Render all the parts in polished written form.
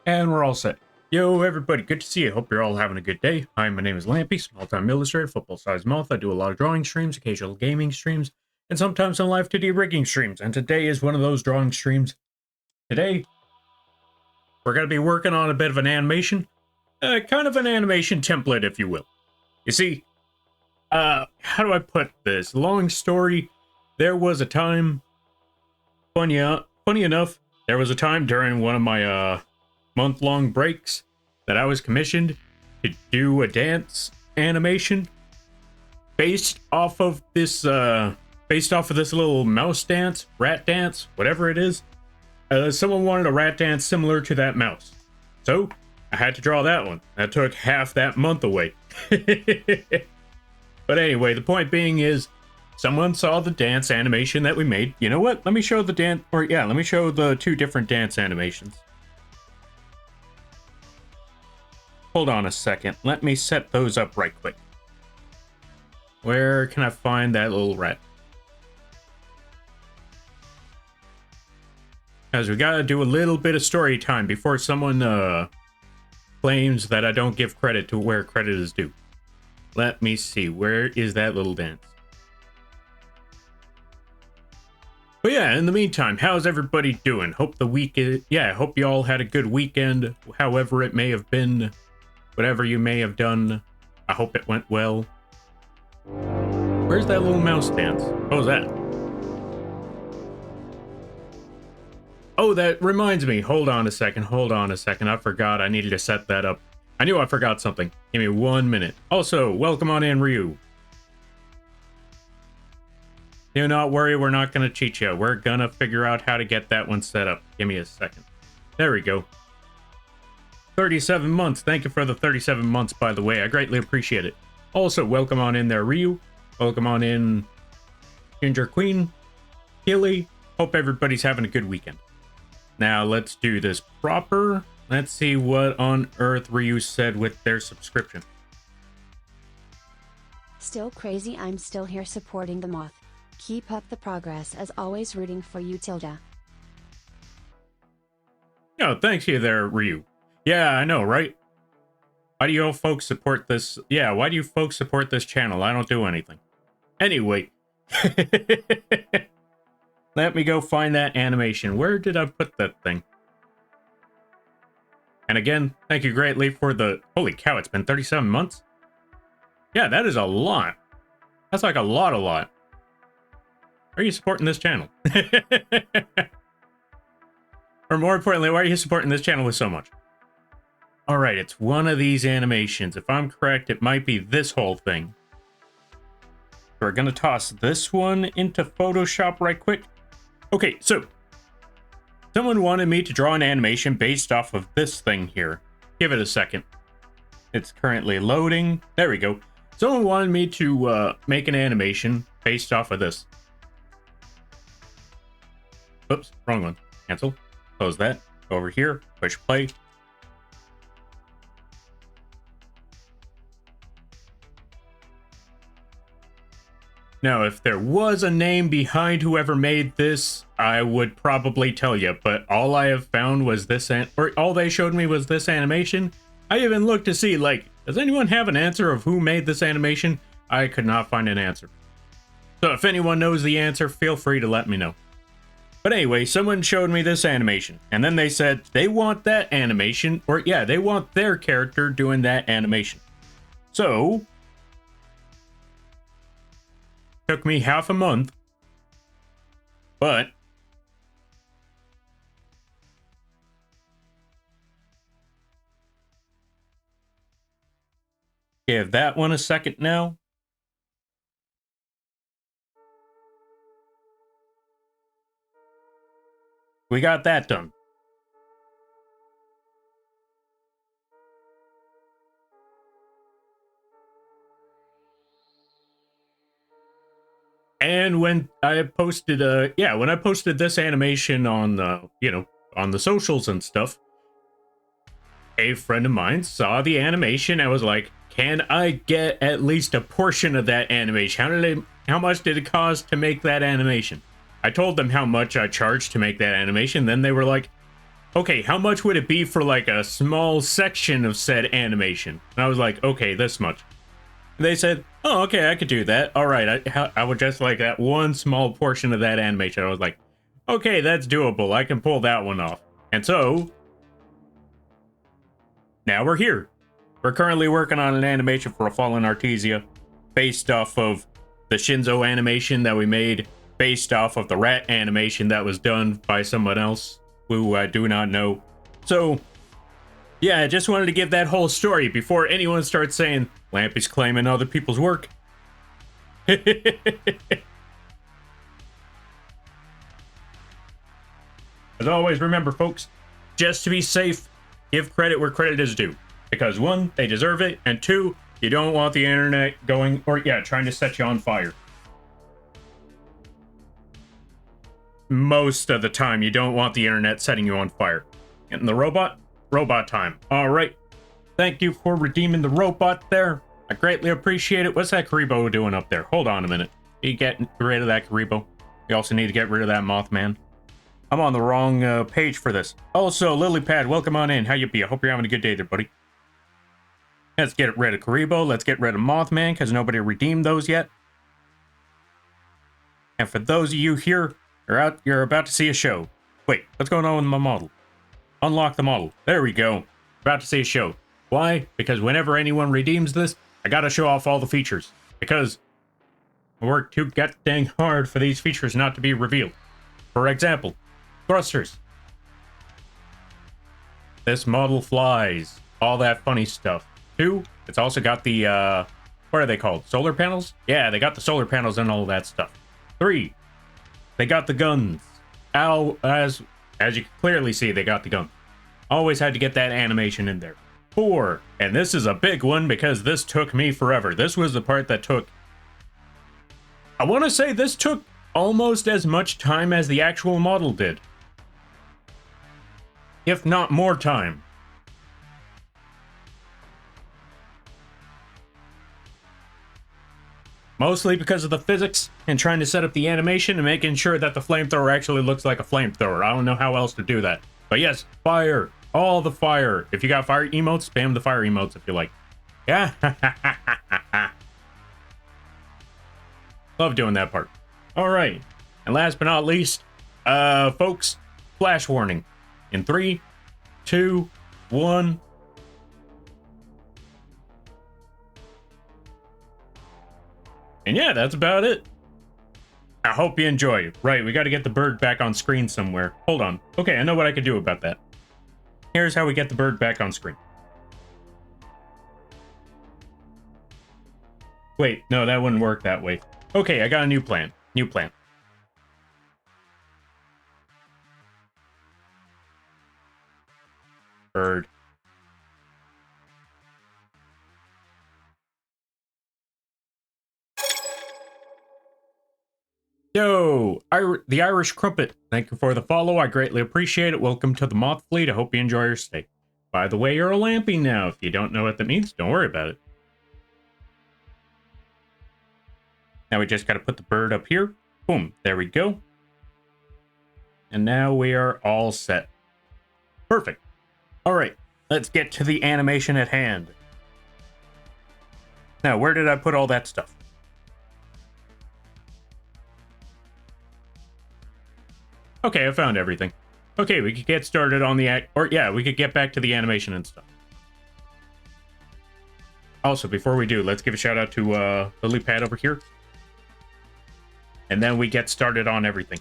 And we're all set. Yo, everybody, good to see you. Hope you're all having a good day. Hi, my name is Lampy, small-time illustrator, football-sized moth. I do a lot of drawing streams, occasional gaming streams, and sometimes some live 2D rigging streams. And today is one of those drawing streams. Today, we're going to be working on a bit of an animation. Kind of an animation template, if you will. You see, how do I put this? Long story, there was a time, funny enough, there was a time during one of my, month-long breaks that I was commissioned to do a dance animation based off of this little mouse dance, rat dance, whatever it is. Someone wanted a rat dance similar to that mouse, so I had to draw that one. That took half that month away. But anyway, the point being is, someone saw the dance animation that we made. You know what? Let me show the let me show the two different dance animations. Hold on a second. Let me set those up right quick. Where can I find that little rat? Because we gotta do a little bit of story time before someone claims that I don't give credit to where credit is due. Let me see. Where is that little dance? But yeah, in the meantime, how's everybody doing? Hope the week is... Yeah, I hope you all had a good weekend, however it may have been. Whatever you may have done, I hope it went well. Where's that little mouse dance? What was that? Oh, that reminds me. Hold on a second. I forgot I needed to set that up. I knew I forgot something. Give me 1 minute. Also, welcome on in, Ryu. Do not worry, we're not going to cheat you. We're going to figure out how to get that one set up. Give me a second. There we go. 37 months. Thank you for the 37 months, by the way. I greatly appreciate it. Also, welcome on in there, Ryu. Welcome on in, Ginger Queen, Hilly. Hope everybody's having a good weekend. Now, let's do this proper. Let's see what on earth Ryu said with their subscription. Still crazy, I'm still here supporting the moth. Keep up the progress, as always rooting for you, Tilda. Oh, thanks you there, Ryu. Yeah, I know, right? Why do you folks support this? Yeah, why do you folks support this channel? I don't do anything. Anyway. Let me go find that animation. Where did I put that thing? And again, thank you greatly for the... Holy cow, it's been 37 months? Yeah, that is a lot. That's like a lot. Are you supporting this channel? Or more importantly, why are you supporting this channel with so much? Alright, it's one of these animations. If I'm correct, it might be this whole thing. We're gonna toss this one into Photoshop right quick. Okay, so someone wanted me to draw an animation based off of this thing here. Give it a second. It's currently loading. There we go. Someone wanted me to make an animation based off of this. Oops, wrong one. Cancel. Close that. Over here. Push play. Now, if there was a name behind whoever made this, I would probably tell you, but all I have found was this, or all they showed me was this animation. I even looked to see, like, does anyone have an answer of who made this animation? I could not find an answer. So if anyone knows the answer, feel free to let me know. But anyway, someone showed me this animation, and then they said they want that animation, or yeah, they want their character doing that animation. So... took me half a month, but give that one a second now. We got that done. And when I posted, when I posted this animation on the, on the socials and stuff, a friend of mine saw the animation and was like, can I get at least a portion of that animation? How much did it cost to make that animation? I told them how much I charged to make that animation. Then they were like, okay, how much would it be for like a small section of said animation? And I was like, okay, this much. They said, oh, okay, I could do that. All right, I would just like that one small portion of that animation. I was like, okay, that's doable. I can pull that one off. And so, now we're here. We're currently working on an animation for a Fallen Artesia based off of the Shinzo animation that we made, based off of the rat animation that was done by someone else who I do not know. So, yeah, I just wanted to give that whole story before anyone starts saying, Lampy's claiming other people's work. As always, remember, folks, just to be safe, give credit where credit is due. Because one, they deserve it, and two, you don't want the internet going, or yeah, trying to set you on fire. Most of the time, you don't want the internet setting you on fire. Getting the robot? Robot time. All right. Thank you for redeeming the robot there. I greatly appreciate it. What's that Karibo doing up there? Hold on a minute. You get rid of that Karibo. We also need to get rid of that Mothman. I'm on the wrong page for this. Also, Lilypad, welcome on in. How you be? I hope you're having a good day there, buddy. Let's get rid of Karibo. Let's get rid of Mothman, because nobody redeemed those yet. And for those of you here, you're about to see a show. Wait, what's going on with my model? Unlock the model. There we go. About to see a show. Why? Because whenever anyone redeems this, I gotta show off all the features. Because I worked too dang hard for these features not to be revealed. For example, thrusters. This model flies. All that funny stuff. 2, it's also got the, what are they called? Solar panels? Yeah, they got the solar panels and all that stuff. 3, they got the guns. As you can clearly see, they got the gun. Always had to get that animation in there. 4, and this is a big one because this took me forever. This was the part that took... I want to say this took almost as much time as the actual model did. If not more time. Mostly because of the physics and trying to set up the animation and making sure that the flamethrower actually looks like a flamethrower. I don't know how else to do that. But yes, fire. All the fire. If you got fire emotes, spam the fire emotes if you like. Yeah. Love doing that part. Alright. And last but not least, folks, flash warning. In 3, 2, 1... And yeah, that's about it. I hope you enjoy. Right, we got to get the bird back on screen somewhere. Hold on. Okay, I know what I could do about that. Here's how we get the bird back on screen. Wait, no, that wouldn't work that way. Okay, I got a new plan. New plan. Bird. Yo, the Irish Crumpet. Thank you for the follow. I greatly appreciate it. Welcome to the Moth Fleet. I hope you enjoy your stay. By the way, you're a Lampy now. If you don't know what that means, don't worry about it. Now we just got to put the bird up here. Boom. There we go. And now we are all set. Perfect. All right. Let's get to the animation at hand. Now, where did I put all that stuff? Okay, I found everything. Okay, we could get started on the we could get back to the animation and stuff. Also, before we do, let's give a shout out to Lilypad over here. And then we get started on everything.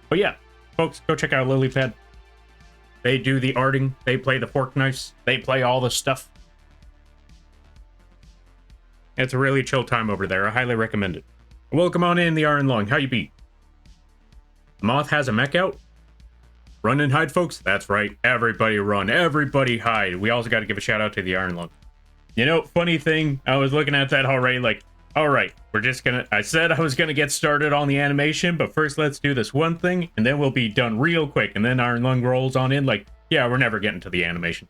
But yeah, folks, go check out Lilypad. They do the arting, they play the fork knives, they play all the stuff. It's a really chill time over there. I highly recommend it. Welcome on in, the Iron Lung. How you be? Moth has a mech out. Run and hide, folks. That's right. Everybody run. Everybody hide. We also got to give a shout out to the Iron Lung. You know, funny thing, I was looking at that already like, all right, we're just gonna... I said I was gonna get started on the animation, but first let's do this one thing, and then we'll be done real quick. And then Iron Lung rolls on in like, yeah, we're never getting to the animation.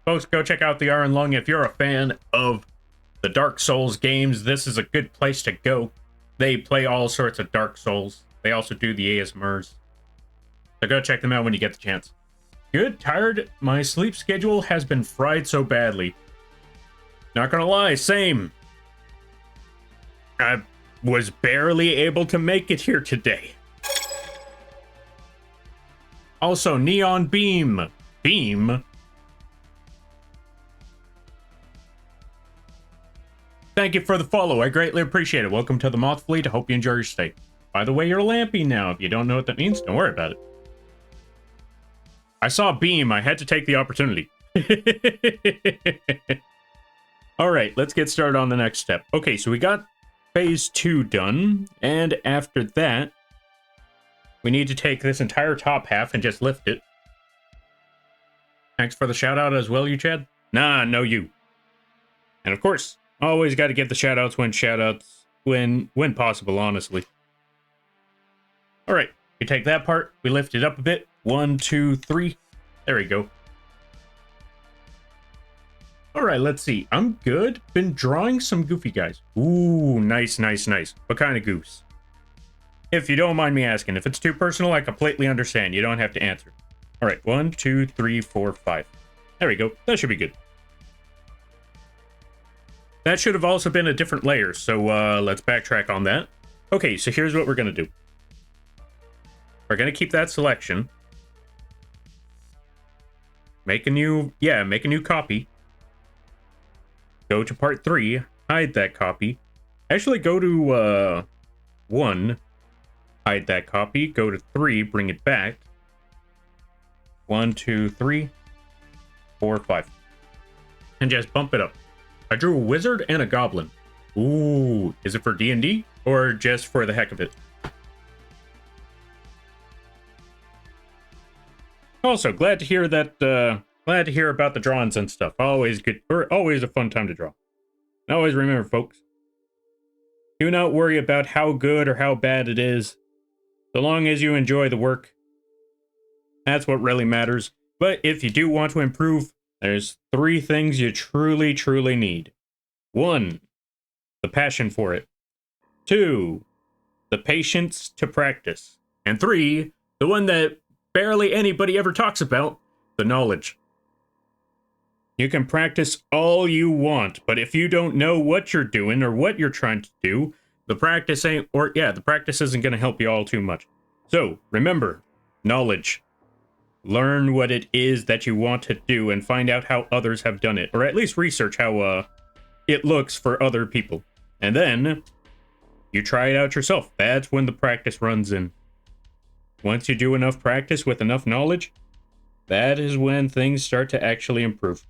Folks, go check out the Iron Lung. If you're a fan of the Dark Souls games, this is a good place to go. They play all sorts of Dark Souls. They also do the ASMRs. So go check them out when you get the chance. Good, tired. My sleep schedule has been fried so badly. Not gonna lie, same. I was barely able to make it here today. Also, Neon Beam. Beam? Thank you for the follow. I greatly appreciate it. Welcome to the Moth Fleet. I hope you enjoy your stay. By the way, you're Lampy now. If you don't know what that means, don't worry about it. I saw Beam. I had to take the opportunity. All right, let's get started on the next step. Okay, so we got phase 2 done. And after that, we need to take this entire top half and just lift it. Thanks for the shout out as well, you Chad. Nah, no you. And of course, always got to give the shout outs when possible, honestly. All right, we take that part, we lift it up a bit. 1, 2, 3. There we go. All right, let's see. I'm good. Been drawing some goofy guys. Ooh, nice, nice, nice. What kind of goose? If you don't mind me asking. If it's too personal, I completely understand. You don't have to answer. All right, 1, 2, 3, 4, 5. There we go. That should be good. That should have also been a different layer, so let's backtrack on that. Okay, so here's what we're going to do. We're going to keep that selection. Make a new copy. Go to part 3, hide that copy. Actually, go to 1, hide that copy. Go to 3, bring it back. 1, 2, 3, 4, 5. And just bump it up. I drew a wizard and a goblin. Ooh, is it for D&D or just for the heck of it? Also, glad to hear that. Glad to hear about the drawings and stuff. Always good, or always a fun time to draw. And always remember, folks, do not worry about how good or how bad it is. So long as you enjoy the work, that's what really matters. But if you do want to improve, there's 3 things you truly, truly need. 1, the passion for it. 2, the patience to practice. And 3, the one that barely anybody ever talks about, the knowledge. You can practice all you want, but if you don't know what you're doing or what you're trying to do, the practice isn't going to help you all too much. So, remember, knowledge. Learn what it is that you want to do and find out how others have done it, or at least research how it looks for other people. And then you try it out yourself. That's when the practice runs in. Once you do enough practice with enough knowledge, that is when things start to actually improve.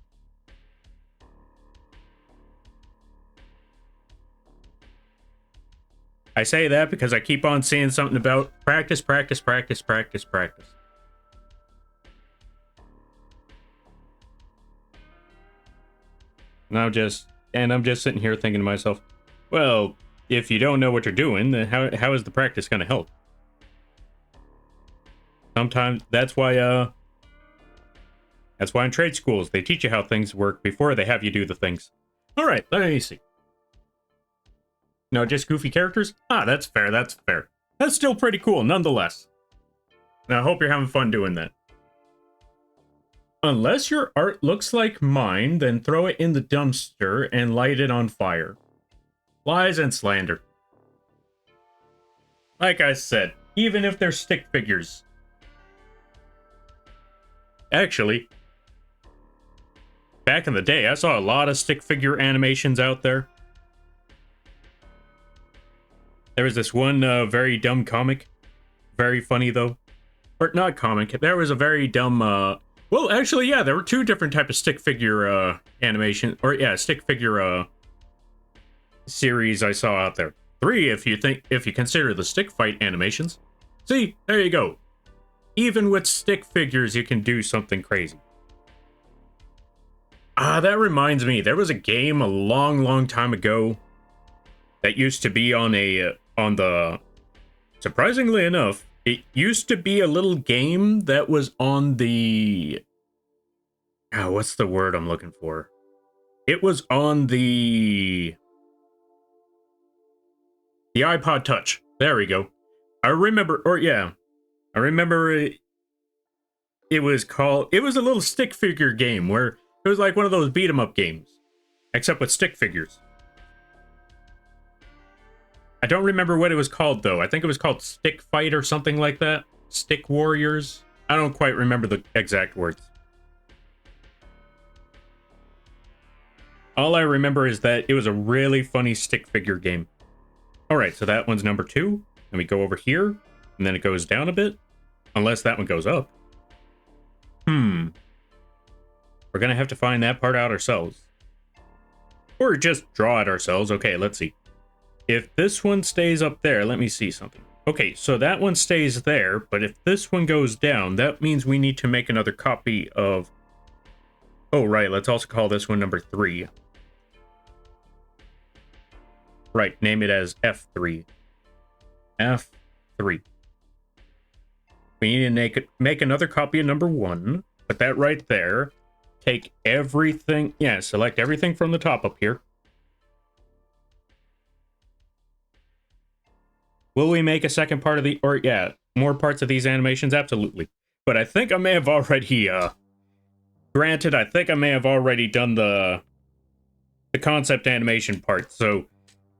I say that because I keep on seeing something about practice, practice, practice, practice, practice. And I'm just sitting here thinking to myself, well, if you don't know what you're doing, then how is the practice going to help? Sometimes that's why in trade schools they teach you how things work before they have you do the things. All right, let me see. No, just goofy characters? Ah, that's fair, that's fair. That's still pretty cool, nonetheless. And I hope you're having fun doing that. Unless your art looks like mine, then throw it in the dumpster and light it on fire. Lies and slander. Like I said, even if they're stick figures. Actually, back in the day, I saw a lot of stick figure animations out there. There was this one very dumb comic. Very funny, though. Or not comic. There was a very dumb... well, actually, yeah, there were 2 different types of stick figure animation. Or, yeah, stick figure series I saw out there. 3 if you consider the stick fight animations. See, there you go. Even with stick figures, you can do something crazy. Ah, that reminds me. There was a game a long, long time ago that used to be on the... Surprisingly enough, it used to be a little game that was on the... what's the word I'm looking for? It was on the iPod Touch. There we go. I remember it was a little stick figure game where it was like one of those beat 'em up games, except with stick figures. I don't remember what it was called, though. I think it was called Stick Fight or something like that. Stick Warriors. I don't quite remember the exact words. All I remember is that it was a really funny stick figure game. Alright, so that one's number 2. Then we go over here, and then it goes down a bit. Unless that one goes up. We're gonna have to find that part out ourselves. Or just draw it ourselves. Okay, let's see. If this one stays up there, let me see something. Okay, so that one stays there, but if this one goes down, that means we need to make another copy of... Oh, right, let's also call this one number 3. Right, name it as F3. F3. We need to make another copy of number 1. Put that right there. Take everything... Yeah, select everything from the top up here. Will we make a second part of the... Or, yeah, more parts of these animations? Absolutely. But I think I may have already... Granted, I think I may have already done the concept animation part, so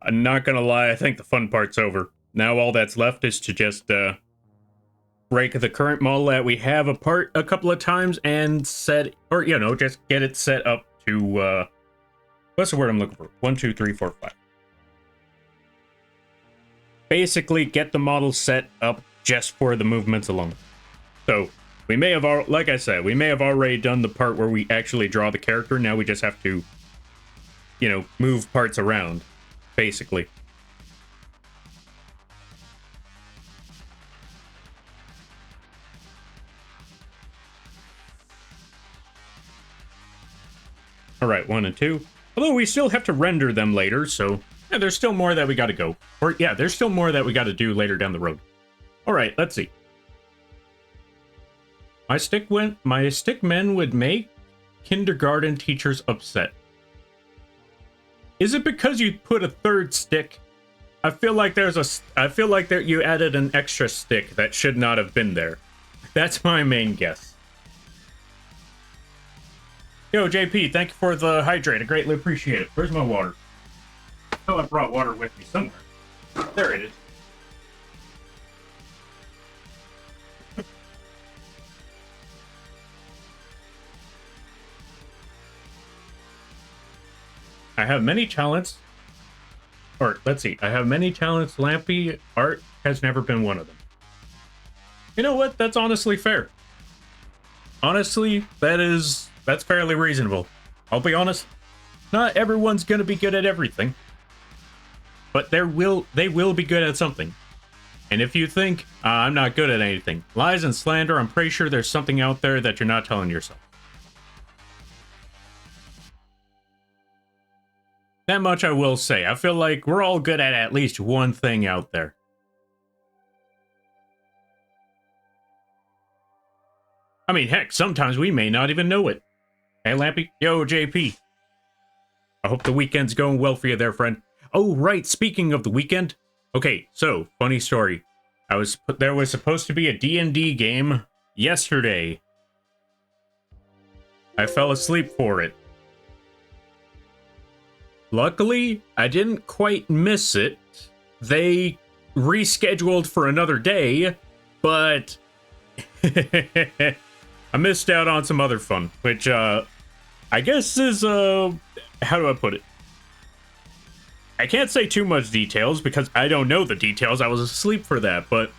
I'm not gonna lie, I think the fun part's over. Now all that's left is to just break the current model that we have apart a couple of times and set... Or, you know, just get it set up to... what's the word I'm looking for? 1, 2, 3, 4, 5. Basically, get the model set up just for the movements alone. So, we may have, like I said, we may have already done the part where we actually draw the character. Now we just have to, you know, move parts around, basically. Alright, 1 and 2. Although we still have to render them later, so... Yeah, there's still more that we gotta go. Or, yeah, there's still more that we gotta do later down the road. Alright, let's see. My stick men would make kindergarten teachers upset. Is it because you put a third stick? I feel like you added an extra stick that should not have been there. That's my main guess. Yo, JP, thank you for the hydrate. I greatly appreciate it. Where's my water? Oh, I brought water with me somewhere. There it is. I have many talents. Or, let's see. I have many talents, Lampy. Art has never been one of them. You know what? That's honestly fair. Honestly, that's fairly reasonable. I'll be honest. Not everyone's gonna be good at everything. But they will be good at something. And if you think, I'm not good at anything, lies and slander, I'm pretty sure there's something out there that you're not telling yourself. That much I will say. I feel like we're all good at least one thing out there. I mean, heck, sometimes we may not even know it. Hey, Lampy. Yo, JP. I hope the weekend's going well for you there, friend. Oh, right, speaking of the weekend. Okay, so, funny story. There was supposed to be a D&D game yesterday. I fell asleep for it. Luckily, I didn't quite miss it. They rescheduled for another day, but I missed out on some other fun, which I guess is how do I put it? I can't say too much details because I don't know the details. I was asleep for that, but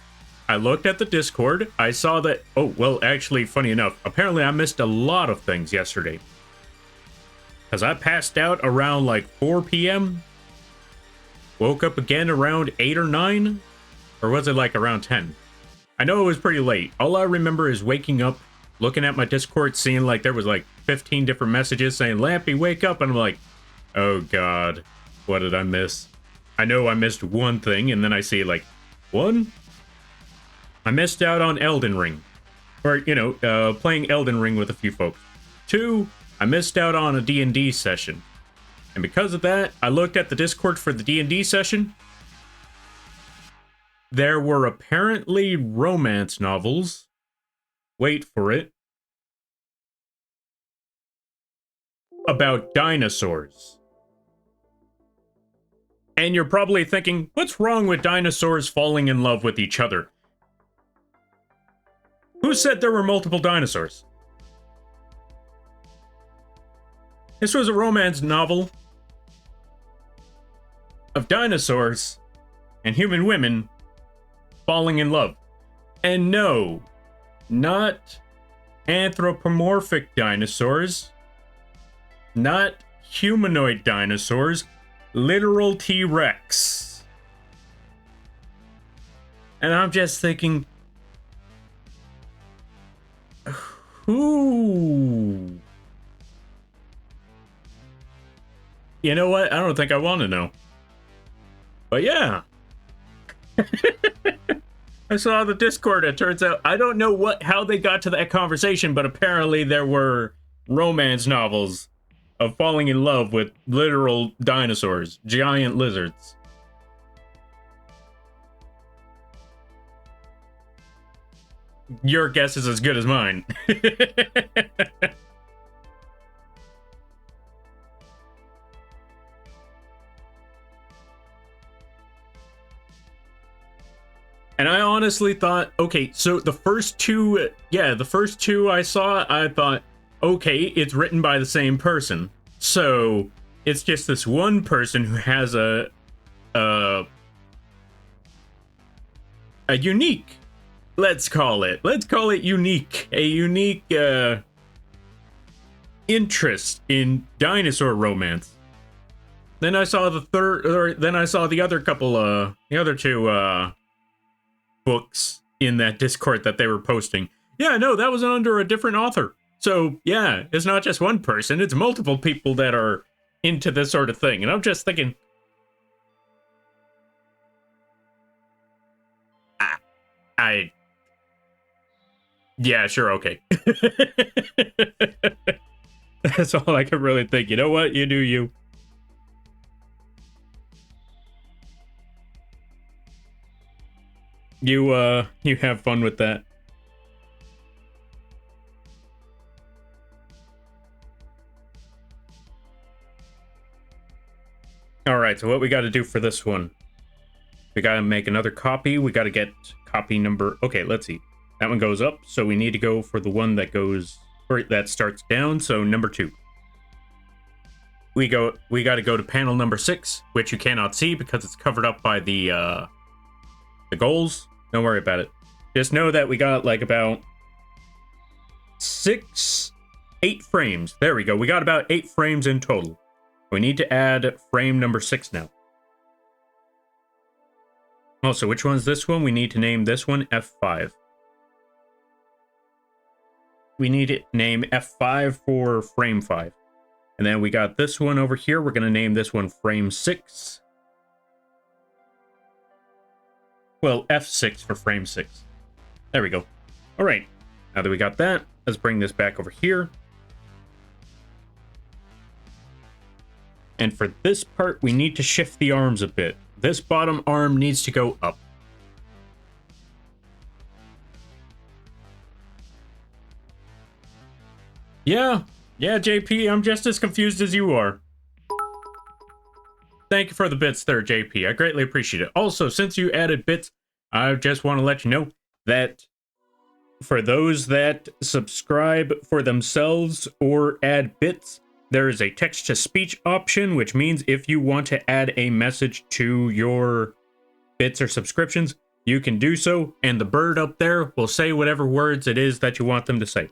I looked at the Discord. I saw that, oh, well, actually, funny enough, apparently I missed a lot of things yesterday. Because I passed out around like 4 p.m. Woke up again around 8 or 9. Or was it like around 10? I know it was pretty late. All I remember is waking up, looking at my Discord, seeing like there was like 15 different messages saying, Lampy, wake up. And I'm like, oh God, what did I miss? I know I missed one thing, and then I see like, one? I missed out on Elden Ring. Or, you know, playing Elden Ring with a few folks. 2, I missed out on a D&D session. And because of that, I looked at the Discord for the D&D session. There were apparently romance novels. Wait for it. about dinosaurs. And you're probably thinking, what's wrong with dinosaurs falling in love with each other? Who said there were multiple dinosaurs? This was a romance novel of dinosaurs and human women falling in love. And no, not anthropomorphic dinosaurs, not humanoid dinosaurs, literal T-Rex. And I'm just thinking, who? You know what? I don't think I want to know. But yeah. I saw the Discord. It turns out I don't know how they got to that conversation, but apparently there were romance novels of falling in love with literal dinosaurs, giant lizards. Your guess is as good as mine. And I honestly thought, okay, so the first two I saw, I thought, okay, it's written by the same person. So it's just this one person who has a unique, let's call it unique, a unique interest in dinosaur romance. Then I saw the other couple, the other two books in that Discord that they were posting. Yeah, no, that was under a different author. So yeah, it's not just one person, it's multiple people that are into this sort of thing. And I'm just thinking, yeah, sure, okay. That's all I can really think. You know what? You do you. You have fun with that. All right, so what we got to do for this one? We got to make another copy. We got to get copy number. Okay, let's see. That one goes up, so we need to go for the one that goes, or that starts down. So number 2. We got to go to panel number 6, which you cannot see because it's covered up by the goals. Don't worry about it. Just know that we got like about 8 frames. There we go. We got about 8 frames in total. We need to add frame number 6 now. Also, which one's this one? We need to name this one F5. We need to name F5 for frame 5. And then we got this one over here. We're going to name this one frame 6. Well, F6 for frame 6. There we go. All right. Now that we got that, let's bring this back over here. And for this part, we need to shift the arms a bit. This bottom arm needs to go up. Yeah, JP, I'm just as confused as you are. Thank you for the bits there, JP. I greatly appreciate it. Also, since you added bits, I just want to let you know that for those that subscribe for themselves or add bits, there is a text-to-speech option, which means if you want to add a message to your bits or subscriptions, you can do so, and the bird up there will say whatever words it is that you want them to say.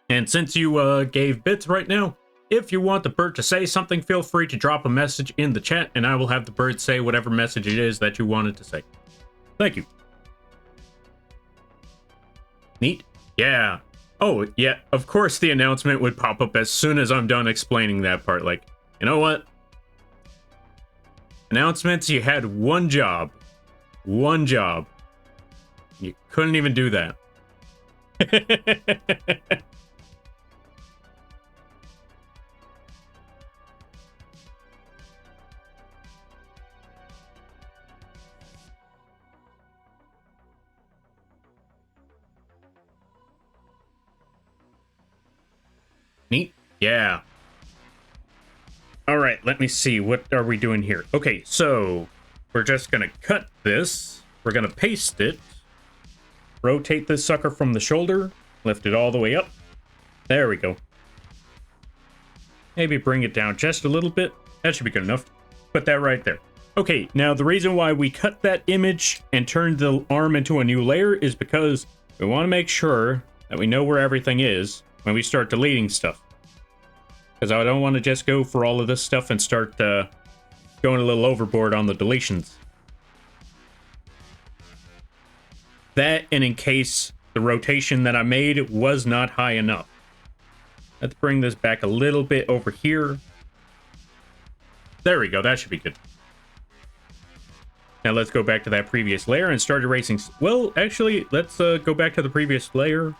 And since you gave bits right now, if you want the bird to say something, feel free to drop a message in the chat, and I will have the bird say whatever message it is that you wanted to say. Thank you. Neat? Yeah. Oh, yeah, of course the announcement would pop up as soon as I'm done explaining that part. Like, you know what? Announcements, you had one job. One job. You couldn't even do that. Yeah. All right, let me see. What are we doing here? Okay, so we're just going to cut this. We're going to paste it. Rotate this sucker from the shoulder. Lift it all the way up. There we go. Maybe bring it down just a little bit. That should be good enough. Put that right there. Okay, now the reason why we cut that image and turned the arm into a new layer is because we want to make sure that we know where everything is when we start deleting stuff. Because I don't want to just go for all of this stuff and start going a little overboard on the deletions. That, and in case the rotation that I made was not high enough. Let's bring this back a little bit over here. There we go, that should be good. Now let's go back to that previous layer and start erasing. Well, actually, let's go back to the previous layer.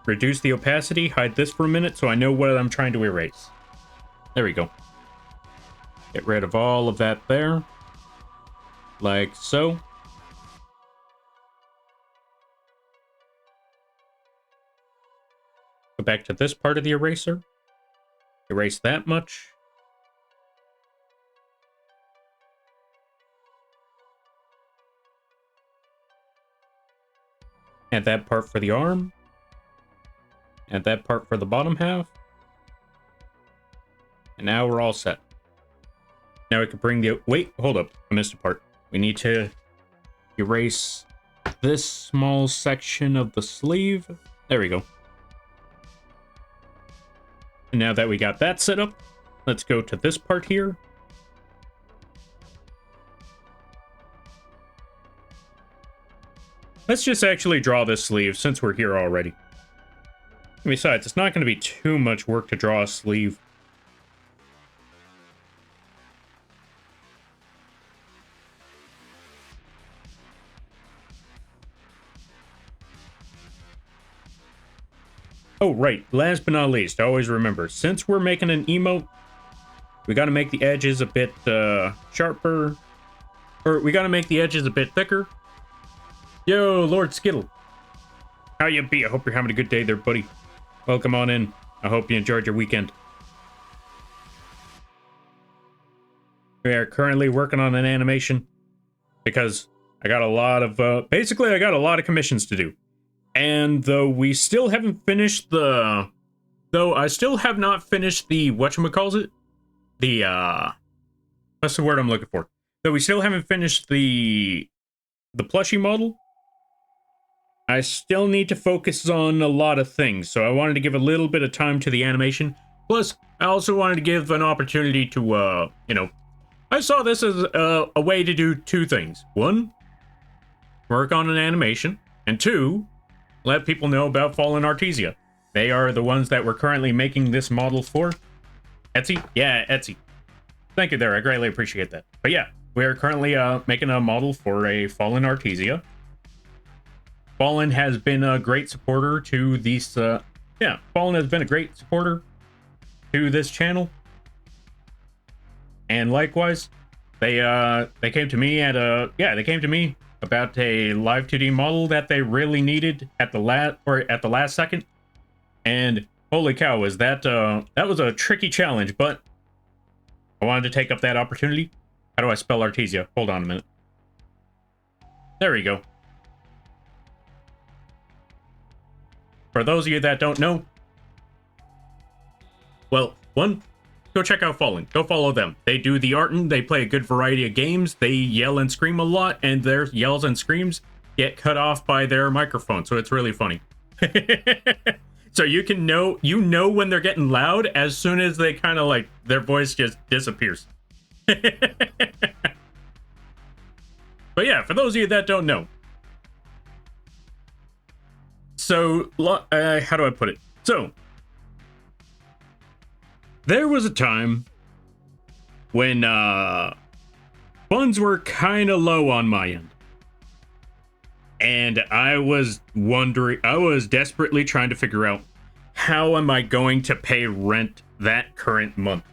Reduce the opacity, hide this for a minute so I know what I'm trying to erase. There we go. Get rid of all of that there. Like so. Go back to this part of the eraser. Erase that much. Add that part for the arm. Add that part for the bottom half. And now we're all set. Now we can bring the... Wait, hold up. I missed a part. We need to erase this small section of the sleeve. There we go. And now that we got that set up, let's go to this part here. Let's just actually draw this sleeve since we're here already. Besides, it's not going to be too much work to draw a sleeve. Oh, right. Last but not least, always remember, since we're making an emote, we got to make the edges a bit sharper. Or we got to make the edges a bit thicker. Yo, Lord Skittle. How you be? I hope you're having a good day there, buddy. Welcome on in. I hope you enjoyed your weekend. We are currently working on an animation because I got a lot of, basically I got a lot of commissions to do. And though we still haven't finished the, I still have not finished the, whatchamacallit? The, what's the word I'm looking for? Though we still haven't finished the plushie model, I still need to focus on a lot of things, so I wanted to give a little bit of time to the animation. Plus, I also wanted to give an opportunity to, you know, I saw this as a way to do two things. One, work on an animation, and two, let people know about Fallen Artesia. They are the ones that we're currently making this model for. Etsy? Yeah, Etsy. Thank you there, I greatly appreciate that. But yeah, we are currently making a model for a Fallen Artesia. Fallen has been a great supporter to these, yeah, Fallen has been a great supporter to this channel. And likewise, they came to me at they came to me about a live 2D model that they really needed at the last second. And holy cow, was that was a tricky challenge, but I wanted to take up that opportunity. How do I spell Artesia? Hold on a minute. There we go. For those of you that don't know, well, one, go check out Fallen. Go follow them. They do the art and they play a good variety of games. They yell and scream a lot, and their yells and screams get cut off by their microphone, so it's really funny. So you can know, when they're getting loud as soon as they kind of like, their voice just disappears. But yeah, for those of you that don't know. So, how do I put it? So, there was a time when funds were kind of low on my end. And I was wondering, I was desperately trying to figure out how am I going to pay rent that current month?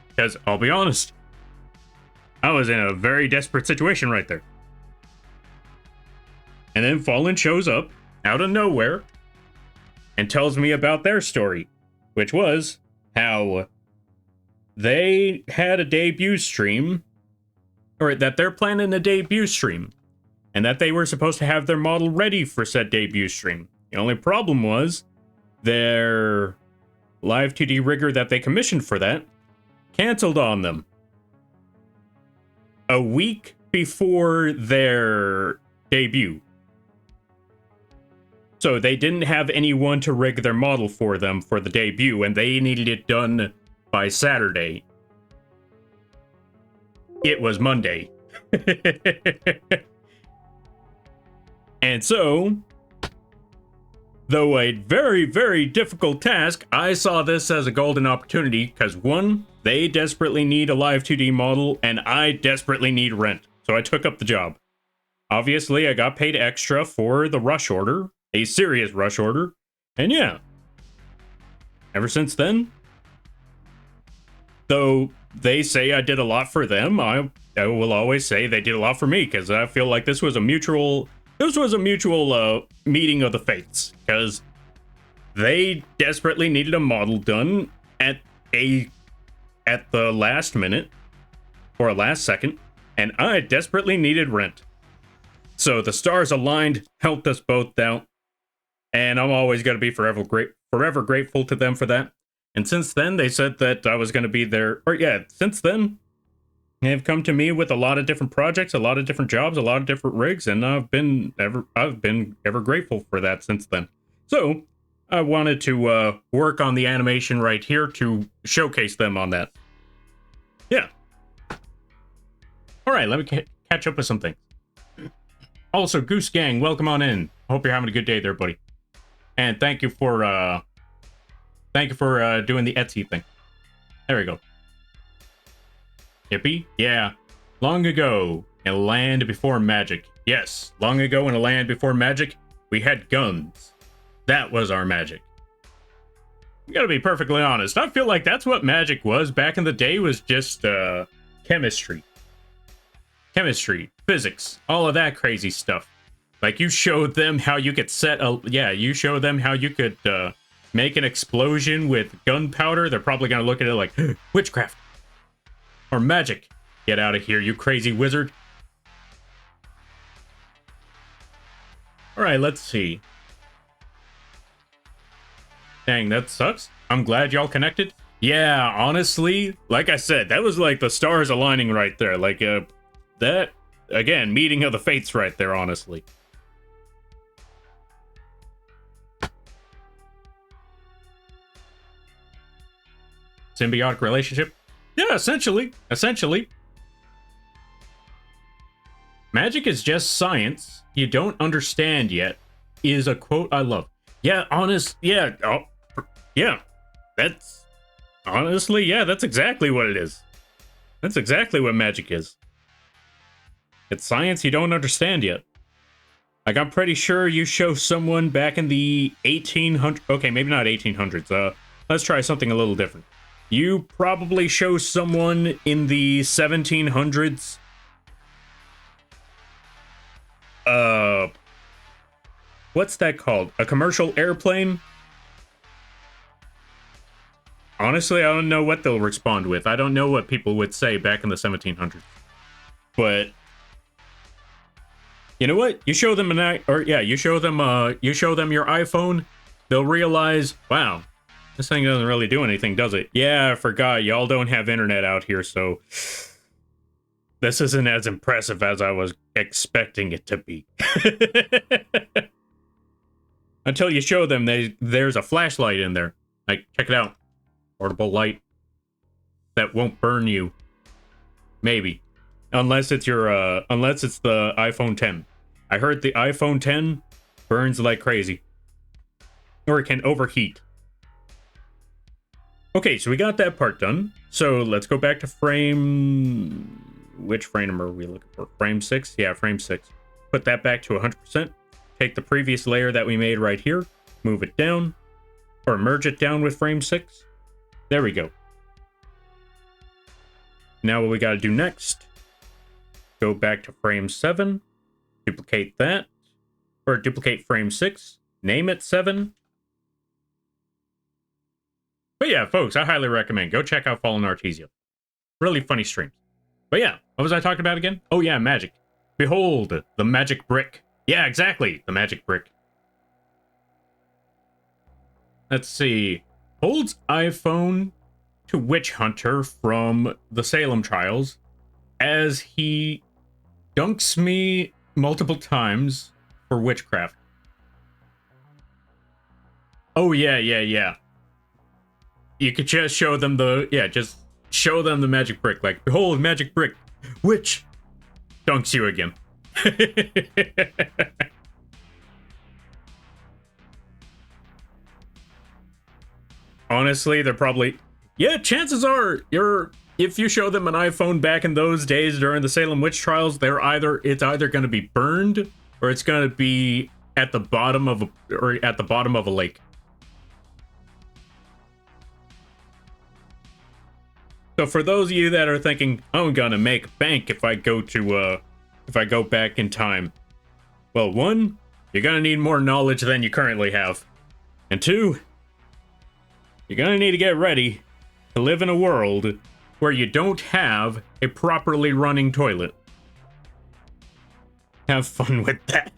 Because I'll be honest, I was in a very desperate situation right there. And then Fallen shows up out of nowhere and tells me about their story, which was how they had a debut stream, or that they're planning a debut stream, and that they were supposed to have their model ready for said debut stream. The only problem was their live 2D rigger that they commissioned for that canceled on them a week before their debut. So they didn't have anyone to rig their model for them for the debut, and they needed it done by Saturday. It was Monday. And so, though a very, very difficult task, I saw this as a golden opportunity because, one, they desperately need a live 2D model, and I desperately need rent. So I took up the job. Obviously, I got paid extra for the rush order, a serious rush order, and yeah. Ever since then, though they say I did a lot for them, I will always say they did a lot for me, because I feel like this was a mutual meeting of the fates, because they desperately needed a model done at the last minute or last second, and I desperately needed rent. So the stars aligned, helped us both out, and I'm always going to be forever grateful to them for that. And since then, they said that I was going to be there, since then, they've come to me with a lot of different projects, a lot of different jobs, a lot of different rigs, and I've been ever grateful for that since then. So I wanted to work on the animation right here to showcase them on that. Yeah. All right, let me catch up with some things. Also, Goose Gang, welcome on in. Hope you're having a good day there, buddy. And thank you for doing the Etsy thing. There we go. Yippee? Yeah. Long ago, in a land before magic. Yes, long ago in a land before magic, we had guns. That was our magic. I gotta be perfectly honest, I feel like that's what magic was back in the day, was just chemistry. Chemistry, physics, all of that crazy stuff. Like, you showed them how you could you showed them how you could make an explosion with gunpowder. They're probably gonna look at it like, witchcraft. Or magic. Get out of here, you crazy wizard. Alright, let's see. Dang, that sucks. I'm glad y'all connected. Yeah, honestly, like I said, that was like the stars aligning right there. Like, that, again, meeting of the fates right there, honestly. Symbiotic relationship? Yeah, essentially. Magic is just science you don't understand yet, is a quote I love. Yeah, that's... Honestly, yeah, that's exactly what it is. That's exactly what magic is. It's science you don't understand yet. Like, I'm pretty sure you show someone back in the 1800s... Okay, maybe not 1800s. Let's try something a little different. You probably show someone in the 1700s. What's that called? A commercial airplane? Honestly, I don't know what they'll respond with. I don't know what people would say back in the 1700s. But you know what? You show them you show them your iPhone, they'll realize, wow, this thing doesn't really do anything, does it? Yeah, I forgot. Y'all don't have internet out here, so this isn't as impressive as I was expecting it to be. Until you show them there's a flashlight in there. Like, check it out. Portable light that won't burn you. Maybe. Unless it's the iPhone 10. I heard the iPhone 10 burns like crazy. Or it can overheat. Okay, so we got that part done. So let's go back to frame... Which frame are we looking for? Frame 6? Yeah, frame 6. Put that back to 100%. Take the previous layer that we made right here. Move it down. Or merge it down with frame 6. There we go. Now what we gotta do next. Go back to frame 7. Duplicate that. Or duplicate frame 6. Name it 7. But yeah, folks, I highly recommend. Go check out Fallen Artesia. Really funny streams. But yeah, what was I talking about again? Oh yeah, magic. Behold, the magic brick. Yeah, exactly, the magic brick. Let's see. Holds iPhone to Witch Hunter from the Salem trials as he dunks me multiple times for witchcraft. Oh yeah. You could just show them just show them the magic brick. Like, behold, magic brick, witch dunks you again. Honestly, they're probably... Yeah, chances are, if you show them an iPhone back in those days during the Salem witch trials, it's either going to be burned or it's going to be at the bottom of a lake. So for those of you that are thinking, I'm gonna make bank if I go back in time, well, one, you're gonna need more knowledge than you currently have, and two, you're gonna need to get ready to live in a world where you don't have a properly running toilet. Have fun with that.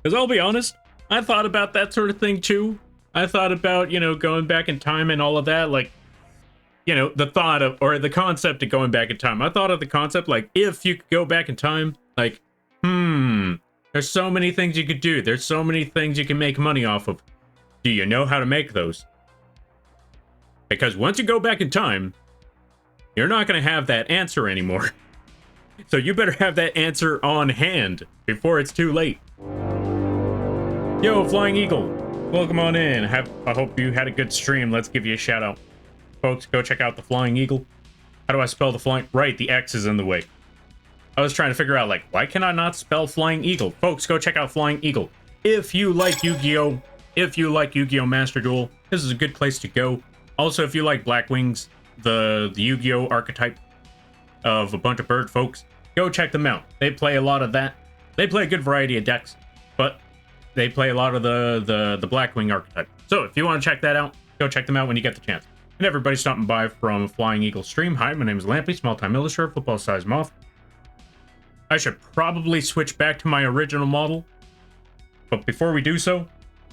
Because I'll be honest, I thought about that sort of thing too. I thought about, going back in time and all of that, like, the thought of, or the concept of going back in time. I thought of the concept, like, if you could go back in time, like, there's so many things you could do. There's so many things you can make money off of. Do you know how to make those? Because once you go back in time, you're not going to have that answer anymore. So you better have that answer on hand before it's too late. Yo, Flying Eagle. Welcome on in. I hope you had a good stream. Let's give you a shout out. Folks, go check out the Flying Eagle. How do I spell the flying? Right, the X is in the way. I was trying to figure out, like, why can I not spell Flying Eagle? Folks, go check out Flying Eagle. If you like Yu-Gi-Oh! If you like Yu-Gi-Oh! Master Duel, this is a good place to go. Also, if you like Black Wings, the Yu-Gi-Oh! Archetype of a bunch of bird folks, go check them out. They play a lot of that. They play a good variety of decks, but they play a lot of the Blackwing archetype. So if you want to check that out, go check them out when you get the chance. And everybody stopping by from Flying Eagle Stream. Hi, my name is Lampy, small-time illustrator, football-sized moth. I should probably switch back to my original model. But before we do so,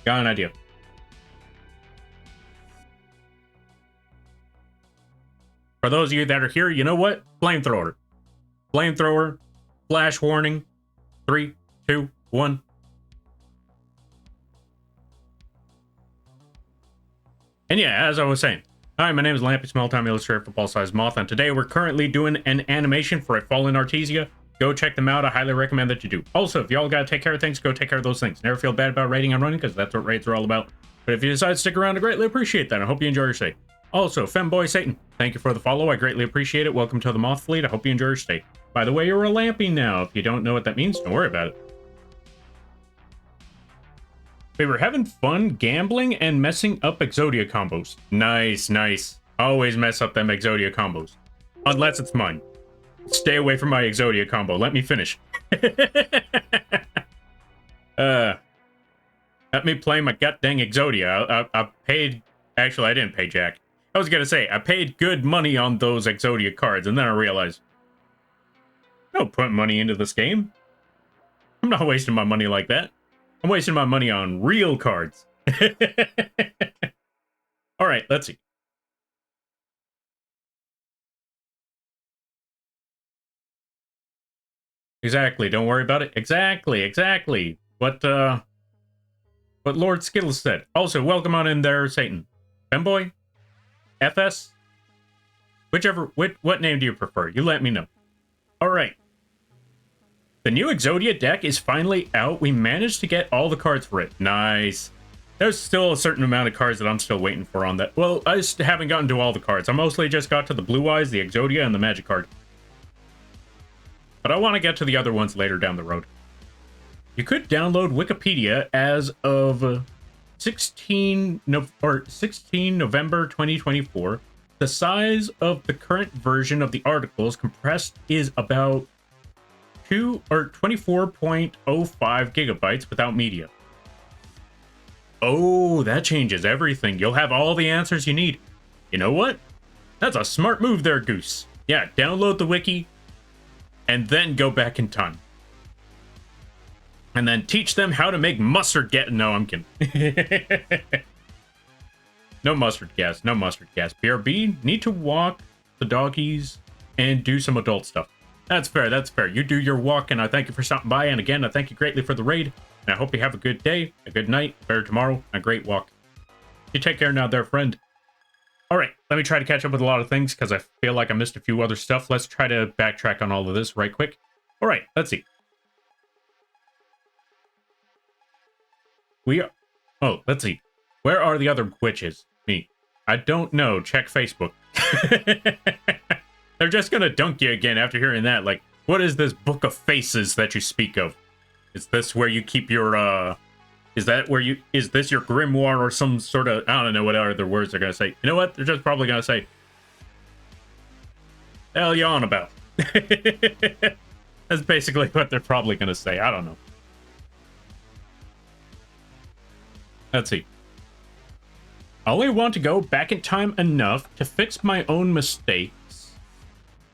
got an idea. For those of you that are here, you know what? Flamethrower. Flamethrower. Flash warning. 3, 2, 1. And yeah, as I was saying, hi, my name is Lampy, small-time illustrator, football-sized moth, and today we're currently doing an animation for a Fallen Artesia. Go check them out. I highly recommend that you do. Also, if y'all gotta take care of things, go take care of those things. Never feel bad about raiding and running, because that's what raids are all about. But if you decide to stick around, I greatly appreciate that. I hope you enjoy your stay. Also, Femboy Satan, thank you for the follow. I greatly appreciate it. Welcome to the Moth Fleet. I hope you enjoy your stay. By the way, you're a Lampy now. If you don't know what that means, don't worry about it. We were having fun gambling and messing up Exodia combos. Nice, nice. Always mess up them Exodia combos. Unless it's mine. Stay away from my Exodia combo. Let me finish. Let me play my god dang Exodia. I paid... Actually, I didn't pay Jack. I was gonna say, I paid good money on those Exodia cards, and then I realized... I don't put money into this game. I'm not wasting my money like that. I'm wasting my money on real cards. Alright, let's see. Exactly, don't worry about it. Exactly. What Lord Skittles said. Also, welcome on in there, Satan. Femboy? FS? What name do you prefer? You let me know. Alright. The new Exodia deck is finally out. We managed to get all the cards for it. Nice. There's still a certain amount of cards that I'm still waiting for on that. Well, I just haven't gotten to all the cards. I mostly just got to the Blue Eyes, the Exodia, and the Magic card. But I want to get to the other ones later down the road. You could download Wikipedia as of 16 November 2024. The size of the current version of the articles compressed is about 24.05 gigabytes without media. Oh, that changes everything. You'll have all the answers you need. You know what? That's a smart move there, Goose. Yeah, download the wiki and then go back in time. And then teach them how to make mustard gas. No, I'm kidding. No mustard gas. No mustard gas. BRB, need to walk the doggies and do some adult stuff. That's fair. That's fair. You do your walk, and I thank you for stopping by. And again, I thank you greatly for the raid. And I hope you have a good day, a good night, a better tomorrow, and a great walk. You take care now there, friend. All right, let me try to catch up with a lot of things because I feel like I missed a few other stuff. Let's try to backtrack on all of this right quick. All right, let's see. Let's see. Where are the other witches? Me. I don't know. Check Facebook. They're just gonna dunk you again after hearing that. Like, what is this book of faces that you speak of? Is this where you keep your, is this your grimoire or some sort of, I don't know what other words they're gonna say. You know what? They're just probably gonna say, hell you on about? That's basically what they're probably gonna say. I don't know. Let's see. I only want to go back in time enough to fix my own mistakes.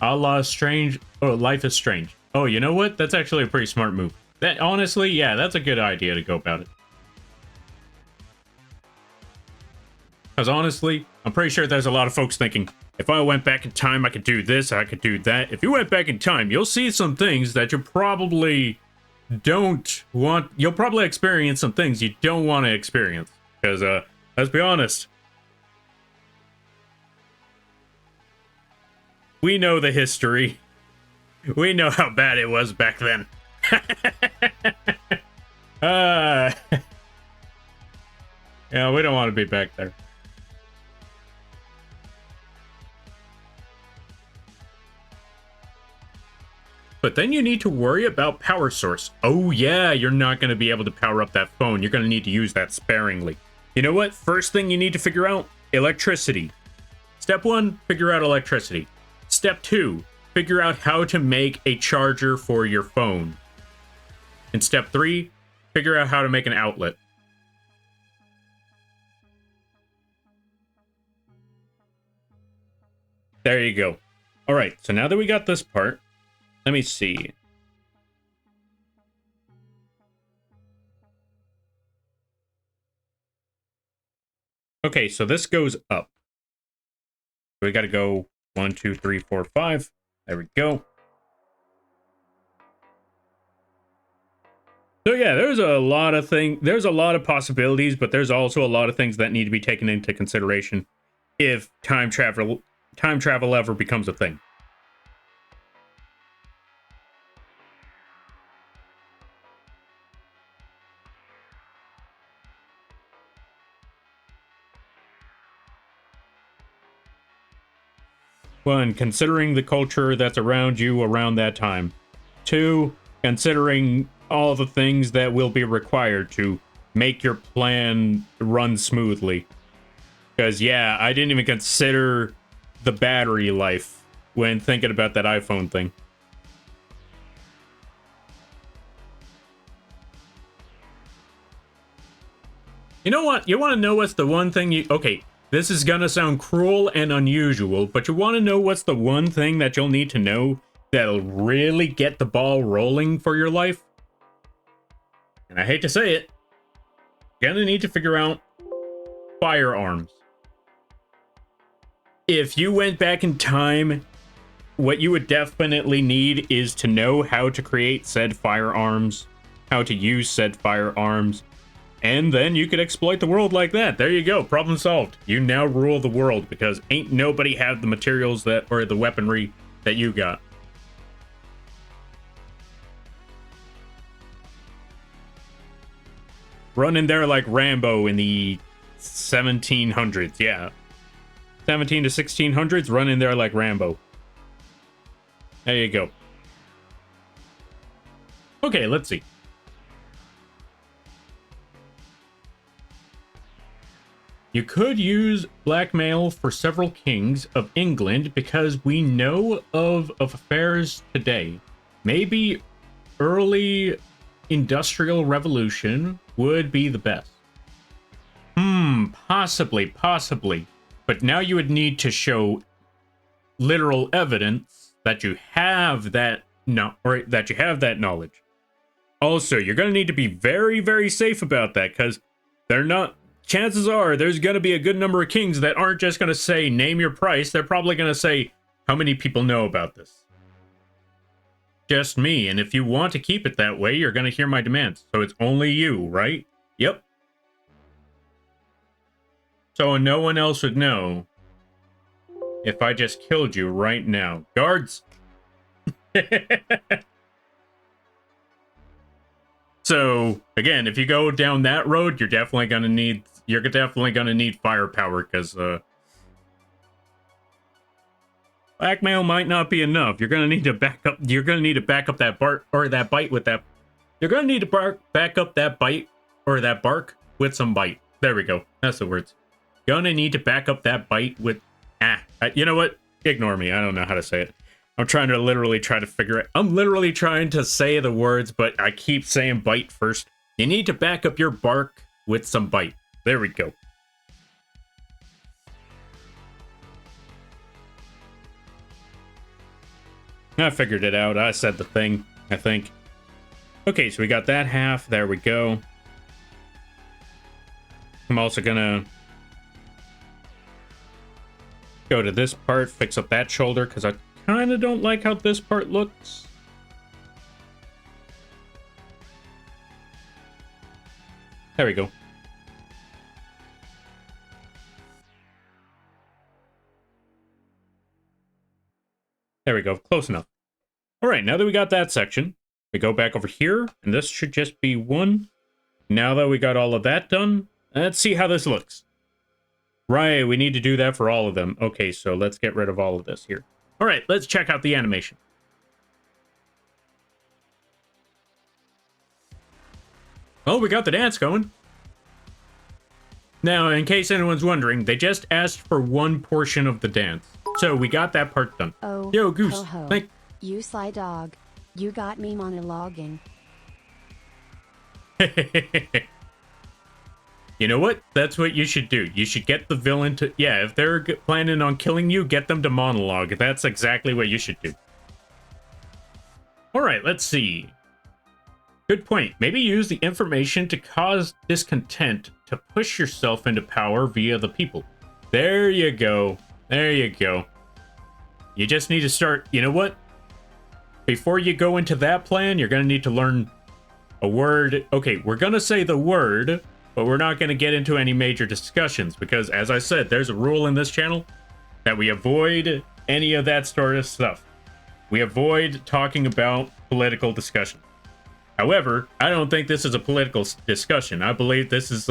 A la Strange. Oh, Life is Strange. Oh, you know what? That's actually a pretty smart move. That, honestly, yeah, that's a good idea to go about it. Because honestly, I'm pretty sure there's a lot of folks thinking, if I went back in time, I could do this, I could do that. If you went back in time, you'll see some things that you probably don't want. You'll probably experience some things you don't want to experience. Because, let's be honest. We know the history. We know how bad it was back then. Yeah, we don't want to be back there. But then you need to worry about power source. Oh yeah, you're not going to be able to power up that phone. You're going to need to use that sparingly. You know what? First thing you need to figure out, electricity. Step 1, figure out electricity. Step 2, figure out how to make a charger for your phone. And step 3, figure out how to make an outlet. There you go. All right, so now that we got this part, let me see. Okay, so this goes up. We got to go 1, 2, 3, 4, 5. There we go. So yeah, there's a lot of possibilities, but there's also a lot of things that need to be taken into consideration if time travel ever becomes a thing. One, considering the culture that's around you around that time. 2, considering all the things that will be required to make your plan run smoothly. Because, yeah, I didn't even consider the battery life when thinking about that iPhone thing. You know what? You want to know what's the one thing you... Okay, this is gonna sound cruel and unusual, but you want to know what's the one thing that you'll need to know that'll really get the ball rolling for your life? And I hate to say it, you're gonna need to figure out firearms. If you went back in time, what you would definitely need is to know how to create said firearms, how to use said firearms, and then you could exploit the world like that. There you go, problem solved. You now rule the world because ain't nobody have the materials that, or the weaponry that you got. Running there like Rambo in the 1700s, yeah. 17 to 1600s, running there like Rambo. There you go. Okay, let's see. You could use blackmail for several kings of England because we know of affairs today. Maybe early Industrial Revolution would be the best. possibly, but now you would need to show literal evidence that you have that knowledge. Also, you're going to need to be very, very safe about that, because chances are there's going to be a good number of kings that aren't just going to say, name your price. They're probably going to say, how many people know about this? Just me. And if you want to keep it that way, you're going to hear my demands. So it's only you, right? Yep. So no one else would know if I just killed you right now. Guards! So, again, if you go down that road, you're definitely gonna need firepower, because blackmail might not be enough. You're gonna need to back up that bark or that bite with that. You're gonna need to back up that bite or that bark with some bite. There we go. That's the words. Gonna need to back up that bite with you know what? Ignore me. I don't know how to say it. I'm literally trying to say the words, but I keep saying bite first. You need to back up your bark with some bite. There we go. I figured it out. I said the thing, I think. Okay, so we got that half. There we go. I'm also gonna go to this part, fix up that shoulder, because I kind of don't like how this part looks. There we go. There we go. Close enough. All right, now that we got that section, we go back over here, and this should just be one. Now that we got all of that done, let's see how this looks. Right, we need to do that for all of them. Okay, so let's get rid of all of this here. All right, let's check out the animation. Oh, we got the dance going. Now, in case anyone's wondering, they just asked for one portion of the dance. So we got that part done. Oh, yo, Goose. ho, ho. You sly dog. You got me monologuing. You know what? That's what you should do. You should get the villain to... Yeah, if they're planning on killing you, get them to monologue. That's exactly what you should do. Alright, let's see. Good point. Maybe use the information to cause discontent to push yourself into power via the people. There you go. There you go. You just need to start... You know what? Before you go into that plan, you're going to need to learn a word. Okay, we're going to say the word... But we're not going to get into any major discussions because, as I said, there's a rule in this channel that we avoid any of that sort of stuff. We avoid talking about political discussion. However, I don't think this is a political discussion. I believe this is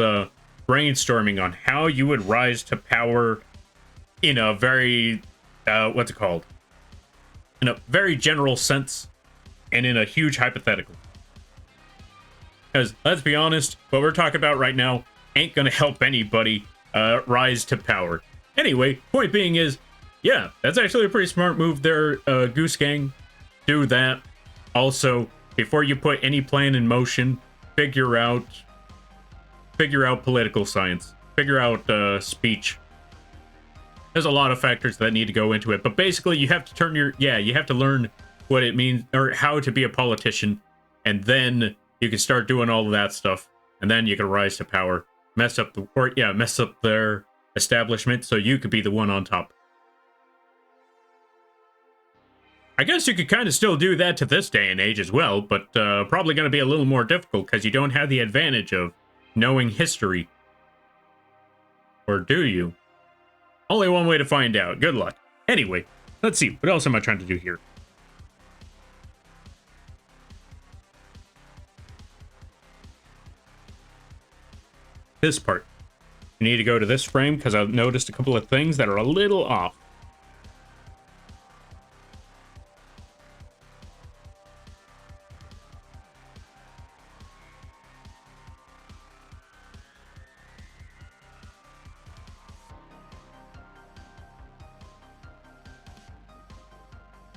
brainstorming on how you would rise to power in a very, what's it called? In a very general sense and in a huge hypothetical. Because, let's be honest, what we're talking about right now ain't gonna help anybody rise to power. Anyway, point being is, yeah, that's actually a pretty smart move there, Goose Gang. Do that. Also, before you put any plan in motion, figure out political science. Figure out speech. There's a lot of factors that need to go into it, but basically you have to you have to learn what it means, or how to be a politician, and then you can start doing all of that stuff, and then you can rise to power, mess up their establishment, so you could be the one on top. I guess you could kind of still do that to this day and age as well, but probably going to be a little more difficult because you don't have the advantage of knowing history. Or do you? Only one way to find out. Good luck. Anyway, let's see. What else am I trying to do here? This part. You need to go to this frame because I've noticed a couple of things that are a little off.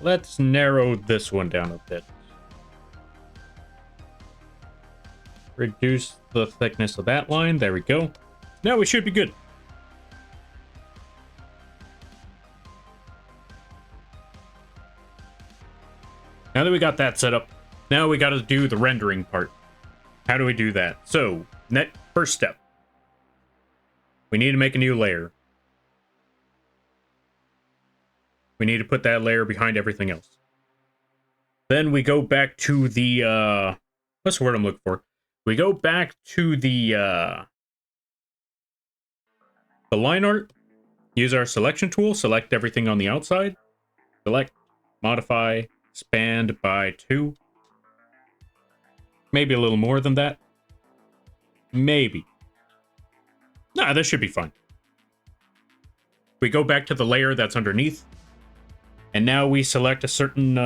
Let's narrow this one down a bit. Reduce the thickness of that line. There we go. Now we should be good. Now that we got that set up, now we got to do the rendering part. How do we do that? So, first step. We need to make a new layer. We need to put that layer behind everything else. Then we go back to the, what's the word I'm looking for? We go back to the line art, use our selection tool, select everything on the outside, select, modify, expand by 2. Maybe a little more than that. Maybe. Nah, this should be fine. We go back to the layer that's underneath, and now we select a certain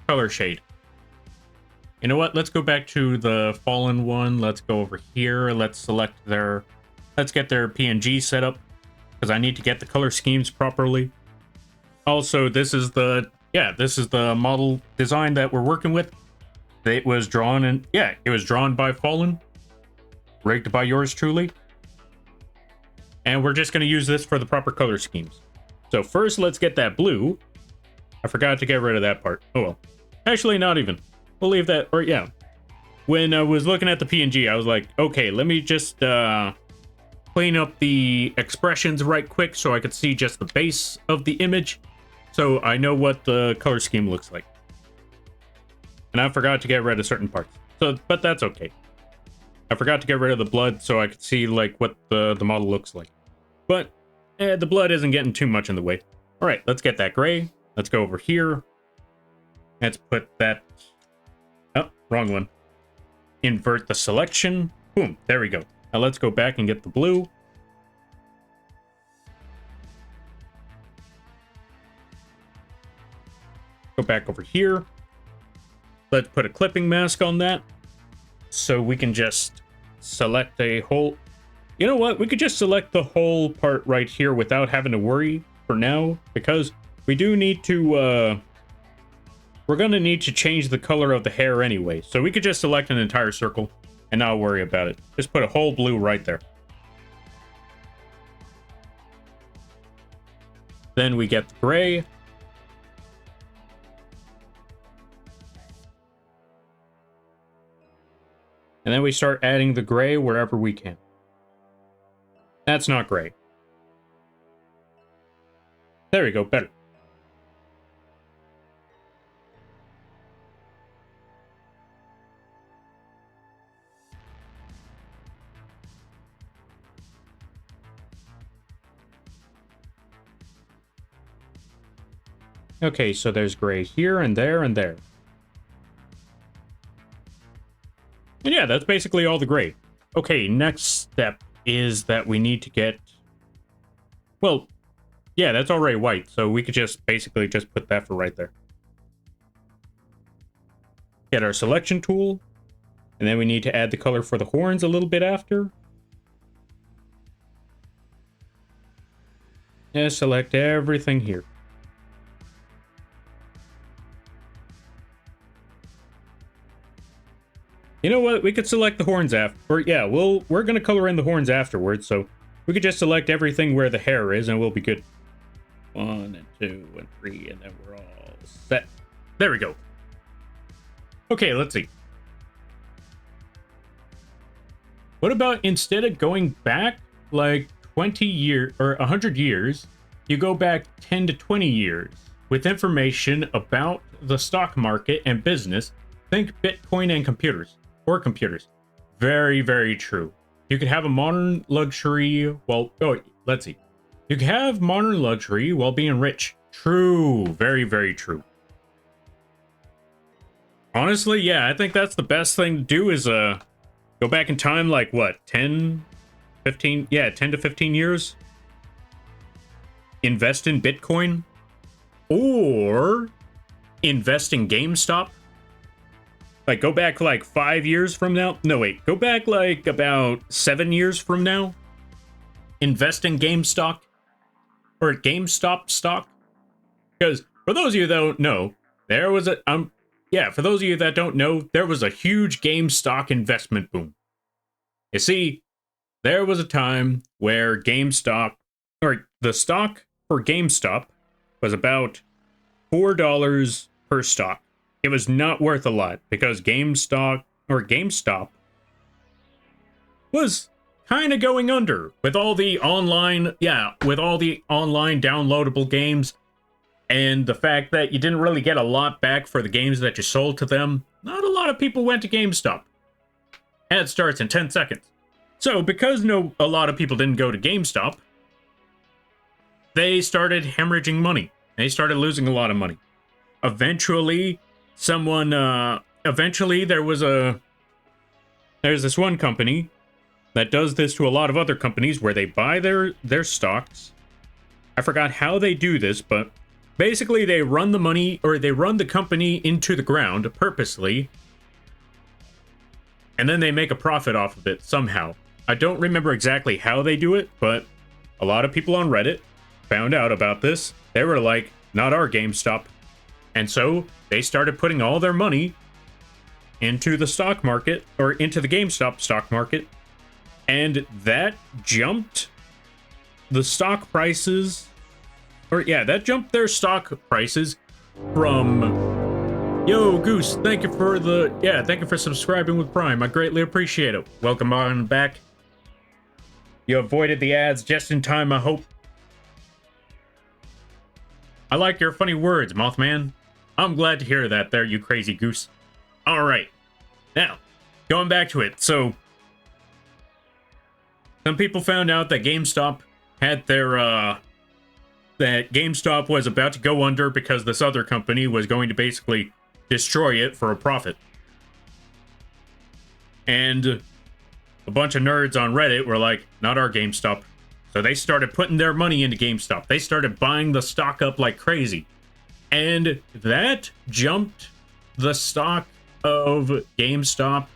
color shade. You know what? Let's go back to the fallen one. Let's go over here. Let's select their... Let's get their PNG set up, because I need to get the color schemes properly. Also, this is the... Yeah, this is the model design that we're working with. It was drawn and... Yeah, it was drawn by Fallen. Rigged by yours truly. And we're just going to use this for the proper color schemes. So first, let's get that blue. I forgot to get rid of that part. Oh well. Actually, not even. We'll leave that... Or, yeah. When I was looking at the PNG, I was like, okay, let me just clean up the expressions right quick so I could see just the base of the image. So I know what the color scheme looks like. And I forgot to get rid of certain parts. So, but that's okay. I forgot to get rid of the blood so I could see like what the model looks like. But the blood isn't getting too much in the way. All right, let's get that gray. Let's go over here. Let's put that... Oh, wrong one. Invert the selection. Boom, there we go. Now let's go back and get the blue. Go back over here. Let's put a clipping mask on that. So we can just select a whole... You know what? We could just select the whole part right here without having to worry for now. Because we do need to... We're going to need to change the color of the hair anyway. So we could just select an entire circle and not worry about it. Just put a whole blue right there. Then we get the gray. And then we start adding the gray wherever we can. That's not gray. There we go, better. Okay, so there's gray here and there and there. And yeah, that's basically all the gray. Okay, next step is that we need to get... Well, yeah, that's already white, so we could just basically just put that for right there. Get our selection tool, and then we need to add the color for the horns a little bit after. Yeah, select everything here. You know what? We could select the horns after. Or yeah, we're gonna color in the horns afterwards, so we could just select everything where the hair is, and we'll be good. 1 and 2 and 3, and then we're all set. There we go. Okay, let's see. What about instead of going back like 20 years or 100 years, you go back 10 to 20 years with information about the stock market and business? Think Bitcoin and computers. Or computers. Very, very true. You could have a modern luxury while... Oh, let's see. You could have modern luxury while being rich. True. Very, very true. Honestly, yeah, I think that's the best thing to do is go back in time like, what, 10, 15? Yeah, 10 to 15 years. Invest in Bitcoin. Or invest in GameStop. Like, go back, like, 5 years from now. No, wait. Go back, like, about 7 years from now. Invest in GameStop. Or GameStop stock. Because, for those of you that don't know, there was a... yeah, for those of you that don't know, there was a huge GameStop investment boom. You see, there was a time where GameStop, or the stock for GameStop, was about $4 per stock. It was not worth a lot because GameStop was kind of going under with all the online, downloadable games, and the fact that you didn't really get a lot back for the games that you sold to them. Not a lot of people went to GameStop. Ad starts in 10 seconds. So because a lot of people didn't go to GameStop, they started hemorrhaging money. They started losing a lot of money. Eventually, there's this one company that does this to a lot of other companies where they buy their stocks. I forgot how they do this, but basically they run the company into the ground purposely, and then they make a profit off of it somehow. I don't remember exactly how they do it, but a lot of people on Reddit found out about this. They were like, not our GameStop. And so they started putting all their money into the stock market, or into the GameStop stock market, and that jumped the stock prices, that jumped their stock prices from, yo, Goose, thank you for subscribing with Prime. I greatly appreciate it. Welcome on back. You avoided the ads just in time, I hope. I like your funny words, Mothman. I'm glad to hear that there, you crazy goose. All right. Now, going back to it. So, some people found out that GameStop had that GameStop was about to go under because this other company was going to basically destroy it for a profit. And a bunch of nerds on Reddit were like, not our GameStop. So they started putting their money into GameStop. They started buying the stock up like crazy. And that jumped the stock of GameStop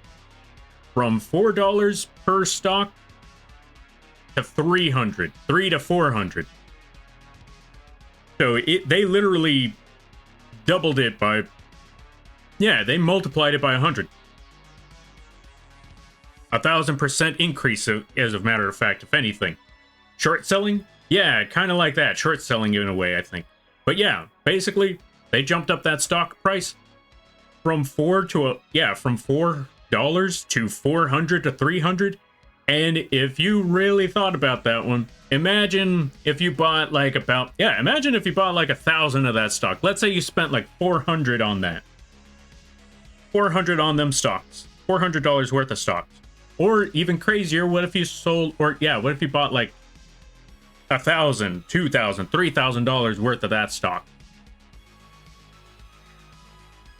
from $4 per stock to $300 to $400. So they literally doubled it by, they multiplied it by 100. 1,000% increase, as a matter of fact, if anything. Short selling? Yeah, kind of like that. Short selling in a way, I think. But yeah, basically, they jumped up that stock price from $4 to $4 to $400 to $300. And if you really thought about that one, imagine if you bought like 1,000 of that stock. Let's say you spent like $400 on that. 400 on them stocks. $400 worth of stocks. Or even crazier, what if you bought like $1,000, $2,000, $3,000 worth of that stock?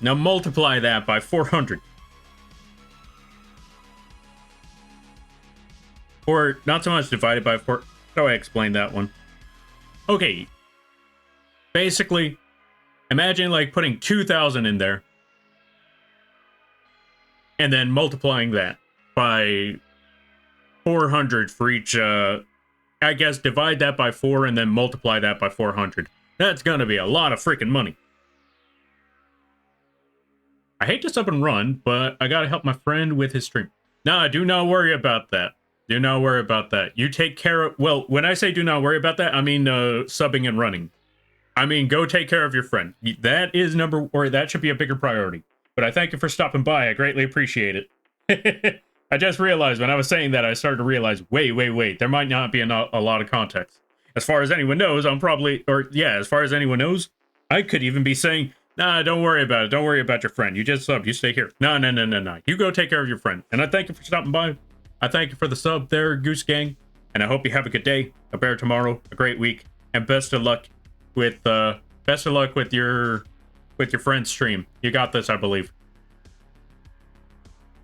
Now multiply that by 400. Or not so much divided by 4. How do I explain that one? Okay. Basically, imagine like putting 2,000 in there and then multiplying that by 400 for each, I guess divide that by 4 and then multiply that by 400. That's gonna be a lot of freaking money. I hate to sub and run, but I gotta help my friend with his stream. Nah, do not worry about that. Do not worry about that. You take care of, well, when I say do not worry about that, I mean subbing and running. I mean, go take care of your friend. That is that should be a bigger priority. But I thank you for stopping by. I greatly appreciate it. I just realized when I was saying that, I started to realize, wait, there might not be a lot of context. As far as anyone knows, as far as anyone knows, I could even be saying, nah, don't worry about it. Don't worry about your friend. You just subbed. You stay here. No. You go take care of your friend. And I thank you for stopping by. I thank you for the sub there, Goose Gang. And I hope you have a good day, a better tomorrow, a great week, and best of luck with your friend's stream. You got this, I believe.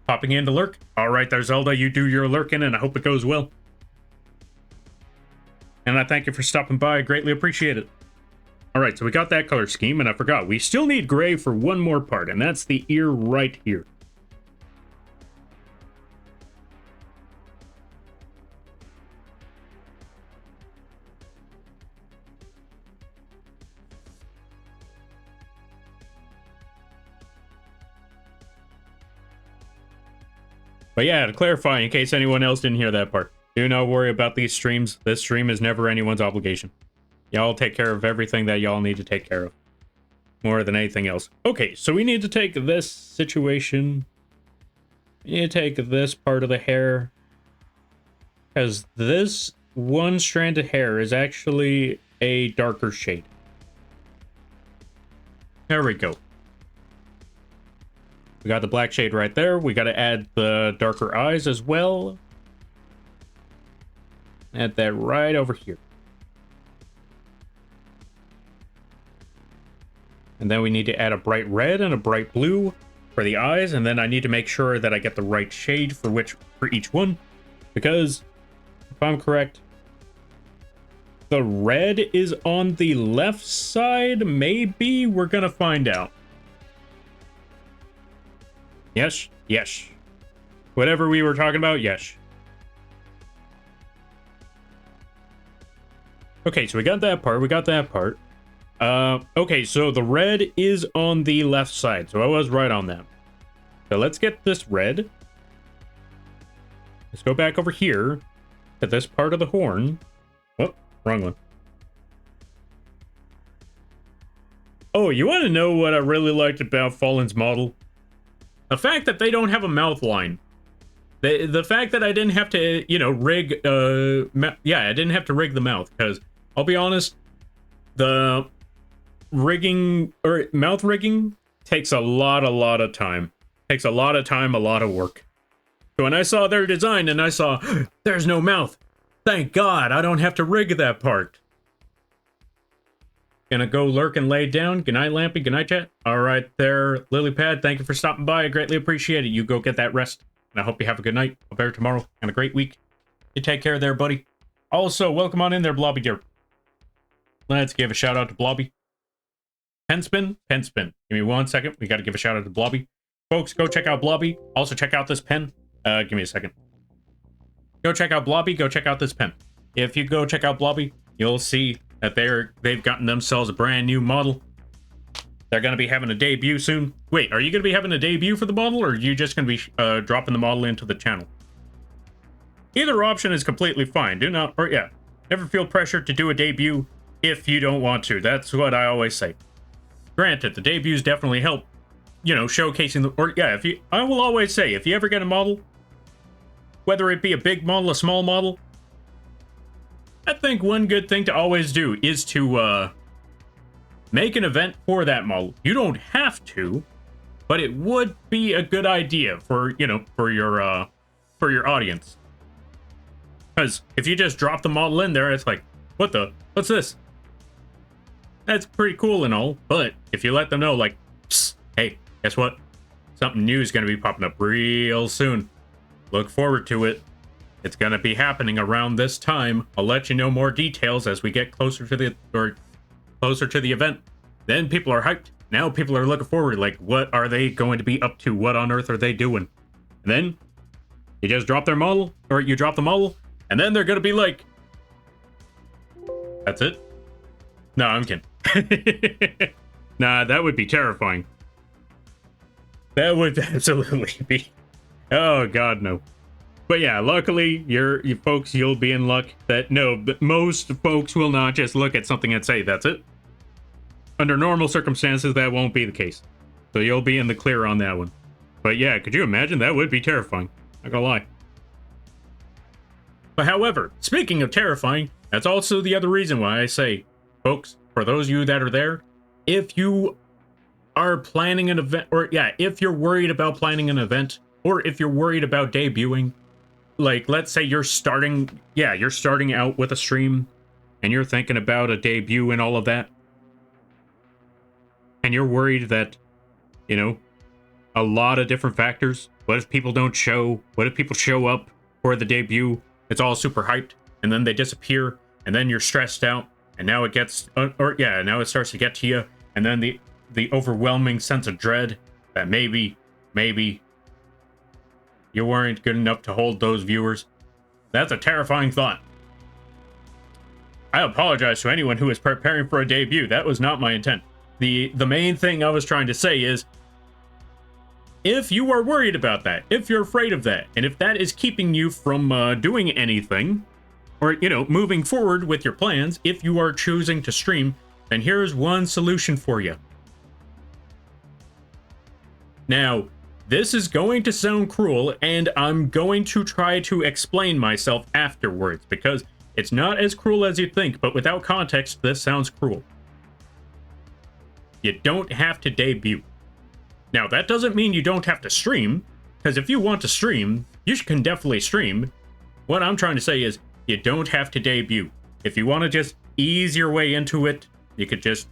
Popping in to lurk. All right, there, Zelda. You do your lurking, and I hope it goes well. And I thank you for stopping by. I greatly appreciate it. All right, so we got that color scheme, and I forgot. We still need gray for one more part, and that's the ear right here. But yeah, to clarify, in case anyone else didn't hear that part, Do not worry about these streams. This stream is never anyone's obligation. Y'all take care of everything that y'all need to take care of. More than anything else. Okay, so we need to take this situation. We need to take this part of the hair. Because this one strand of hair is actually a darker shade. There we go. We got the black shade right there. We got to add the darker eyes as well. Add that right over here. And then we need to add a bright red and a bright blue for the eyes. And then I need to make sure that I get the right shade for each one. Because, if I'm correct, the red is on the left side. Maybe we're going to find out. Yes, yes. Whatever we were talking about, yes. Okay, so we got that part. Okay, so the red is on the left side, so I was right on that. So let's get this red. Let's go back over here to this part of the horn. Oh, wrong one. Oh, you want to know what I really liked about Fallen's model? The fact that they don't have a mouth line. The fact that I didn't have to, you know, rig, I didn't have to rig the mouth, because I'll be honest, the rigging, or mouth rigging, takes a lot of time. Takes a lot of time, a lot of work. So when I saw their design and I saw, there's no mouth, thank God, I don't have to rig that part. Gonna go lurk and lay down. Good night, Lampy. Good night, chat. All right there, Lilypad. Thank you for stopping by. I greatly appreciate it. You go get that rest. And I hope you have a good night, a better tomorrow, and a great week. You take care there, buddy. Also, welcome on in there, Blobby Deer. Let's give a shout out to Blobby. Penspin. Give me 1 second. We got to give a shout out to Blobby. Folks, go check out Blobby. Also, check out this pen. Give me a second. Go check out Blobby. Go check out this pen. If you go check out Blobby, you'll see that they've gotten themselves a brand new model. They're going to be having a debut soon. Wait, are you going to be having a debut for the model, or are you just going to be dropping the model into the channel? Either option is completely fine. Do not, or yeah, never feel pressured to do a debut if you don't want to. That's what I always say. Granted, the debuts definitely help, you know, showcasing the, or yeah, I will always say, if you ever get a model, whether it be a big model, a small model, I think one good thing to always do is to make an event for that model. You don't have to, but it would be a good idea for, you know, for your audience. Because if you just drop the model in there, it's like, what's this? That's pretty cool and all, but if you let them know, like, psst, hey, guess what? Something new is going to be popping up real soon. Look forward to it. It's going to be happening around this time. I'll let you know more details as we get closer to the event. Then people are hyped. Now people are looking forward, like, what are they going to be up to? What on earth are they doing? And then you just drop their model, or you drop the model, and then they're going to be like, that's it? No, I'm kidding. Nah, that would be terrifying. That would absolutely be. Oh, God, no. But yeah, luckily, you folks, you'll be in luck that, no, but most folks will not just look at something and say, that's it. Under normal circumstances, that won't be the case. So you'll be in the clear on that one. But yeah, could you imagine? That would be terrifying. Not gonna lie. But however, speaking of terrifying, that's also the other reason why I say, folks, for those of you that are there, if you are planning an event, or yeah, if you're worried about planning an event, or if you're worried about debuting, like, let's say you're starting out with a stream, and you're thinking about a debut and all of that, and you're worried that, you know, a lot of different factors. What if people don't show? What if people show up for the debut? It's all super hyped, and then they disappear, and then you're stressed out, and now it gets, now it starts to get to you, and then the overwhelming sense of dread that maybe you weren't good enough to hold those viewers. That's a terrifying thought. I apologize to anyone who is preparing for a debut. That was not my intent. The main thing I was trying to say is, if you are worried about that, if you're afraid of that, and if that is keeping you from doing anything, or, you know, moving forward with your plans, if you are choosing to stream, then here's one solution for you. Now, this is going to sound cruel, and I'm going to try to explain myself afterwards, because it's not as cruel as you think, but without context, this sounds cruel. You don't have to debut. Now, that doesn't mean you don't have to stream, because if you want to stream, you can definitely stream. What I'm trying to say is, you don't have to debut. If you want to just ease your way into it, you could just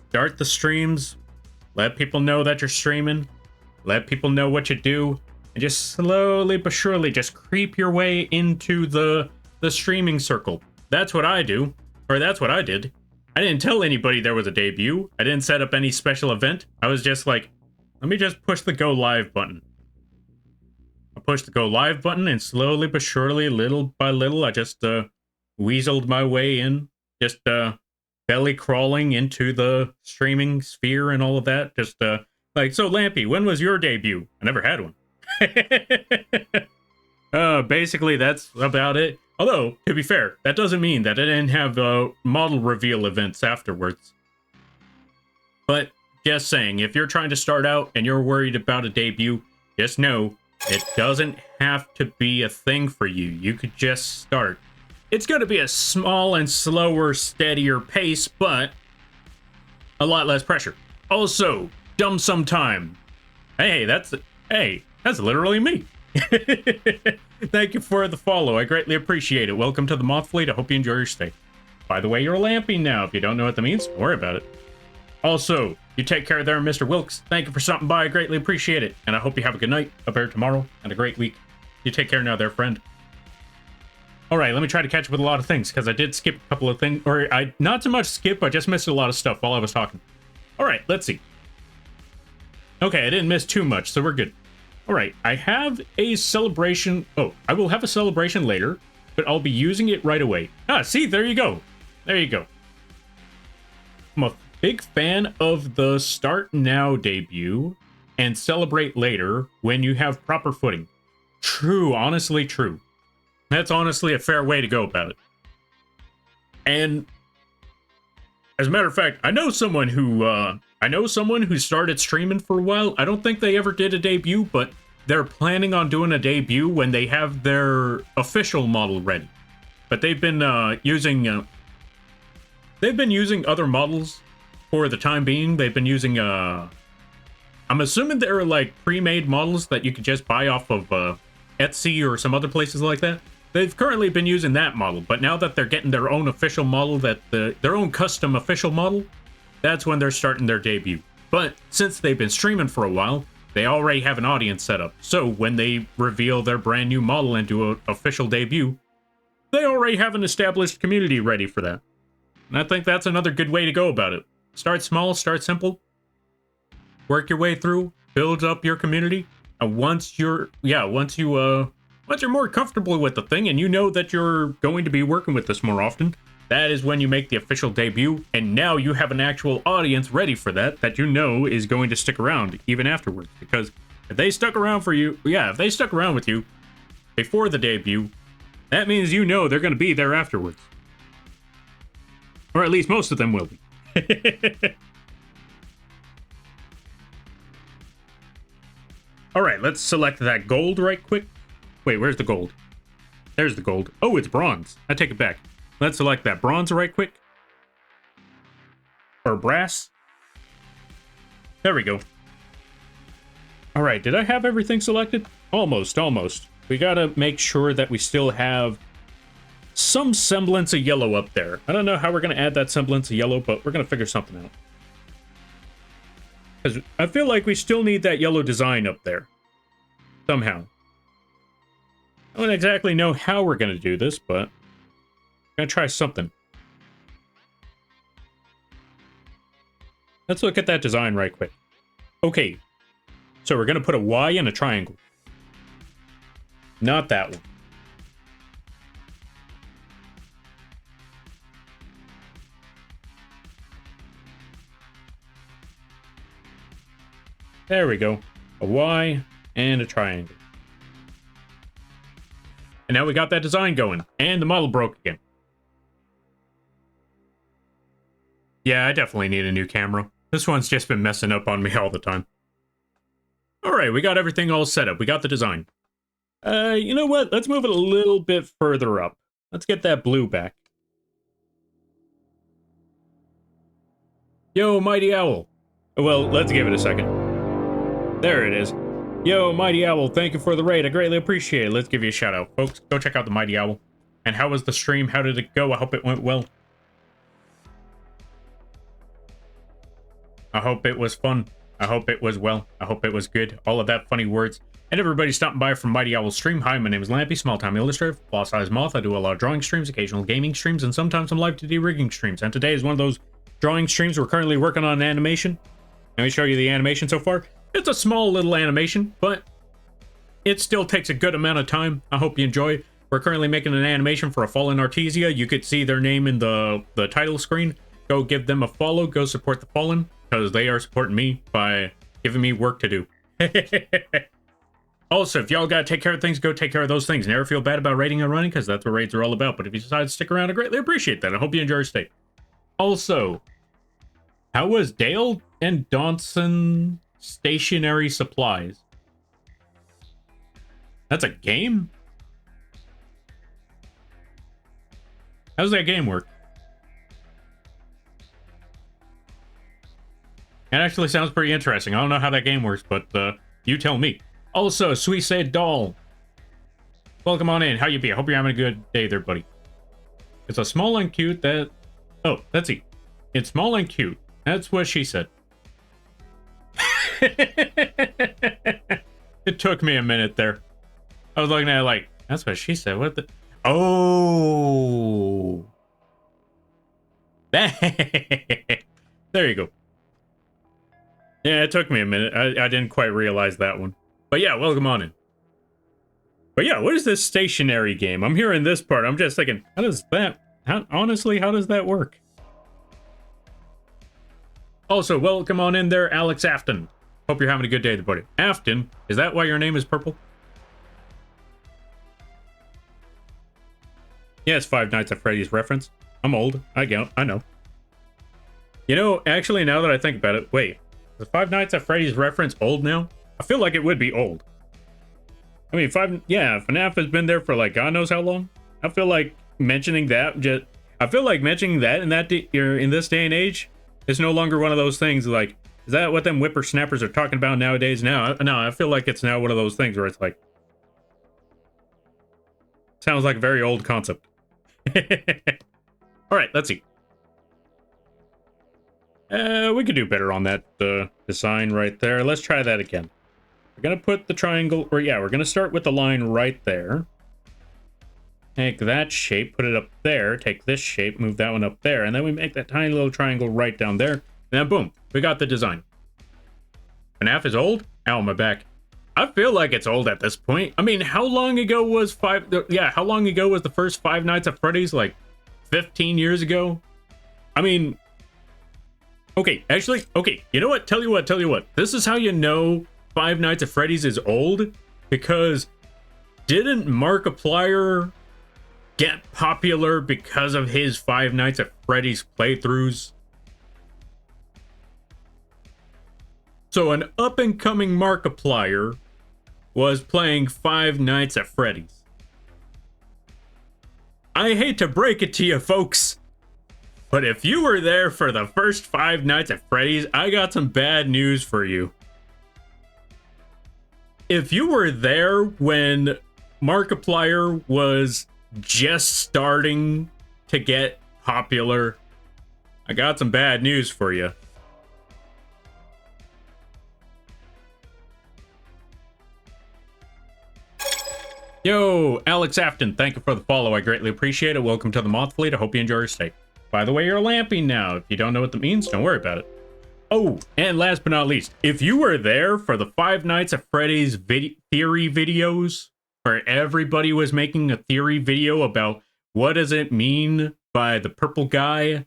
start the streams, let people know that you're streaming, let people know what you do, and just slowly but surely just creep your way into the streaming circle. That's what I do, or that's what I did. I didn't tell anybody there was a debut. I didn't set up any special event. I was just like, let me just push the go live button. I pushed the go live button, and slowly but surely, little by little, I just weaseled my way in, just belly crawling into the streaming sphere and all of that. Just like, so Lampy, when was your debut? I never had one. Basically, that's about it. Although, to be fair, that doesn't mean that I didn't have model reveal events afterwards. But just saying, if you're trying to start out and you're worried about a debut, just know it doesn't have to be a thing for you. You could just start. It's going to be a small and slower, steadier pace, but a lot less pressure. Also, dumb sometime. Hey, that's literally me. Thank you for the follow. I greatly appreciate it. Welcome to the Moth Fleet. I hope you enjoy your stay. By the way, you're lamping now. If you don't know what that means, don't worry about it. Also, you take care there, Mr. Wilkes. Thank you for stopping by. I greatly appreciate it. And I hope you have a good night, a better tomorrow, and a great week. You take care now there, friend. All right, let me try to catch up with a lot of things, because I did skip a couple of things. Or, not so much skip, I just missed a lot of stuff while I was talking. All right, let's see. Okay, I didn't miss too much, so we're good. All right, I have a celebration. Oh, I will have a celebration later, but I'll be using it right away. Ah, see, there you go. There you go. I'm a big fan of the Start Now debut and celebrate later when you have proper footing. True, honestly true. That's honestly a fair way to go about it. And as a matter of fact, I know someone who started streaming for a while. I don't think they ever did a debut, but they're planning on doing a debut when they have their official model ready. But they've been using other models for the time being. They've been using I'm assuming they're like pre-made models that you could just buy off of Etsy or some other places like that. They've currently been using that model, but now that they're getting their own official model, their own custom official model, that's when they're starting their debut. But since they've been streaming for a while, they already have an audience set up. So when they reveal their brand new model and do an official debut, they already have an established community ready for that. And I think that's another good way to go about it. Start small, start simple, work your way through, build up your community, and once you're more comfortable with the thing and you know that you're going to be working with this more often, that is when you make the official debut, and now you have an actual audience ready for that you know is going to stick around even afterwards. Because if they stuck around with you before the debut, that means you know they're going to be there afterwards. Or at least most of them will be. Alright, let's select that gold right quick. Wait, where's the gold? There's the gold. Oh, it's bronze. I take it back. Let's select that bronze right quick. Or brass. There we go. Alright, did I have everything selected? Almost. We gotta make sure that we still have some semblance of yellow up there. I don't know how we're gonna add that semblance of yellow, but we're gonna figure something out. Because I feel like we still need that yellow design up there. Somehow. I don't exactly know how we're gonna do this, but I'm gonna try something. Let's look at that design right quick. Okay. So we're gonna put a Y in a triangle. Not that one. There we go. a Y, and a triangle. And now we got that design going, and the model broke again. Yeah, I definitely need a new camera. This one's just been messing up on me all the time. Alright, we got everything all set up. We got the design. You know what? Let's move it a little bit further up. Let's get that blue back. Yo, Mighty Owl. Well, let's give it a second. There it is. Yo, Mighty Owl, thank you for the raid. I greatly appreciate it. Let's give you a shout out. Folks, go check out the Mighty Owl. And how was the stream? How did it go? I hope it went well. I hope it was fun. I hope it was well. I hope it was good. All of that funny words. And everybody stopping by from Mighty Owl's stream. Hi, my name is Lampy, small-time illustrator, boss size moth. I do a lot of drawing streams, occasional gaming streams, and sometimes some live 2D rigging streams. And today is one of those drawing streams. We're currently working on an animation. Let me show you the animation so far. It's a small little animation, but it still takes a good amount of time. I hope you enjoy. We're currently making an animation for a Fallen Artesia. You could see their name in the title screen. Go give them a follow. Go support the Fallen, because they are supporting me by giving me work to do. Also, if y'all gotta take care of things, go take care of those things. Never feel bad about raiding and running, because that's what raids are all about. But if you decide to stick around, I greatly appreciate that. I hope you enjoy your stay. Also, how was Dale and Donson Stationary Supplies? That's a game? How does that game work? It actually sounds pretty interesting. I don't know how that game works, but you tell me. Also, Sweet Said Doll. Welcome on in. How you be? I hope you're having a good day there, buddy. It's a small and cute that... Oh, that's it. It's small and cute. That's what she said. It took me a minute there. I was looking at it like, that's what she said. What the... Oh. There you go. Yeah, it took me a minute. I didn't quite realize that one. But yeah, welcome on in. But yeah, what is this stationary game? I'm hearing this part. I'm just thinking, how does that... honestly, how does that work? Also, welcome on in there, Alex Afton. Hope you're having a good day, buddy. Afton, is that why your name is purple? Yeah, it's Five Nights at Freddy's reference. I'm old. I know. You know, actually, now that I think about it, wait. Is Five Nights at Freddy's reference old now? I feel like it would be old. I mean, FNAF has been there for like God knows how long. I feel like mentioning that in this day and age is no longer one of those things like, is that what them whippersnappers are talking about nowadays? No, I feel like it's now one of those things where it's like, sounds like a very old concept. All right, let's see. We could do better on that design right there. Let's try that again. We're gonna put the triangle, or yeah, we're gonna start with the line right there. Take that shape, put it up there. Take this shape, move that one up there, and then we make that tiny little triangle right down there. And then boom, we got the design. FNAF is old? Ow, my back. I feel like it's old at this point. I mean, how long ago was how long ago was the first Five Nights at Freddy's? Like 15 years ago? I mean, okay, actually, okay, you know what? Tell you what. This is how you know Five Nights at Freddy's is old, because didn't Markiplier get popular because of his Five Nights at Freddy's playthroughs? So an up-and-coming Markiplier was playing Five Nights at Freddy's. I hate to break it to you, folks, but if you were there for the first Five Nights at Freddy's, I got some bad news for you. If you were there when Markiplier was just starting to get popular, I got some bad news for you. Yo, Alex Afton, thank you for the follow. I greatly appreciate it. Welcome to the Moth Fleet. I hope you enjoy your stay. By the way, you're lamping now. If you don't know what that means, don't worry about it. Oh, and last but not least, if you were there for the Five Nights at Freddy's theory videos, where everybody was making a theory video about what does it mean by the purple guy,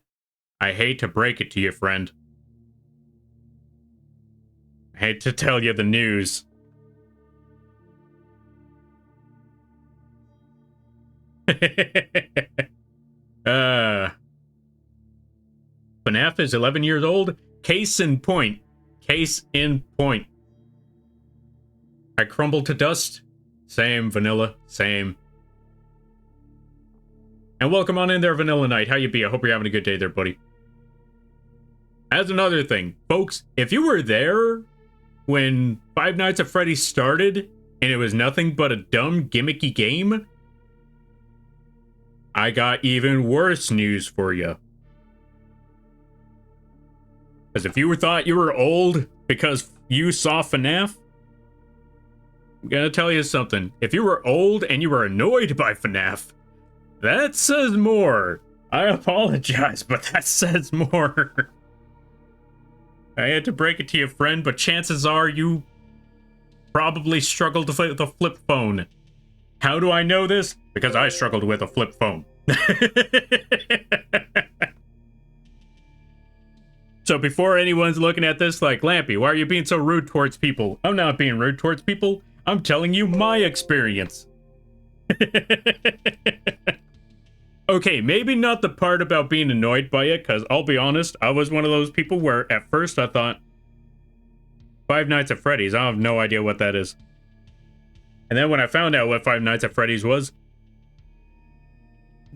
I hate to break it to you, friend. I hate to tell you the news. FNAF is 11 years old. Case in point. Case in point. I crumble to dust. Same, Vanilla. Same. And welcome on in there, Vanilla Knight. How you be? I hope you're having a good day there, buddy. As another thing, folks, if you were there when Five Nights at Freddy's started and it was nothing but a dumb, gimmicky game, I got even worse news for you. Because if you thought you were old because you saw FNAF, I'm gonna tell you something. If you were old and you were annoyed by FNAF, that says more. I apologize, but that says more. I had to break it to you, friend, but chances are you probably struggled with a flip phone. How do I know this? Because I struggled with a flip phone. So before anyone's looking at this like, Lampy, why are you being so rude towards people? I'm not being rude towards people. I'm telling you my experience. Okay, maybe not the part about being annoyed by it, because I'll be honest, I was one of those people where at first I thought, Five Nights at Freddy's, I have no idea what that is. And then when I found out what Five Nights at Freddy's was,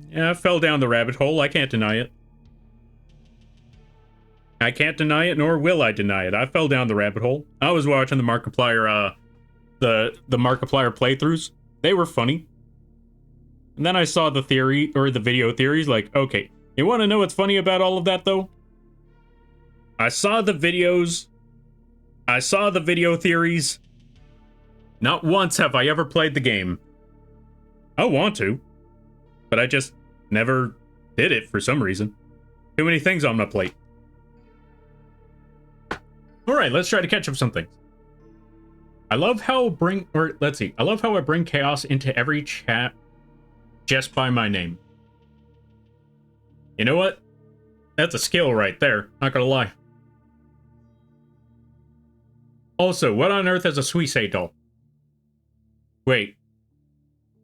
yeah, I fell down the rabbit hole. I can't deny it. I can't deny it, nor will I deny it. I fell down the rabbit hole. I was watching the Markiplier, the Markiplier playthroughs. They were funny. And then I saw the theory, or the video theories, like, okay, you want to know what's funny about all of that, though? I saw the videos. I saw the video theories. Not once have I ever played the game. I want to, but I just never did it for some reason. Too many things on my plate. Alright, let's try to catch up some things. I love how I love how I bring chaos into every chat just by my name. You know what? That's a skill right there, not gonna lie. Also, what on earth is a Suicide doll? Wait.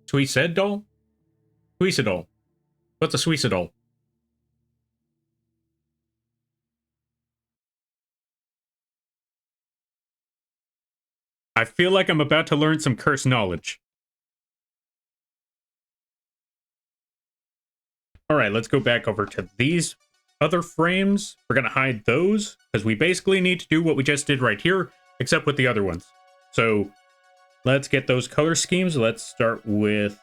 Suicide doll? Suicide doll. What's a Suicide doll? I feel like I'm about to learn some curse knowledge. Alright, let's go back over to these other frames. We're going to hide those, because we basically need to do what we just did right here, except with the other ones. So, let's get those color schemes. Let's start with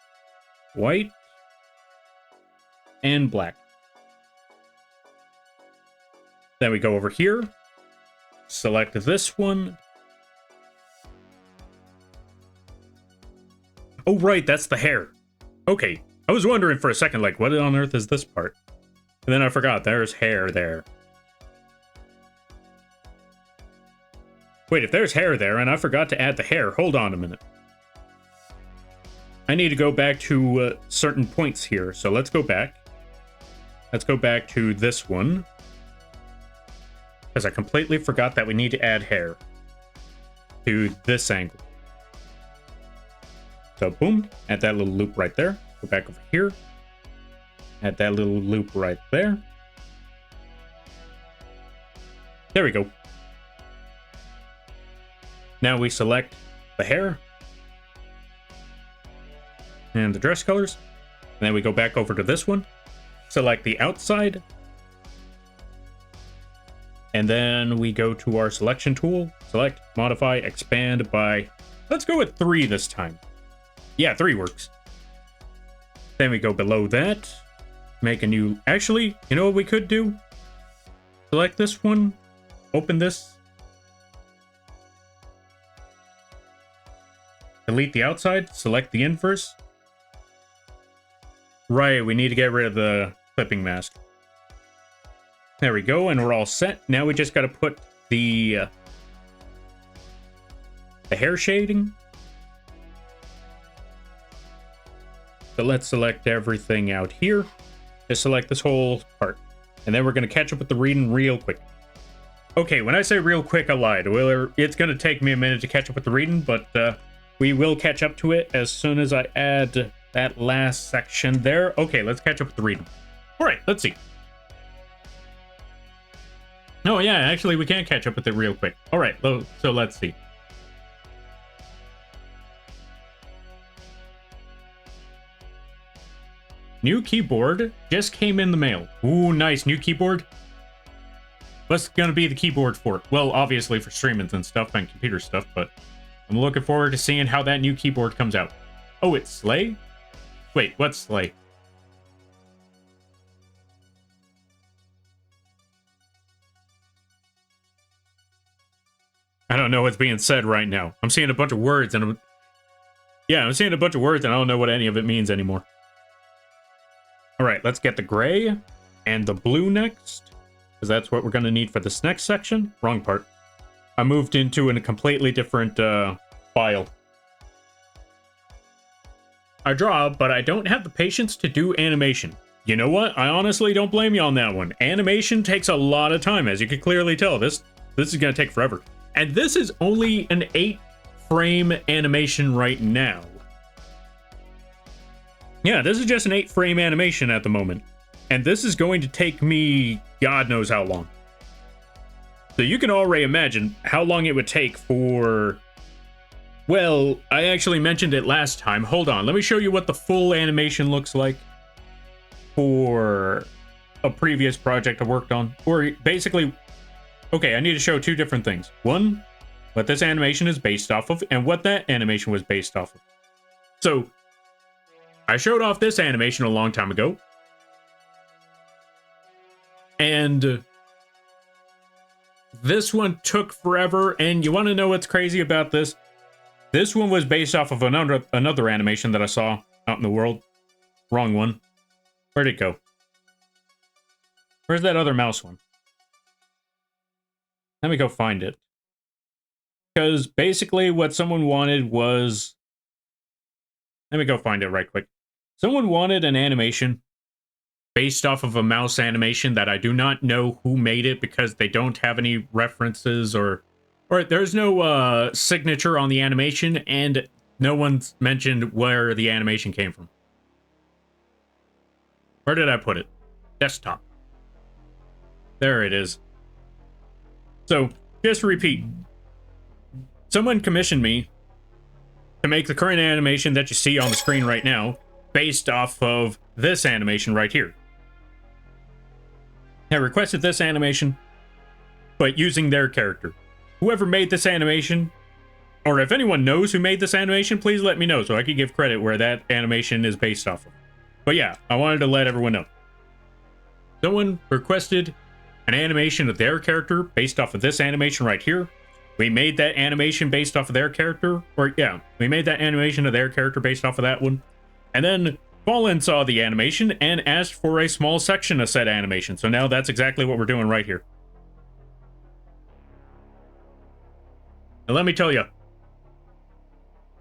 white and black. Then we go over here, select this one. Oh, right, that's the hair. Okay, I was wondering for a second, like, what on earth is this part? And then I forgot, there's hair there. Wait, if there's hair there, and I forgot to add the hair, hold on a minute. I need to go back to certain points here, so let's go back. Let's go back to this one. Because I completely forgot that we need to add hair to this angle. So boom, add that little loop right there. Go back over here. Add that little loop right there. There we go. Now we select the hair and the dress colors. And then we go back over to this one. Select the outside. And then we go to our selection tool. Select, modify, expand by... Let's go with 3 this time. Yeah, 3 works. Then we go below that. Make a new... Actually, you know what we could do? Select this one. Open this. Delete the outside. Select the inverse. Right, we need to get rid of the clipping mask. There we go, and we're all set. Now we just got to put the hair shading. So let's select everything out here. Just select this whole part. And then we're going to catch up with the reading real quick. Okay, when I say real quick, I lied. Well, it's going to take me a minute to catch up with the reading, but we will catch up to it as soon as I add that last section there. Okay, let's catch up with the reading. All right, let's see. Oh, yeah, actually, we can catch up with it real quick. All right, so let's see. New keyboard just came in the mail. Ooh, nice. New keyboard. What's going to be the keyboard for it? Well, obviously for streaming and stuff and computer stuff, but I'm looking forward to seeing how that new keyboard comes out. Oh, it's Slay? Wait, what's Slay? I don't know what's being said right now. I'm seeing a bunch of words and I'm seeing a bunch of words and I don't know what any of it means anymore. All right, let's get the gray and the blue next, because that's what we're going to need for this next section. Wrong part. I moved into a completely different file. I draw, but I don't have the patience to do animation. You know what? I honestly don't blame you on that one. Animation takes a lot of time, as you can clearly tell. This is going to take forever. And this is only an 8-frame animation right now. Yeah, this is just an 8-frame animation at the moment. And this is going to take me God knows how long. So you can already imagine how long it would take for... Well, I actually mentioned it last time. Hold on, let me show you what the full animation looks like for a previous project I worked on. Or basically... Okay, I need to show two different things. One, what this animation is based off of, and what that animation was based off of. So... I showed off this animation a long time ago. And this one took forever. And you want to know what's crazy about this? This one was based off of another animation that I saw out in the world. Wrong one. Where'd it go? Where's that other mouse one? Let me go find it. Because basically what someone wanted was... Let me go find it right quick. Someone wanted an animation based off of a mouse animation that I do not know who made it because they don't have any references or there's no signature on the animation and no one's mentioned where the animation came from. Where did I put it? Desktop. There it is. So, just to repeat. Someone commissioned me to make the current animation that you see on the screen right now based off of this animation right here. I requested this animation, but using their character. Whoever made this animation, or if anyone knows who made this animation, please let me know so I can give credit where that animation is based off of. But yeah, I wanted to let everyone know. Someone requested an animation of their character based off of this animation right here. We made that animation based off of their character, we made that animation of their character based off of that one. And then Fallen saw the animation and asked for a small section of said animation. So now that's exactly what we're doing right here. And let me tell you,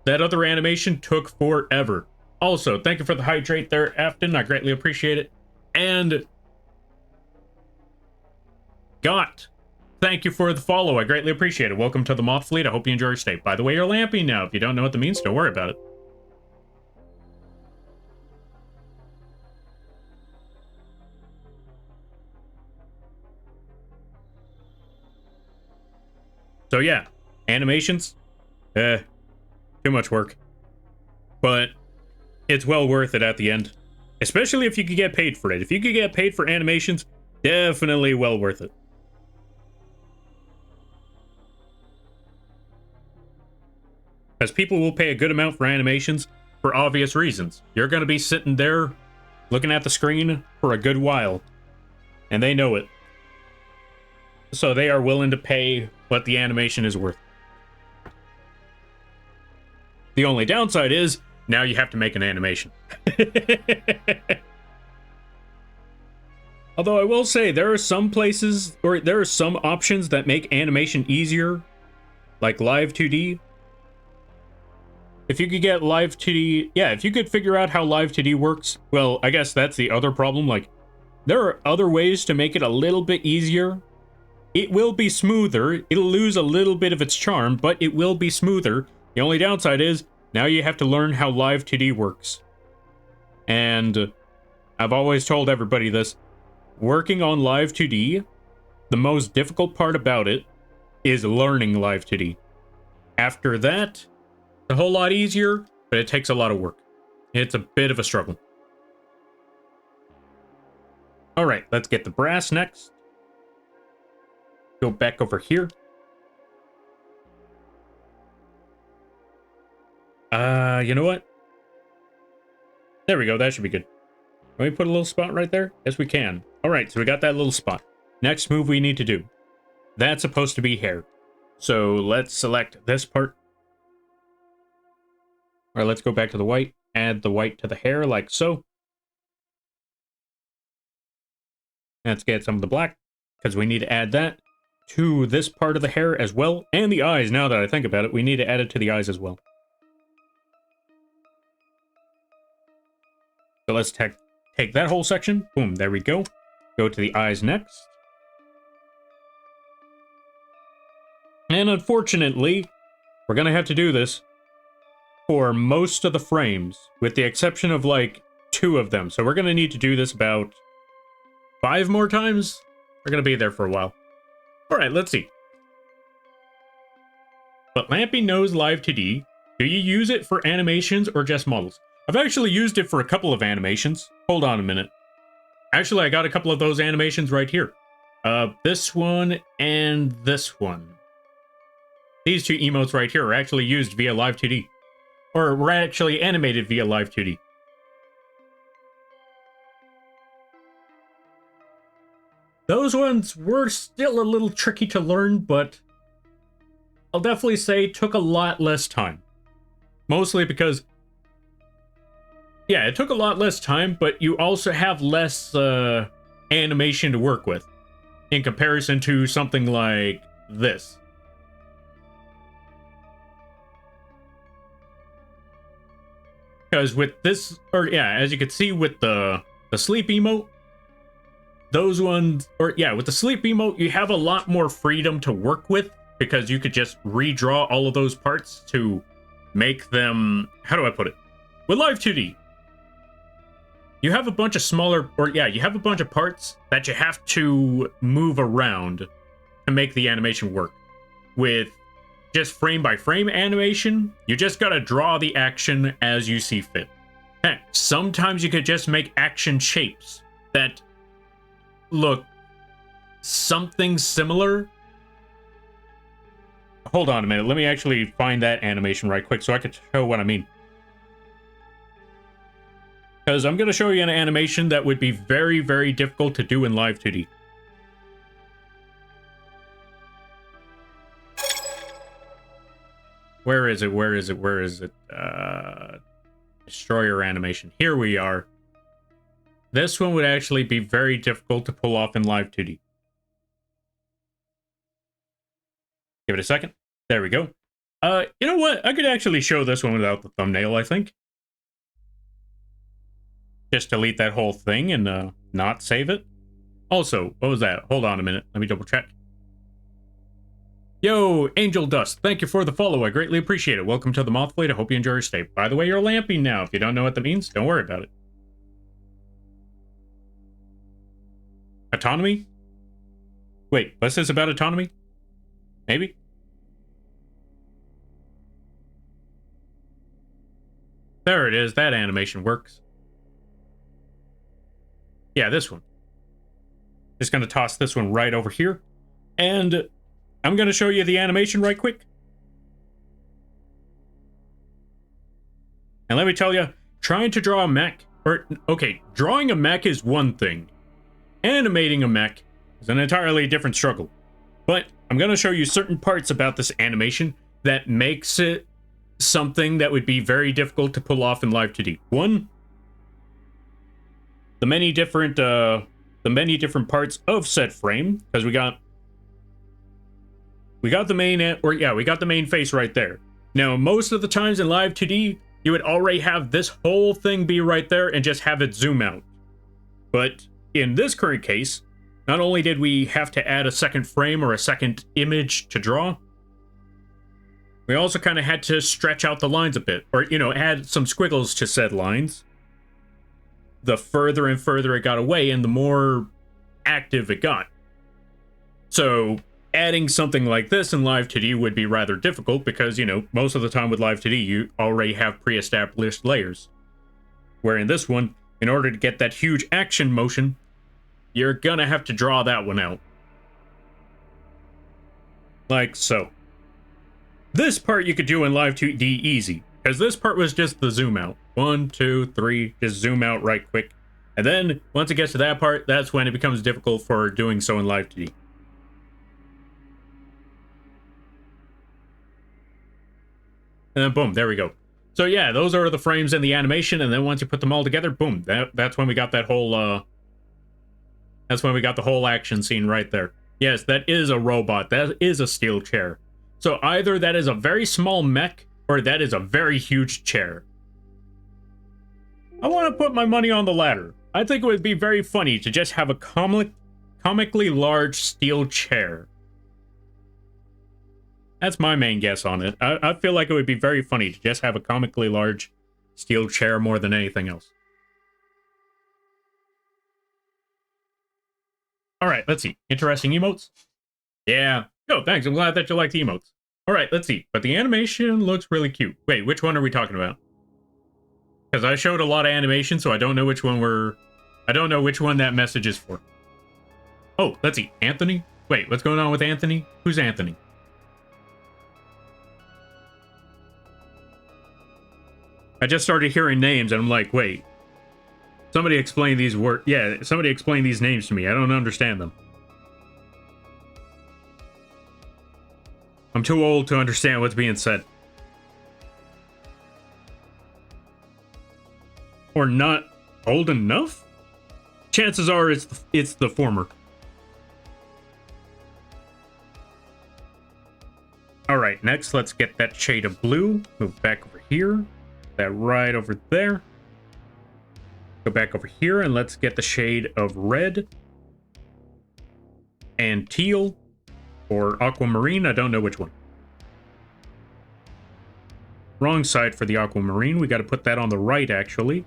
that other animation took forever. Also, thank you for the hydrate there, Afton. I greatly appreciate it. And Got, thank you for the follow. I greatly appreciate it. Welcome to the Moth Fleet. I hope you enjoy your stay. By the way, you're lamping now. If you don't know what that means, don't worry about it. So yeah, animations, too much work. But it's well worth it at the end. Especially if you could get paid for it. If you could get paid for animations, definitely well worth it. As people will pay a good amount for animations for obvious reasons. You're going to be sitting there looking at the screen for a good while. And they know it. So they are willing to pay what the animation is worth. The only downside is, now you have to make an animation. Although I will say, there are some places, or there are some options that make animation easier. Like Live 2D. If you could get Live 2D... Yeah, if you could figure out how Live 2D works, well, I guess that's the other problem. Like, there are other ways to make it a little bit easier. it will be smoother. It'll lose a little bit of its charm, but it will be smoother. The only downside is, now you have to learn how Live 2D works. And I've always told everybody this. Working on Live 2D, the most difficult part about it is learning Live 2D. After that, it's a whole lot easier, but it takes a lot of work. It's a bit of a struggle. Alright, let's get the brass next. Go back over here. You know what? There we go, that should be good. Can we put a little spot right there? Yes, we can. Alright, so we got that little spot. Next move we need to do. That's supposed to be hair. So let's select this part. Or let's go back to the white. Add the white to the hair like so. Let's get some of the black, because we need to add that to this part of the hair as well. And the eyes, now that I think about it, we need to add it to the eyes as well. So let's take that whole section. Boom, there we go. Go to the eyes next. And unfortunately, we're going to have to do this for most of the frames, with the exception of like 2 of them. So we're going to need to do this about 5 more times. We're going to be there for a while. All right, let's see. But Lampy knows Live 2D. Do you use it for animations or just models? I've actually used it for a couple of animations. Hold on a minute. Actually, I got a couple of those animations right here. This one and this one. These 2 emotes right here are actually used via Live 2D. Or were actually animated via Live 2D. Those ones were still a little tricky to learn, but I'll definitely say took a lot less time. Mostly because, yeah, it took a lot less time, but you also have less animation to work with in comparison to something like this. Because with this, or yeah, as you can see with the sleep emote, those ones, or yeah, with the sleep emote, you have a lot more freedom to work with because you could just redraw all of those parts to make them, how do I put it? With Live 2D, you have a bunch of smaller, or yeah, you have a bunch of parts that you have to move around to make the animation work. With just frame by frame animation, you just gotta draw the action as you see fit. Heck, sometimes you could just make action shapes that look something similar. Hold on a minute, let me actually find that animation right quick so I can show what I mean. Because I'm going to show you an animation that would be very, very difficult to do in Live 2D. Where is it? Where is it? Where is it? Destroyer animation. Here we are. This one would actually be very difficult to pull off in Live 2D. Give it a second. There we go. You know what? I could actually show this one without the thumbnail, I think. Just delete that whole thing and not save it. Also, what was that? Hold on a minute. Let me double check. Yo, Angel Dust, thank you for the follow. I greatly appreciate it. Welcome to the Moth Fleet. I hope you enjoy your stay. By the way, you're lamping now. If you don't know what that means, don't worry about it. Autonomy? Wait, what's this about autonomy? Maybe? There it is. That animation works. Yeah, this one. Just going to toss this one right over here. And I'm going to show you the animation right quick. And let me tell you, trying to draw a mech, or, okay, drawing a mech is one thing. Animating a mech is an entirely different struggle. But I'm going to show you certain parts about this animation that makes it something that would be very difficult to pull off in Live 2D. One, the many different parts of said frame, because we got the main, we got the main face right there. Now, most of the times in Live 2D, you would already have this whole thing be right there and just have it zoom out. But in this current case, not only did we have to add a second frame or a second image to draw, we also kind of had to stretch out the lines a bit, or, you know, add some squiggles to said lines. The further and further it got away, and the more active it got. So adding something like this in Live 2D would be rather difficult because, you know, most of the time with Live 2D, you already have pre-established layers. Where in this one, in order to get that huge action motion, you're gonna have to draw that one out. Like so. This part you could do in Live 2D easy, because this part was just the zoom out. 1, 2, 3, just zoom out right quick. And then, once it gets to that part, that's when it becomes difficult for doing so in Live 2D. And then boom, there we go. So yeah, those are the frames in the animation, and then once you put them all together, boom, that's when we got that whole, that's when we got the whole action scene right there. Yes, that is a robot, that is a steel chair. So either that is a very small mech, or that is a very huge chair. I want to put my money on the latter. I think it would be very funny to just have a comically large steel chair. That's my main guess on it. I feel like it would be very funny to just have a comically large steel chair more than anything else. Alright, let's see. Interesting emotes? Yeah. Oh, thanks. I'm glad that you like the emotes. Alright, let's see. But the animation looks really cute. Wait, which one are we talking about? Because I showed a lot of animation, so I don't know which one I don't know which one that message is for. Oh, let's see. Anthony? Wait, what's going on with Anthony? Who's Anthony? I just started hearing names, and I'm like, wait. Somebody explain these words. Yeah, somebody explain these names to me. I don't understand them. I'm too old to understand what's being said. Or not old enough? Chances are it's the former. Alright, next let's get that shade of blue. Move back over here. That right over there. Go back over here and let's get the shade of red. And teal. Or aquamarine, I don't know which one. Wrong side for the aquamarine. We got to put that on the right, actually.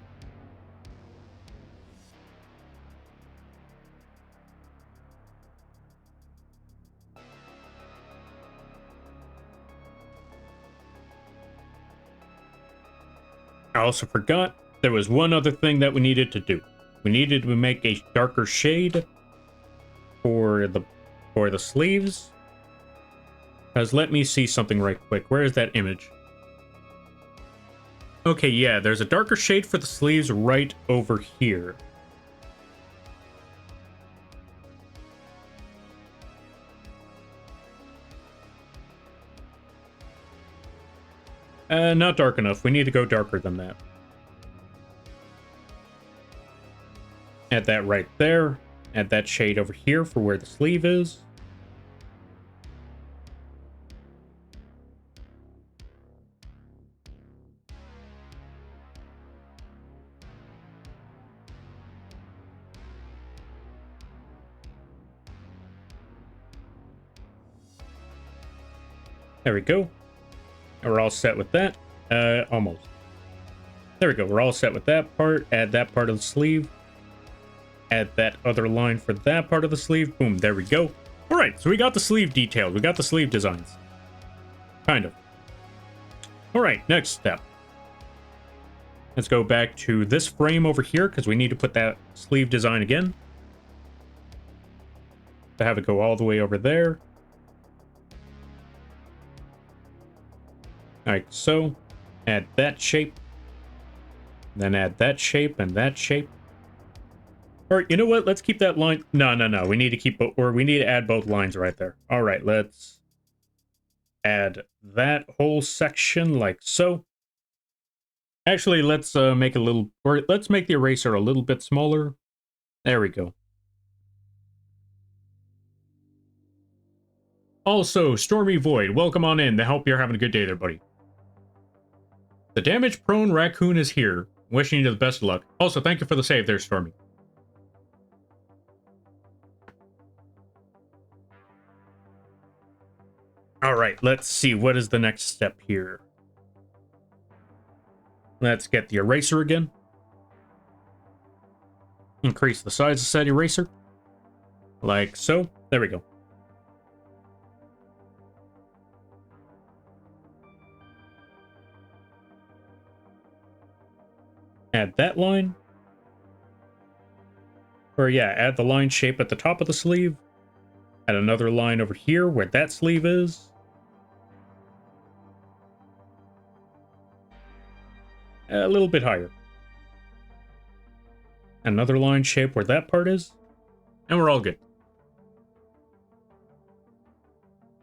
I also forgot there was one other thing that we needed to do. We needed to make a darker shade for the sleeves. Because let me see something right quick. Where is that image? Okay, yeah, there's a darker shade for the sleeves right over here. Not dark enough. We need to go darker than that. Add that right there. Add that shade over here for where the sleeve is. There we go. And we're all set with that. Almost. There we go. We're all set with that part. Add that part of the sleeve. Add that other line for that part of the sleeve. Boom. There we go. All right. So we got the sleeve detailed. We got the sleeve designs. Kind of. All right. Next step. Let's go back to this frame over here because we need to put that sleeve design again. To have it go all the way over there. Like so. Add that shape. Then add that shape and that shape. Or you know what? Let's keep that line. No. We need to keep, or we need to add both lines right there. All right, let's add that whole section like so. Actually, let's make a little, or let's make the eraser a little bit smaller. There we go. Also, Stormy Void, welcome on in. I hope you're having a good day there, buddy. The damage-prone raccoon is here. Wishing you the best of luck. Also, thank you for the save there, Stormy. All right, let's see. What is the next step here? Let's get the eraser again. Increase the size of said eraser. Like so. There we go. Add that line. Or yeah, add the line shape at the top of the sleeve. Add another line over here where that sleeve is. A little bit higher. Another line shape where that part is. And we're all good.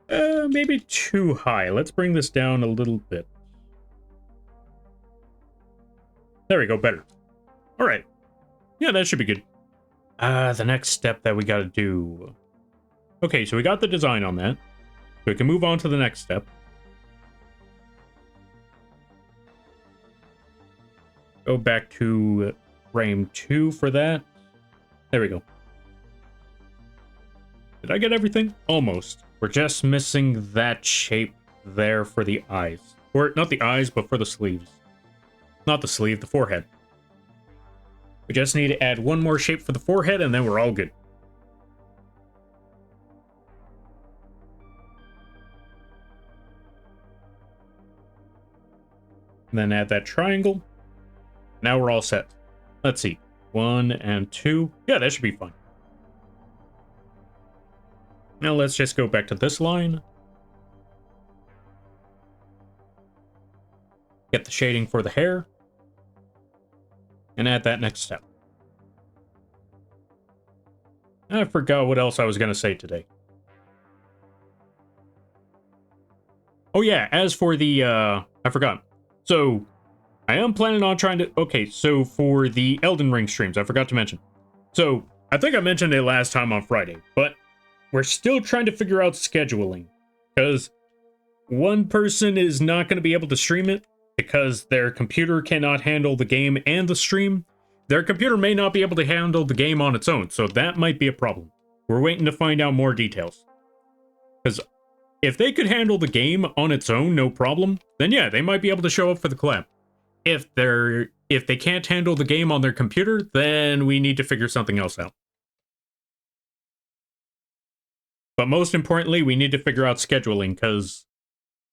Maybe too high. Let's bring this down a little bit. There we go, better. All right. Yeah, that should be good. The next step that we got to do. Okay, so we got the design on that. So we can move on to the next step. Go back to frame 2 for that. There we go. Did I get everything? Almost. We're just missing that shape there for the eyes. Or not the eyes, but for the sleeves. Not the sleeve, the forehead. We just need to add one more shape for the forehead, and then we're all good. And then add that triangle. Now we're all set. Let's see. 1 and 2. Yeah, that should be fine. Now let's just go back to this line. Get the shading for the hair. And add that next step. I forgot what else I was going to say today. Oh yeah, as for the, I forgot. So, I am planning on trying to, okay, so for the Elden Ring streams, I forgot to mention. So, I think I mentioned it last time on Friday, but we're still trying to figure out scheduling. Because one person is not going to be able to stream it because their computer cannot handle the game and the stream. Their computer may not be able to handle the game on its own, so that might be a problem. We're waiting to find out more details. Because if they could handle the game on its own, no problem, then yeah, they might be able to show up for the collab. If they can't handle the game on their computer, then we need to figure something else out. But most importantly, we need to figure out scheduling, because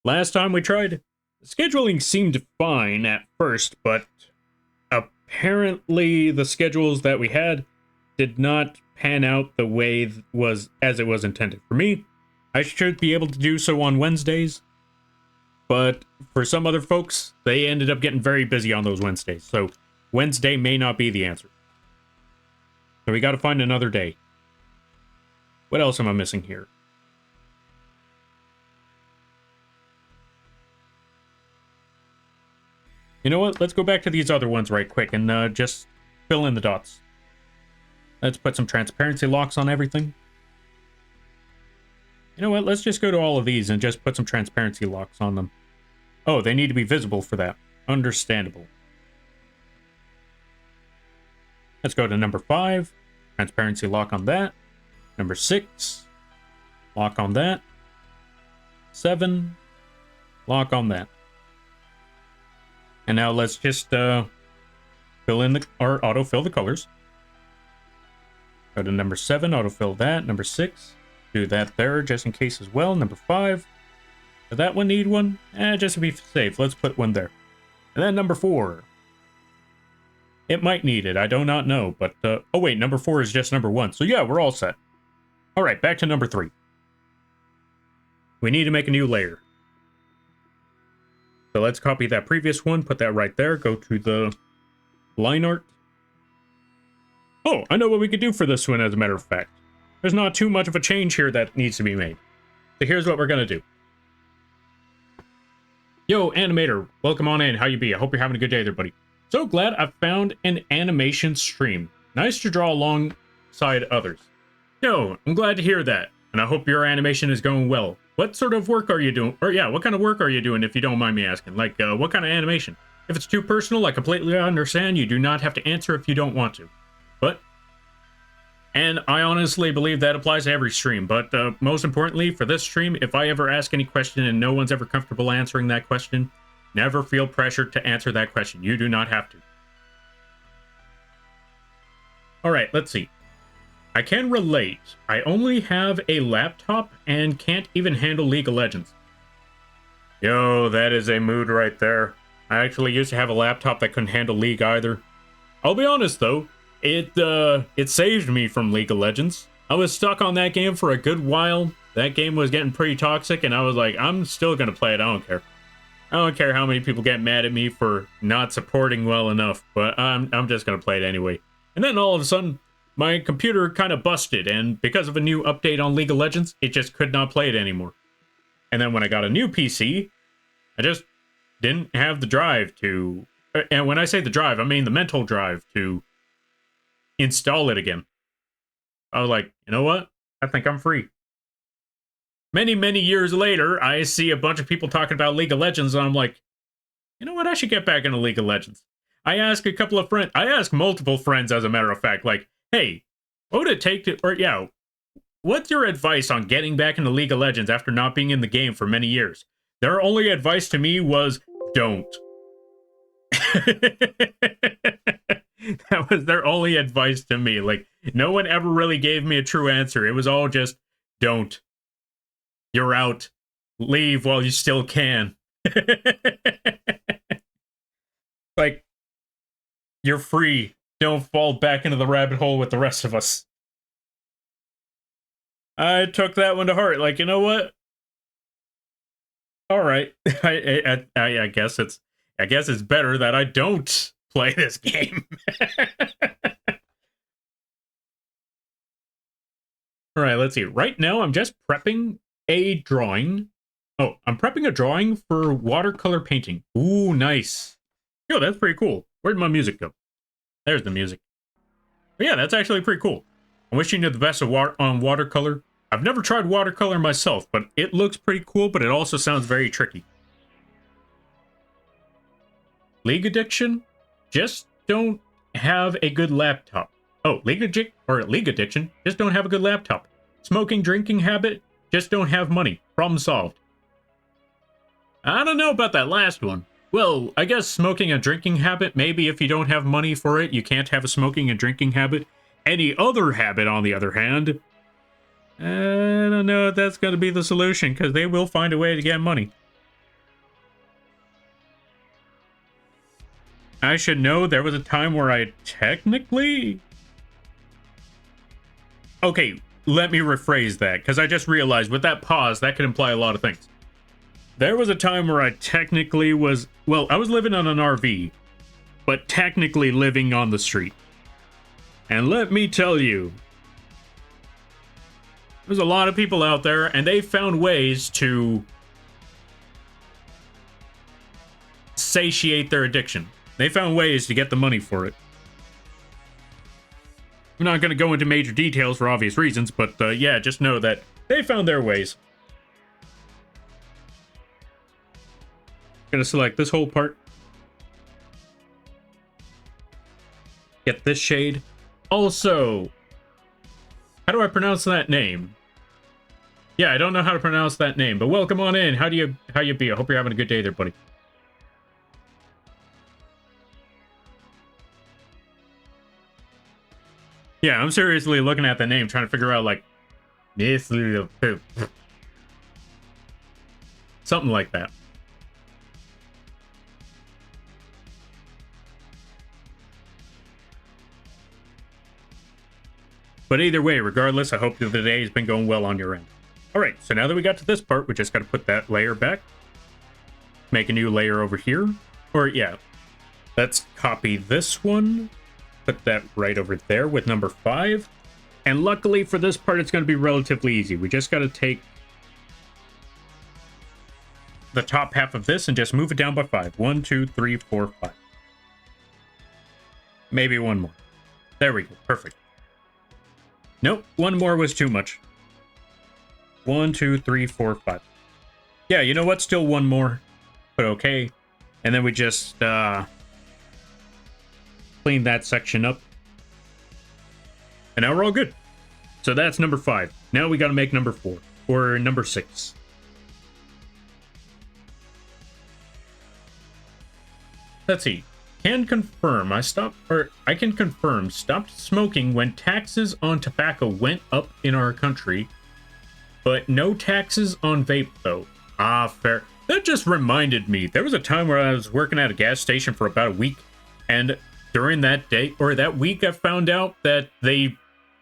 last time we tried, scheduling seemed fine at first, but apparently the schedules that we had did not pan out the way it was intended. For me, I should be able to do so on Wednesdays, but for some other folks, they ended up getting very busy on those Wednesdays, so Wednesday may not be the answer. So we got to find another day. What else am I missing here? You know what? Let's go back to these other ones right quick and just fill in the dots. Let's put some transparency locks on everything. You know what? Let's just go to all of these and just put some transparency locks on them. Oh, they need to be visible for that. Understandable. Let's go to number 5. Transparency lock on that. Number 6. Lock on that. 7. Lock on that. And now let's just fill in or autofill the colors. Go to number 7, autofill that. Number 6, do that there just in case as well. Number 5, does that one need one? Just to be safe, let's put one there. And then number 4. It might need it, I do not know, but, oh wait, number 4 is just number 1. So yeah, we're all set. Alright, back to number 3. We need to make a new layer. So let's copy that previous one, put that right there, go to the line art. Oh, I know what we could do for this one, as a matter of fact. There's not too much of a change here that needs to be made. So here's what we're gonna do. Yo, animator, welcome on in, how you be? I hope you're having a good day there, buddy. So glad I found an animation stream. Nice to draw alongside others. Yo, I'm glad to hear that, and I hope your animation is going well. What sort of work are you doing? Or yeah, what kind of work are you doing, if you don't mind me asking? Like, what kind of animation? If it's too personal, I completely understand. You do not have to answer if you don't want to. But And I honestly believe that applies to every stream. But most importantly, for this stream, if I ever ask any question and no one's ever comfortable answering that question, never feel pressured to answer that question. You do not have to. All right, let's see. I can relate. I only have a laptop and can't even handle League of Legends. Yo, that is a mood right there. I actually used to have a laptop that couldn't handle League either. I'll be honest though, it saved me from League of Legends. I was stuck on that game for a good while. That game was getting pretty toxic, and I was like, I'm still gonna play it. I don't care. I don't care how many people get mad at me for not supporting well enough, but I'm just gonna play it anyway. And then all of a sudden, my computer kind of busted, and because of a new update on League of Legends, it just could not play it anymore. And then when I got a new PC, I just didn't have the drive to... And when I say the drive, I mean the mental drive to install it again. I was like, you know what? I think I'm free. Many, many years later, I see a bunch of people talking about League of Legends, and I'm like, you know what? I should get back into League of Legends. I asked a couple of friends... I asked multiple friends, as a matter of fact, like, hey, what would it take to... Or, yeah, what's your advice on getting back into League of Legends after not being in the game for many years? Their only advice to me was, don't. That was their only advice to me. Like, no one ever really gave me a true answer. It was all just, don't. You're out. Leave while you still can. Like, you're free. Don't fall back into the rabbit hole with the rest of us. I took that one to heart. Like, you know what? All right. I guess it's better that I don't play this game. All right, let's see. Right now, I'm just prepping a drawing. Oh, I'm prepping a drawing for watercolor painting. Ooh, nice. Yo, that's pretty cool. Where'd my music go? There's the music. But yeah, that's actually pretty cool. I wish you knew the best of on watercolor. I've never tried watercolor myself, but it looks pretty cool, but it also sounds very tricky. League addiction? Just don't have a good laptop. Oh, league addiction? Just don't have a good laptop. Smoking, drinking habit? Just don't have money. Problem solved. I don't know about that last one. Well, I guess smoking and drinking habit, maybe if you don't have money for it, you can't have a smoking and drinking habit. Any other habit, on the other hand, I don't know if that's going to be the solution, because they will find a way to get money. I should know there was a time where I technically... Okay, let me rephrase that, because I just realized with that pause, that could imply a lot of things. There was a time where I technically was... Well, I was living on an RV, but technically living on the street. And let me tell you, there's a lot of people out there, and they found ways to satiate their addiction. They found ways to get the money for it. I'm not going to go into major details for obvious reasons, but yeah, just know that they found their ways. Gonna select this whole part. Get this shade. Also, how do I pronounce that name? Yeah, I don't know how to pronounce that name, but welcome on in. How you be? I hope you're having a good day there, buddy. Yeah, I'm seriously looking at the name, trying to figure out, like, something like that. But either way, regardless, I hope that the day has been going well on your end. Alright, so now that we got to this part, we just got to put that layer back. Make a new layer over here. Or, yeah, let's copy this one. Put that right over there with number 5. And luckily for this part, it's going to be relatively easy. We just got to take the top half of this and just move it down by 5. 1, 2, 3, 4, 5. Maybe one more. There we go. Perfect. Nope, one more was too much. 1, 2, 3, 4, 5. Yeah, you know what? Still one more. But okay. And then we just clean that section up. And now we're all good. So that's number 5. Now we got to make number 4 or number 6. Let's see. I can confirm stopped smoking when taxes on tobacco went up in our country, but no taxes on vape though. Ah, fair. That just reminded me. There was a time where I was working at a gas station for about a week, and during that day or that week I found out that they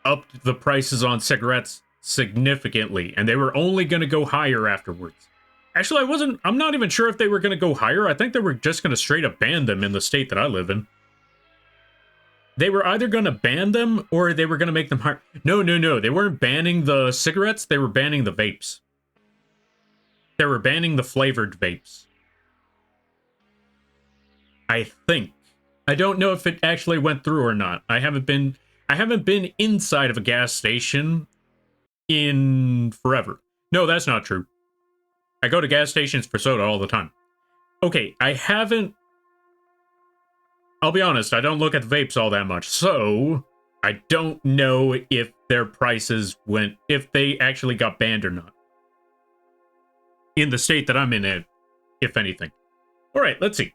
upped the prices on cigarettes significantly, and they were only going to go higher afterwards. Actually, I'm not even sure if they were going to go higher. I think they were just going to straight up ban them in the state that I live in. They were either going to ban them or they were going to make them higher. No. They weren't banning the cigarettes. They were banning the vapes. They were banning the flavored vapes. I think. I don't know if it actually went through or not. I haven't been inside of a gas station in forever. No, that's not true. I go to gas stations for soda all the time. Okay, I'll be honest, I don't look at the vapes all that much, so I don't know if their prices if they actually got banned or not. In the state that I'm in, if anything. Alright, let's see.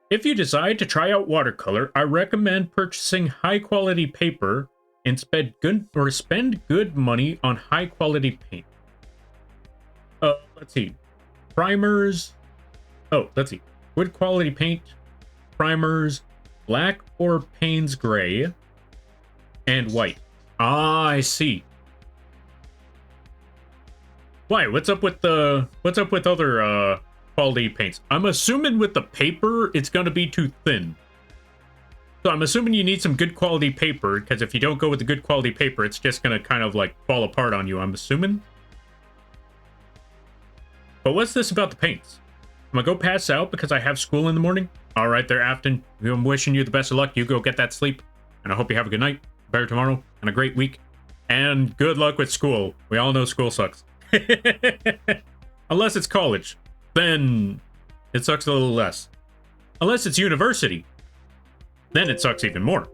If you decide to try out watercolor, I recommend purchasing high-quality paper and spend good money on high-quality paint. Let's see. Primers. Oh, let's see. Wood quality paint, primers, black or Payne's gray, and white. Ah, I see. Why? What's up with other quality paints? I'm assuming with the paper, it's gonna be too thin. So I'm assuming you need some good quality paper, because if you don't go with the good quality paper, it's just gonna kind of like fall apart on you, I'm assuming. But what's this about the paints? Am I go pass out because I have school in the morning? Alright there, Afton. I'm wishing you the best of luck. You go get that sleep. And I hope you have a good night, better tomorrow, and a great week. And good luck with school. We all know school sucks. Unless it's college. Then it sucks a little less. Unless it's university. Then it sucks even more.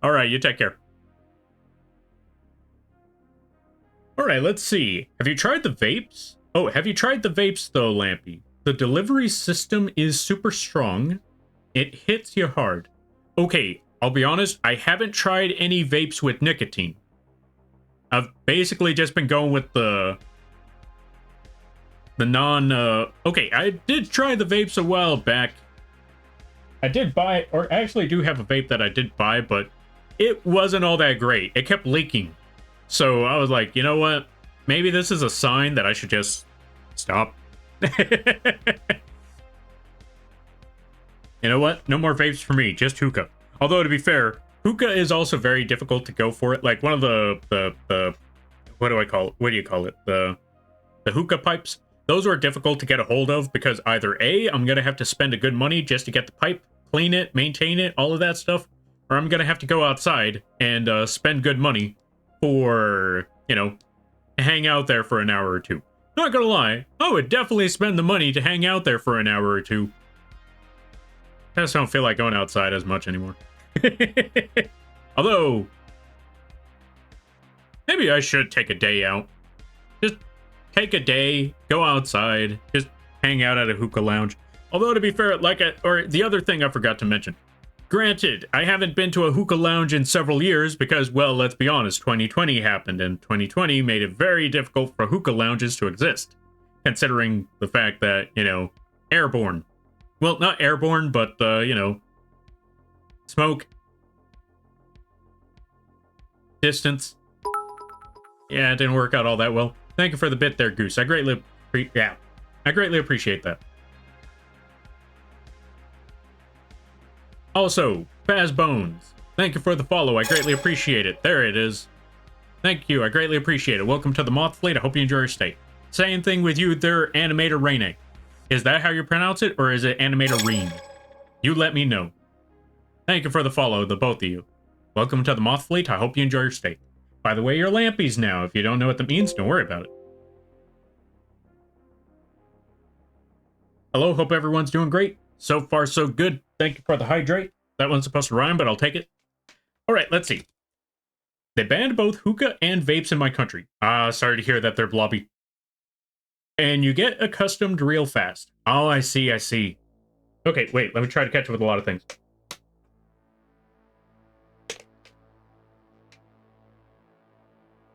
Alright, you take care. Alright, let's see. Have you tried the vapes? Oh, have you tried the vapes though, Lampy? The delivery system is super strong. It hits you hard. Okay, I'll be honest, I haven't tried any vapes with nicotine. I've basically just been going with the okay, I did try the vapes a while back. I did buy, or actually do have a vape that I did buy, but it wasn't all that great. It kept leaking. So I was like, you know what? Maybe this is a sign that I should just stop. You know what? No more vapes for me, just hookah. Although, to be fair, hookah is also very difficult to go for it. Like, one of the what do I call it? What do you call it? The hookah pipes. Those are difficult to get a hold of because either A, I'm going to have to spend a good money just to get the pipe, clean it, maintain it, all of that stuff, or I'm going to have to go outside and spend good money for, you know, hang out there for an hour or two. Not gonna lie, I would definitely spend the money to hang out there for an hour or two. I just don't feel like going outside as much anymore. Although, maybe I should take a day out. Just take a day, go outside, just hang out at a hookah lounge. Although, to be fair, or the other thing I forgot to mention. Granted, I haven't been to a hookah lounge in several years because, well, let's be honest, 2020 happened, and 2020 made it very difficult for hookah lounges to exist. Considering the fact that, you know, airborne. Well, not airborne, but, you know, smoke. Distance. Yeah, it didn't work out all that well. Thank you for the bit there, Goose. I greatly appreciate that. Also, Faz Bones, thank you for the follow. I greatly appreciate it. There it is. Thank you. I greatly appreciate it. Welcome to the Moth Fleet. I hope you enjoy your stay. Same thing with you there, Animator Rene. Is that how you pronounce it, or is it Animator Reen? You let me know. Thank you for the follow, the both of you. Welcome to the Moth Fleet. I hope you enjoy your stay. By the way, you're lampies now. If you don't know what that means, don't worry about it. Hello, hope everyone's doing great. So far, so good. Thank you for the hydrate. That one's supposed to rhyme, but I'll take it. All right, let's see. They banned both hookah and vapes in my country. Sorry to hear that they're blobby. And you get accustomed real fast. Oh, I see, I see. Okay, wait, let me try to catch up with a lot of things.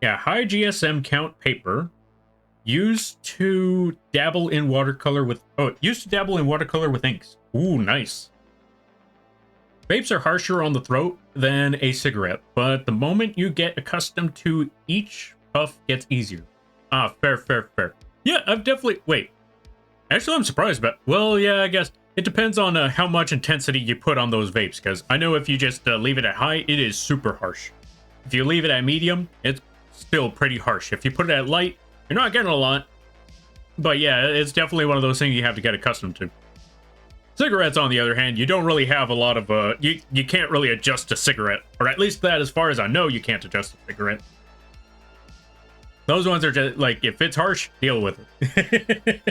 Yeah, high GSM count paper used to dabble in watercolor with inks. Ooh, nice. Vapes are harsher on the throat than a cigarette, but the moment you get accustomed to each puff gets easier. Ah, fair, fair, fair. Yeah, I've definitely... Wait. Actually, I'm surprised about... Well, yeah, I guess it depends on how much intensity you put on those vapes, because I know if you just leave it at high, it is super harsh. If you leave it at medium, it's still pretty harsh. If you put it at light, you're not getting a lot. But yeah, it's definitely one of those things you have to get accustomed to. Cigarettes, on the other hand, you don't really have a lot of... You can't really adjust a cigarette. Or at least that, as far as I know, you can't adjust a cigarette. Those ones are just, like, if it's harsh, deal with it.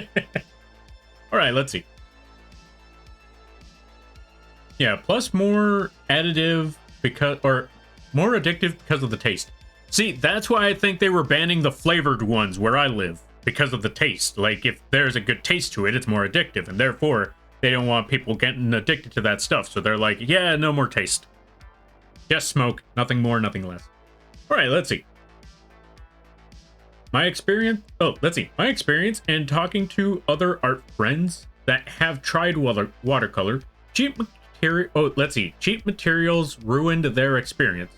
Alright, let's see. Yeah, plus more additive because... Or more addictive because of the taste. See, that's why I think they were banning the flavored ones where I live. Because of the taste. Like, if there's a good taste to it, it's more addictive. And therefore... They don't want people getting addicted to that stuff, so they're like, yeah, no more taste. Just smoke, nothing more, nothing less. All right, let's see. My experience and talking to other art friends that have tried watercolor, cheap materials ruined their experience.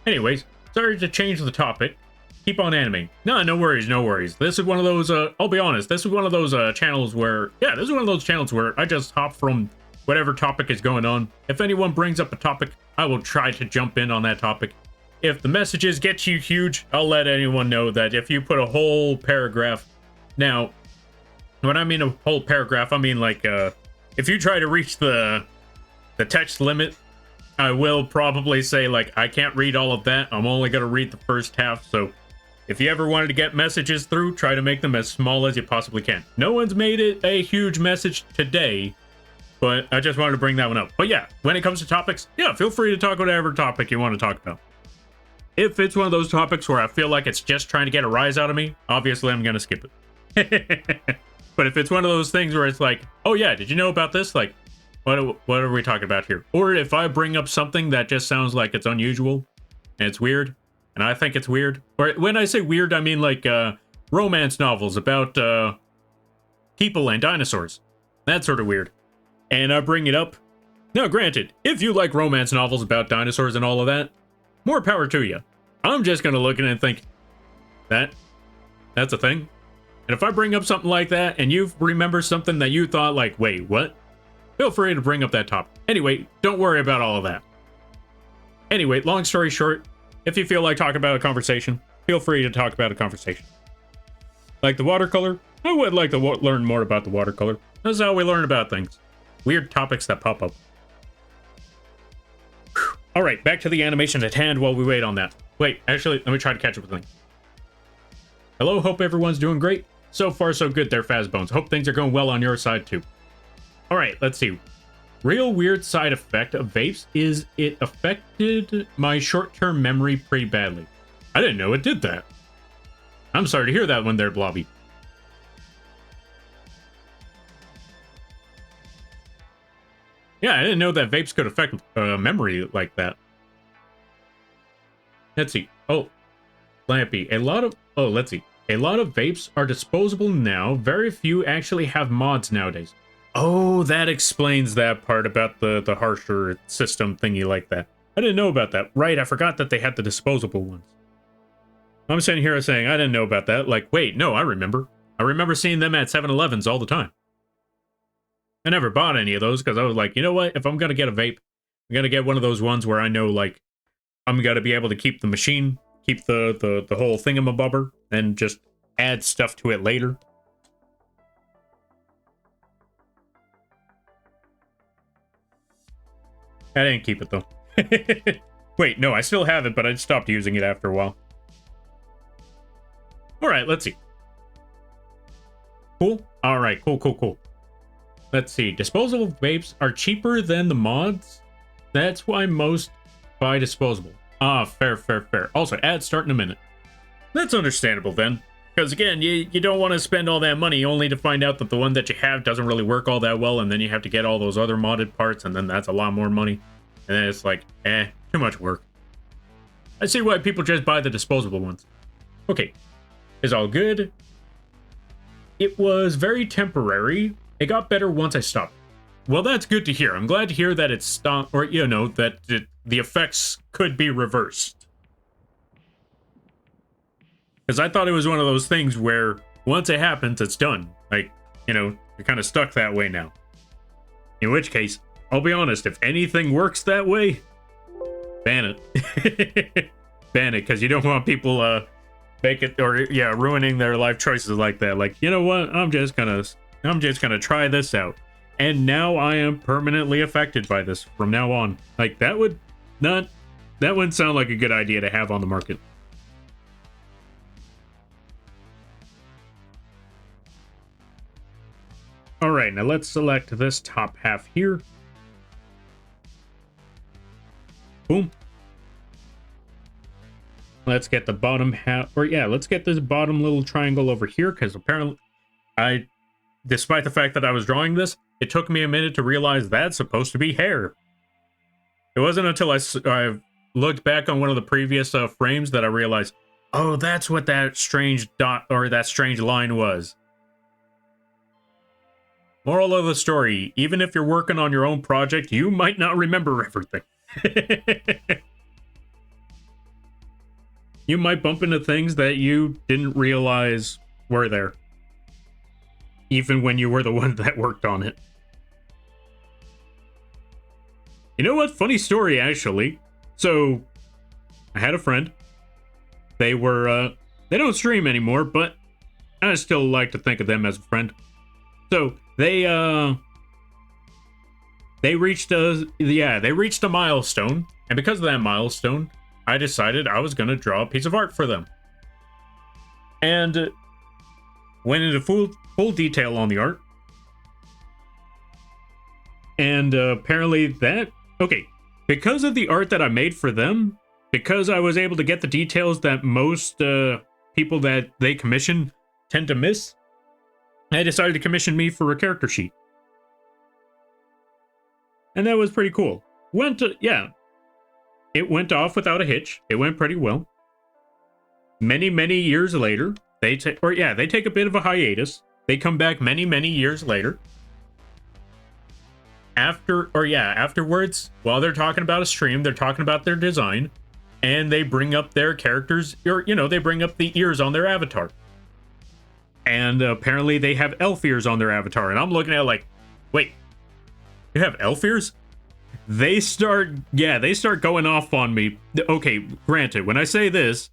Anyways, sorry to change the topic. Keep on animating. No worries, no worries. This is one of those, I'll be honest, this is one of those channels where, yeah, this is one of those channels where I just hop from whatever topic is going on. If anyone brings up a topic, I will try to jump in on that topic. If the messages get you huge, I'll let anyone know that if you put a whole paragraph... Now, when I mean a whole paragraph, I mean like, if you try to reach the text limit, I will probably say, like, I can't read all of that. I'm only going to read the first half, so... If you ever wanted to get messages through, try to make them as small as you possibly can. No one's made it a huge message today, but I just wanted to bring that one up. But yeah, when it comes to topics, yeah, feel free to talk whatever topic you want to talk about. If it's one of those topics where I feel like it's just trying to get a rise out of me, obviously I'm going to skip it. But if it's one of those things where it's like, oh yeah, did you know about this? Like, what are we talking about here? Or if I bring up something that just sounds like it's unusual and it's weird, and I think it's weird. Or when I say weird, I mean like romance novels about people and dinosaurs. That sort of weird. And I bring it up. Now, granted, if you like romance novels about dinosaurs and all of that, more power to you. I'm just going to look at it and think, that's a thing? And if I bring up something like that and you remember something that you thought like, wait, what? Feel free to bring up that topic. Anyway, don't worry about all of that. Anyway, long story short, if you feel like talking about a conversation, feel free to talk about a conversation. Like the watercolor? I would like to learn more about the watercolor. That's how we learn about things. Weird topics that pop up. All right, back to the animation at hand while we wait on that. Wait, actually, let me try to catch up with things. Hello, hope everyone's doing great. So far, so good there, Fazbones. Hope things are going well on your side, too. All right, let's see. Real weird side effect of vapes is it affected my short-term memory pretty badly. I didn't know it did that. I'm sorry to hear that one there, Blobby. Yeah, I didn't know that vapes could affect memory like that. Let's see. Oh, Lampy. Let's see. A lot of vapes are disposable now. Very few actually have mods nowadays. Oh, that explains that part about the harsher system thingy like that. I didn't know about that. Right, I forgot that they had the disposable ones. I'm sitting here saying, I didn't know about that. Like, wait, no, I remember. I remember seeing them at 7-Elevens all the time. I never bought any of those because I was like, you know what? If I'm going to get a vape, I'm going to get one of those ones where I know, like, I'm going to be able to keep the machine, keep the whole thingamabobber, and just add stuff to it later. I didn't keep it, though. Wait, no, I still have it, but I stopped using it after a while. Alright, let's see. Cool? Alright, cool. Let's see. Disposable vapes are cheaper than the mods. That's why most Buy disposable. Ah, fair, fair, fair. Also, ads start in a minute. That's understandable then. Because again, you don't want to spend all that money only to find out that the one that you have doesn't really work all that well, and then you have to get all those other modded parts, and then that's a lot more money. And then it's like, too much work. I see why people just buy the disposable ones. Okay, it's all good. It was very temporary. It got better once I stopped. Well, that's good to hear. I'm glad to hear that it stopped, or, you know, that the effects could be reversed. Because I thought it was one of those things where once it happens, it's done. Like, you know, you're kind of stuck that way now. In which case, I'll be honest, if anything works that way, ban it. Ban it, because you don't want people make it, or yeah, ruining their life choices like that. Like, you know what? I'm just gonna try this out. And now I am permanently affected by this from now on. Like, that wouldn't sound like a good idea to have on the market. All right, now let's select this top half here. Boom. Let's get the bottom half, or yeah, let's get this bottom little triangle over here, because apparently despite the fact that I was drawing this, it took me a minute to realize that's supposed to be hair. It wasn't until I looked back on one of the previous frames that I realized, oh, that's what that strange dot, or that strange line was. Moral of the story, even if you're working on your own project, you might not remember everything. You might bump into things that you didn't realize were there, even when you were the one that worked on it. You know what? Funny story, actually. So, I had a friend. They don't stream anymore, but I still like to think of them as a friend. So, they reached a milestone, and because of that milestone, I decided I was going to draw a piece of art for them. And went into full detail on the art. And apparently because of the art that I made for them, because I was able to get the details that most people that they commission tend to miss, they decided to commission me for a character sheet. And that was pretty cool. It went off without a hitch. It went pretty well. Many, many years later, they take a bit of a hiatus. They come back many, many years later. Afterwards, while they're talking about a stream, they're talking about their design, and they bring up their characters, or, you know, they bring up the ears on their avatar. And apparently they have elf ears on their avatar, and I'm looking at it like, wait, you have elf ears? They start going off on me. Okay, granted, when I say this,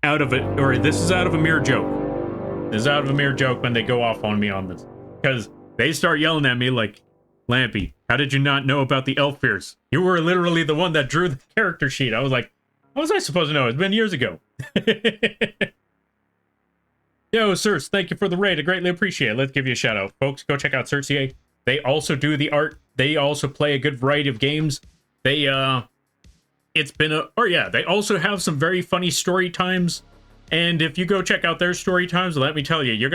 this is out of a mere joke. This is out of a mere joke when they go off on me on this. Because they start yelling at me like, Lampy, how did you not know about the elf ears? You were literally the one that drew the character sheet. I was like, how was I supposed to know? It's been years ago. Yo, Circe, thank you for the raid. I greatly appreciate it. Let's give you a shout out. Folks, go check out Circe. They also do the art. They also play a good variety of games. They also have some very funny story times. And if you go check out their story times, let me tell you, you're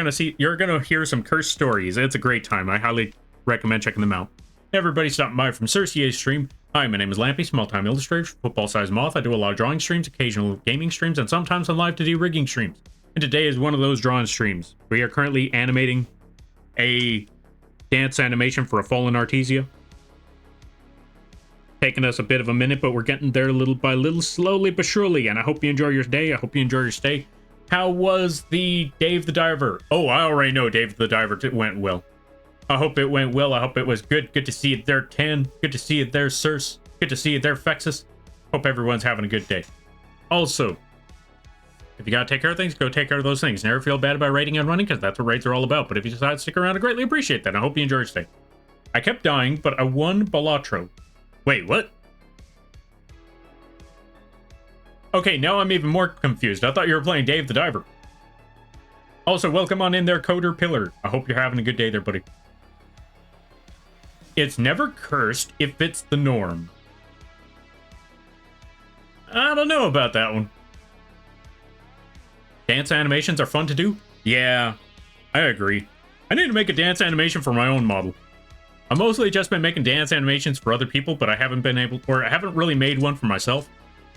gonna hear some cursed stories. It's a great time. I highly recommend checking them out. Everybody stopping by from Circe's stream. Hi, my name is Lampy, small-time illustrator, football-sized moth. I do a lot of drawing streams, occasional gaming streams, and sometimes I'm live to do rigging streams. And today is one of those drawing streams. We are currently animating a dance animation for a fallen Artesia. Taking us a bit of a minute, but we're getting there little by little, slowly but surely. And I hope you enjoy your day. I hope you enjoy your stay. How was the Dave the Diver? Oh, I already know Dave the Diver went well. I hope it went well. I hope it was good. Good to see it there, Tan. Good to see it there, Circe. Good to see it there, Fexus. Hope everyone's having a good day. Also, if you gotta take care of things, go take care of those things. Never feel bad about raiding and running, because that's what raids are all about. But if you decide to stick around, I greatly appreciate that. I hope you enjoy your stay. I kept dying, but I won Balatro. Wait, what? Okay, now I'm even more confused. I thought you were playing Dave the Diver. Also, welcome on in there, Coder Pillar. I hope you're having a good day there, buddy. It's never cursed if it's the norm. I don't know about that one. Dance animations are fun to do? Yeah, I agree. I need to make a dance animation for my own model. I've mostly just been making dance animations for other people, but I haven't been able, or I haven't really made one for myself.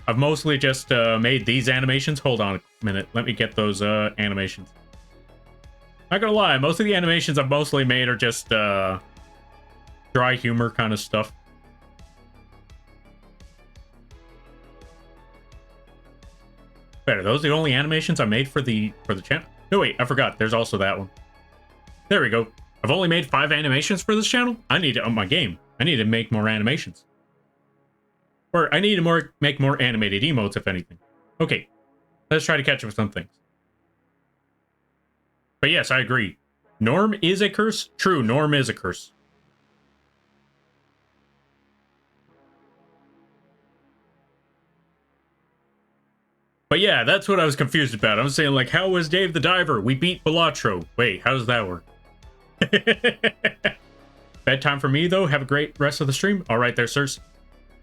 I've mostly just made these animations. Hold on a minute. Let me get those animations. Not gonna lie, most of the animations I've mostly made are just dry humor kind of stuff. Wait, are those the only animations I made for the channel? No, wait, I forgot. There's also that one. There we go. I've only made 5 animations for this channel. I need to up my game. I need to make more animations. Or I need to make more animated emotes, if anything. Okay, let's try to catch up with some things. But yes, I agree. Norm is a curse? True, norm is a curse. But yeah, that's what I was confused about. I was saying, like, how was Dave the Diver? We beat Balatro. Wait, how does that work? Bedtime for me, though. Have a great rest of the stream. All right there, sirs.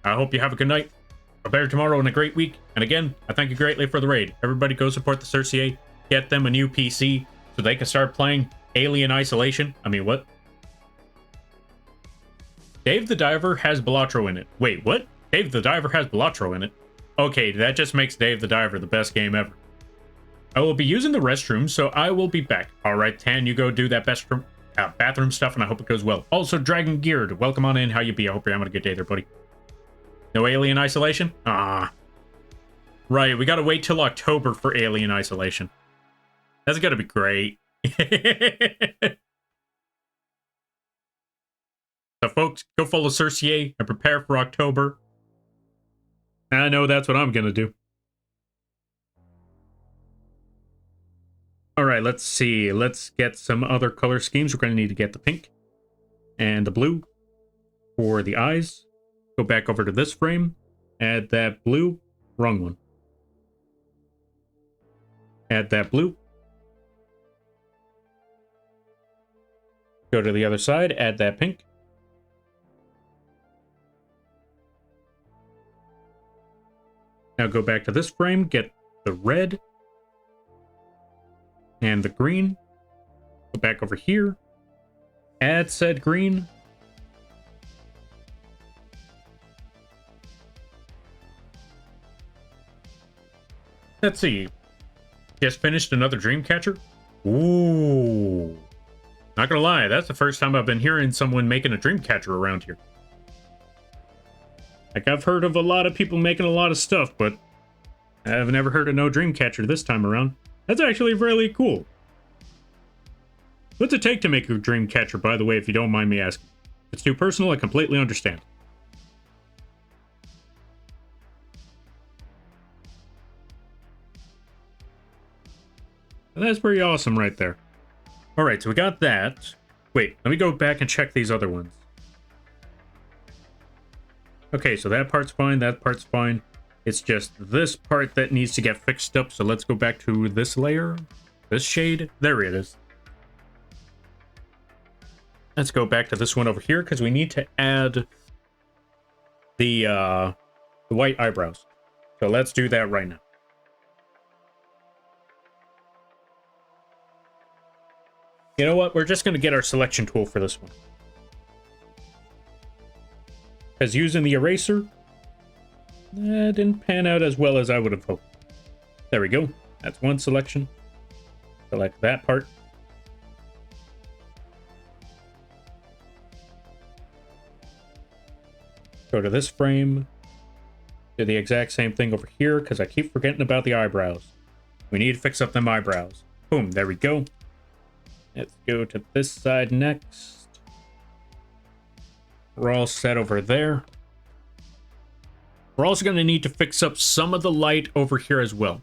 I hope you have a good night, a better tomorrow, and a great week. And again, I thank you greatly for the raid. Everybody go support the Circe. Get them a new PC so they can start playing Alien Isolation. I mean, what? Dave the Diver has Balatro in it. Wait, what? Dave the Diver has Balatro in it? Okay, that just makes Dave the Diver the best game ever. I will be using the restroom, so I will be back. All right, Tan, you go do that bathroom stuff, and I hope it goes well. Also, Dragon Geared, welcome on in. How you be? I hope you're having a good day there, buddy. No Alien Isolation? Ah. Right, we gotta wait till October for Alien Isolation. That's gotta be great. So, folks, go follow Circe and prepare for October. I know that's what I'm gonna do. All right, let's see. Let's get some other color schemes. We're gonna need to get the pink and the blue for the eyes. Go back over to this frame. Add that blue. Wrong one. Add that blue. Go to the other side. Add that pink. Now go back to this frame. Get the red. And the green. Go back over here. Add said green. Let's see. Just finished another Dreamcatcher? Ooh. Not gonna lie, that's the first time I've been hearing someone making a Dreamcatcher around here. Like, I've heard of a lot of people making a lot of stuff, but I've never heard of no Dreamcatcher this time around. That's actually really cool. What's it take to make a Dreamcatcher, by the way, if you don't mind me asking? If it's too personal, I completely understand. That's pretty awesome right there. Alright, so we got that. Wait, let me go back and check these other ones. Okay, so that part's fine, that part's fine. It's just this part that needs to get fixed up, so let's go back to this layer. This shade. There it is. Let's go back to this one over here, because we need to add the white eyebrows. So let's do that right now. You know what? We're just going to get our selection tool for this one. Because using the eraser, that didn't pan out as well as I would have hoped. There we go. That's one selection. Select that part. Go to this frame. Do the exact same thing over here, because I keep forgetting about the eyebrows. We need to fix up them eyebrows. Boom, there we go. Let's go to this side next. We're all set over there. We're also going to need to fix up some of the light over here as well.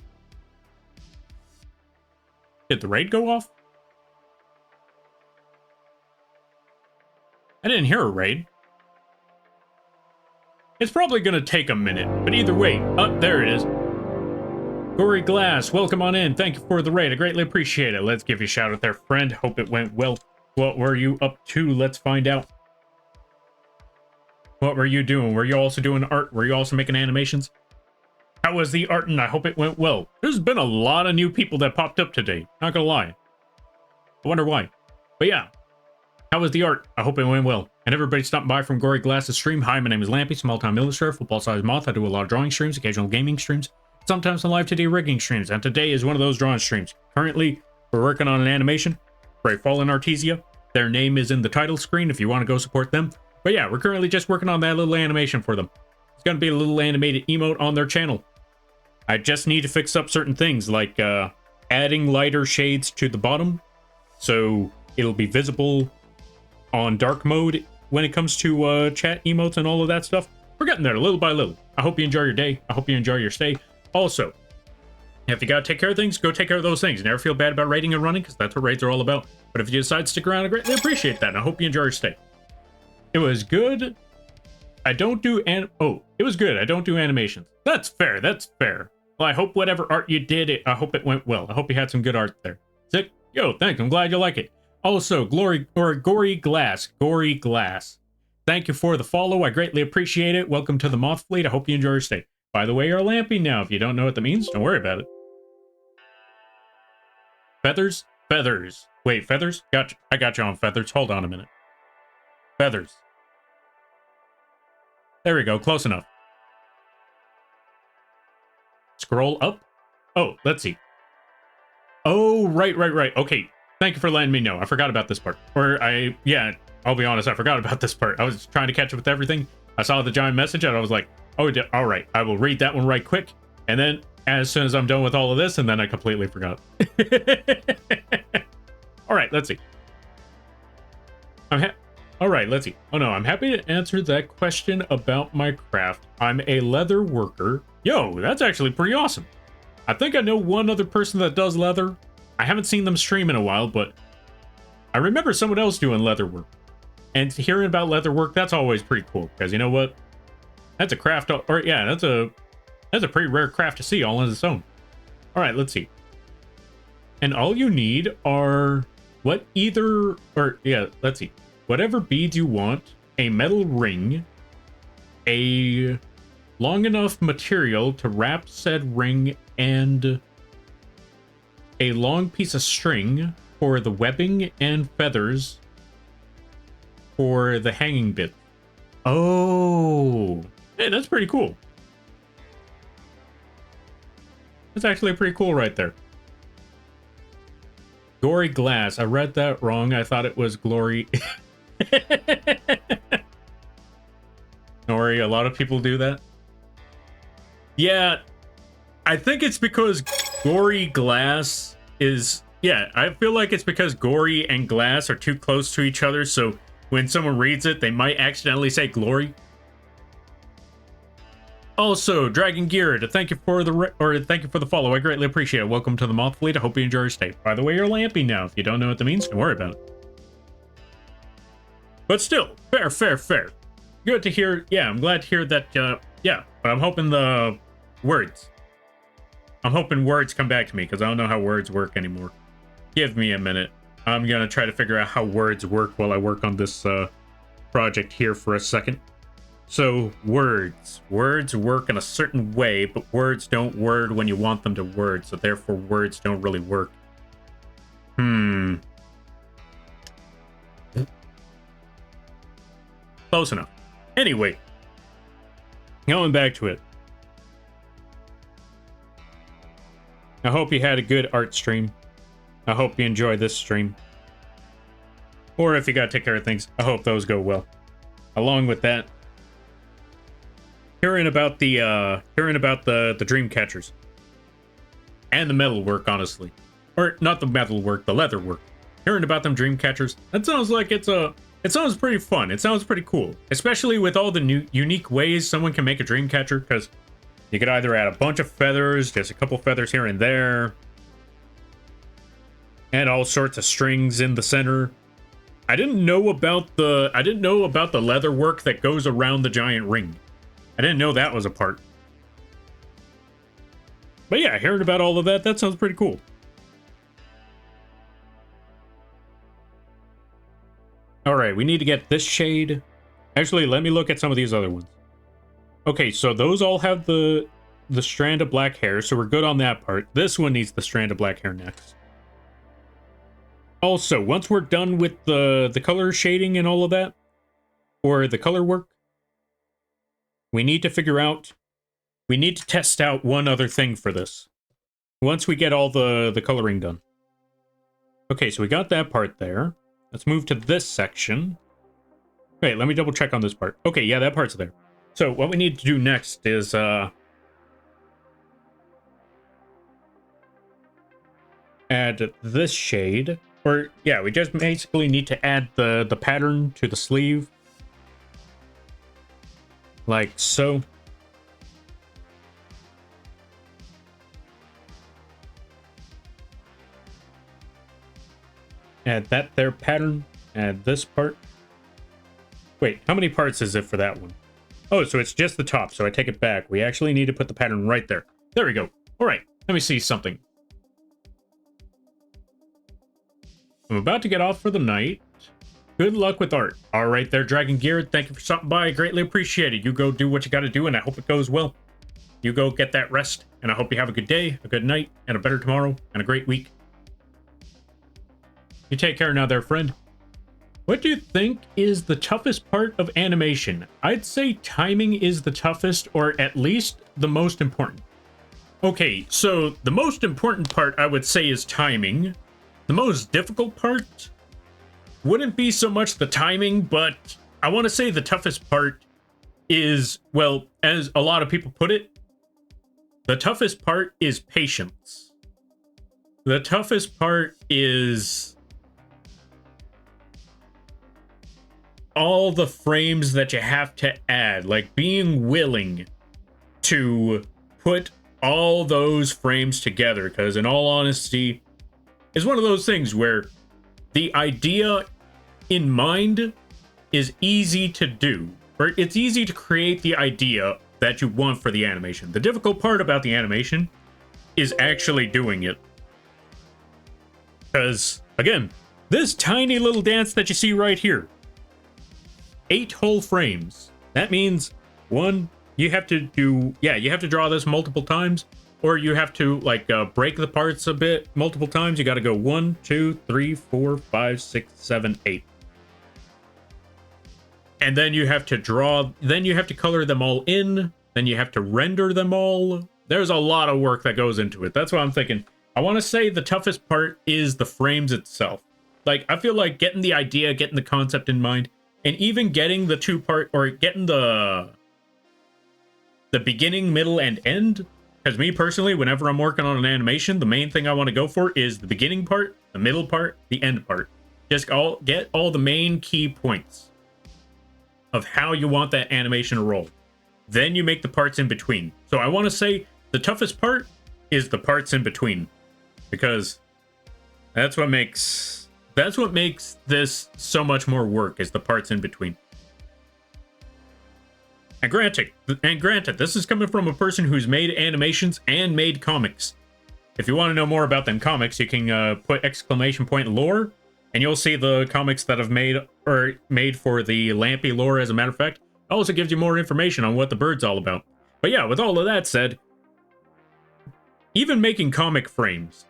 Did the raid go off? I didn't hear a raid. It's probably going to take a minute, but either way, there it is. Gory Glass, welcome on in. Thank you for the raid. I greatly appreciate it. Let's give you a shout out there, friend. Hope it went well. What were you up to? Let's find out. What were you doing? Were you also doing art? Were you also making animations? How was the art? And I hope it went well. There's been a lot of new people that popped up today. Not gonna lie. I wonder why. But yeah. How was the art? I hope it went well. And everybody stopping by from Gory Glass's stream. Hi, my name is Lampy, small-time illustrator, football-sized moth. I do a lot of drawing streams, occasional gaming streams, sometimes some live 2D rigging streams. And today is one of those drawing streams. Currently, we're working on an animation for a Fallen Artesia. Their name is in the title screen if you want to go support them. But yeah, we're currently just working on that little animation for them. It's going to be a little animated emote on their channel. I just need to fix up certain things like adding lighter shades to the bottom so it'll be visible on dark mode when it comes to chat emotes and all of that stuff. We're getting there little by little. I hope you enjoy your day. I hope you enjoy your stay. Also, if you gotta take care of things, go take care of those things. Never feel bad about raiding and running, because that's what raids are all about. But if you decide to stick around, I greatly appreciate that, and I hope you enjoy your stay. It was good. I don't do it was good. I don't do animations. That's fair. That's fair. Well, I hope whatever art you did, I hope it went well. I hope you had some good art there. Sick. Yo, thanks. I'm glad you like it. Also, Gory Glass. Thank you for the follow. I greatly appreciate it. Welcome to the Moth Fleet. I hope you enjoy your stay. By the way, you're Lampy now. If you don't know what that means, don't worry about it. Feathers? Feathers. Wait, feathers? Gotcha. I got you on feathers. Hold on a minute. Feathers. There we go. Close enough. Scroll up. Oh, let's see. Oh, right. Okay. Thank you for letting me know. I forgot about this part. Yeah, I'll be honest. I forgot about this part. I was trying to catch up with everything. I saw the giant message and I was like, oh, all right. I will read that one right quick. And then as soon as I'm done with all of this, and then I completely forgot. All right, let's see. All right, let's see. Oh no, I'm happy to answer that question about my craft. I'm a leather worker. Yo, that's actually pretty awesome. I think I know one other person that does leather. I haven't seen them stream in a while, but I remember someone else doing leather work. And hearing about leather work, that's always pretty cool. Because you know what? That's a craft, or yeah, that's a pretty rare craft to see all on its own. All right, let's see. And all you need are let's see. Whatever beads you want, a metal ring, a long enough material to wrap said ring, and a long piece of string for the webbing and feathers for the hanging bit. Oh, hey, that's pretty cool. That's actually pretty cool right there. Gory Glass. I read that wrong. I thought it was Glory. Don't worry, a lot of people do that. Yeah, I think it's because Gory Glass is... Yeah, I feel like it's because Gory and Glass are too close to each other, so when someone reads it, they might accidentally say Glory. Also, Dragon Gear, thank you for the follow. I greatly appreciate it. Welcome to the Moth Fleet. I hope you enjoy your stay. By the way, you're Lampy now. If you don't know what that means, don't worry about it. But still, fair. Good to hear. Yeah, I'm glad to hear that. Yeah, but I'm hoping the words. I'm hoping words come back to me because I don't know how words work anymore. Give me a minute. I'm gonna try to figure out how words work while I work on this project here for a second. So, words. Words work in a certain way, but words don't word when you want them to word, so therefore words don't really work. Close enough. Anyway, going back to it. I hope you had a good art stream. I hope you enjoyed this stream. Or if you gotta take care of things, I hope those go well. Along with that, hearing about the dream catchers and the metal work, honestly, or not the metal work, the leather work. Hearing about them dream catchers, that sounds like it sounds pretty fun. It sounds pretty cool, especially with all the new unique ways someone can make a dream catcher. Because you could either add a bunch of feathers, just a couple feathers here and there, and all sorts of strings in the center. I didn't know about the leather work that goes around the giant ring. I didn't know that was a part. But yeah, hearing about all of that, that sounds pretty cool. Alright, we need to get this shade. Actually, let me look at some of these other ones. Okay, so those all have the the strand of black hair, so we're good on that part. This one needs the strand of black hair next. Also, once we're done with the color shading and all of that, or the color work, we need to figure out, we need to test out one other thing for this. Once we get all the coloring done. Okay, so we got that part there. Let's move to this section. Wait, let me double check on this part. Okay, yeah, that part's there. So what we need to do next is add this shade. Or yeah, we just basically need to add the pattern to the sleeve. Like so. Add that there pattern. Add this part. Wait, how many parts is it for that one? Oh, so it's just the top, so I take it back. We actually need to put the pattern right there. There we go. All right, let me see something. I'm about to get off for the night. Good luck with art. All right there, Dragon Gear. Thank you for stopping by. I greatly appreciate it. You go do what you got to do, and I hope it goes well. You go get that rest, and I hope you have a good day, a good night, and a better tomorrow, and a great week. You take care now there, friend. What do you think is the toughest part of animation? I'd say timing is the toughest, or at least the most important. Okay, so the most important part I would say is timing. The most difficult part wouldn't be so much the timing, but I want to say the toughest part is, well, as a lot of people put it, the toughest part is patience. The toughest part is all the frames that you have to add, like being willing to put all those frames together, because in all honesty, it's one of those things where the idea in mind is easy to do, or it's easy to create the idea that you want for the animation. The difficult part about the animation is actually doing it. Because, again, this tiny little dance that you see right here, 8 whole frames. That means, one, you have to do, you have to draw this multiple times, or you have to, like, break the parts a bit multiple times. You got to go 1, 2, 3, 4, 5, 6, 7, 8. And then you have to draw, then you have to color them all in, then you have to render them all. There's a lot of work that goes into it. That's what I'm thinking. I want to say the toughest part is the frames itself. Like, I feel like getting the idea, getting the concept in mind, and even getting the two-part, or getting the beginning, middle, and end. Because me personally, whenever I'm working on an animation, the main thing I want to go for is the beginning part, the middle part, the end part. Just get all the main key points of how you want that animation to roll. Then you make the parts in between. So I want to say the toughest part is the parts in between. Because that's what makes this so much more work, is the parts in between. And granted, this is coming from a person who's made animations and made comics. If you want to know more about them comics, you can put exclamation point lore, and you'll see the comics that I've made, or made for the Lampy lore, as a matter of fact. It also gives you more information on what the bird's all about. But yeah, with all of that said, even making comic frames,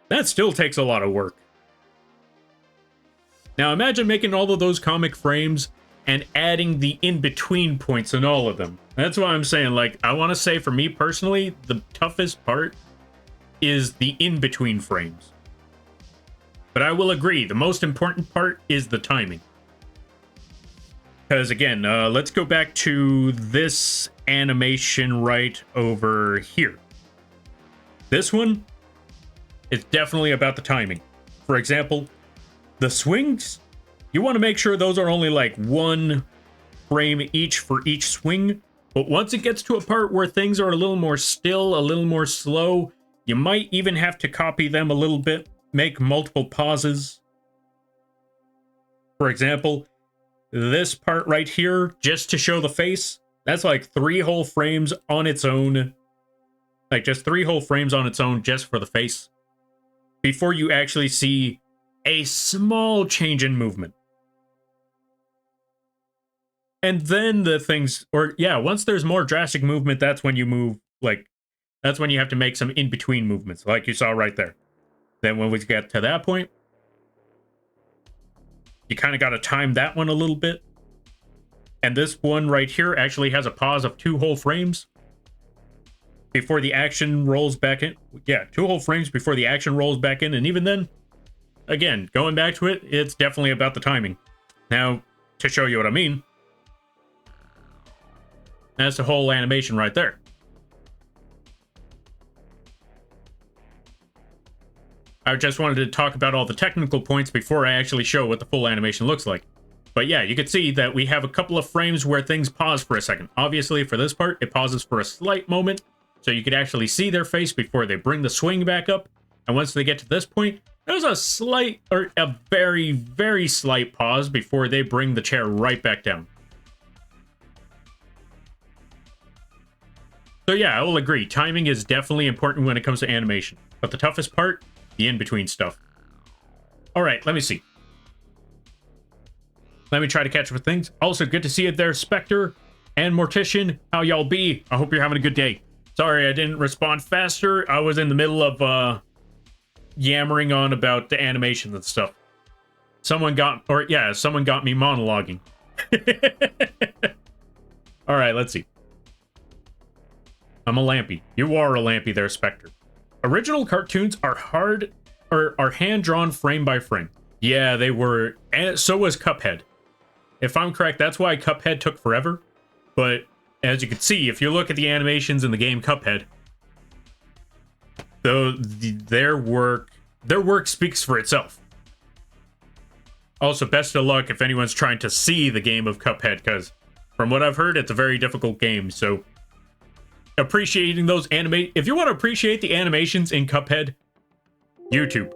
that still takes a lot of work. Now imagine making all of those comic frames and adding the in-between points in all of them. That's why I'm saying, like, I want to say for me personally, the toughest part is the in-between frames. But I will agree, the most important part is the timing. Because again, let's go back to this animation right over here. This one is definitely about the timing. For example, the swings, you want to make sure those are only like 1 frame each for each swing. But once it gets to a part where things are a little more still, a little more slow, you might even have to copy them a little bit, make multiple pauses. For example, this part right here, just to show the face, that's like 3 whole frames on its own. Like just 3 whole frames on its own just for the face, before you actually see a small change in movement. And then the things, or yeah, once there's more drastic movement, that's when you move, like, That's when you have to make some in-between movements, like you saw right there. Then when we get to that point, you kind of got to time that one a little bit. And this one right here actually has a pause of 2 whole frames before the action rolls back in. Yeah, 2 whole frames before the action rolls back in. And even then, again, going back to it, it's definitely about the timing. Now, to show you what I mean, that's the whole animation right there. I just wanted to talk about all the technical points before I actually show what the full animation looks like. But yeah, you can see that we have a couple of frames where things pause for a second. Obviously, for this part, it pauses for a slight moment, so you could actually see their face before they bring the swing back up. And once they get to this point, there's a slight, or a very, very slight pause before they bring the chair right back down. So yeah, I will agree, timing is definitely important when it comes to animation. But the toughest part, the in-between stuff. Alright, let me see. Let me try to catch up with things. Also, good to see you there, Spectre and Mortician. How y'all be? I hope you're having a good day. Sorry, I didn't respond faster. I was in the middle of yammering on about the animation and stuff. Someone got me monologuing. Alright, let's see. I'm a Lampy. You are a Lampy there, Spectre. Original cartoons are hand-drawn frame by frame. Yeah, they were, and so was Cuphead. If I'm correct, that's why Cuphead took forever. But as you can see, if you look at the animations in the game Cuphead, their work speaks for itself. Also, best of luck if anyone's trying to see the game of Cuphead, because from what I've heard, it's a very difficult game. So appreciating those if you want to appreciate the animations in Cuphead, YouTube.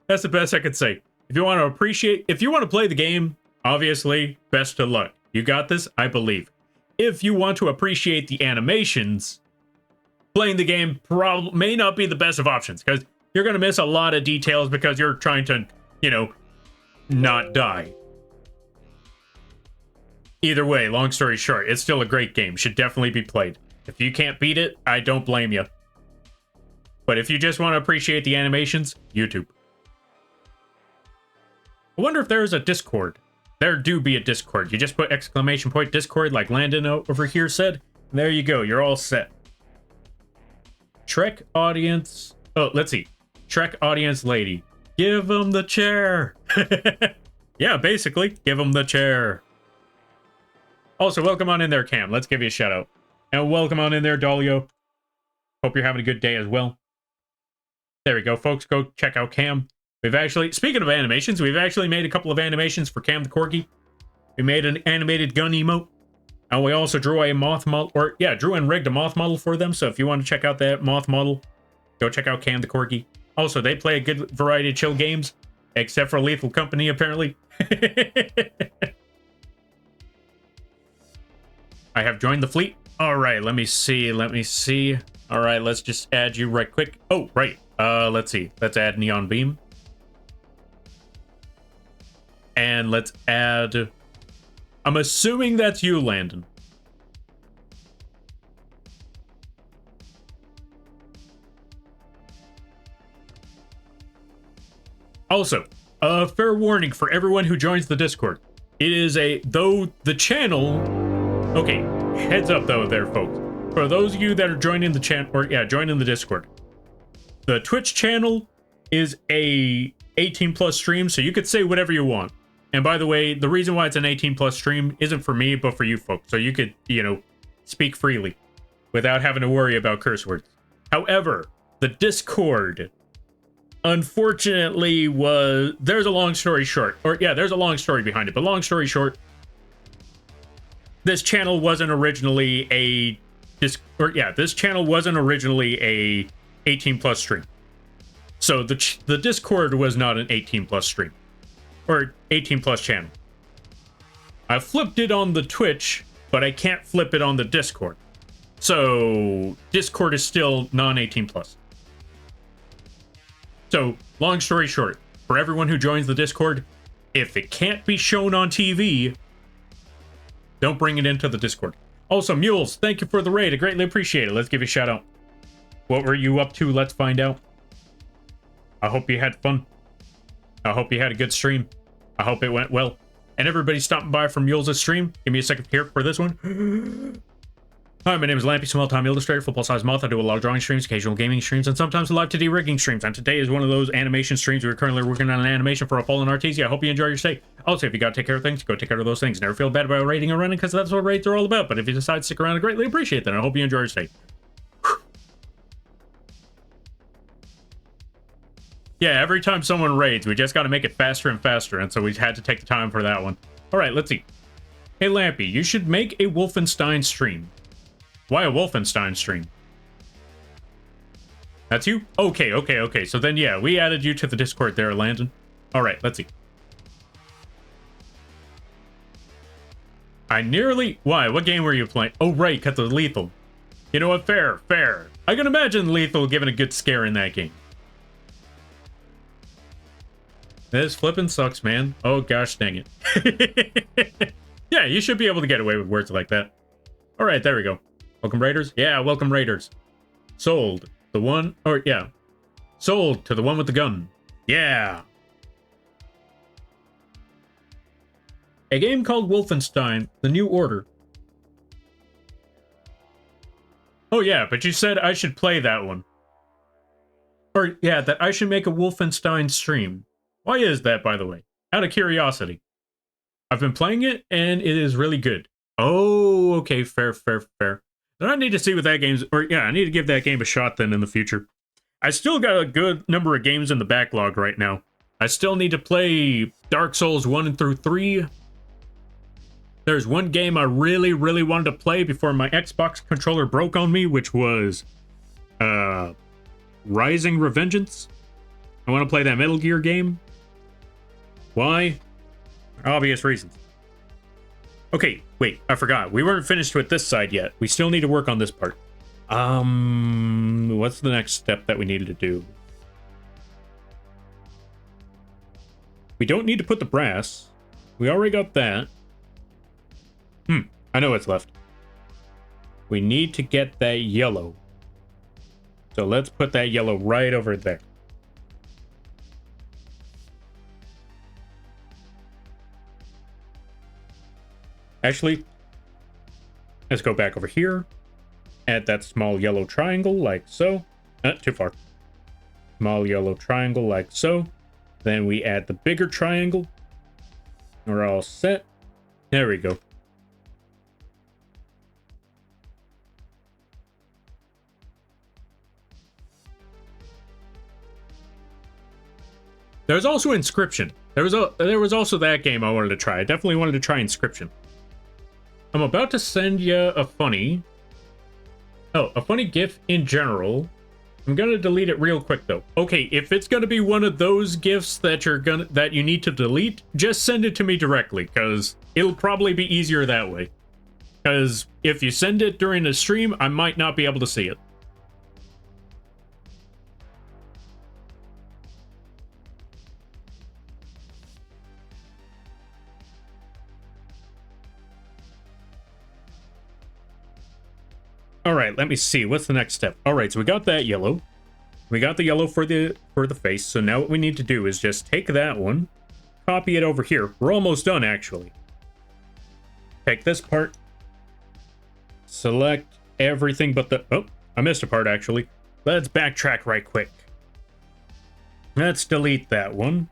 That's the best I could say. If you want to play the game, obviously, best of luck. You got this, I believe. If you want to appreciate the animations, playing the game may not be the best of options, because you're going to miss a lot of details because you're trying to, not die. Either way, long story short, it's still a great game. Should definitely be played. If you can't beat it, I don't blame you. But if you just want to appreciate the animations, YouTube. I wonder if there's a Discord. There do be a Discord. You just put !! Discord like Landon over here said. And there you go. You're all set. Trek audience. Oh, let's see. Trek audience lady. Give him the chair. Yeah, basically. Give him the chair. Also, welcome on in there, Cam. Let's give you a shout out. And welcome on in there, Dolio. Hope you're having a good day as well. There we go, folks. Go check out Cam. We've actually, speaking of animations, we've actually made a couple of animations for Cam the Corgi. We made an animated gun emote. And we also drew a moth model, drew and rigged a moth model for them. So if you want to check out that moth model, go check out Cam the Corgi. Also, they play a good variety of chill games, except for Lethal Company, apparently. I have joined the fleet. All right, let me see. All right, let's just add you right quick. Oh, right. Let's see. Let's add Neon Beam. And let's add... I'm assuming that's you, Landon. Also, a fair warning for everyone who joins the Discord. It is though the channel... Okay, heads up though there, folks. For those of you that are joining the channel, joining the Discord. The Twitch channel is a 18+ stream, so you could say whatever you want. And by the way, the reason why it's an 18+ stream isn't for me, but for you folks. So you could, speak freely without having to worry about curse words. However, the Discord, unfortunately, there's a long story short. There's a long story behind it. But long story short, this channel wasn't originally a 18+ stream. So the Discord was not an 18+ stream. Or 18+ channel. I flipped it on the Twitch, but I can't flip it on the Discord. So Discord is still non-18+. So, long story short, for everyone who joins the Discord, if it can't be shown on TV, don't bring it into the Discord. Also, Mules, thank you for the raid. I greatly appreciate it. Let's give you a shout out. What were you up to? Let's find out. I hope you had fun. I hope you had a good stream. I hope it went well. And everybody stopping by from Mules' stream. Give me a second here for this one. Hi, my name is Lampy, small-time illustrator, full-size moth. I do a lot of drawing streams, occasional gaming streams, and sometimes live 2D rigging streams. And today is one of those animation streams. We're currently working on an animation for a fallen RTZ. I hope you enjoy your stay. Also, if you gotta take care of things, go take care of those things. Never feel bad about raiding or running, because that's what raids are all about. But if you decide to stick around, I greatly appreciate that. I hope you enjoy your stay. Yeah, every time someone raids, we just gotta make it faster and faster, and so we had to take the time for that one. Alright, let's see. Hey, Lampy, you should make a Wolfenstein stream. Why a Wolfenstein stream? That's you? Okay. So then, yeah, we added you to the Discord there, Landon. All right, let's see. I nearly... Why? What game were you playing? Oh, right, because of Lethal. You know what? Fair. I can imagine Lethal giving a good scare in that game. This flipping sucks, man. Oh, gosh dang it. Yeah, you should be able to get away with words like that. All right, there we go. Welcome, Raiders. Yeah, welcome, Raiders. Sold. The one... Or, yeah. Sold to the one with the gun. Yeah. A game called Wolfenstein, The New Order. Oh, yeah, but you said I should play that one. Or, yeah, that I should make a Wolfenstein stream. Why is that, by the way? Out of curiosity. I've been playing it, and it is really good. Oh, okay, fair. Then I need to see what that game's... Or, yeah, I need to give that game a shot then in the future. I still got a good number of games in the backlog right now. I still need to play Dark Souls 1 through 3. There's one game I really wanted to play before my Xbox controller broke on me, which was... Rising Revengeance. I want to play that Metal Gear game. Why? Obvious reasons. Okay, wait, I forgot. We weren't finished with this side yet. We still need to work on this part. What's the next step that we needed to do? We don't need to put the brass. We already got that. I know what's left. We need to get that yellow. So let's put that yellow right over there. Actually, let's go back over here. Add that small yellow triangle like so. Too far. Small yellow triangle like so. Then we add the bigger triangle. We're all set. There we go. There's also Inscription. There was also that game I wanted to try. I definitely wanted to try Inscription. I'm about to send you a funny GIF in general. I'm gonna delete it real quick though. Okay, if it's gonna be one of those GIFs that you need to delete, just send it to me directly, because it'll probably be easier that way. Because if you send it during a stream, I might not be able to see it. All right, let me see. What's the next step? All right, so we got that yellow. We got the yellow for the face. So now what we need to do is just take that one, copy it over here. We're almost done, actually. Take this part. Select everything but the... Oh, I missed a part, actually. Let's backtrack right quick. Let's delete that one.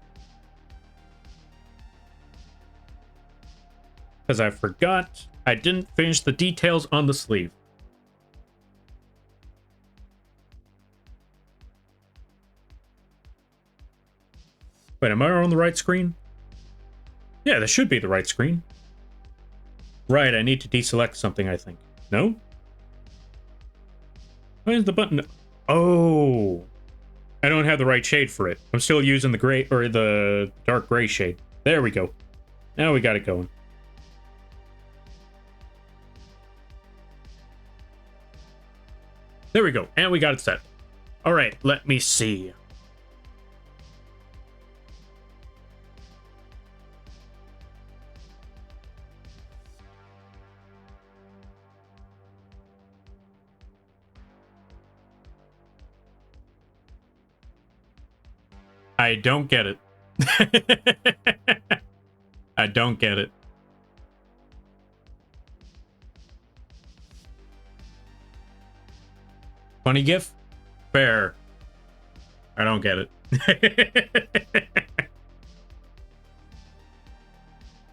Because I forgot I didn't finish the details on the sleeve. Wait, am I on the right screen? Yeah, this should be the right screen. Right, I need to deselect something, I think. No? Why is the button... Oh! I don't have the right shade for it. I'm still using the gray, or the dark gray shade. There we go. Now we got it going. There we go, and we got it set. All right, let me see. I don't get it. I don't get it. Funny gif? Fair. I don't get it.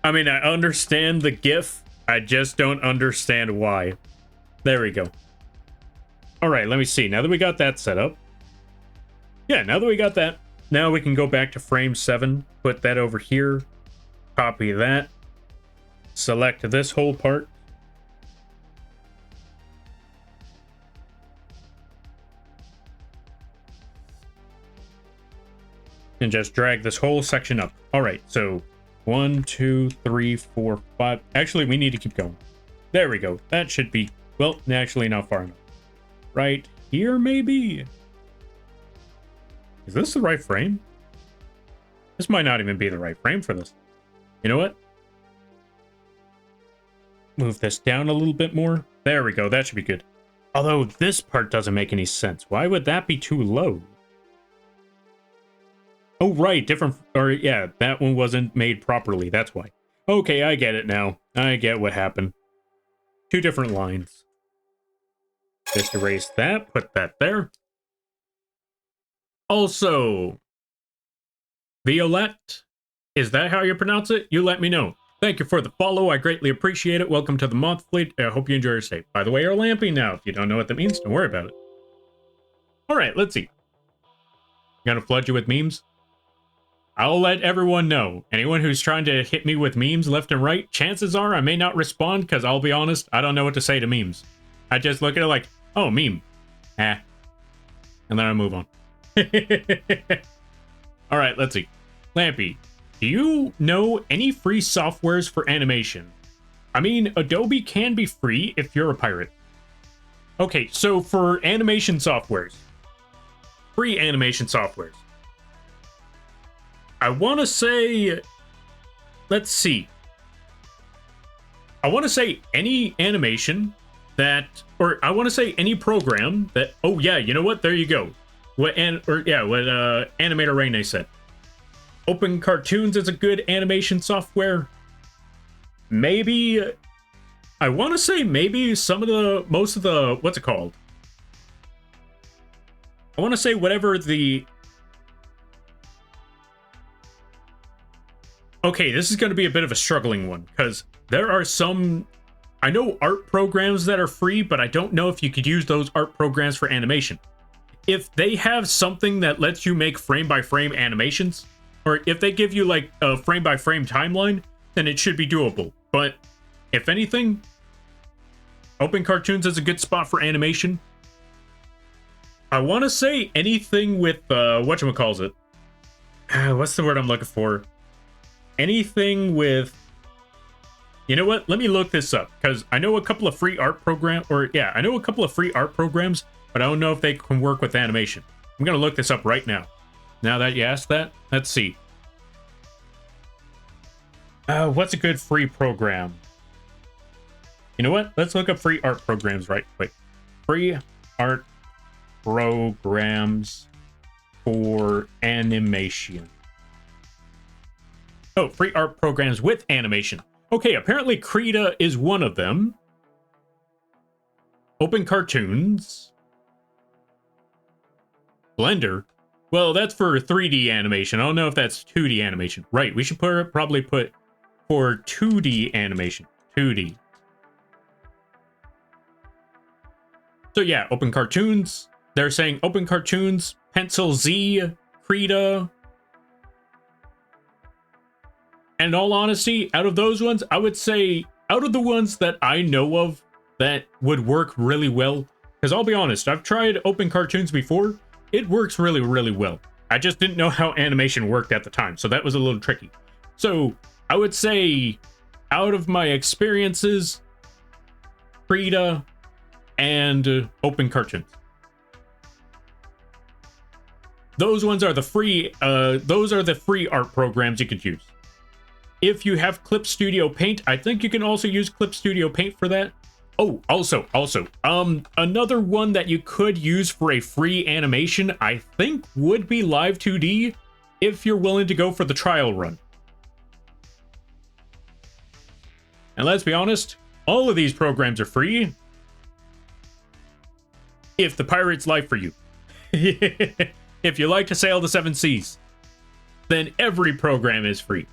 I mean, I understand the gif. I just don't understand why. There we go. All right, let me see. Now that we got that set up. Yeah, now that we got that, now we can go back to frame 7, put that over here, copy that, select this whole part. And just drag this whole section up. All right, so 1, 2, 3, 4, 5. Actually, we need to keep going. There we go. That should be, well, actually not far enough. Right here, maybe? Is this the right frame? This might not even be the right frame for this. You know what? Move this down a little bit more. There we go. That should be good. Although this part doesn't make any sense. Why would that be too low? Oh, right. Different. Or, yeah, that one wasn't made properly. That's why. Okay, I get it now. I get what happened. 2 different lines. Just erase that. Put that there. Also, Violette, is that how you pronounce it? You let me know. Thank you for the follow. I greatly appreciate it. Welcome to the Moth Fleet. I hope you enjoy your stay. By the way, you're lamping now. If you don't know what that means, don't worry about it. All right, let's see. Gonna flood you with memes? I'll let everyone know. Anyone who's trying to hit me with memes left and right, chances are I may not respond because I'll be honest, I don't know what to say to memes. I just look at it like, oh, meme. And then I move on. All right, let's see. Lampy, do you know any free softwares for animation? I mean, Adobe can be free if you're a pirate. Okay, so for animation softwares, free animation softwares, I want to say, let's see. I want to say any animation that, or I want to say any program that, oh yeah, you know what? There you go. What Animator Rene said. Open Cartoons is a good animation software. Maybe, I want to say maybe most of the, what's it called? I want to say whatever the, okay, this is going to be a bit of a struggling one, because there are some, I know art programs that are free, but I don't know if you could use those art programs for animation. If they have something that lets you make frame-by-frame animations, or if they give you like a frame-by-frame timeline, then it should be doable. But if anything, Open Cartoons is a good spot for animation. I want to say anything with, whatchamacallit? What's the word I'm looking for? Anything with, you know what? Let me look this up, because I know a couple of free art programs, I know a couple of free art programs, but I don't know if they can work with animation. I'm going to look this up right now. Now that you asked that, let's see. What's a good free program? You know what? Let's look up free art programs right quick. Free art programs for animation. Oh, free art programs with animation. Okay, apparently Krita is one of them. Open Cartoons. Blender. Well, that's for 3D animation. I don't know if that's 2D animation. Right, we should probably put for 2D animation. 2D. So yeah, Open Cartoons. They're saying Open Cartoons, Pencil Z, Krita. And in all honesty, out of those ones, I would say, out of the ones that I know of that would work really well, because I'll be honest, I've tried Open Cartoons before. It works really, really well. I just didn't know how animation worked at the time, so that was a little tricky. So I would say, out of my experiences, Krita and Open Cartoons. Those ones are the free. Those are the free art programs you could use. If you have Clip Studio Paint, I think you can also use Clip Studio Paint for that. Oh, also, another one that you could use for a free animation, I think would be Live 2D. if you're willing to go for the trial run. And let's be honest, all of these programs are free if the pirate's life for you. If you like to sail the seven seas, then every program is free.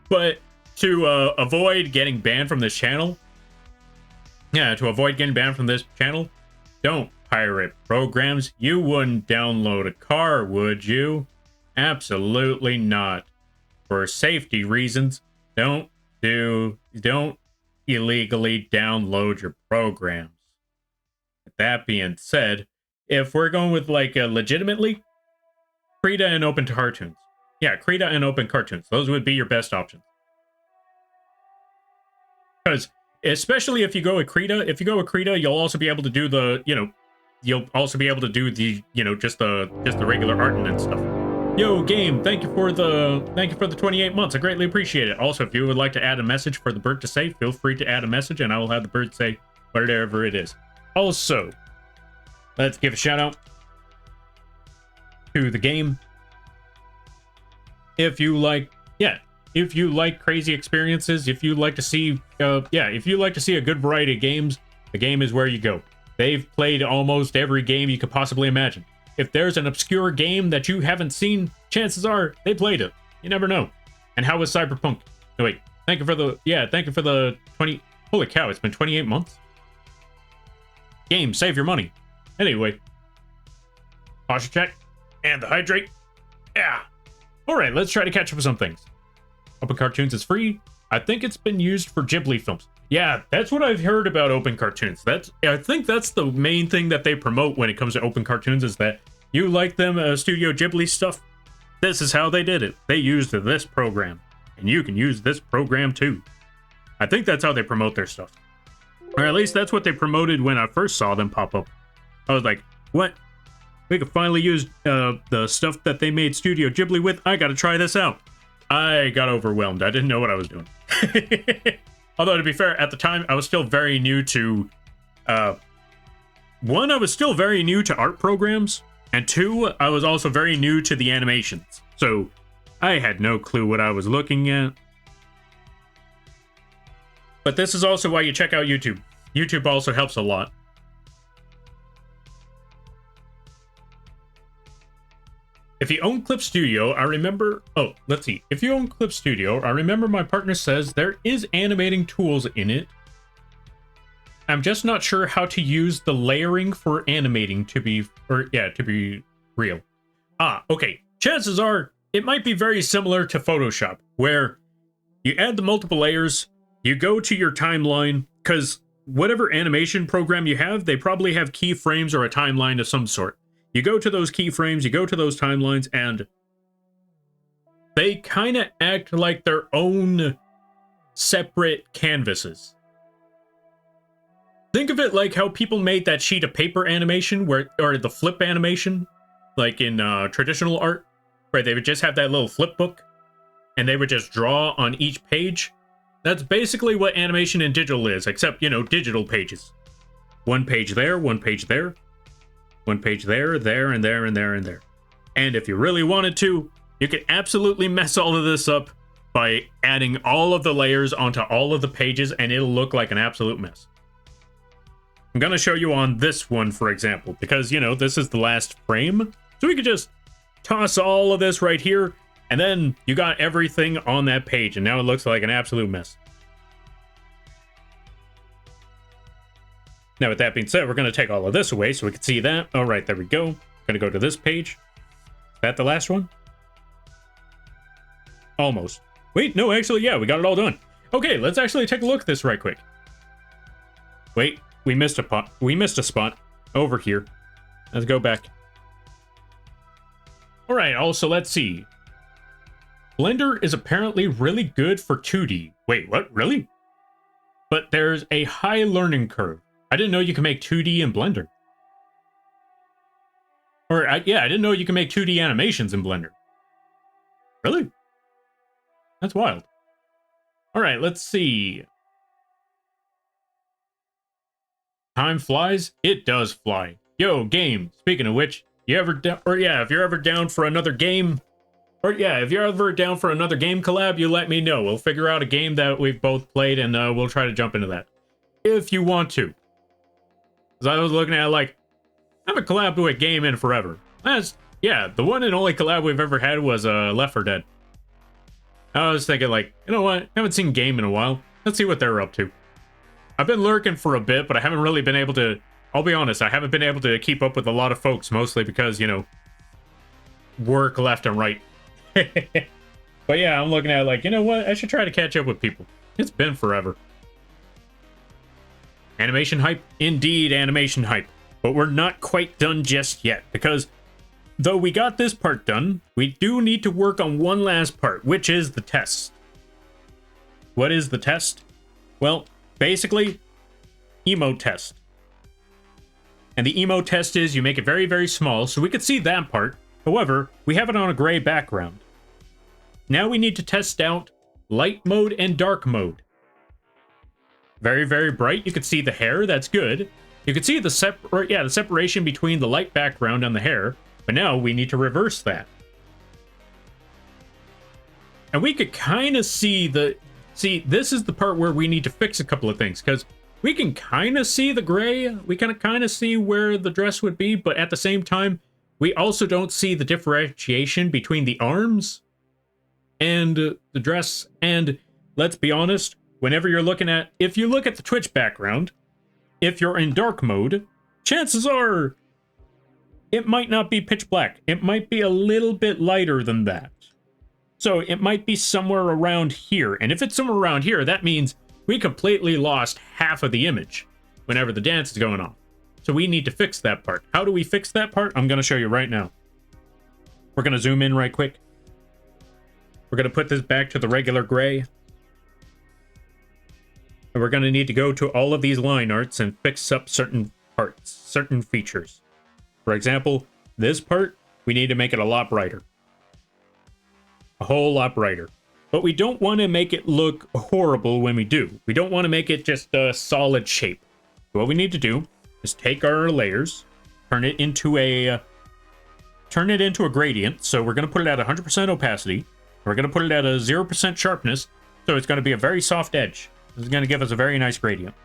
But to avoid getting banned from this channel, don't pirate programs. You wouldn't download a car, would you? Absolutely not. For safety reasons, don't illegally download your programs. With that being said, if we're going with like legitimately, Krita and open cartoons. Yeah, Krita and open cartoons. Those would be your best options. Because especially if you go with Krita, you'll also be able to do the, you'll also be able to do the, just the regular art and stuff. Yo, game, thank you for the 28 months. I greatly appreciate it. Also, if you would like to add a message for the bird to say, feel free to add a message and I will have the bird say whatever it is. Also, let's give a shout out to the game. If you like crazy experiences, if you like to see a good variety of games, the game is where you go. They've played almost every game you could possibly imagine. If there's an obscure game that you haven't seen, chances are they played it. You never know. And how was Cyberpunk? No, wait. Thank you for the 20. Holy cow, it's been 28 months. Game, save your money. Anyway, posture check and the hydrate. Yeah. All right, let's try to catch up with some things. Open Cartoons is free. I think it's been used for Ghibli films. Yeah, that's what I've heard about Open Cartoons. I think that's the main thing that they promote when it comes to Open Cartoons is that you like them Studio Ghibli stuff. This is how they did it. They used this program, and you can use this program too. I think that's how they promote their stuff. Or at least that's what they promoted when I first saw them pop up. I was like, what? We could finally use the stuff that they made Studio Ghibli with. I gotta try this out. I got overwhelmed. I didn't know what I was doing. Although, to be fair, at the time, I was still very new to... one, I was still very new to art programs. And two, I was also very new to the animations. So, I had no clue what I was looking at. But this is also why you check out YouTube. YouTube also helps a lot. If you own Clip Studio, I remember... Oh, let's see. If you own Clip Studio, I remember my partner says there is animating tools in it. I'm just not sure how to use the layering for animating to be real. Ah, okay. Chances are it might be very similar to Photoshop, where you add the multiple layers, you go to your timeline, because whatever animation program you have, they probably have keyframes or a timeline of some sort. You go to those keyframes, you go to those timelines, and they kind of act like their own separate canvases. Think of it like how people made that sheet of paper animation, or the flip animation, like in traditional art, where they would just have that little flip book, and they would just draw on each page. That's basically what animation in digital is, except, digital pages. One page there, one page there. One page there, there, and there, and there, and there. And if you really wanted to, you could absolutely mess all of this up by adding all of the layers onto all of the pages, and it'll look like an absolute mess. I'm going to show you on this one, for example, because, this is the last frame. So we could just toss all of this right here, and then you got everything on that page, and now it looks like an absolute mess. Now, with that being said, we're going to take all of this away so we can see that. All right, there we go. Going to go to this page. Is that the last one? Almost. Wait, no, actually, yeah, we got it all done. Okay, let's actually take a look at this right quick. Wait, we missed a spot over here. Let's go back. All right, also, let's see. Blender is apparently really good for 2D. Wait, what? Really? But there's a high learning curve. I didn't know you can make 2D in Blender. I didn't know you can make 2D animations in Blender. Really? That's wild. All right, let's see. Time flies? It does fly. Yo, game. Speaking of which, if you're ever down for another game, if you're ever down for another game collab, you let me know. We'll figure out a game that we've both played, and we'll try to jump into that if you want to. Because I was looking at it like, I haven't collabed with a game in forever. The one and only collab we've ever had was Left 4 Dead. I was thinking like, you know what? I haven't seen Game in a while. Let's see what they're up to. I've been lurking for a bit, but I haven't really been able to, I'll be honest, I haven't been able to keep up with a lot of folks, mostly because, you know, work left and right. But yeah, I'm looking at it like, you know what? I should try to catch up with people. It's been forever. Animation hype? Indeed, animation hype. But we're not quite done just yet, because though we got this part done, we do need to work on one last part, which is the test. What is the test? Well, basically, emote test. And the emote test is you make it very, very small, so we could see that part. However, we have it on a gray background. Now we need to test out light mode and dark mode. Very, very bright. You can see the hair. That's good. You can see the separation between the light background and the hair. But now we need to reverse that. And we could kind of see the... See, this is the part where we need to fix a couple of things, because we can kind of see the gray. We can kind of see where the dress would be, but at the same time, we also don't see the differentiation between the arms and the dress. And let's be honest, whenever you're looking at... If you look at the Twitch background, if you're in dark mode, chances are it might not be pitch black. It might be a little bit lighter than that. So it might be somewhere around here. And if it's somewhere around here, that means we completely lost half of the image whenever the dance is going on. So we need to fix that part. How do we fix that part? I'm going to show you right now. We're going to zoom in right quick. We're going to put this back to the regular gray. And we're going to need to go to all of these line arts and fix up certain parts, certain features. For example, this part, we need to make it a lot brighter. A whole lot brighter. But we don't want to make it look horrible when we do. We don't want to make it just a solid shape. What we need to do is take our layers, turn it into a gradient. So we're going to put it at 100% opacity. We're going to put it at a 0% sharpness. So it's going to be a very soft edge. This is going to give us a very nice gradient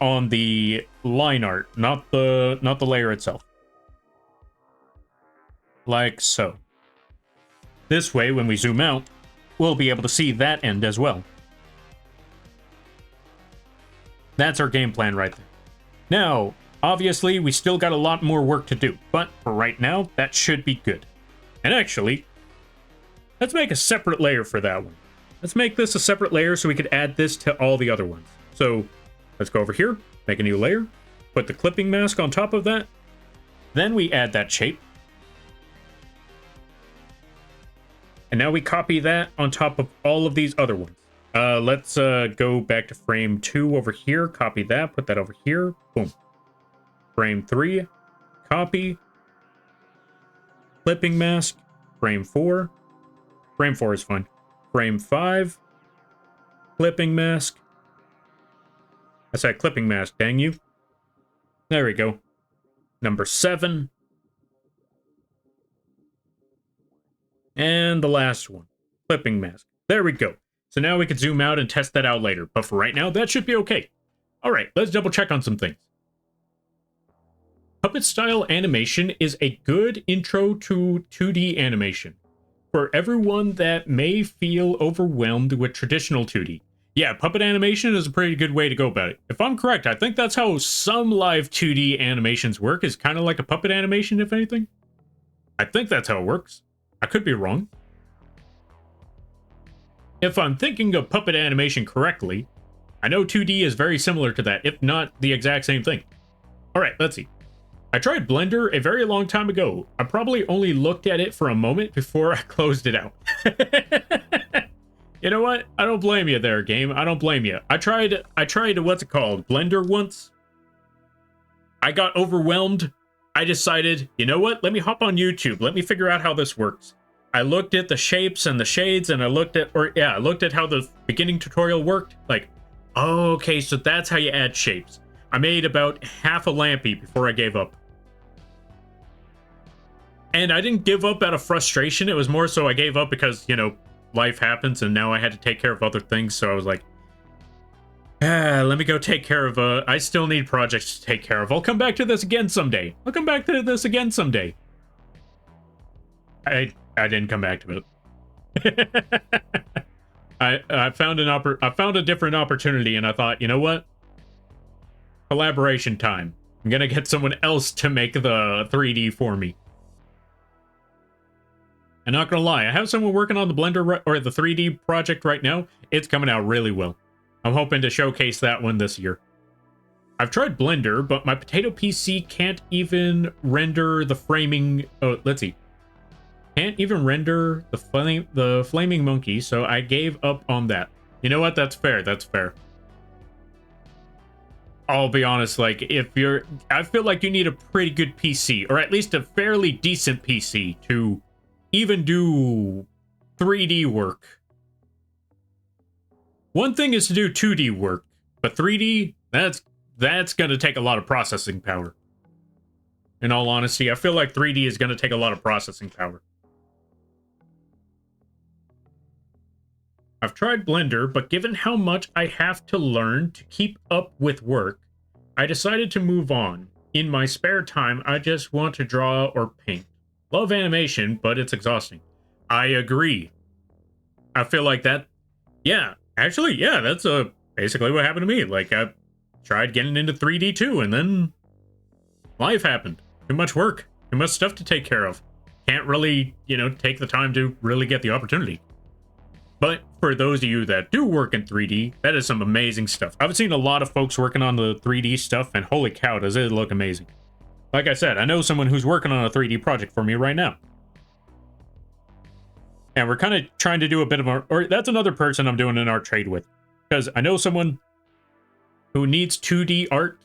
on the line art, not the layer itself. Like so. This way, when we zoom out, we'll be able to see that end as well. That's our game plan right there. Now, obviously, we still got a lot more work to do, but for right now, that should be good. And actually, let's make a separate layer for that one. Let's make this a separate layer so we could add this to all the other ones. So, let's go over here, make a new layer, put the clipping mask on top of that, then we add that shape. And now we copy that on top of all of these other ones. Let's go back to frame 2 over here, copy that, put that over here, boom. Frame 3, copy, clipping mask, frame 4 is fine. Frame 5, clipping mask. I said clipping mask, dang you. There we go. Number 7. And the last one, clipping mask. There we go. So now we can zoom out and test that out later. But for right now, that should be okay. All right, let's double check on some things. Puppet style animation is a good intro to 2D animation for everyone that may feel overwhelmed with traditional 2D. Yeah, puppet animation is a pretty good way to go about it. If I'm correct, I think that's how some live 2D animations work, is kind of like a puppet animation, if anything. I think that's how it works. I could be wrong. If I'm thinking of puppet animation correctly, I know 2D is very similar to that, if not the exact same thing. Alright, let's see. I tried Blender a very long time ago. I probably only looked at it for a moment before I closed it out. You know what? I don't blame you there, game. I don't blame you. I tried what's it called? Blender once. I got overwhelmed. I decided, you know what? Let me hop on YouTube. Let me figure out how this works. I looked at the shapes and the shades, and I looked at how the beginning tutorial worked. Like, oh, okay, so that's how you add shapes. I made about half a lampy before I gave up. And I didn't give up out of frustration. It was more so I gave up because, you know, life happens and now I had to take care of other things. So I was like, let me go take care of, I still need projects to take care of. I'll come back to this again someday. I'll come back to this again someday. I didn't come back to it. I found a different opportunity and I thought, you know what? Collaboration time. I'm gonna get someone else to make the 3D for me. I'm not gonna lie, I have someone working on the Blender or the 3D project right now. It's coming out really well. I'm hoping to showcase that one this year. I've tried Blender, but my Potato PC can't even render the framing. Oh, let's see. Can't even render the flaming monkey, so I gave up on that. You know what? That's fair. That's fair. I'll be honest, like, I feel like you need a pretty good PC, or at least a fairly decent PC to even do 3D work. One thing is to do 2D work, but 3D, that's gonna take a lot of processing power. In all honesty, I feel like 3D is gonna take a lot of processing power. I've tried Blender, but given how much I have to learn to keep up with work, I decided to move on. In my spare time, I just want to draw or paint. Love animation, but it's exhausting. I agree. I feel like that, yeah, actually, yeah, that's basically what happened to me. Like, I tried getting into 3D too, and then life happened. Too much work, too much stuff to take care of. Can't really, you know, take the time to really get the opportunity. But for those of you that do work in 3D, that is some amazing stuff. I've seen a lot of folks working on the 3D stuff, and holy cow, does it look amazing. Like I said, I know someone who's working on a 3D project for me right now. And we're kind of trying to do a bit of or that's another person I'm doing an art trade with. Because I know someone who needs 2D art.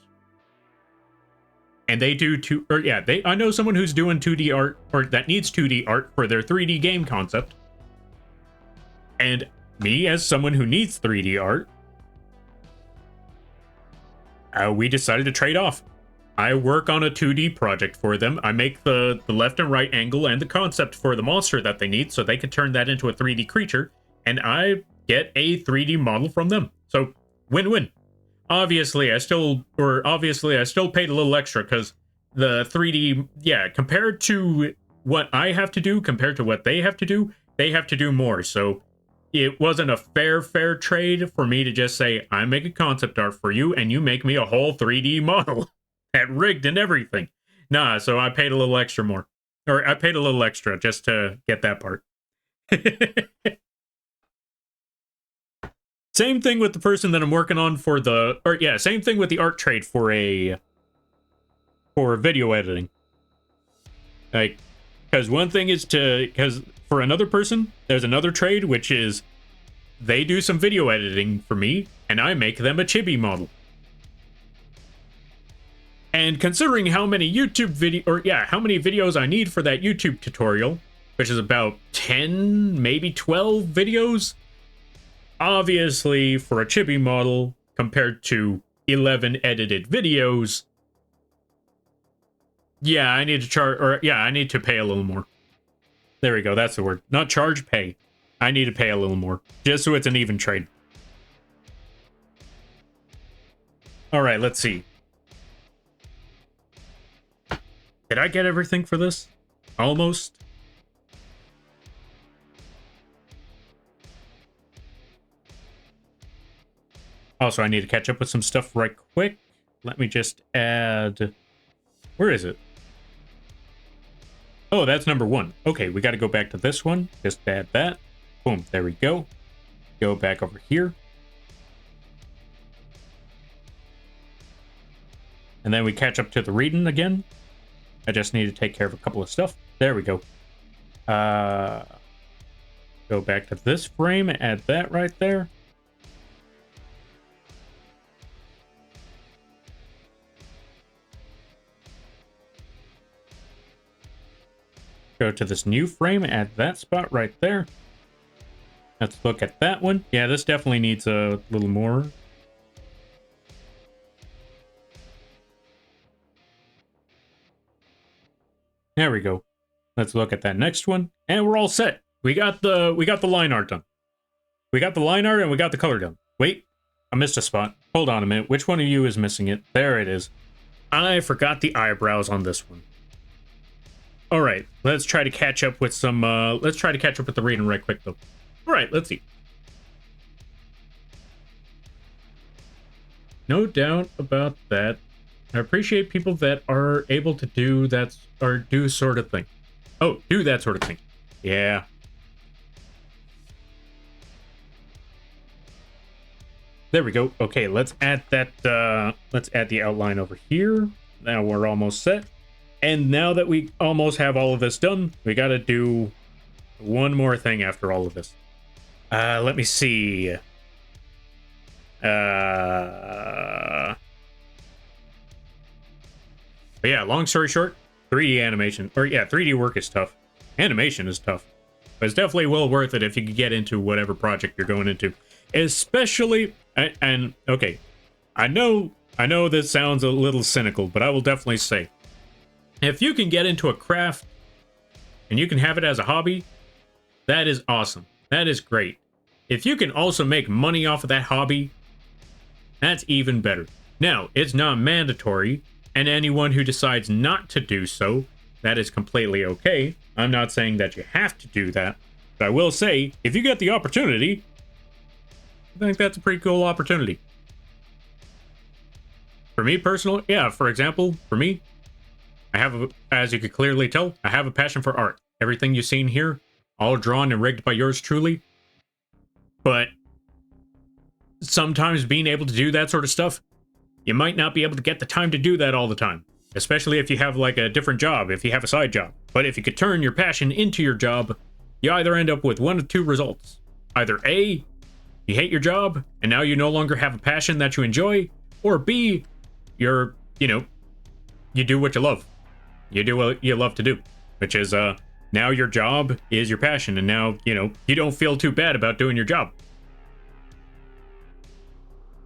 And they do I know someone who's doing 2D art, or that needs 2D art for their 3D game concept. And me, as someone who needs 3D art, we decided to trade off. I work on a 2D project for them. I make the left and right angle and the concept for the monster that they need so they can turn that into a 3D creature, and I get a 3D model from them. So, win-win. Obviously, I still paid a little extra because the 3D, yeah, compared to what I have to do, compared to what they have to do more. So, it wasn't a fair trade for me to just say, I make a concept art for you and you make me a whole 3D model. At rigged and everything. Nah, so I paid a little extra more. Or I paid a little extra just to get that part. Same thing with the person that I'm working on for same thing with the art trade for video editing. Like, because one thing is because for another person, there's another trade, which is they do some video editing for me, and I make them a chibi model. And considering how many how many videos I need for that YouTube tutorial, which is about 10, maybe 12 videos, obviously for a chibi model compared to 11 edited videos, yeah, I need to pay a little more. There we go, that's the word. Not charge, pay. I need to pay a little more, just so it's an even trade. All right, let's see. Did I get everything for this? Almost. Also, I need to catch up with some stuff right quick. Let me just add... Where is it? Oh, that's number 1. Okay, we got to go back to this one. Just add that. Boom, there we go. Go back over here. And then we catch up to the reading again. I just need to take care of a couple of stuff. There we go. Go back to this frame, add that right there. Go to this new frame, add that spot right there. Let's look at that one. Yeah, this definitely needs a little more. There we go. Let's look at that next one, and we're all set. We got the line art done. We got the line art and we got the color done. Wait, I missed a spot. Hold on a minute. Which one of you is missing it? There it is. I forgot the eyebrows on this one. All right, let's try to catch up with some. Let's try to catch up with the reading right quick though. All right, let's see. No doubt about that. I appreciate people that are able to do that or do sort of thing. Oh, do that sort of thing. Yeah. There we go. Okay, let's add that. Let's add the outline over here. Now we're almost set. And now that we almost have all of this done, we got to do one more thing after all of this. Let me see. But yeah, long story short, 3D animation, or yeah, 3D work is tough. Animation is tough. But it's definitely well worth it if you can get into whatever project you're going into. Especially, and okay, I know this sounds a little cynical, but I will definitely say, if you can get into a craft and you can have it as a hobby, that is awesome. That is great. If you can also make money off of that hobby, that's even better. Now, it's not mandatory, and anyone who decides not to do so, that is completely okay. I'm not saying that you have to do that, but I will say, if you get the opportunity, I think that's a pretty cool opportunity. For me personally, yeah, for example, for me, I have, as you could clearly tell, I have a passion for art. Everything you've seen here, all drawn and rigged by yours truly. But sometimes being able to do that sort of stuff, you might not be able to get the time to do that all the time. Especially if you have like a different job, if you have a side job. But if you could turn your passion into your job, you either end up with one of two results. Either A, you hate your job, and now you no longer have a passion that you enjoy, or B, you do what you love. You do what you love to do, which is, now your job is your passion, and now, you don't feel too bad about doing your job.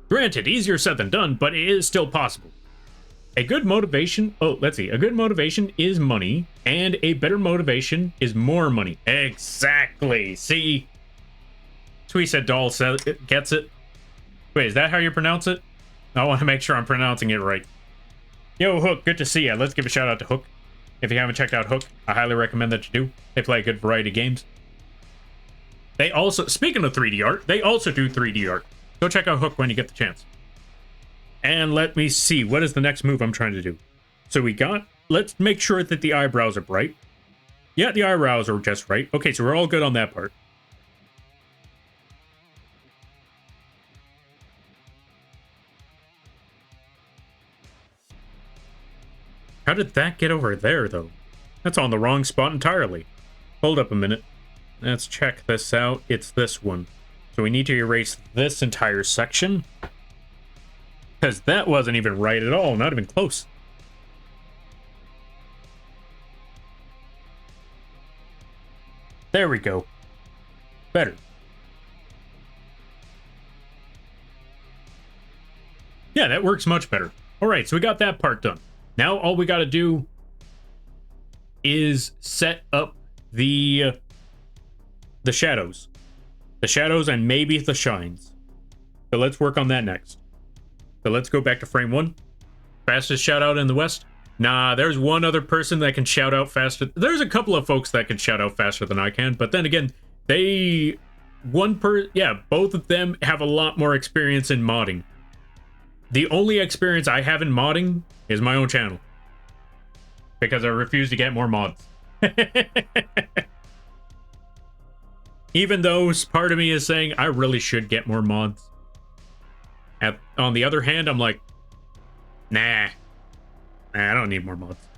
Granted, easier said than done, but it is still possible. A good motivation, a good motivation is money, and a better motivation is more money. Exactly, see? Sweet said doll says it gets it. Wait, is that how you pronounce it? I want to make sure I'm pronouncing it right. Yo, Hook, good to see ya. Let's give a shout out to Hook. If you haven't checked out Hook, I highly recommend that you do. They play a good variety of games. They also, speaking of 3D art, they also do 3D art. Go check out Hook when you get the chance. And let me see, what is the next move I'm trying to do? So we got, let's make sure that the eyebrows are bright. Yeah, the eyebrows are just right. Okay, so we're all good on that part. How did that get over there, though? That's on the wrong spot entirely. Hold up a minute. Let's check this out. It's this one. So we need to erase this entire section. Because that wasn't even right at all. Not even close. There we go. Better. Yeah, that works much better. Alright, so we got that part done. Now all we got to do is set up the shadows. The shadows and maybe the shines. So let's work on that next. So let's go back to frame 1. Fastest shout out in the West? Nah, there's one other person that can shout out faster. There's a couple of folks that can shout out faster than I can, but then again, both of them have a lot more experience in modding. The only experience I have in modding is my own channel. Because I refuse to get more mods. Even though part of me is saying I really should get more mods. On the other hand, I'm like, nah, I don't need more mods.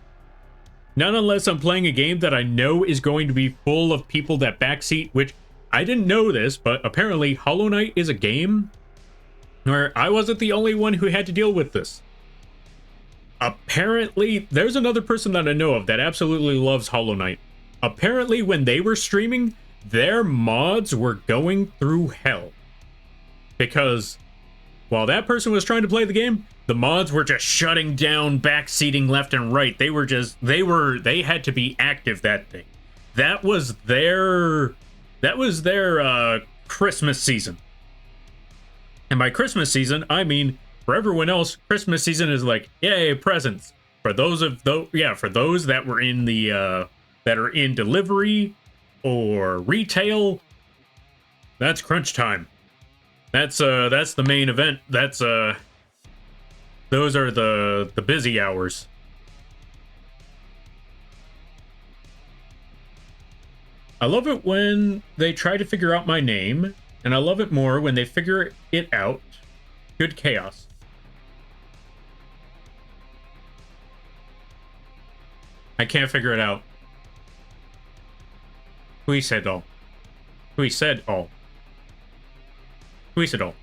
Not unless I'm playing a game that I know is going to be full of people that backseat, which I didn't know this, but apparently Hollow Knight is a game where I wasn't the only one who had to deal with this. Apparently, there's another person that I know of that absolutely loves Hollow Knight. Apparently, when they were streaming, their mods were going through hell. Because while that person was trying to play the game, The mods were just shutting down backseating left and right. They had to be active that day. That was their Christmas season. And by Christmas season, I mean for everyone else, Christmas season is like, yay, presents. For those that were in the that are in delivery or retail, that's crunch time. That's the main event. Those are the busy hours. I love it when they try to figure out my name, and I love it more when they figure it out. Good chaos. I can't figure it out. Who said all? Who said all? Who said all?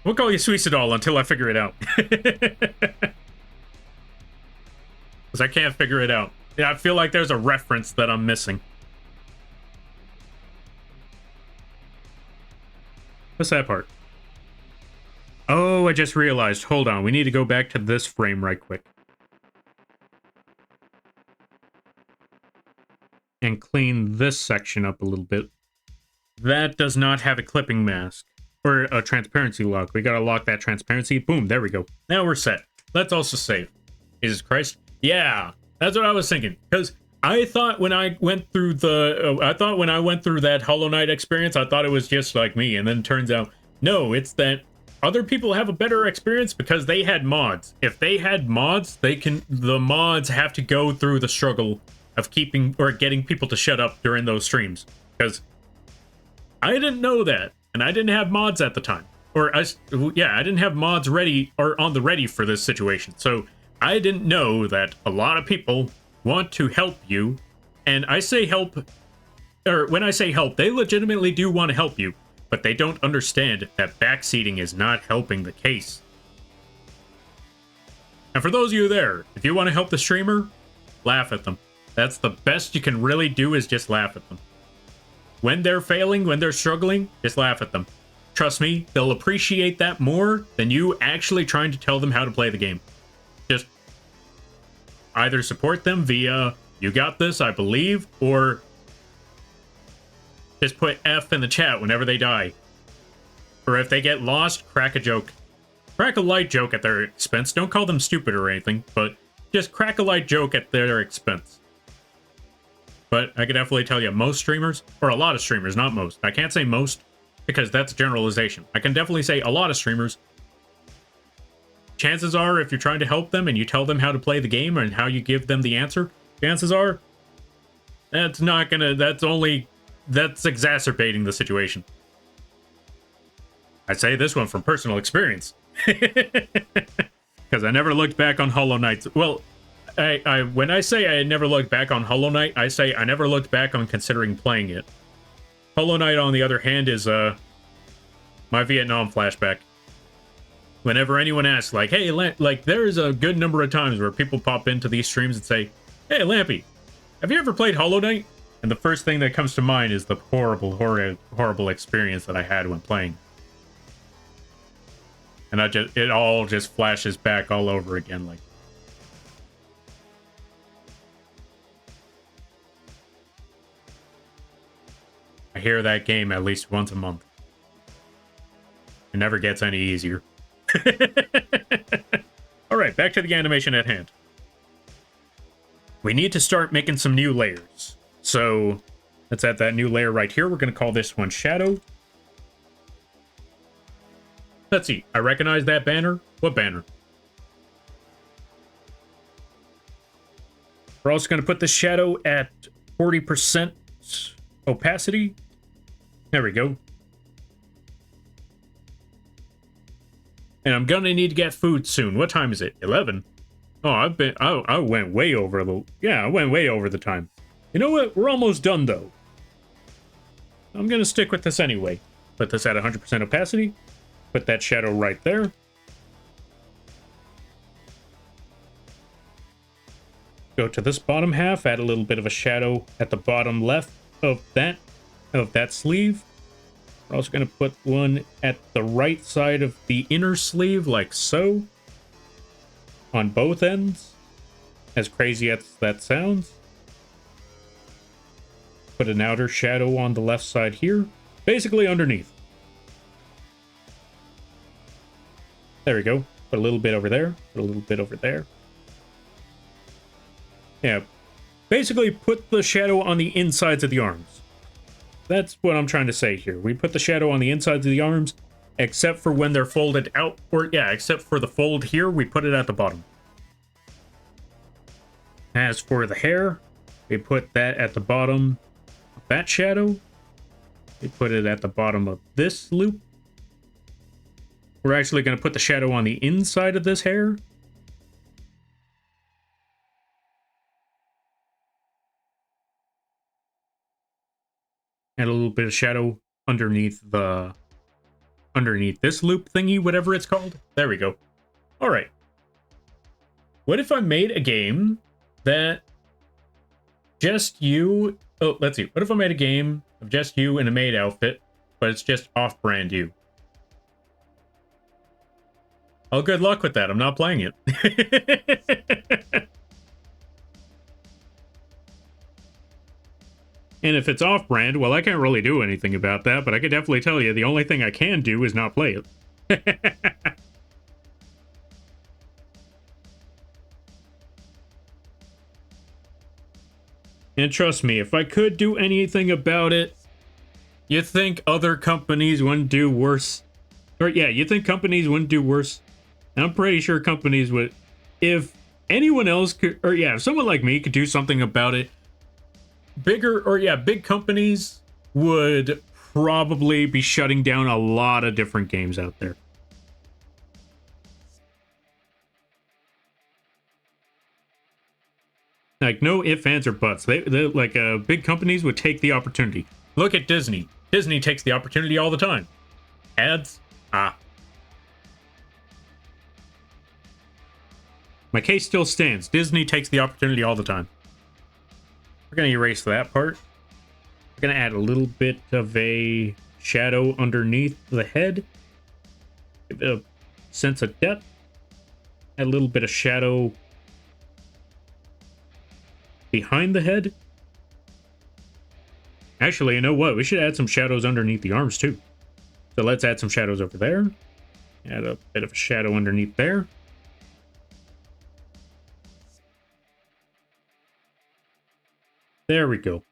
We'll call you Suicidal until I figure it out. Because I can't figure it out. Yeah, I feel like there's a reference that I'm missing. What's that part? Oh, I just realized. Hold on. We need to go back to this frame right quick. And clean this section up a little bit. That does not have a clipping mask. Or a transparency lock. We gotta lock that transparency. Boom, there we go. Now we're set. Let's also save. Jesus Christ. Yeah, that's what I was thinking. Because I thought when I went through that Hollow Knight experience, I thought it was just like me. And then it turns out, no, it's that other people have a better experience because they had mods. If they had mods, the mods have to go through the struggle of getting people to shut up during those streams. Because I didn't know that. And I didn't have mods at the time. I didn't have mods ready or on the ready for this situation. So I didn't know that a lot of people want to help you. And I say help, or when I say help, they legitimately do want to help you. But they don't understand that backseating is not helping the case. And for those of you there, if you want to help the streamer, laugh at them. That's the best you can really do, is just laugh at them. When they're failing, when they're struggling, just laugh at them. Trust me, they'll appreciate that more than you actually trying to tell them how to play the game. Just either support them via, you got this, I believe, or just put F in the chat whenever they die. Or if they get lost, crack a joke. Crack a light joke at their expense. Don't call them stupid or anything, but just crack a light joke at their expense. But I can definitely tell you, most streamers, or a lot of streamers, not most. I can't say most, because that's a generalization. I can definitely say a lot of streamers. Chances are, if you're trying to help them and you tell them how to play the game and how you give them the answer, chances are, that's exacerbating the situation. I say this one from personal experience. Because I never looked back on Hollow Knight. Well, when I say I never looked back on Hollow Knight, I say I never looked back on considering playing it. Hollow Knight, on the other hand, is my Vietnam flashback. Whenever anyone asks, like, hey, there's a good number of times where people pop into these streams and say, hey, Lampy, have you ever played Hollow Knight? And the first thing that comes to mind is the horrible experience that I had when playing. And it all just flashes back all over again, like. I hear that game at least once a month. It never gets any easier. Alright, back to the animation at hand. We need to start making some new layers. So, let's add that new layer right here. We're going to call this one Shadow. Let's see. I recognize that banner. What banner? We're also going to put the shadow at 40% opacity. There we go. And I'm gonna need to get food soon. What time is it? 11. Oh, I went way over the time. You know what? We're almost done though. I'm gonna stick with this anyway. Put this at 100% opacity. Put that shadow right there. Go to this bottom half, add a little bit of a shadow at the bottom left of that sleeve. We're also going to put one at the right side of the inner sleeve, like so. on both ends, as crazy as that sounds. Put an outer shadow on the left side here, basically underneath. There we go. Put a little bit over there, put a little bit over there. Yeah, basically put the shadow on the insides of the arms. That's what I'm trying to say here. We put the shadow on the insides of the arms, except for when they're folded out, or yeah, except for the fold here, we put it at the bottom. As for the hair, we put that at the bottom of that shadow. We put it at the bottom of this loop. We're actually going to put the shadow on the inside of this hair. And a little bit of shadow underneath this loop thingy, whatever it's called. There we go. All right. What if I made a game that just you... Oh, let's see. What if I made a game of just you in a maid outfit, but it's just off-brand you? Oh, good luck with that. I'm not playing it. And if it's off-brand, well, I can't really do anything about that, but I could definitely tell you the only thing I can do is not play it. And trust me, if I could do anything about it, you think other companies wouldn't do worse? Or yeah, you think companies wouldn't do worse? I'm pretty sure companies would. If anyone else could, or yeah, if someone like me could do something about it, big companies would probably be shutting down a lot of different games out there. Like, no ifs, ands, or buts. They like, big companies would take the opportunity. Look at Disney. Disney takes the opportunity all the time. Ads? Ah. My case still stands. Disney takes the opportunity all the time. We're going to erase that part. We're going to add a little bit of a shadow underneath the head. Give it a sense of depth. Add a little bit of shadow behind the head. Actually, you know what? We should add some shadows underneath the arms too. So let's add some shadows over there. Add a bit of a shadow underneath there. There we go.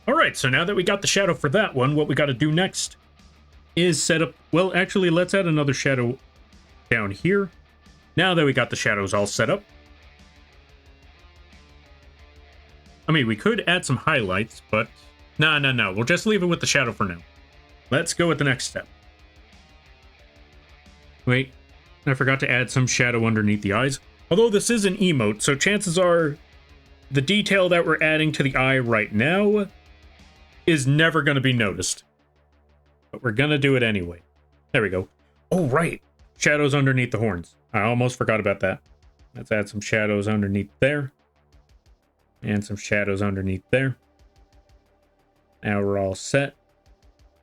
All right, so now that we got the shadow for that one, what we got to do next is set up... Well, actually, let's add another shadow down here. Now that we got the shadows all set up. I mean, we could add some highlights, but... No. We'll just leave it with the shadow for now. Let's go with the next step. Wait, I forgot to add some shadow underneath the eyes. Although this is an emote, so chances are the detail that we're adding to the eye right now is never going to be noticed. But we're going to do it anyway. There we go. Oh, right. Shadows underneath the horns. I almost forgot about that. Let's add some shadows underneath there. And some shadows underneath there. Now we're all set.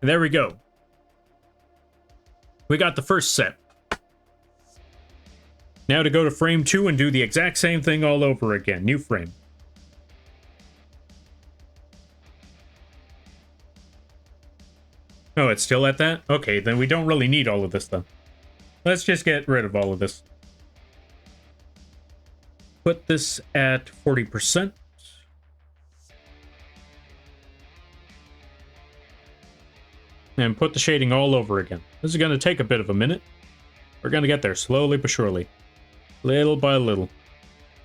And there we go. We got the first set. Now to go to frame 2 and do the exact same thing all over again. New frame. Oh, it's still at that? Okay, then we don't really need all of this, though. Let's just get rid of all of this. Put this at 40%. And put the shading all over again. This is going to take a bit of a minute. We're going to get there slowly but surely. Little by little.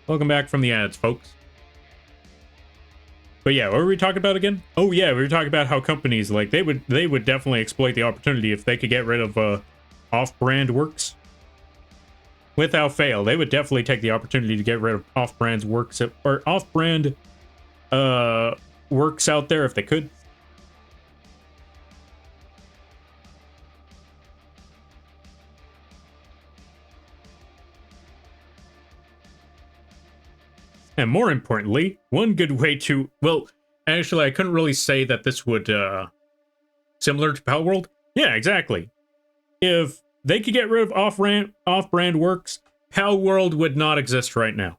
Welcome back from the ads, folks. But yeah, what were we talking about again? Oh yeah, we were talking about how companies, like, they would definitely exploit the opportunity if they could get rid of off-brand works. Without fail, they would definitely take the opportunity to get rid of off-brand works, or off-brand works out there if they could. And more importantly, one good way to, well, actually, I couldn't really say that this would, similar to Pal World. Yeah, exactly. If they could get rid of off-brand works, Pal World would not exist right now.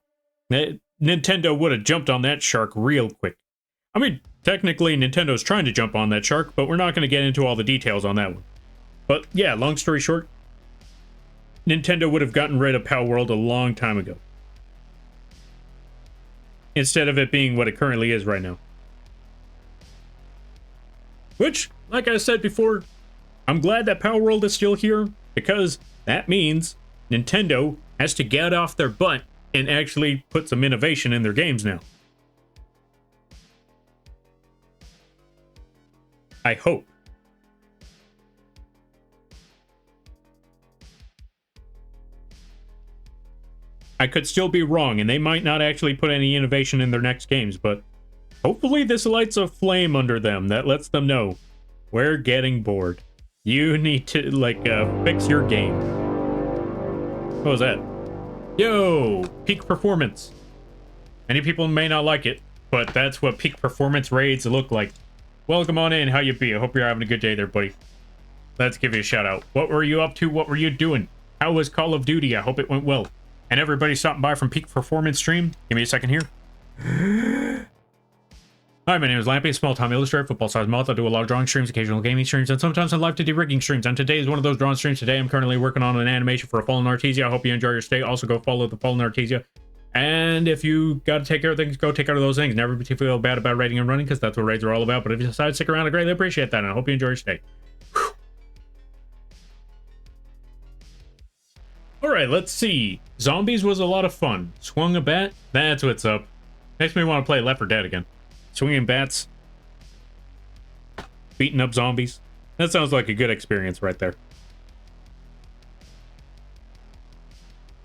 Nintendo would have jumped on that shark real quick. I mean, technically, Nintendo's trying to jump on that shark, but we're not going to get into all the details on that one. But yeah, long story short, Nintendo would have gotten rid of Pal World a long time ago, instead of it being what it currently is right now. Which, like I said before, I'm glad that Pal World is still here, because that means Nintendo has to get off their butt and actually put some innovation in their games now. I hope. I could still be wrong, and they might not actually put any innovation in their next games, but hopefully this lights a flame under them that lets them know, we're getting bored. You need to, like, fix your game. What was that? Yo, peak performance. Many people may not like it, but that's what peak performance raids look like. Welcome on in, how you be? I hope you're having a good day there, buddy. Let's give you a shout out. What were you up to? What were you doing? How was Call of Duty? I hope it went well. And everybody stopping by from Peak Performance Stream. Give me a second here. Hi, my name is Lampy, small-time illustrator, football-sized moth. I do a lot of drawing streams, occasional gaming streams, and sometimes I live to do rigging streams. And today is one of those drawing streams. Today I'm currently working on an animation for a Fallen Artesia. I hope you enjoy your stay. Also, go follow the Fallen Artesia. And if you got to take care of things, go take care of those things. Never feel bad about raiding and running, because that's what raids are all about. But if you decide to stick around, I greatly appreciate that, and I hope you enjoy your stay. Whew. All right, let's see. Zombies was a lot of fun. Swung a bat? That's what's up. Makes me want to play Left 4 Dead again. Swinging bats. Beating up zombies. That sounds like a good experience right there.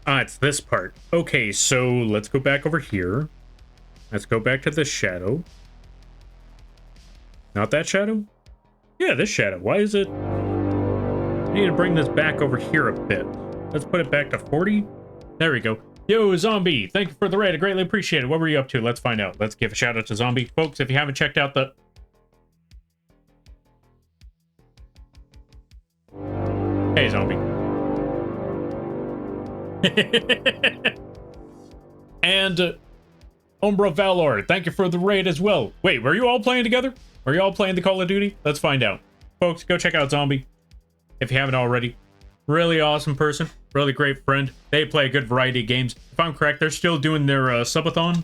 Ah, it's this part. Okay, so let's go back over here. Let's go back to the shadow. Not that shadow? Yeah, this shadow. Why is it... I need to bring this back over here a bit. Let's put it back to 40. There we go. Yo, Zombie, thank you for the raid. I greatly appreciate it. What were you up to? Let's find out. Let's give a shout out to Zombie. Folks, if you haven't checked out the... Hey, Zombie. And Umbra Valor, thank you for the raid as well. Wait, were you all playing together? Were you all playing the Call of Duty? Let's find out. Folks, go check out Zombie if you haven't already. Really awesome person, really great friend. They play a good variety of games. If I'm correct, they're still doing their subathon.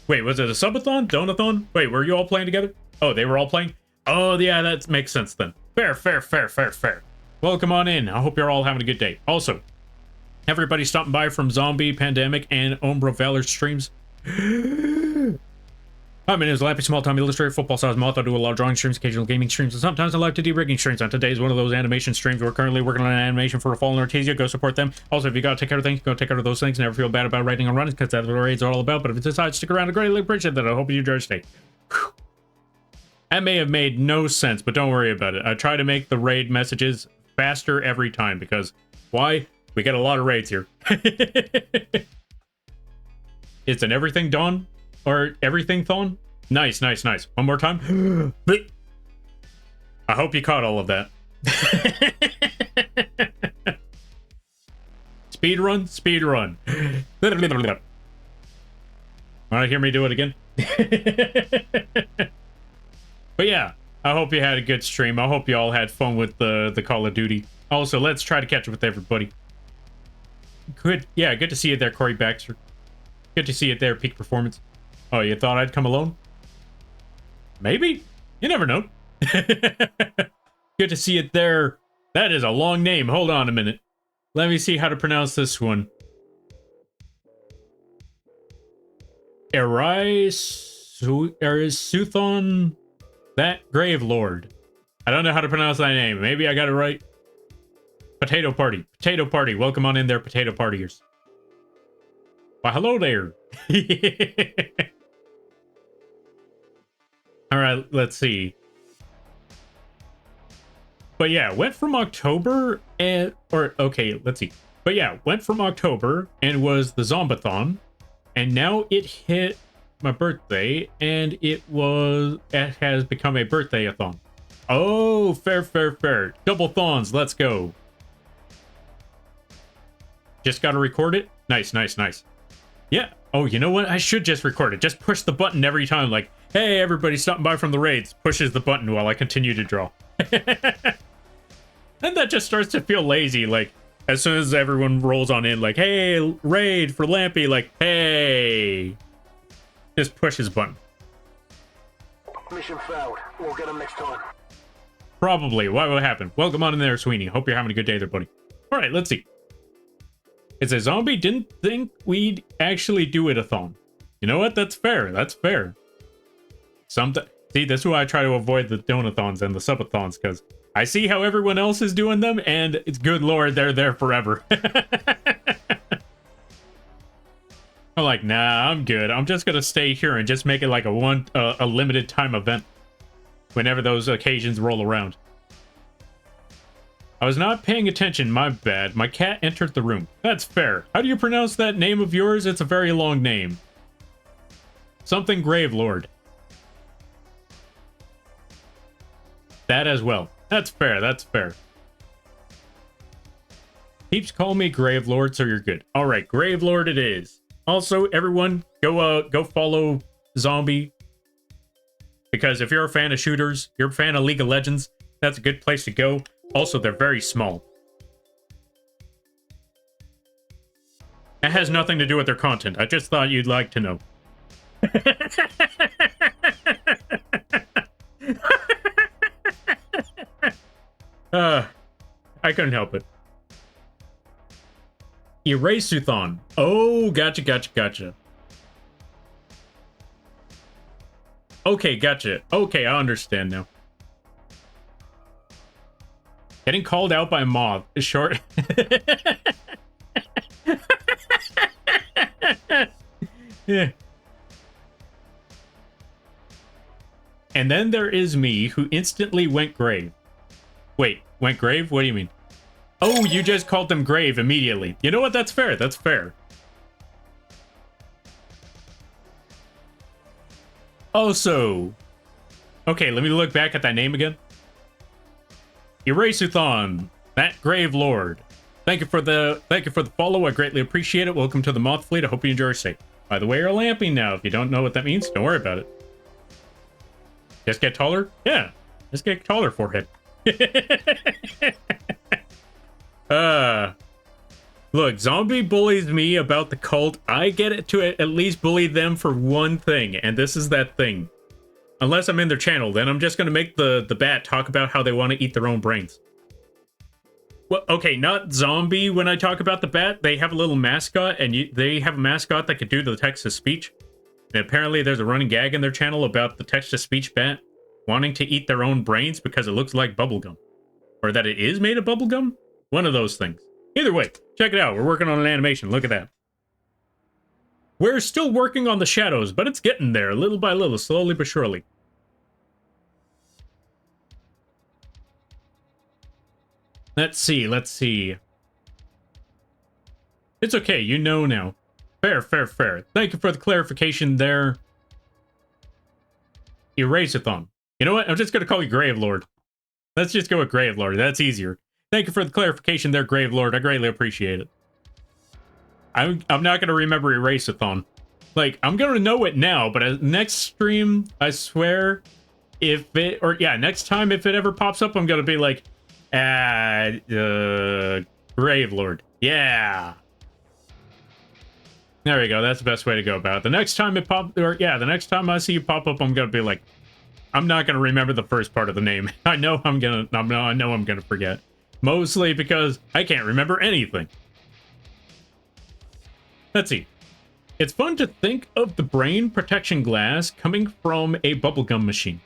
Wait, was it a subathon? Donathon? Wait, were you all playing together? Oh, they were all playing? Oh, yeah, that makes sense then. Fair, fair, fair, fair, fair. Welcome on in. I hope you're all having a good day. Also, everybody stopping by from Zombie, Pandemic, and Umbra Valor streams. Hi, my name is Lappy, small-time illustrator, football-sized moth. I do a lot of drawing streams, occasional gaming streams, and sometimes I like to do rigging streams. On today's one of those animation streams. We're currently working on an animation for a Fallen Artesia. Go support them. Also, if you gotta take care of things, go take care of those things. Never feel bad about raiding and running, because that's what raids are all about. But if you decide to stick around, I greatly appreciate that. I hope you enjoy your stay. Whew. That may have made no sense, but don't worry about it. I try to make the raid messages faster every time, because why? We get a lot of raids here. It's an everything dawn? Or everything thon? Nice, nice, nice. One more time. I hope you caught all of that. Speed run, speed run. Want to hear me do it again? But yeah, I hope you had a good stream. I hope you all had fun with the Call of Duty. Also, let's try to catch up with everybody. Good, yeah, good to see you there, Corey Baxter. Good to see you there, Peak Performance. Oh, you thought I'd come alone? Maybe? You never know. Good to see it there. That is a long name. Hold on a minute. Let me see how to pronounce this one. Erisuthon, that Grave Lord. I don't know how to pronounce that name. Maybe I got it right. Potato Party. Potato Party. Welcome on in there, Potato Partiers. Why, hello there. All right, let's see. But yeah, went from October and... Or, okay, let's see. But yeah, went from October and was the Zombathon. And now it hit my birthday, and it has become a birthday-a-thon. Oh, fair, fair, fair. Double thons, let's go. Just gotta record it? Nice, nice, nice. Yeah. Oh, you know what? I should just record it. Just push the button every time, like, hey, everybody stopping by from the raids. Pushes the button while I continue to draw. Then that just starts to feel lazy, like, as soon as everyone rolls on in, like, hey, raid for Lampy, like, hey. Just push his button. Mission failed. We'll get him next time. Probably. What will happen? Welcome on in there, Sweeney. Hope you're having a good day there, buddy. All right, let's see. It says, zombie didn't think we'd actually do it-a-thon. You know what? That's fair. That's fair. See, that's why I try to avoid the donathons and the subathons, because I see how everyone else is doing them, and it's good lord, they're there forever. I'm like, nah, I'm good. I'm just gonna stay here and just make it like a limited time event whenever those occasions roll around. I was not paying attention, my bad. My cat entered the room. That's fair. How do you pronounce that name of yours? It's a very long name. Something Grave Lord. That as well. That's fair, that's fair. Keeps calling me Grave Lord, so you're good. Alright, Grave Lord it is. Also, everyone, go follow Zombie. Because if you're a fan of shooters, you're a fan of League of Legends, that's a good place to go. Also, they're very small. That has nothing to do with their content. I just thought you'd like to know. I couldn't help it. Erase-a-thon. Oh, gotcha, gotcha, gotcha. Okay, gotcha. Okay, I understand now. Getting called out by Moth is short. Yeah. And then there is me, who instantly went grave. Wait, went grave? What do you mean? Oh, you just called them grave immediately. You know what? That's fair. That's fair. Also, okay, let me look back at that name again. Erase-a-thon, that Grave Lord. Thank you for the follow. I greatly appreciate it. Welcome to the Moth Fleet. I hope you enjoy your stay. By the way, you're lamping now. If you don't know what that means, don't worry about it. Just get taller? Yeah, just get taller, forehead. Look, Zombie bullies me about the cult. I get it to at least bully them for one thing, and this is that thing. Unless I'm in their channel, then I'm just gonna make the bat talk about how they want to eat their own brains. Well, okay, not Zombie when I talk about the bat. They have a little mascot, and they have a mascot that could do the text-to-speech. And apparently there's a running gag in their channel about the text-to-speech bat wanting to eat their own brains because it looks like bubblegum. Or that it is made of bubblegum? One of those things. Either way, check it out. We're working on an animation. Look at that. We're still working on the shadows, but it's getting there, little by little, slowly but surely. Let's see, let's see. It's okay, you know now. Fair, fair, fair. Thank you for the clarification there. Erase-a-thon. You know what? I'm just going to call you Grave Lord. Let's just go with Grave Lord. That's easier. Thank you for the clarification there, Grave Lord. I greatly appreciate it. I'm not going to remember Erase-a-thon. Like, I'm going to know it now, but next stream, I swear, next time if it ever pops up, I'm going to be like, Grave Lord. Yeah. There we go. That's the best way to go about it. The next time the next time I see you pop up, I'm going to be like, I'm not going to remember the first part of the name. I know I'm going to forget. Mostly because I can't remember anything. Let's see. It's fun to think of the brain protection glass coming from a bubblegum machine.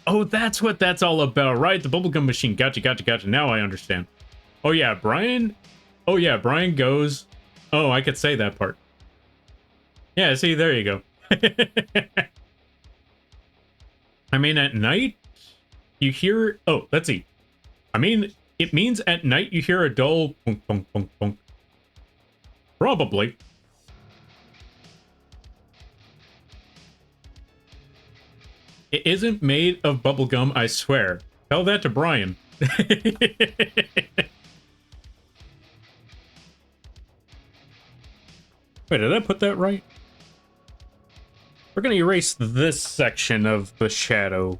Oh, that's what that's all about, right? The bubblegum machine. Gotcha, gotcha, gotcha. Now I understand. Oh, yeah, Brian. Oh, yeah, Brian goes. Oh, I could say that part. Yeah, see, there you go. I mean, at night, you hear... Oh, let's see. I mean, it means at night you hear a dull... Punk, punk, punk, punk. Probably. It isn't made of bubblegum, I swear. Tell that to Brian. Wait, did I put that right? We're gonna erase this section of the shadow.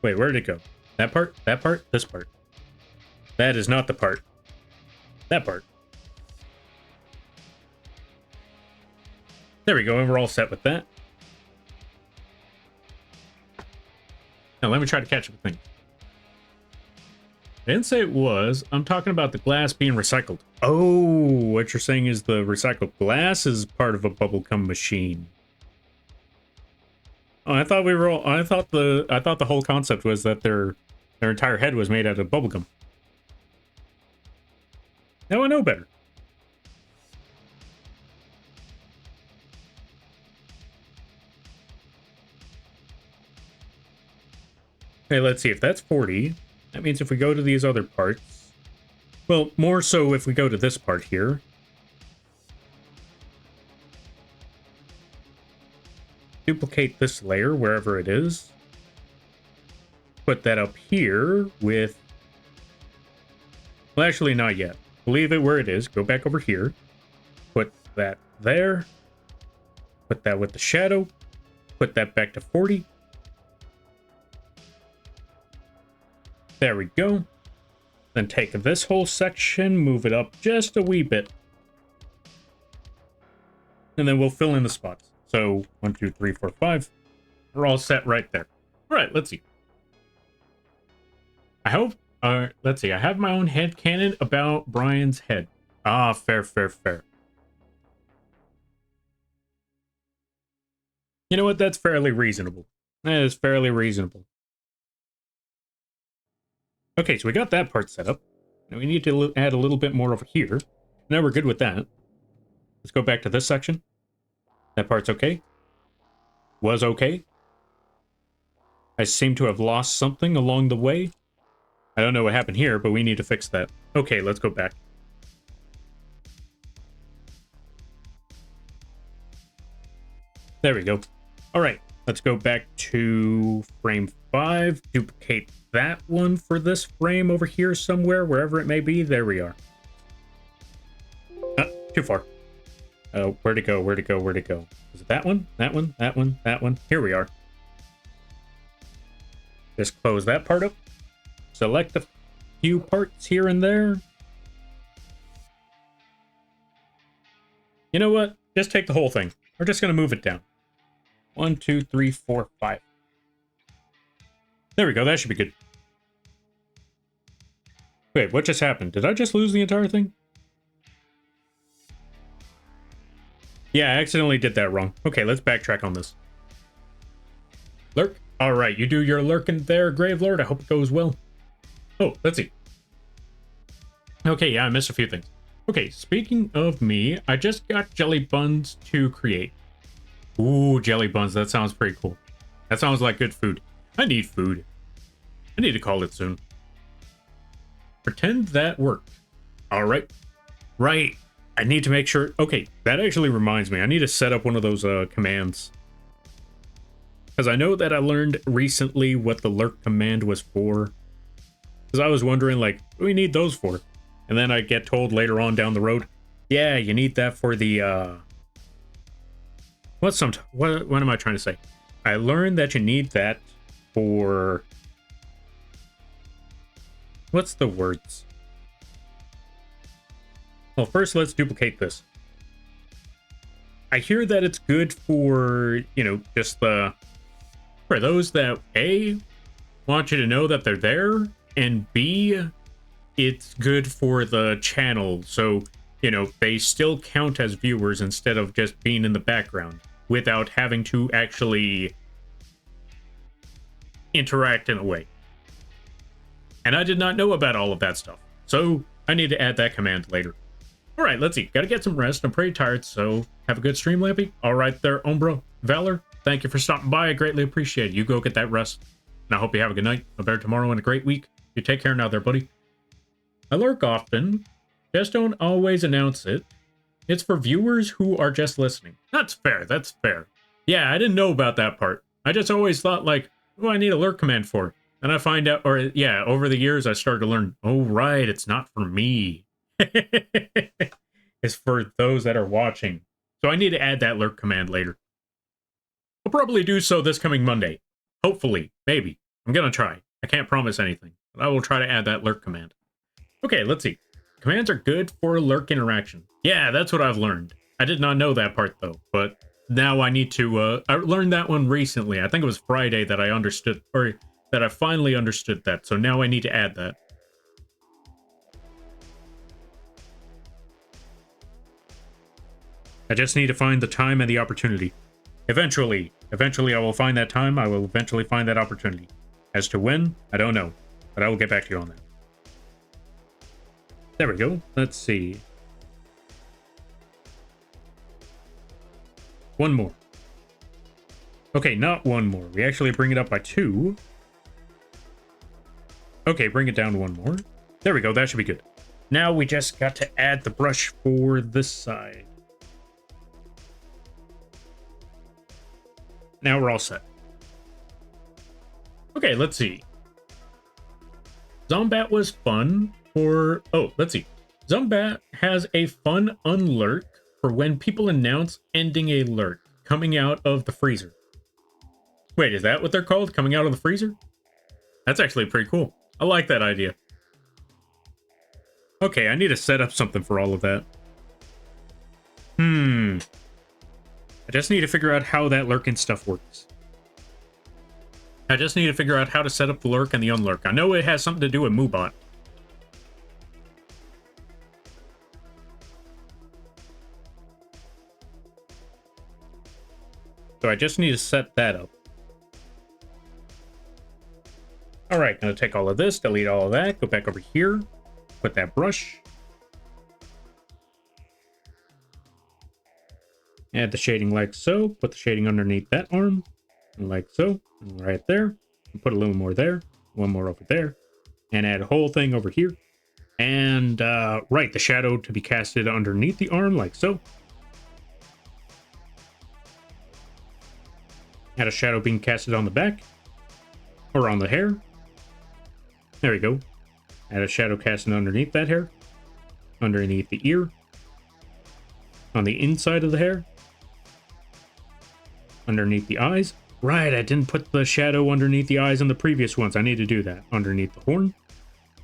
Wait, where did it go? That part? That part? This part. That is not the part. That part. There we go, and we're all set with that. Now let me try to catch up with things. I didn't say it was. I'm talking about the glass being recycled. Oh, what you're saying is the recycled glass is part of a bubblegum machine. Oh, I thought we were all. I thought the whole concept was that their entire head was made out of bubblegum. Now I know better. Okay, let's see if that's 40. That means if we go to these other parts, well, more so if we go to this part here. Duplicate this layer wherever it is. Put that up here with... Well, actually, not yet. Leave it where it is. Go back over here. Put that there. Put that with the shadow. Put that back to 40. There we go. Then take this whole section, move it up just a wee bit. And then we'll fill in the spots. So 1, 2, 3, 4, 5. We're all set right there. All right, let's see. I hope, let's see. I have my own head canon about Brian's head. Ah, fair, fair, fair. You know what? That's fairly reasonable. That is fairly reasonable. Okay, so we got that part set up. Now we need to add a little bit more over here. Now we're good with that. Let's go back to this section. That part's okay. Was okay. I seem to have lost something along the way. I don't know what happened here, but we need to fix that. Okay, let's go back. There we go. All right, let's go back to frame 5. Duplicate that one for this frame over here somewhere, wherever it may be. There we are. Too far. Oh, where'd it go? Where'd it go? Where'd it go? Is it that one? That one? That one? That one? Here we are. Just close that part up. Select a few parts here and there. You know what? Just take the whole thing. We're just going to move it down. 1, 2, 3, 4, 5. There we go. That should be good. Wait, what just happened? Did I just lose the entire thing? Yeah, I accidentally did that wrong. Okay, let's backtrack on this. Lurk. All right, you do your lurking there, Grave Lord. I hope it goes well. Oh, let's see. Okay, yeah, I missed a few things. Okay, speaking of me, I just got jelly buns to create. Ooh, jelly buns. That sounds pretty cool. That sounds like good food. I need food. I need to call it soon. Pretend that worked. All right. Right. I need to make sure. Okay, that actually reminds me. I need to set up one of those commands. Because I know that I learned recently what the lurk command was for. Because I was wondering, like, what do we need those for? And then I get told later on down the road, yeah, you need that for the, what am I trying to say? I learned that you need that for... What's the words? Well, first let's duplicate this. I hear that it's good for, you know, just the... For those that, A, want you to know that they're there, and B, it's good for the channel, so, you know, they still count as viewers instead of just being in the background, without having to actually interact in a way. And I did not know about all of that stuff, so I need to add that command later. Alright, let's see. Gotta get some rest. I'm pretty tired, so have a good stream, Lampy. Alright there, Umbra. Valor, thank you for stopping by. I greatly appreciate it. You go get that rest. And I hope you have a good night, a better tomorrow, and a great week. You take care now there, buddy. I lurk often. Just don't always announce it. It's for viewers who are just listening. That's fair. That's fair. Yeah, I didn't know about that part. I just always thought, like, what do I need a lurk command for? And I find out, or yeah, over the years, I started to learn, oh, right, it's not for me. It's for those that are watching. So I need to add that lurk command later. I'll probably do so this coming Monday. Hopefully, maybe. I'm gonna try. I can't promise anything, but I will try to add that lurk command. Okay, let's see. Commands are good for lurk interaction. Yeah, that's what I've learned. I did not know that part though, but now I need to, I learned that one recently. I think it was Friday that I understood, or that I finally understood that, so now I need to add that. I just need to find the time and the opportunity. Eventually I will find that time. I will eventually find that opportunity. As to when, I don't know, but I will get back to you on that. There we go. Let's see. One more. Okay, not one more. We actually bring it up by 2. Okay, bring it down 1 more. There we go. That should be good. Now we just got to add the brush for this side. Now we're all set. Okay, let's see. Zombat was fun for... Oh, let's see. Zombat has a fun unlurk for when people announce ending a lurk, coming out of the freezer. Wait, is that what they're called? Coming out of the freezer? That's actually pretty cool. I like that idea. Okay, I need to set up something for all of that. I just need to figure out how that lurking stuff works. I just need to figure out how to set up the lurk and the unlurk. I know it has something to do with Moobot. So I just need to set that up. Alright, gonna take all of this, delete all of that, go back over here, put that brush. Add the shading like so, put the shading underneath that arm, like so, right there. And put a little more there, one more over there, and add a whole thing over here. And, right, the shadow to be casted underneath the arm, like so. Add a shadow being casted on the back, or on the hair. There we go. Add a shadow casting underneath that hair, underneath the ear, on the inside of the hair, underneath the eyes. Right, I didn't put the shadow underneath the eyes on the previous ones. I need to do that. Underneath the horn,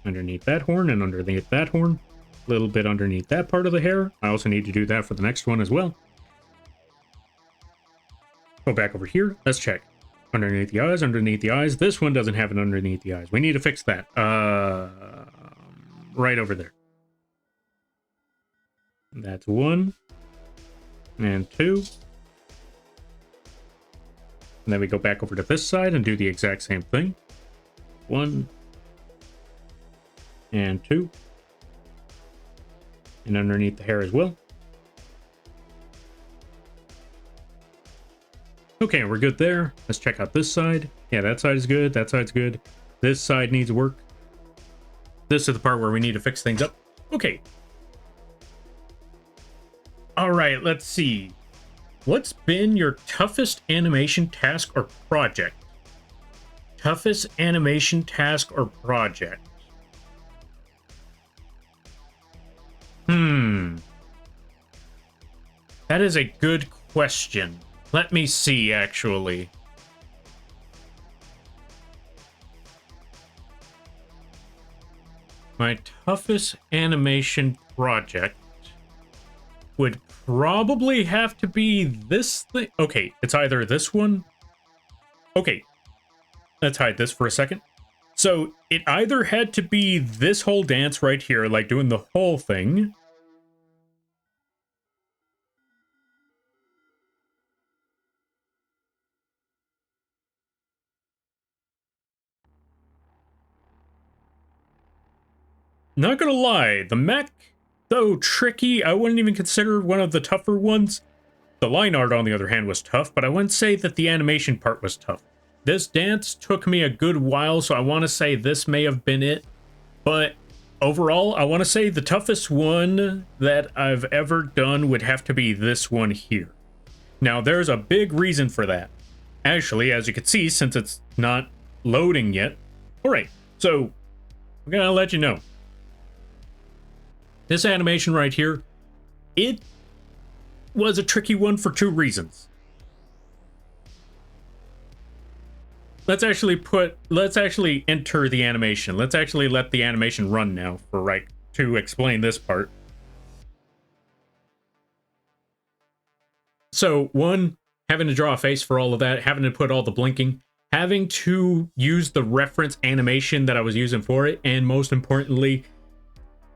underneath that horn, and underneath that horn. A little bit underneath that part of the hair. I also need to do that for the next one as well. Go back over here. Let's check. Underneath the eyes, underneath the eyes. This one doesn't have it underneath the eyes. We need to fix that. Right over there. That's 1. And 2. And then we go back over to this side and do the exact same thing. 1. And 2. And underneath the hair as well. Okay, we're good there. Let's check out this side. Yeah, that side is good. That side's good. This side needs work. This is the part where we need to fix things up. Okay. All right, let's see. What's been your toughest animation task or project? Toughest animation task or project? That is a good question. Let me see, actually. My toughest animation project would probably have to be this thing. Okay, it's either this one. Okay, let's hide this for a second. So it either had to be this whole dance right here, like doing the whole thing. Not gonna lie, the mech, though tricky, I wouldn't even consider one of the tougher ones. The line art, on the other hand, was tough, but I wouldn't say that the animation part was tough. This dance took me a good while, so I want to say this may have been it. But overall, I want to say the toughest one that I've ever done would have to be this one here. Now, there's a big reason for that. Actually, as you can see, since it's not loading yet. Alright, so I'm gonna let you know. This animation right here, it was a tricky one for two reasons. Let's actually enter the animation. Let's actually let the animation run now to explain this part. So, one, having to draw a face for all of that, having to put all the blinking, having to use the reference animation that I was using for it, and most importantly,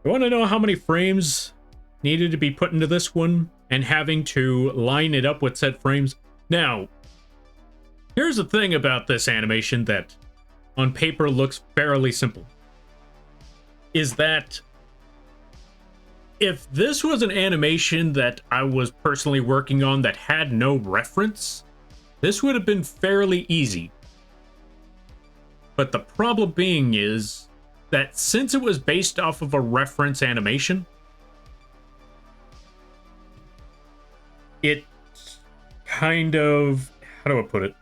I want to know how many frames needed to be put into this one, and having to line it up with said frames. Now, here's the thing about this animation that on paper looks fairly simple. Is that if this was an animation that I was personally working on that had no reference, this would have been fairly easy. But the problem being is that since it was based off of a reference animation, it kind of, how do I put it?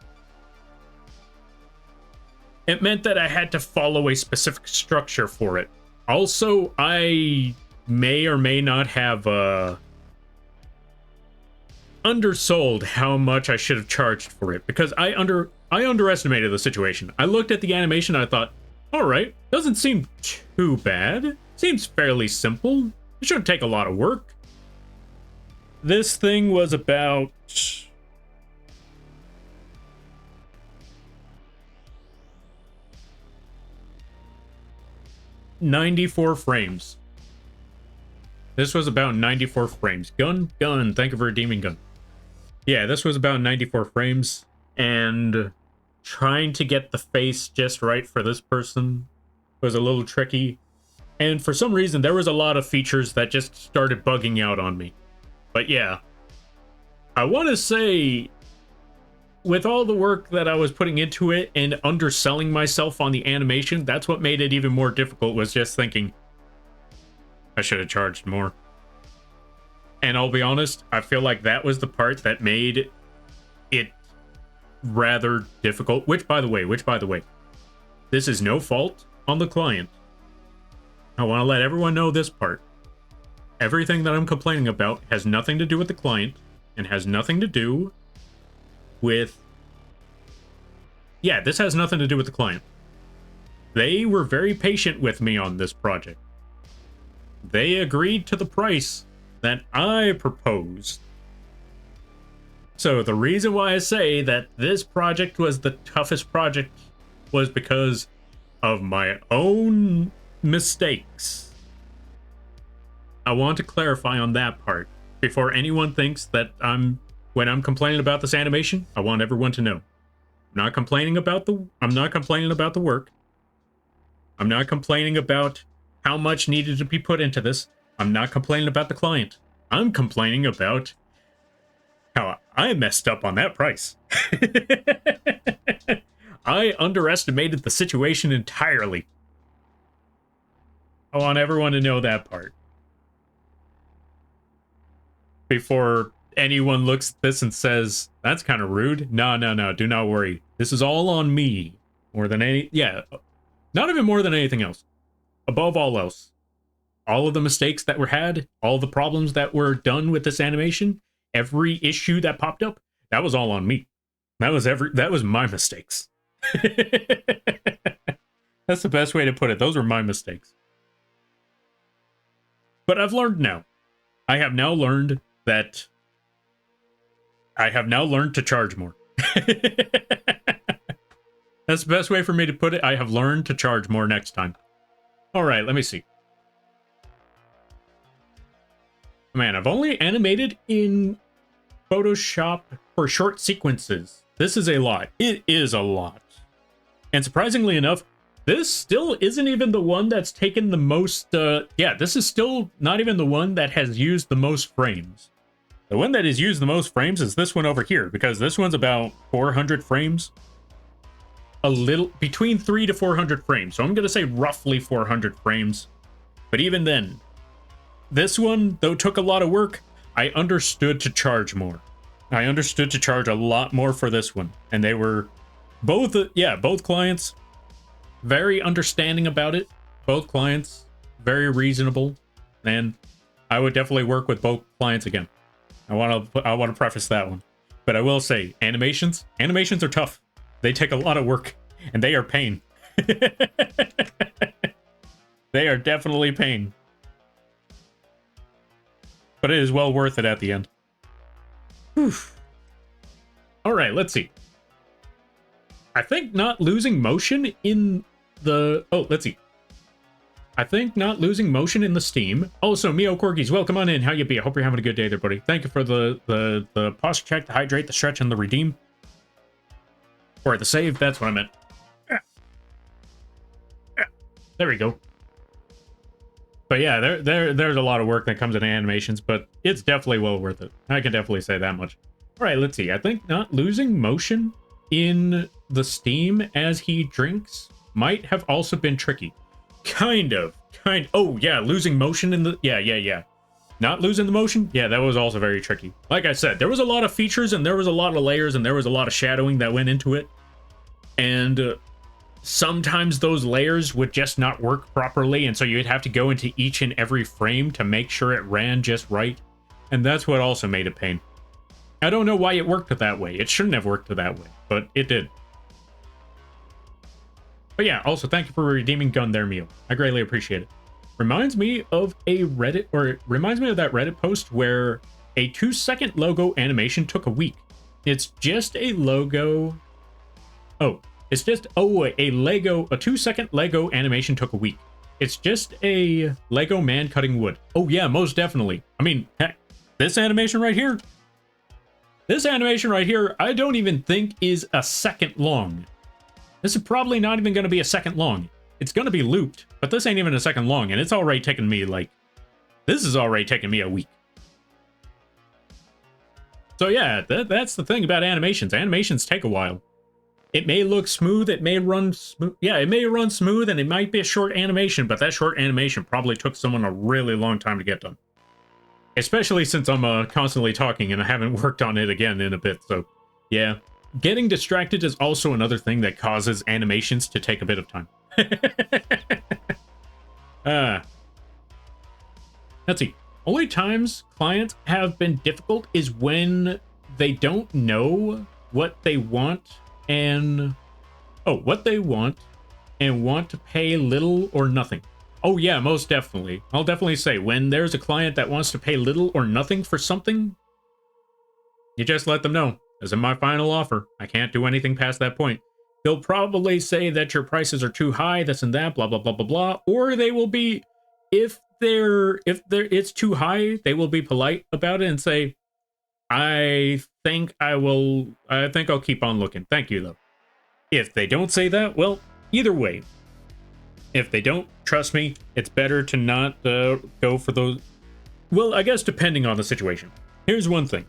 It meant that I had to follow a specific structure for it. Also, I may or may not have undersold how much I should have charged for it, because I underestimated the situation. I looked at the animation and I thought, all right, doesn't seem too bad. Seems fairly simple. It shouldn't take a lot of work. This thing was about 94 frames. This was about 94 frames. Gun, thank you for redeeming gun. Yeah, this was about 94 frames, and trying to get the face just right for this person was a little tricky. And for some reason, there was a lot of features that just started bugging out on me. But yeah, I want to say, with all the work that I was putting into it and underselling myself on the animation, that's what made it even more difficult, was just thinking, I should have charged more. And I'll be honest, I feel like that was the part that made it rather difficult. Which, by the way, this is no fault on the client. I want to let everyone know this part. Everything that I'm complaining about has nothing to do with the client and has nothing to do with... Yeah, this has nothing to do with the client. They were very patient with me on this project. They agreed to the price that I proposed. So the reason why I say that this project was the toughest project was because of my own mistakes. I want to clarify on that part before anyone thinks that when I'm complaining about this animation, I want everyone to know. I'm not complaining about the work. I'm not complaining about how much needed to be put into this. I'm not complaining about the client. I'm complaining about how I messed up on that price. I underestimated the situation entirely. I want everyone to know that part. Before anyone looks at this and says, that's kind of rude. No, do not worry. This is all on me. More than any... Yeah, not even more than anything else. Above all else. All of the mistakes that were had, all the problems that were done with this animation, every issue that popped up, that was all on me. That was my mistakes. That's the best way to put it. Those were my mistakes. But I've learned now. I have now learned to charge more. That's the best way for me to put it. I have learned to charge more next time. All right, let me see. Man, I've only animated in Photoshop for short sequences. This is a lot. It is a lot. And surprisingly enough, this still isn't even the one that's taken the most... yeah, this is still not even the one that has used the most frames. The one that has used the most frames is this one over here, because this one's about 400 frames. A little... between 300 to 400 frames. So I'm going to say roughly 400 frames. But even then... this one, though, took a lot of work. I understood to charge more. I understood to charge a lot more for this one. And they were both, both clients very understanding about it. Both clients very reasonable. And I would definitely work with both clients again. I want to preface that one. But I will say, animations are tough. They take a lot of work, and they are pain. They are definitely pain. But it is well worth it at the end. Whew. All right, let's see. I think not losing motion in the... Oh, let's see. I think not losing motion in the Steam. Also, Mio Corgis, welcome on in. How you be? I hope you're having a good day there, buddy. Thank you for the posture check, the hydrate, the stretch, and the redeem. Or the save, that's what I meant. There we go. But yeah, there's a lot of work that comes into animations, but it's definitely well worth it. I can definitely say that much. All right, let's see. I think not losing motion in the Steam as he drinks might have also been tricky. Oh, yeah, losing motion in the... Yeah. Not losing the motion? Yeah, that was also very tricky. Like I said, there was a lot of features, and there was a lot of layers, and there was a lot of shadowing that went into it. And sometimes those layers would just not work properly, and so you'd have to go into each and every frame to make sure it ran just right. And that's what also made it pain. I don't know why it worked that way. It shouldn't have worked that way, but it did. But yeah, also thank you for redeeming gun there, Mio. I greatly appreciate it. Reminds me of that Reddit post where a 2-second logo animation took a week. It's just a logo. A 2-second Lego animation took a week. It's just a Lego man cutting wood. Oh yeah, most definitely. I mean, heck, this animation right here, I don't even think is a second long. This is probably not even going to be a second long. It's going to be looped, but this ain't even a second long, and it's already taken me, this is already taking me a week. So yeah, that's the thing about animations. Animations take a while. It may look smooth, it may run smooth. Yeah, it may run smooth, and it might be a short animation, but that short animation probably took someone a really long time to get done. Especially since I'm constantly talking, and I haven't worked on it again in a bit, so yeah. Getting distracted is also another thing that causes animations to take a bit of time. Let's see. Only times clients have been difficult is when they don't know what they want and... what they want and want to pay little or nothing. Oh yeah, most definitely. I'll definitely say when there's a client that wants to pay little or nothing for something, you just let them know. As in my final offer, I can't do anything past that point. They'll probably say that your prices are too high, this and that, blah, blah, blah, blah, blah. Or they will be, if it's too high, they will be polite about it and say, I think I'll keep on looking. Thank you, though. If they don't say that, well, either way. If they don't, trust me, it's better to not go for those. Well, I guess depending on the situation. Here's one thing.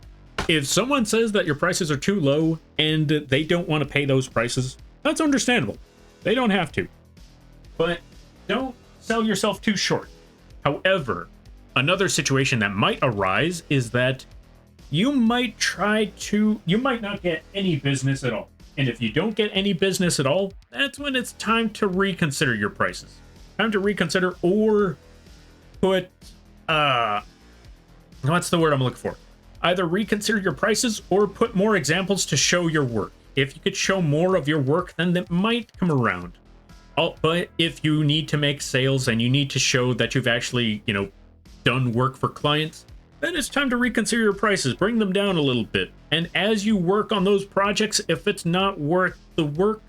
If someone says that your prices are too low and they don't want to pay those prices, that's understandable. They don't have to. But don't sell yourself too short. However, another situation that might arise is that you might not get any business at all. And if you don't get any business at all, that's when it's time to reconsider your prices. Time to reconsider or put, what's the word I'm looking for? Either reconsider your prices or put more examples to show your work. If you could show more of your work, then that might come around. But if you need to make sales and you need to show that you've actually, done work for clients, then it's time to reconsider your prices, bring them down a little bit. And as you work on those projects, if it's not worth the work,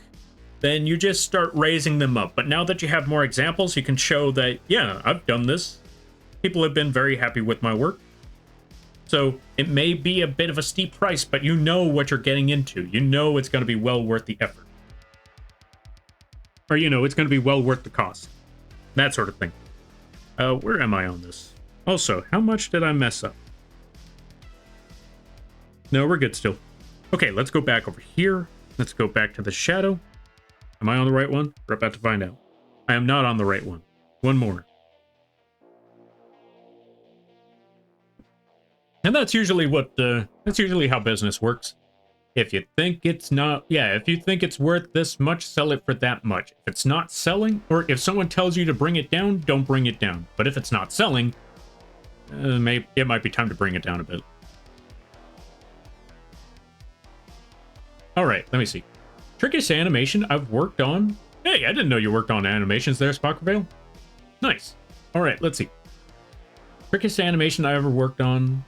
then you just start raising them up. But now that you have more examples, you can show that, yeah, I've done this. People have been very happy with my work. So it may be a bit of a steep price, but you know what you're getting into. You know it's going to be well worth the effort. Or, it's going to be well worth the cost. That sort of thing. Where am I on this? Also, how much did I mess up? No, we're good still. Okay, let's go back over here. Let's go back to the shadow. Am I on the right one? We're about to find out. I am not on the right one. One more. And that's usually that's usually how business works. If you think it's not, yeah, if you think it's worth this much, sell it for that much. If it's not selling, or if someone tells you to bring it down, don't bring it down. But if it's not selling, it might be time to bring it down a bit. All right, let me see. Trickiest animation I've worked on. Hey, I didn't know you worked on animations there, Spockervale. Nice. All right, let's see. Trickiest animation I ever worked on,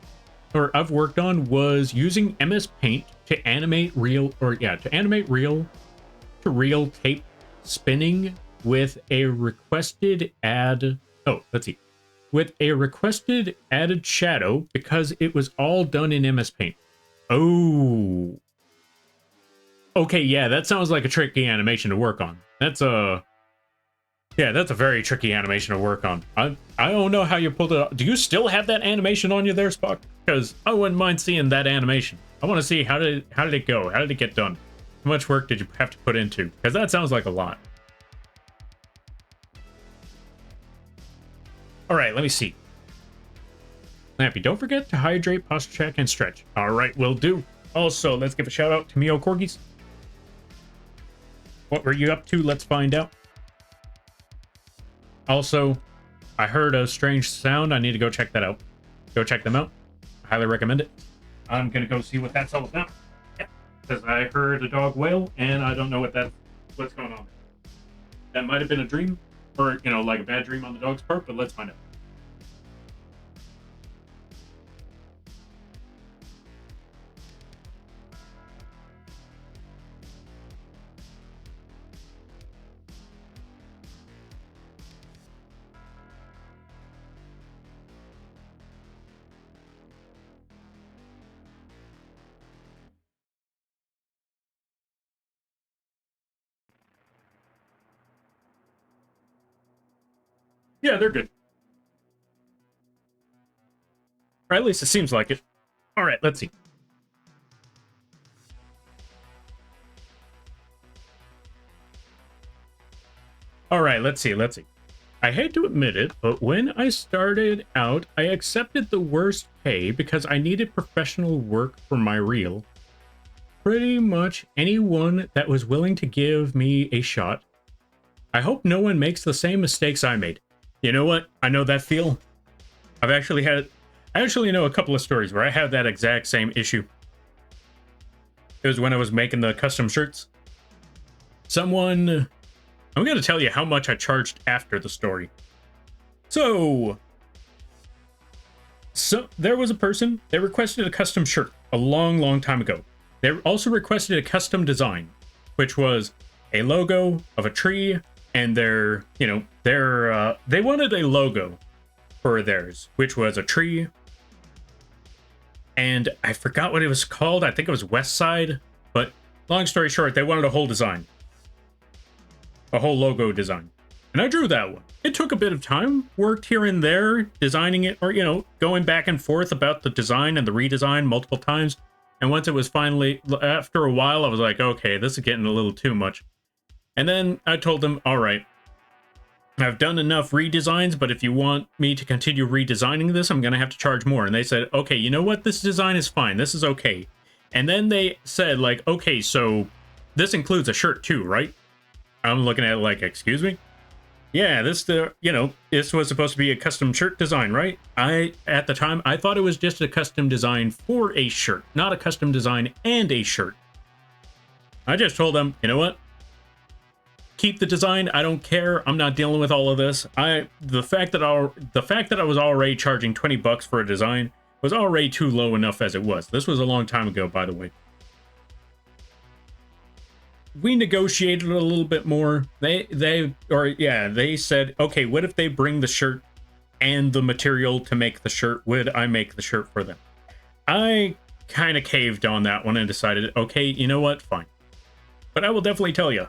or I've worked on, was using MS Paint to animate reel to reel tape spinning with a requested add. Oh, let's see. With a requested added shadow because it was all done in MS Paint. Oh. Okay, yeah, that sounds like a tricky animation to work on. That's a very tricky animation to work on. I don't know how you pulled it off. Do you still have that animation on you there, Spock? Because I wouldn't mind seeing that animation. I want to see how did it go? How did it get done? How much work did you have to put into? Because that sounds like a lot. All right, let me see. Lampy, don't forget to hydrate, posture check, and stretch. All right, will do. Also, let's give a shout out to Mio Corgis. What were you up to? Let's find out. Also, I heard a strange sound. I need to go check that out. Go check them out. I highly recommend it. I'm gonna go see what that's all about. Yep. Because I heard a dog wail, and I don't know what's going on. That might have been a dream, or like a bad dream on the dog's part. But let's find out. Yeah, they're good. Or at least it seems like it. All right, let's see. All right, let's see. I hate to admit it, but when I started out, I accepted the worst pay because I needed professional work for my reel. Pretty much anyone that was willing to give me a shot. I hope no one makes the same mistakes I made. You know what? I know that feel. I actually know a couple of stories where I had that exact same issue. It was when I was making the custom shirts. I'm going to tell you how much I charged after the story. So there was a person, they requested a custom shirt a long time ago. They also requested a custom design, which was a logo of a tree, and they wanted a logo for theirs, which was a tree. And I forgot what it was called. I think it was West Side, but long story short, they wanted a whole design. A whole logo design. And I drew that one. It took a bit of time, worked here and there, designing it, or, going back and forth about the design and the redesign multiple times. And once it was finally, after a while, I was like, okay, this is getting a little too much. And then I told them, all right, I've done enough redesigns, but if you want me to continue redesigning this, I'm going to have to charge more. And they said, okay, you know what? This design is fine. This is okay. And then they said, like, okay, so this includes a shirt too, right? I'm looking at it like, excuse me? Yeah, this was supposed to be a custom shirt design, right? At the time, I thought it was just a custom design for a shirt, not a custom design and a shirt. I just told them, you know what? Keep the design. I don't care. I'm not dealing with all of this. The fact that I was already charging $20 for a design was already too low enough as it was. This was a long time ago, by the way. We negotiated a little bit more. They said, okay, what if they bring the shirt and the material to make the shirt? Would I make the shirt for them? I kind of caved on that one and decided, okay, you know what? Fine. But I will definitely tell you,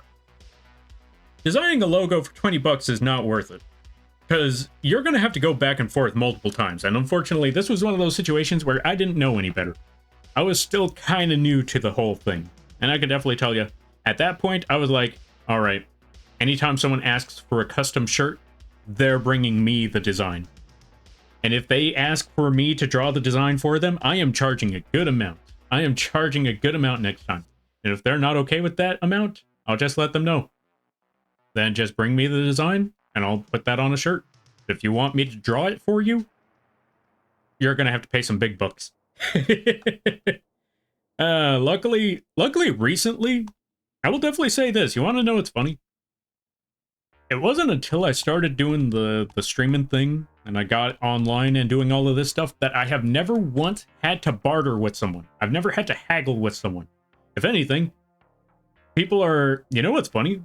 designing a logo for $20 is not worth it, because you're going to have to go back and forth multiple times. And unfortunately, this was one of those situations where I didn't know any better. I was still kind of new to the whole thing. And I can definitely tell you, at that point, I was like, all right, anytime someone asks for a custom shirt, they're bringing me the design. And if they ask for me to draw the design for them, I am charging a good amount. I am charging a good amount next time. And if they're not okay with that amount, I'll just let them know. Then just bring me the design and I'll put that on a shirt. If you want me to draw it for you, you're going to have to pay some big bucks. Luckily recently, I will definitely say this. You want to know what's funny? It wasn't until I started doing the streaming thing and I got online and doing all of this stuff that I have never once had to barter with someone. I've never had to haggle with someone. If anything, people are, you know what's funny?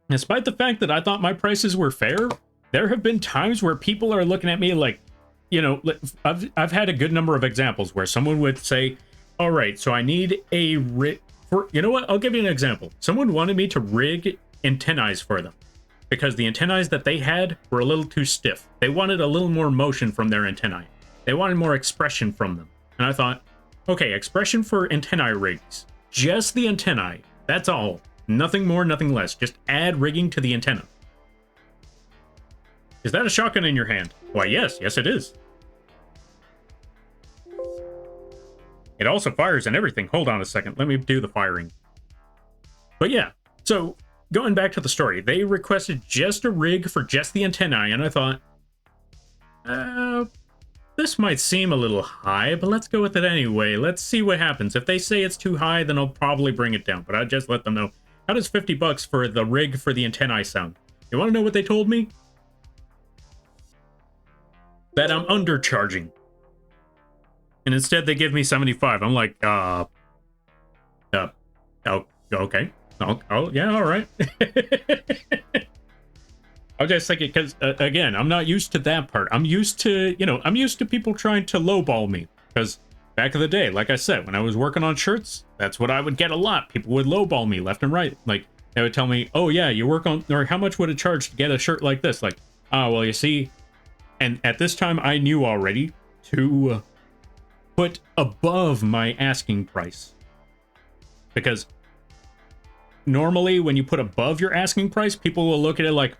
Despite the fact that I thought my prices were fair, there have been times where people are looking at me like, you know, I've had a good number of examples where someone would say, all right, so I need a rig for, you know what? I'll give you an example. Someone wanted me to rig antennae for them because the antennae that they had were a little too stiff. They wanted a little more motion from their antennae. They wanted more expression from them. And I thought, okay, expression for antennae rigs. Just the antennae. That's all. Nothing more, nothing less. Just add rigging to the antenna. Is that a shotgun in your hand? Why, yes. Yes, it is. It also fires and everything. Hold on a second. Let me do the firing. But yeah, so going back to the story, they requested just a rig for just the antennae, and I thought, this might seem a little high, but let's go with it anyway. Let's see what happens. If they say it's too high, then I'll probably bring it down, but I just let them know. How does 50 bucks for the rig for the antennae sound? You want to know what they told me? That I'm undercharging. And instead they give me 75. I'm like, oh, okay. Oh, yeah, all right. I was just thinking, because, again, I'm not used to that part. I'm used to, you know, I'm used to people trying to lowball me. Because back in the day, like I said, when I was working on shirts, that's what I would get a lot. People would lowball me left and right. Like, they would tell me, oh, yeah, you work on, or how much would it charge to get a shirt like this? Like, oh, well, you see, and at this time, I knew already to put above my asking price. Because normally when you put above your asking price, people will look at it like,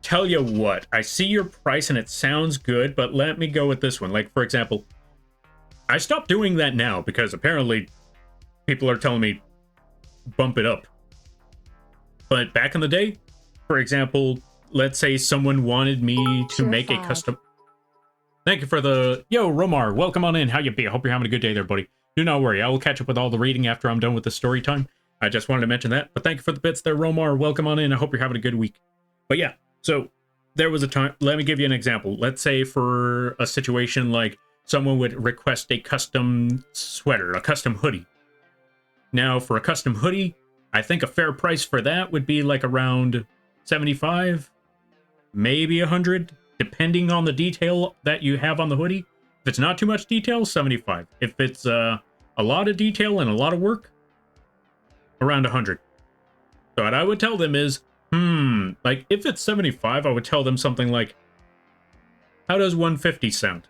tell you what, I see your price and it sounds good, but let me go with this one. Like, for example, I stopped doing that now because apparently people are telling me bump it up. But back in the day, for example, let's say someone wanted me to make a custom... Thank you for the... Yo, Romar, welcome on in. How you be? I hope you're having a good day there, buddy. Do not worry. I will catch up with all the reading after I'm done with the story time. I just wanted to mention that. But thank you for the bits there, Romar. Welcome on in. I hope you're having a good week. But yeah, so there was a time... Let me give you an example. Let's say for a situation like someone would request a custom sweater, a custom hoodie. Now, for a custom hoodie, I think a fair price for that would be like around 75, maybe 100. Depending on the detail that you have on the hoodie. If it's not too much detail, 75. If it's a lot of detail and a lot of work, around 100. So what I would tell them is, like if it's 75, I would tell them something like, how does 150 sound?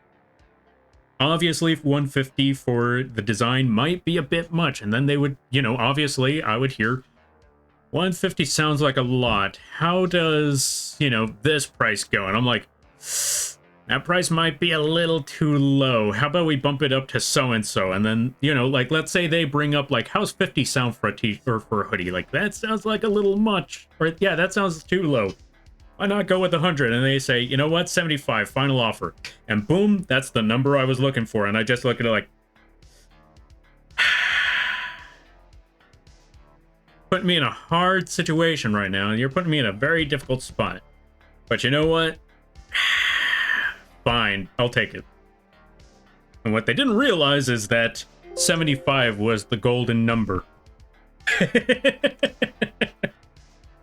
Obviously, 150 for the design might be a bit much. And then they would, you know, obviously I would hear, 150 sounds like a lot. How does, you know, this price go? And I'm like, that price might be a little too low. How about we bump it up to so-and-so? And then, you know, like, let's say they bring up, like, how's 50 sound for a t-shirt or for a hoodie? Like, that sounds like a little much. Or, yeah, that sounds too low. Why not go with 100? And they say, you know what, 75, final offer. And boom, that's the number I was looking for. And I just look at it like, putting me in a hard situation right now. You're putting me in a very difficult spot. But you know what? Fine, I'll take it. And what they didn't realize is that 75 was the golden number.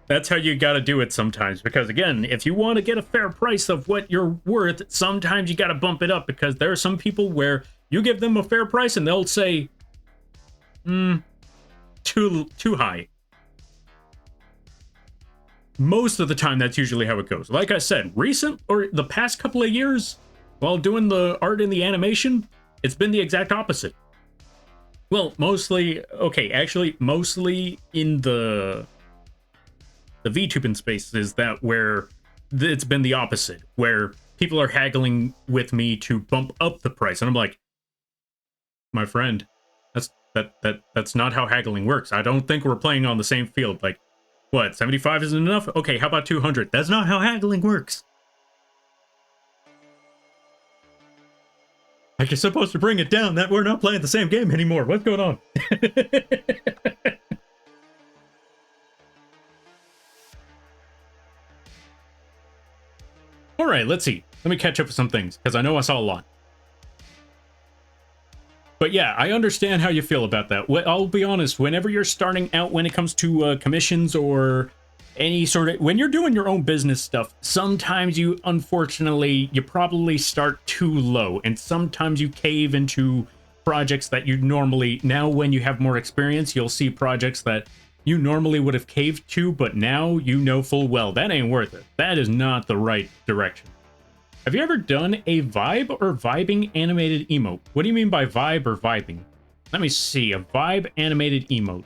That's how you gotta do it sometimes. Because again, if you want to get a fair price of what you're worth, sometimes you gotta bump it up. Because there are some people where you give them a fair price and they'll say, too high. Most of the time, that's usually how it goes. Like I said, the past couple of years, while doing the art and the animation, it's been the exact opposite. Well, mostly in the VTubing space is that where it's been the opposite, where people are haggling with me to bump up the price, and I'm like, my friend, that's not how haggling works. I don't think we're playing on the same field. Like, what, 75 isn't enough? Okay, how about 200? That's not how haggling works. Like, you're supposed to bring it down. That we're not playing the same game anymore. What's going on? All right, let's see. Let me catch up with some things, because I know I saw a lot. But yeah, I understand how you feel about that. I'll be honest, whenever you're starting out when it comes to commissions or any sort of... When you're doing your own business stuff, sometimes you, unfortunately, you probably start too low. And sometimes you cave into projects that you normally... Now, when you have more experience, you'll see projects that you normally would have caved to, but now you know full well that ain't worth it. That is not the right direction. Have you ever done a vibe or vibing animated emote? What do you mean by vibe or vibing? Let me see. A vibe animated emote.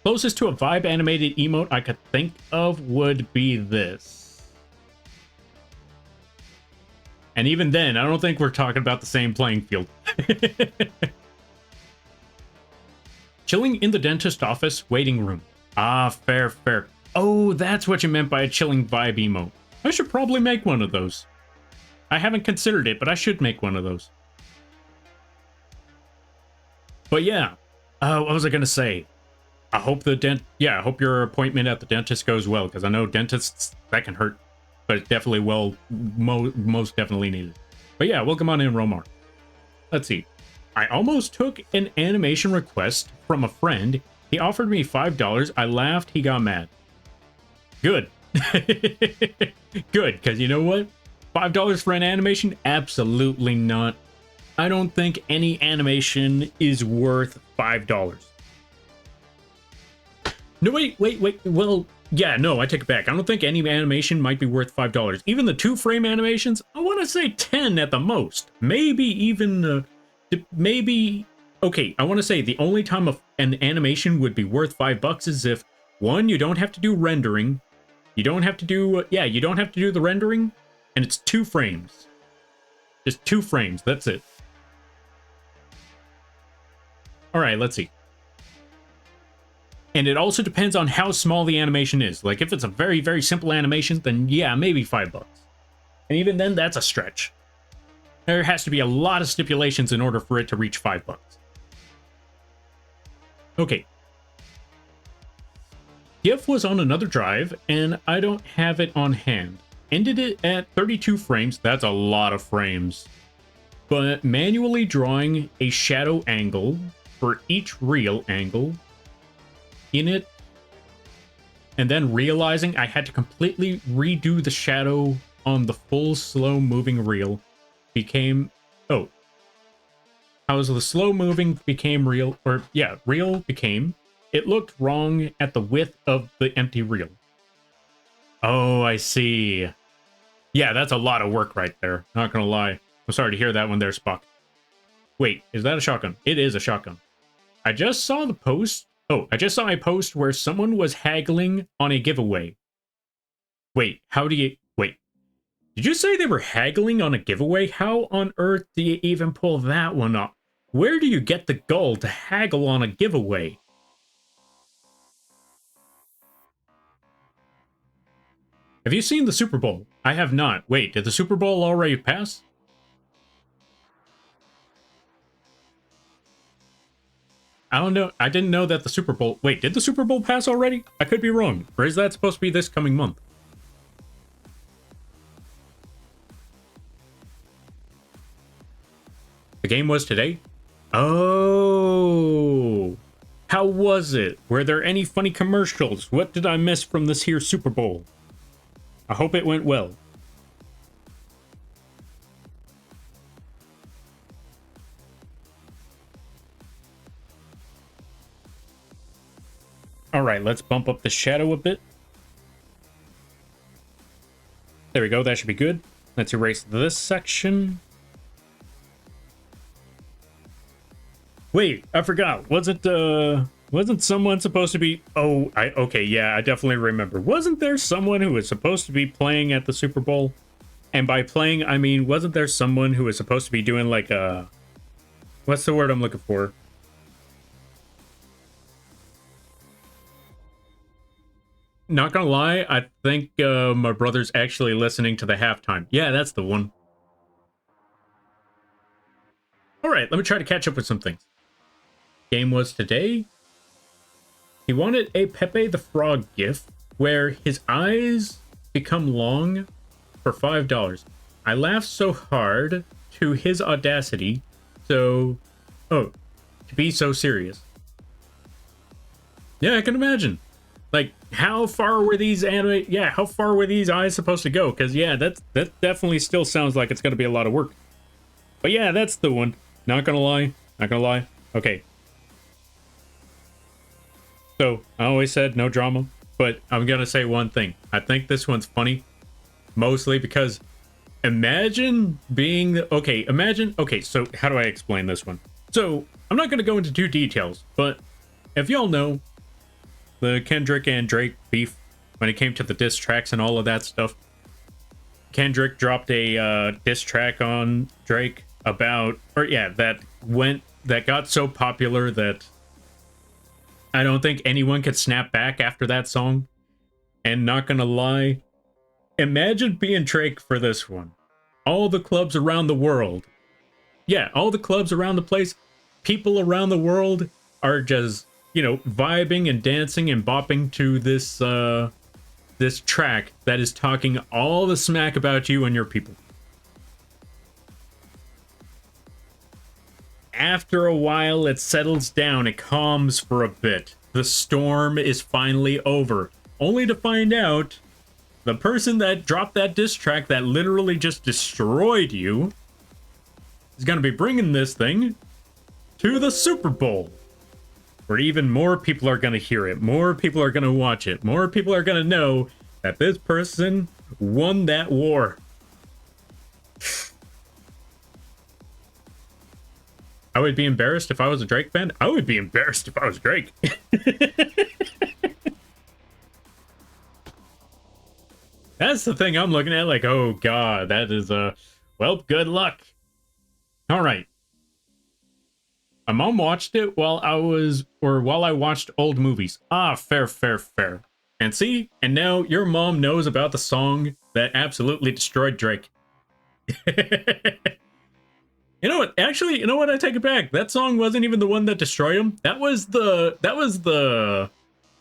Closest to a vibe animated emote I could think of would be this. And even then, I don't think we're talking about the same playing field. Chilling in the dentist office waiting room. Ah, fair, fair. Oh, that's what you meant by a chilling vibe emote. I should probably make one of those. I haven't considered it, but I should make one of those. But yeah, what was I gonna say? I hope I hope your appointment at the dentist goes well, because I know dentists, that can hurt, but it's definitely most definitely needed. But yeah, welcome on in, Romar. Let's see. I almost took an animation request from a friend. He offered me $5. I laughed. He got mad. Good. Good, because you know what? $5 for an animation? Absolutely not. I don't think any animation is worth $5. No, wait. Well, yeah, no, I take it back. I don't think any animation might be worth $5. Even the 2-frame animations, I want to say 10 at the most. Maybe even, okay, I want to say the only time an animation would be worth $5 is if, one, you don't have to do rendering. You don't have to do, you don't have to do the rendering, and it's 2 frames. Just 2 frames, that's it. All right, let's see. And it also depends on how small the animation is. Like, if it's a very, very simple animation, then yeah, maybe $5. And even then, that's a stretch. There has to be a lot of stipulations in order for it to reach $5. Okay. GIF was on another drive, and I don't have it on hand. Ended it at 32 frames. That's a lot of frames. But manually drawing a shadow angle for each real angle in it, and then realizing I had to completely redo the shadow on the full slow moving reel became... Oh. How the slow moving became real, or yeah, real became... It looked wrong at the width of the empty reel. Oh, I see. Yeah, that's a lot of work right there. Not gonna lie. I'm sorry to hear that one there, Spock. Wait, is that a shotgun? It is a shotgun. I just saw the post. Oh, I just saw a post where someone was haggling on a giveaway. Wait, wait. Did you say they were haggling on a giveaway? How on earth do you even pull that one up? Where do you get the gall to haggle on a giveaway? Have you seen the Super Bowl? I have not. Wait, did the Super Bowl already pass? I don't know. I didn't know that the Super Bowl... Wait, did the Super Bowl pass already? I could be wrong. Or is that supposed to be this coming month? The game was today? Oh. How was it? Were there any funny commercials? What did I miss from this here Super Bowl? I hope it went well. All right, let's bump up the shadow a bit. There we go, that should be good. Let's erase this section. Wait, I forgot. Was it Wasn't someone supposed to be... Oh, okay, yeah, I definitely remember. Wasn't there someone who was supposed to be playing at the Super Bowl? And by playing, I mean, wasn't there someone who was supposed to be doing like a... What's the word I'm looking for? Not gonna lie, I think my brother's actually listening to the halftime. Yeah, that's the one. All right, let me try to catch up with some things. Game was today. He wanted a Pepe the Frog gift where his eyes become long for $5. I laughed so hard to his audacity, to be so serious. Yeah, I can imagine. Like, how far were these how far were these eyes supposed to go? Because, yeah, that definitely still sounds like it's going to be a lot of work. But, yeah, that's the one. Not gonna lie. Not gonna lie. Okay. So, I always said no drama. But I'm gonna say one thing. I think this one's funny. Mostly because imagine being... Okay, so how do I explain this one? So, I'm not gonna go into too details. But, if y'all know... the Kendrick and Drake beef when it came to the diss tracks and all of that stuff. Kendrick dropped a diss track on Drake about, that got so popular that I don't think anyone could snap back after that song. And not gonna lie, imagine being Drake for this one. All the clubs around the world. Yeah, all the clubs around the place, people around the world are just, you know, vibing and dancing and bopping to this this track that is talking all the smack about you and your people. After a while, it settles down, it calms for a bit. The storm is finally over, only to find out the person that dropped that diss track that literally just destroyed you is going to be bringing this thing to the Super Bowl. Where even more people are going to hear it, more people are going to watch it, more people are going to know that this person won that war. I would be embarrassed if I was a Drake fan. I would be embarrassed if I was Drake. That's the thing I'm looking at, like, oh god, that is, well, good luck. All right. My mom watched it while I watched old movies. Ah, fair. And see, and now your mom knows about the song that absolutely destroyed Drake. You know what? Actually, you know what? I take it back. That song wasn't even the one that destroyed him. That was the,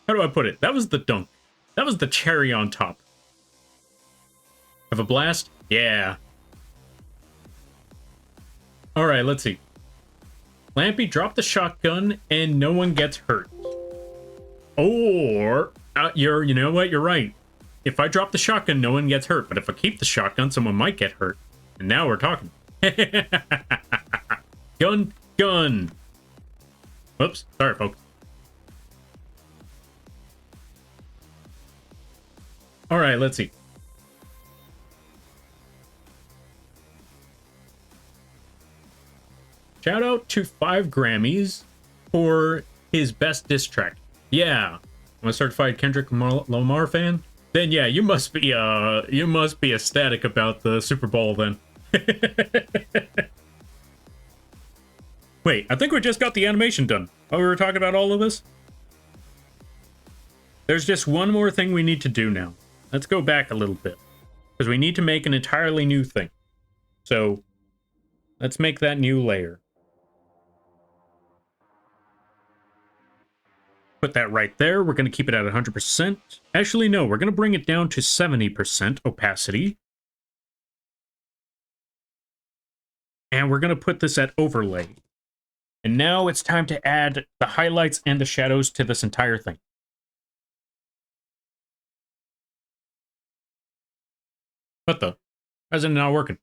how do I put it? That was the dunk. That was the cherry on top. Have a blast? Yeah. All right, let's see. Lampy, drop the shotgun and no one gets hurt. Or, you know what? You're right. If I drop the shotgun, no one gets hurt. But if I keep the shotgun, someone might get hurt. And now we're talking. Gun. Whoops. Sorry, folks. All right, let's see. Shout out to 5 Grammys for his best diss track. Yeah. I'm a certified Kendrick Lamar fan? Then yeah, you must be ecstatic about the Super Bowl then. Wait, I think we just got the animation done. Oh, we were talking about all of this? There's just one more thing we need to do now. Let's go back a little bit. Because we need to make an entirely new thing. So, let's make that new layer. Put that right there. We're going to keep it at 100%. Actually, no, we're going to bring it down to 70% opacity. And we're going to put this at overlay. And now it's time to add the highlights and the shadows to this entire thing. What the? How's it not working?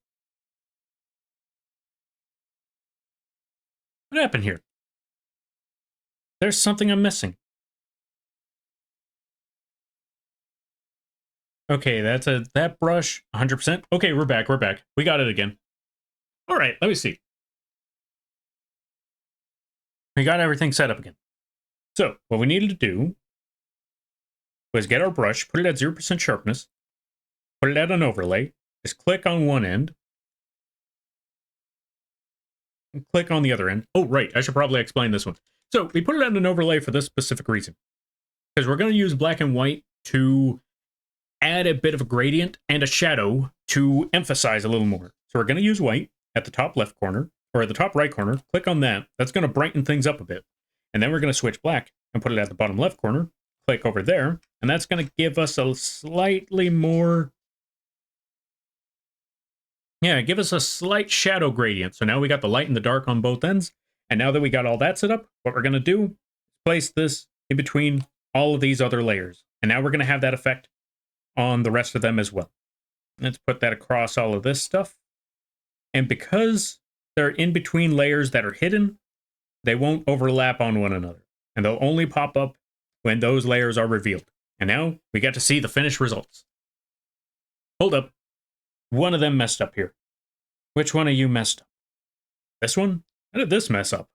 What happened here? There's something I'm missing. Okay, that brush, 100%. Okay, we're back. We got it again. All right, let me see. We got everything set up again. So what we needed to do was get our brush, put it at 0% sharpness, put it at an overlay, just click on one end, and click on the other end. Oh, right, I should probably explain this one. So we put it at an overlay for this specific reason, because we're going to use black and white to add a bit of a gradient and a shadow to emphasize a little more. So we're going to use white at the top left corner, or at the top right corner, click on that. That's going to brighten things up a bit. And then we're going to switch black and put it at the bottom left corner, click over there, and that's going to give us a slightly more... Yeah, give us a slight shadow gradient. So now we got the light and the dark on both ends. And now that we got all that set up, what we're going to do is place this in between all of these other layers. And now we're going to have that effect on the rest of them as well. Let's put that across all of this stuff. And because they're in between layers that are hidden, they won't overlap on one another. And they'll only pop up when those layers are revealed. And now we get to see the finished results. Hold up. One of them messed up here. Which one of you messed up? This one? How did this mess up?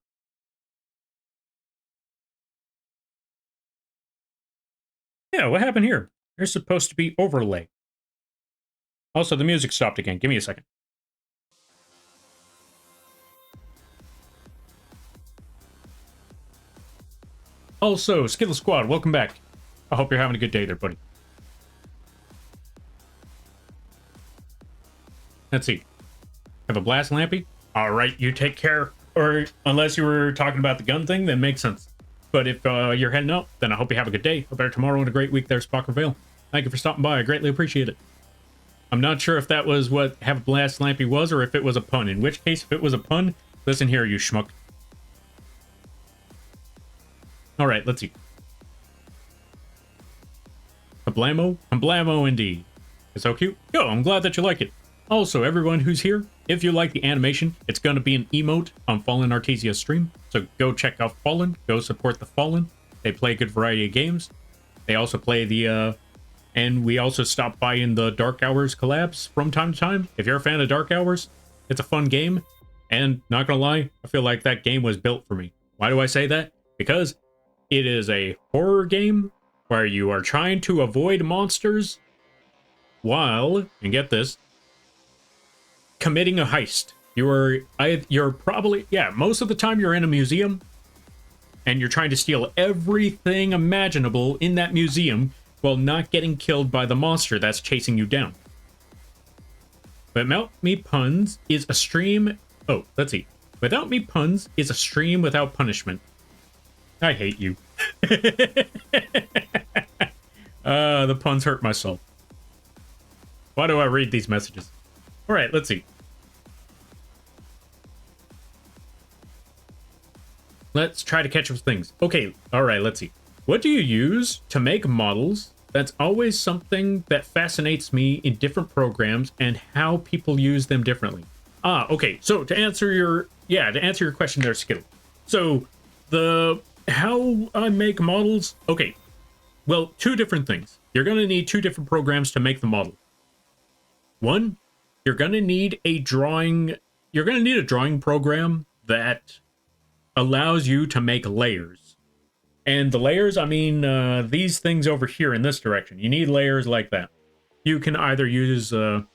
Yeah, what happened here? There's supposed to be overlay. Also, the music stopped again. Give me a second. Also, Skittle Squad, welcome back. I hope you're having a good day there, buddy. Let's see. Have a blast, Lampy? Alright, you take care. Or, unless you were talking about the gun thing, then makes sense. But if you're heading out, then I hope you have a good day. A better tomorrow and a great week there, Spocker Vale. Thank you for stopping by. I greatly appreciate it. I'm not sure if that was what Have a Blast, Lampy was, or if it was a pun. In which case, if it was a pun, listen here, you schmuck. Alright, let's see. Kablamo? Kablamo indeed. It's so cute. Yo, I'm glad that you like it. Also, everyone who's here, if you like the animation, it's going to be an emote on Fallen Artesia's stream. So go check out Fallen. Go support the Fallen. They play a good variety of games. They also play the, and we also stop by in the Dark Hours collabs from time to time. If you're a fan of Dark Hours, it's a fun game. And not gonna lie, I feel like that game was built for me. Why do I say that? Because it is a horror game where you are trying to avoid monsters while, and get this, committing a heist. You're probably, yeah, most of the time you're in a museum and you're trying to steal everything imaginable in that museum while not getting killed by the monster that's chasing you down. Without Me Puns is a stream... Oh, let's see. Without Me Puns is a stream without punishment. I hate you. The puns hurt my soul. Why do I read these messages? Alright, let's see. Let's try to catch up with things. Okay, alright, let's see. What do you use to make models? That's always something that fascinates me in different programs and how people use them differently. Ah, okay, so to answer your question there, Skittle. So, how I make models, okay, well, two different things. You're gonna need two different programs to make the model. One, you're gonna need a drawing program that allows you to make layers. And the layers, I mean, these things over here in this direction. You need layers like that. You can either use, the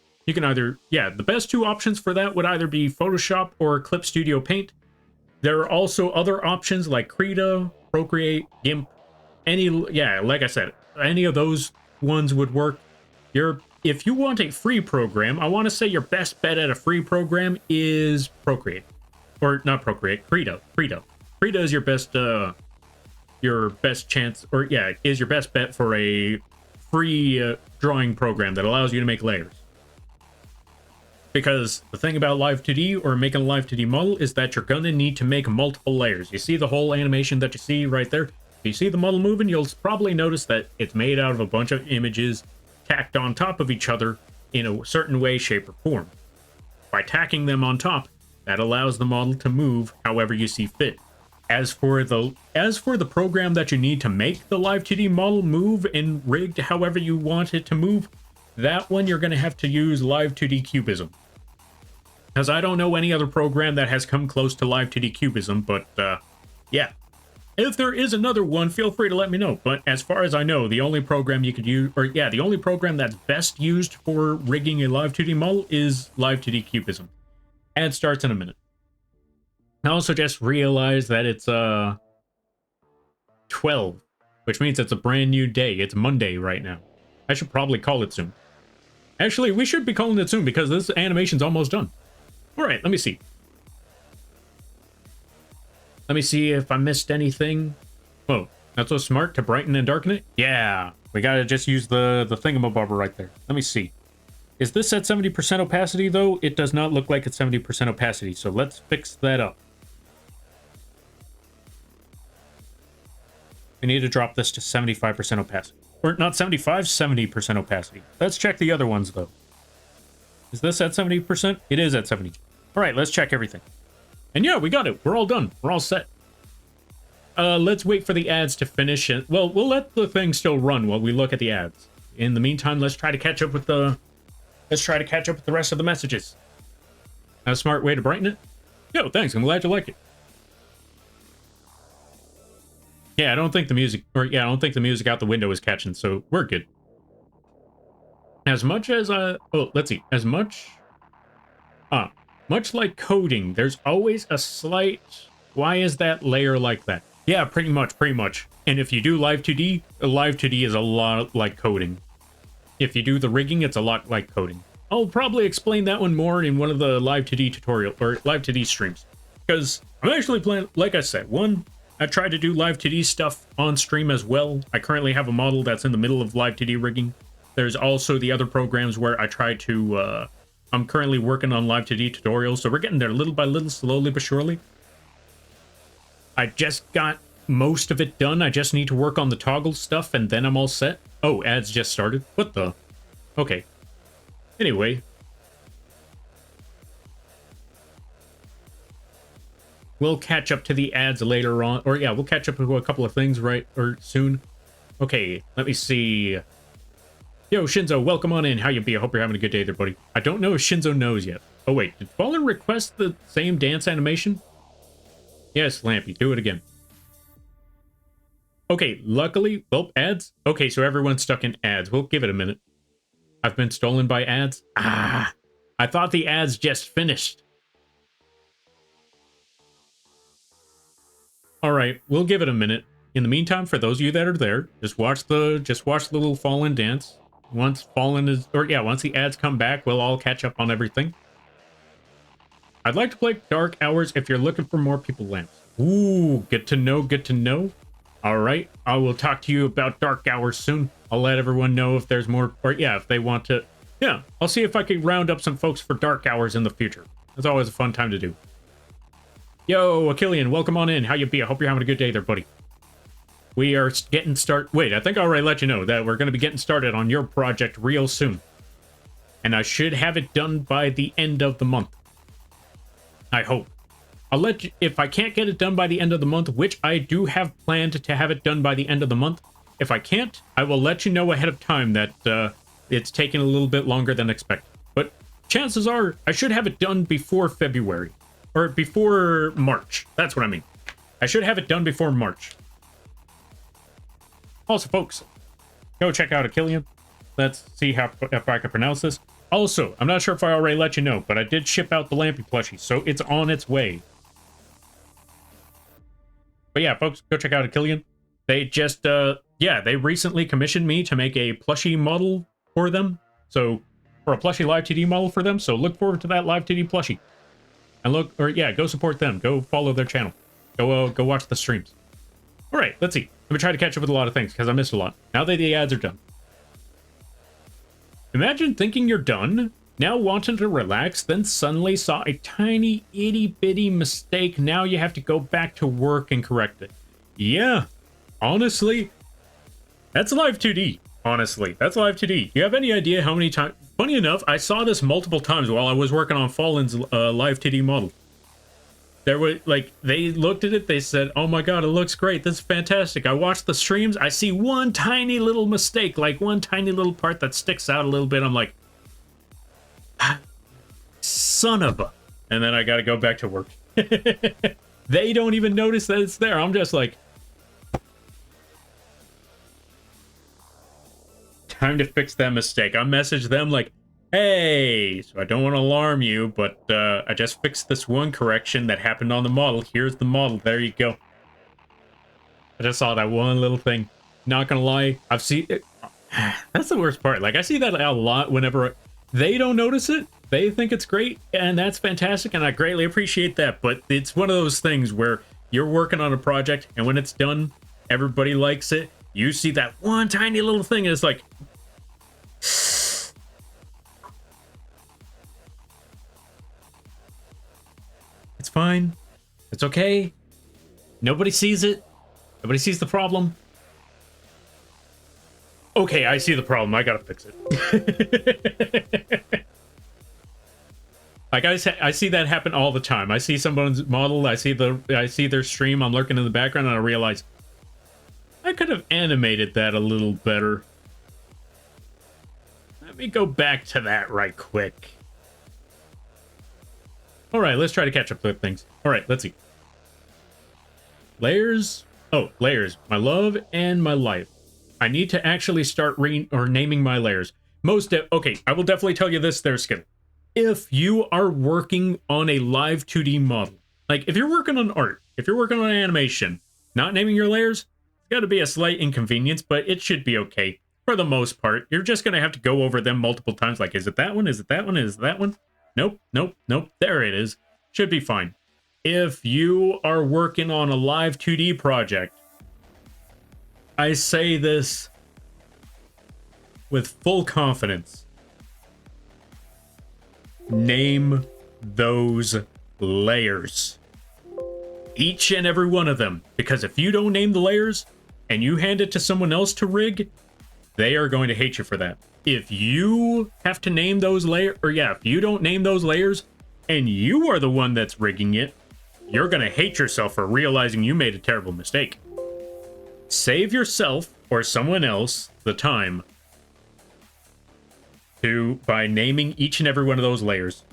best two options for that would either be Photoshop or Clip Studio Paint. There are also other options like Krita, Procreate, GIMP, like I said, any of those ones would work. If you want a free program, I want to say your best bet at a free program is Procreate. Or not Procreate, Krita. Krita is your best chance, or yeah, is your best bet for a free drawing program that allows you to make layers. Because the thing about Live 2D or making a Live 2D model is that you're gonna need to make multiple layers. You see the whole animation that you see right there? If you see the model moving, you'll probably notice that it's made out of a bunch of images tacked on top of each other in a certain way, shape, or form. By tacking them on top, that allows the model to move however you see fit. As for the program that you need to make the Live 2D model move and rigged however you want it to move, that one you're going to have to use Live 2D Cubism. Because I don't know any other program that has come close to Live 2D Cubism, but yeah. If there is another one, feel free to let me know. But as far as I know, the only program you could use, or yeah, the only program that's best used for rigging a Live 2D model is Live 2D Cubism. Ad starts in a minute. I also just realized that it's 12, which means it's a brand new day. It's Monday right now. I should probably call it soon. Actually, we should be calling it soon because this animation's almost done. All right, let me see. Let me see if I missed anything. Whoa, that's so smart to brighten and darken it? Yeah, we gotta just use the thingamabobber right there. Let me see. Is this at 70% opacity though? It does not look like it's 70% opacity, so let's fix that up. We need to drop this to 75% opacity. Or not 75, 70% opacity. Let's check the other ones though. Is this at 70%? It is at 70. All right, let's check everything. And yeah, we got it. We're all done. We're all set. Let's wait for the ads to finish. Well, we'll let the thing still run while we look at the ads. In the meantime, let's try to catch up with the rest of the messages. A smart way to brighten it? Yo, thanks. I'm glad you like it. Yeah, I don't think the music out the window is catching, so we're good. As much as let's see. Much like coding, there's always a slight, why is that layer like that? Yeah, pretty much. And if you do Live 2D, Live 2D is a lot like coding. If you do the rigging, it's a lot like coding. I'll probably explain that one more in one of the Live 2D tutorial, or Live 2D streams. Because I'm actually playing, like I said, I tried to do Live 2D stuff on stream as well. I currently have a model that's in the middle of Live 2D rigging. There's also the other programs where I try to, I'm currently working on Live 2D tutorials, so we're getting there little by little, slowly but surely. I just got most of it done. I just need to work on the toggle stuff, and then I'm all set. Oh, ads just started. What the? Okay. Anyway. We'll catch up to the ads later on. Or yeah, we'll catch up to a couple of things soon. Okay, let me see. Yo, Shinzo, welcome on in. How you be? I hope you're having a good day there, buddy. I don't know if Shinzo knows yet. Oh, wait. Did Fallen request the same dance animation? Yes, Lampy. Do it again. Okay, luckily... Well, ads? Okay, so everyone's stuck in ads. We'll give it a minute. I've been stolen by ads? Ah! I thought the ads just finished. Alright, we'll give it a minute. In the meantime, for those of you that are there, just watch the little Fallen dance. Once the ads come back, we'll all catch up on everything. I'd like to play Dark Hours if you're looking for more people lamps. Ooh, good to know. Alright, I will talk to you about Dark Hours soon. I'll let everyone know if there's more, if they want to. Yeah, I'll see if I can round up some folks for Dark Hours in the future. It's always a fun time to do. Yo, Achillean, welcome on in. How you be? I hope you're having a good day there, buddy. We are getting started. Wait, I think I already let you know that we're going to be getting started on your project real soon. And I should have it done by the end of the month. I hope. I'll let you, if I can't get it done by the end of the month, which I do have planned to have it done by the end of the month. If I can't, I will let you know ahead of time that it's taking a little bit longer than expected. But chances are I should have it done before February. Or before March. That's what I mean. I should have it done before March. Also, folks, go check out Achillean. Let's see if I can pronounce this. Also, I'm not sure if I already let you know, but I did ship out the Lampy plushie, so it's on its way. But yeah, folks, go check out Achillean. They just, they recently commissioned me to make a plushie model for them. So, for a plushie Live 2D model for them. So look forward to that Live 2D plushie. And go support them. Go follow their channel. Go watch the streams. All right, let's see. Let me try to catch up with a lot of things because I missed a lot. Now that the ads are done. Imagine thinking you're done, now wanting to relax, then suddenly saw a tiny itty-bitty mistake. Now you have to go back to work and correct it. Yeah, honestly, that's Live 2D. Honestly, that's Live 2D. You have any idea how many times... Funny enough, I saw this multiple times while I was working on Fallen's Live 2D model. There were, they looked at it, they said, oh my god, it looks great, this is fantastic. I watched the streams, I see one tiny little mistake, one tiny little part that sticks out a little bit. I'm like, son of a... And then I gotta go back to work. They don't even notice that it's there. I'm just like, time to fix that mistake. I messaged them like, hey, so I don't want to alarm you, but I just fixed this one correction that happened on the model. Here's the model. There you go. I just saw that one little thing. Not gonna lie, I've seen it. That's the worst part. Like, I see that a lot whenever they don't notice it. They think it's great, and that's fantastic, and I greatly appreciate that. But it's one of those things where you're working on a project, and when it's done, everybody likes it. You see that one tiny little thing, and it's like, it's fine. It's okay. Nobody sees it. Nobody sees the problem. Okay, I see the problem. I gotta fix it. Like, I see that happen all the time. I see someone's model, I see their stream, I'm lurking in the background, and I realize I could have animated that a little better. Let me go back to that right quick. Alright, let's try to catch up with things. Alright, let's see. Layers. Oh, layers. My love and my life. I need to actually start naming my layers. Okay, I will definitely tell you this, their skill. If you are working on a live 2D model, like if you're working on art, if you're working on animation, not naming your layers, it's got to be a slight inconvenience, but it should be okay for the most part. You're just going to have to go over them multiple times. Like, is it that one? Is it that one? Is it that one? Nope, nope, nope. There it is. Should be fine. If you are working on a live 2D project, I say this with full confidence. Name those layers. Each and every one of them. Because if you don't name the layers and you hand it to someone else to rig, they are going to hate you for that. If you have to name those layers, if you don't name those layers and you are the one that's rigging it, you're going to hate yourself for realizing you made a terrible mistake. Save yourself or someone else the time by naming each and every one of those layers.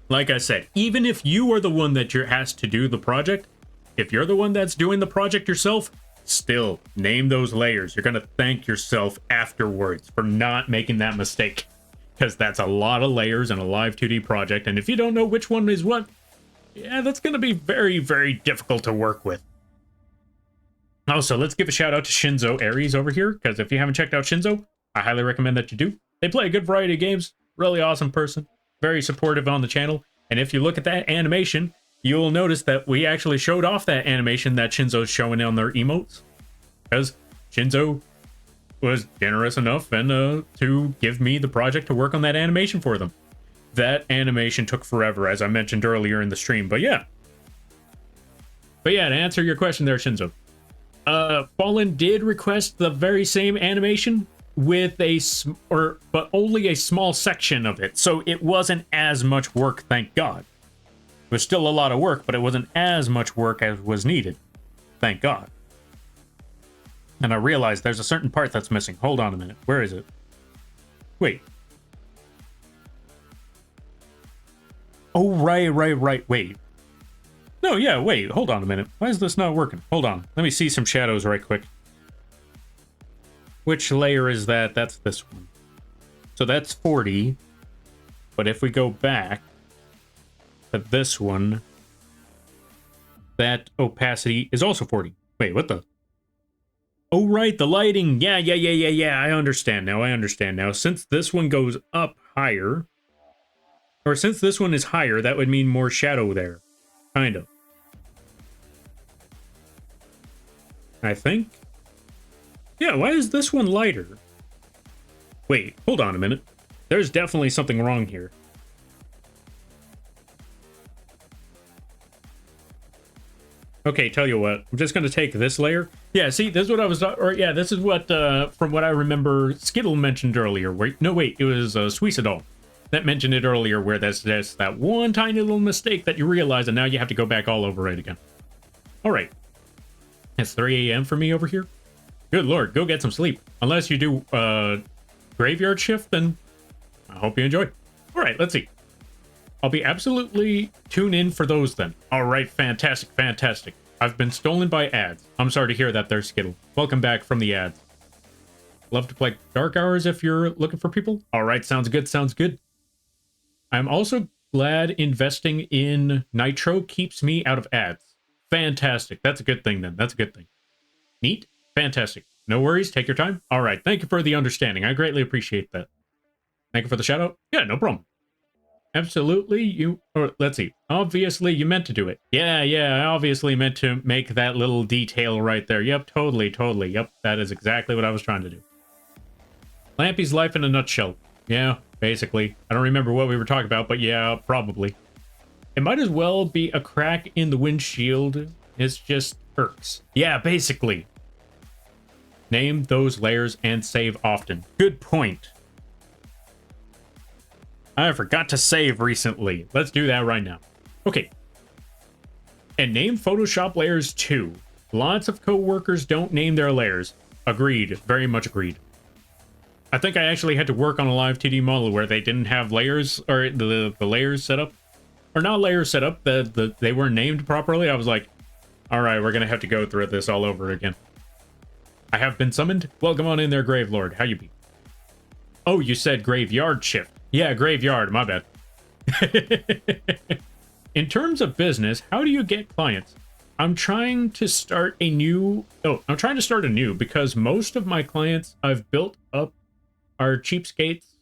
Like I said, even if you are the one that has to do the project, if you're the one that's doing the project yourself, still name those layers. You're going to thank yourself afterwards for not making that mistake, because that's a lot of layers in a live 2D project, and if you don't know which one is what, yeah, that's going to be very, very difficult to work with. Also, let's give a shout out to Shinzo Aries over here, because if you haven't checked out Shinzo, I highly recommend that you do. They play a good variety of games. Really awesome person. Very supportive on the channel. And if you look at that animation, you'll notice that we actually showed off that animation that Shinzo's showing on their emotes. Because Shinzo was generous enough and to give me the project to work on that animation for them. That animation took forever, as I mentioned earlier in the stream. But yeah. To answer your question there, Shinzo. Fallen did request the very same animation with but only a small section of it, so it wasn't as much work, thank God. It was still a lot of work, but it wasn't as much work as was needed, thank God. And I realized there's a certain part that's missing. Hold on a minute. Where is it? Wait. Oh, right. Wait. No, yeah, wait. Hold on a minute. Why is this not working? Hold on. Let me see some shadows right quick. Which layer is that? That's this one. So that's 40. But if we go back to this one, that opacity is also 40. Wait, what the? Oh, right, the lighting. Yeah. I understand now. Since this one goes up higher, or since this one is higher, that would mean more shadow there. Kind of. I think. Yeah, why is this one lighter? Wait, hold on a minute. There's definitely something wrong here. Okay, tell you what. I'm just going to take this layer. Yeah, see, this is what I was... this is what, from what I remember, Skittle mentioned earlier. Wait, it was Suicidal that mentioned it earlier, where there's that one tiny little mistake that you realize, and now you have to go back all over it again. All right. It's 3 a.m. for me over here. Good lord, go get some sleep. Unless you do graveyard shift, then I hope you enjoy. All right, let's see. I'll be absolutely tuned in for those then. All right, fantastic. I've been stolen by ads. I'm sorry to hear that there, Skittle. Welcome back from the ads. Love to play dark hours if you're looking for people. All right, sounds good, sounds good. I'm also glad investing in Nitro keeps me out of ads. Fantastic. That's a good thing then. That's a good thing. Neat. Fantastic. No worries. Take your time. All right. Thank you for the understanding. I greatly appreciate that. Thank you for the shout out. Yeah, no problem. Absolutely. Or let's see. Obviously, you meant to do it. Yeah, I obviously meant to make that little detail right there. Yep, totally. Yep, that is exactly what I was trying to do. Lampy's life in a nutshell. Yeah, basically. I don't remember what we were talking about, but yeah, probably. It might as well be a crack in the windshield. It's just irks. Yeah, basically. Name those layers and save often. Good point. I forgot to save recently. Let's do that right now. Okay. And name Photoshop layers too. Lots of coworkers don't name their layers. Agreed. Very much agreed. I think I actually had to work on a live 2D model where they didn't have layers, or the layers set up. Or not layers set up, they weren't named properly. I was like, alright, we're gonna have to go through this all over again. I have been summoned. Welcome on in there, Gravelord. How you be? Oh, you said graveyard shift. Yeah, graveyard, my bad. In terms of business, how do you get clients? I'm trying to start a new because most of my clients I've built up are cheapskates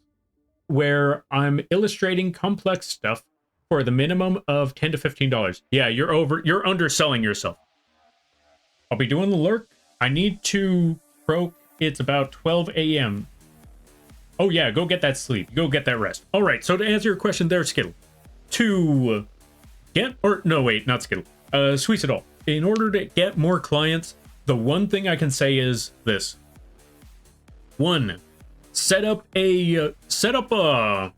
where I'm illustrating complex stuff for the minimum of $10 to $15. Yeah, you're underselling yourself. I'll be doing the lurk. I need to croak. It's about 12 a.m. Oh yeah, go get that sleep. Go get that rest. All right, so to answer your question there, Skittle. To get, or no, wait, not Skittle. Sweets it all. In order to get more clients, the one thing I can say is this. One, set up a, how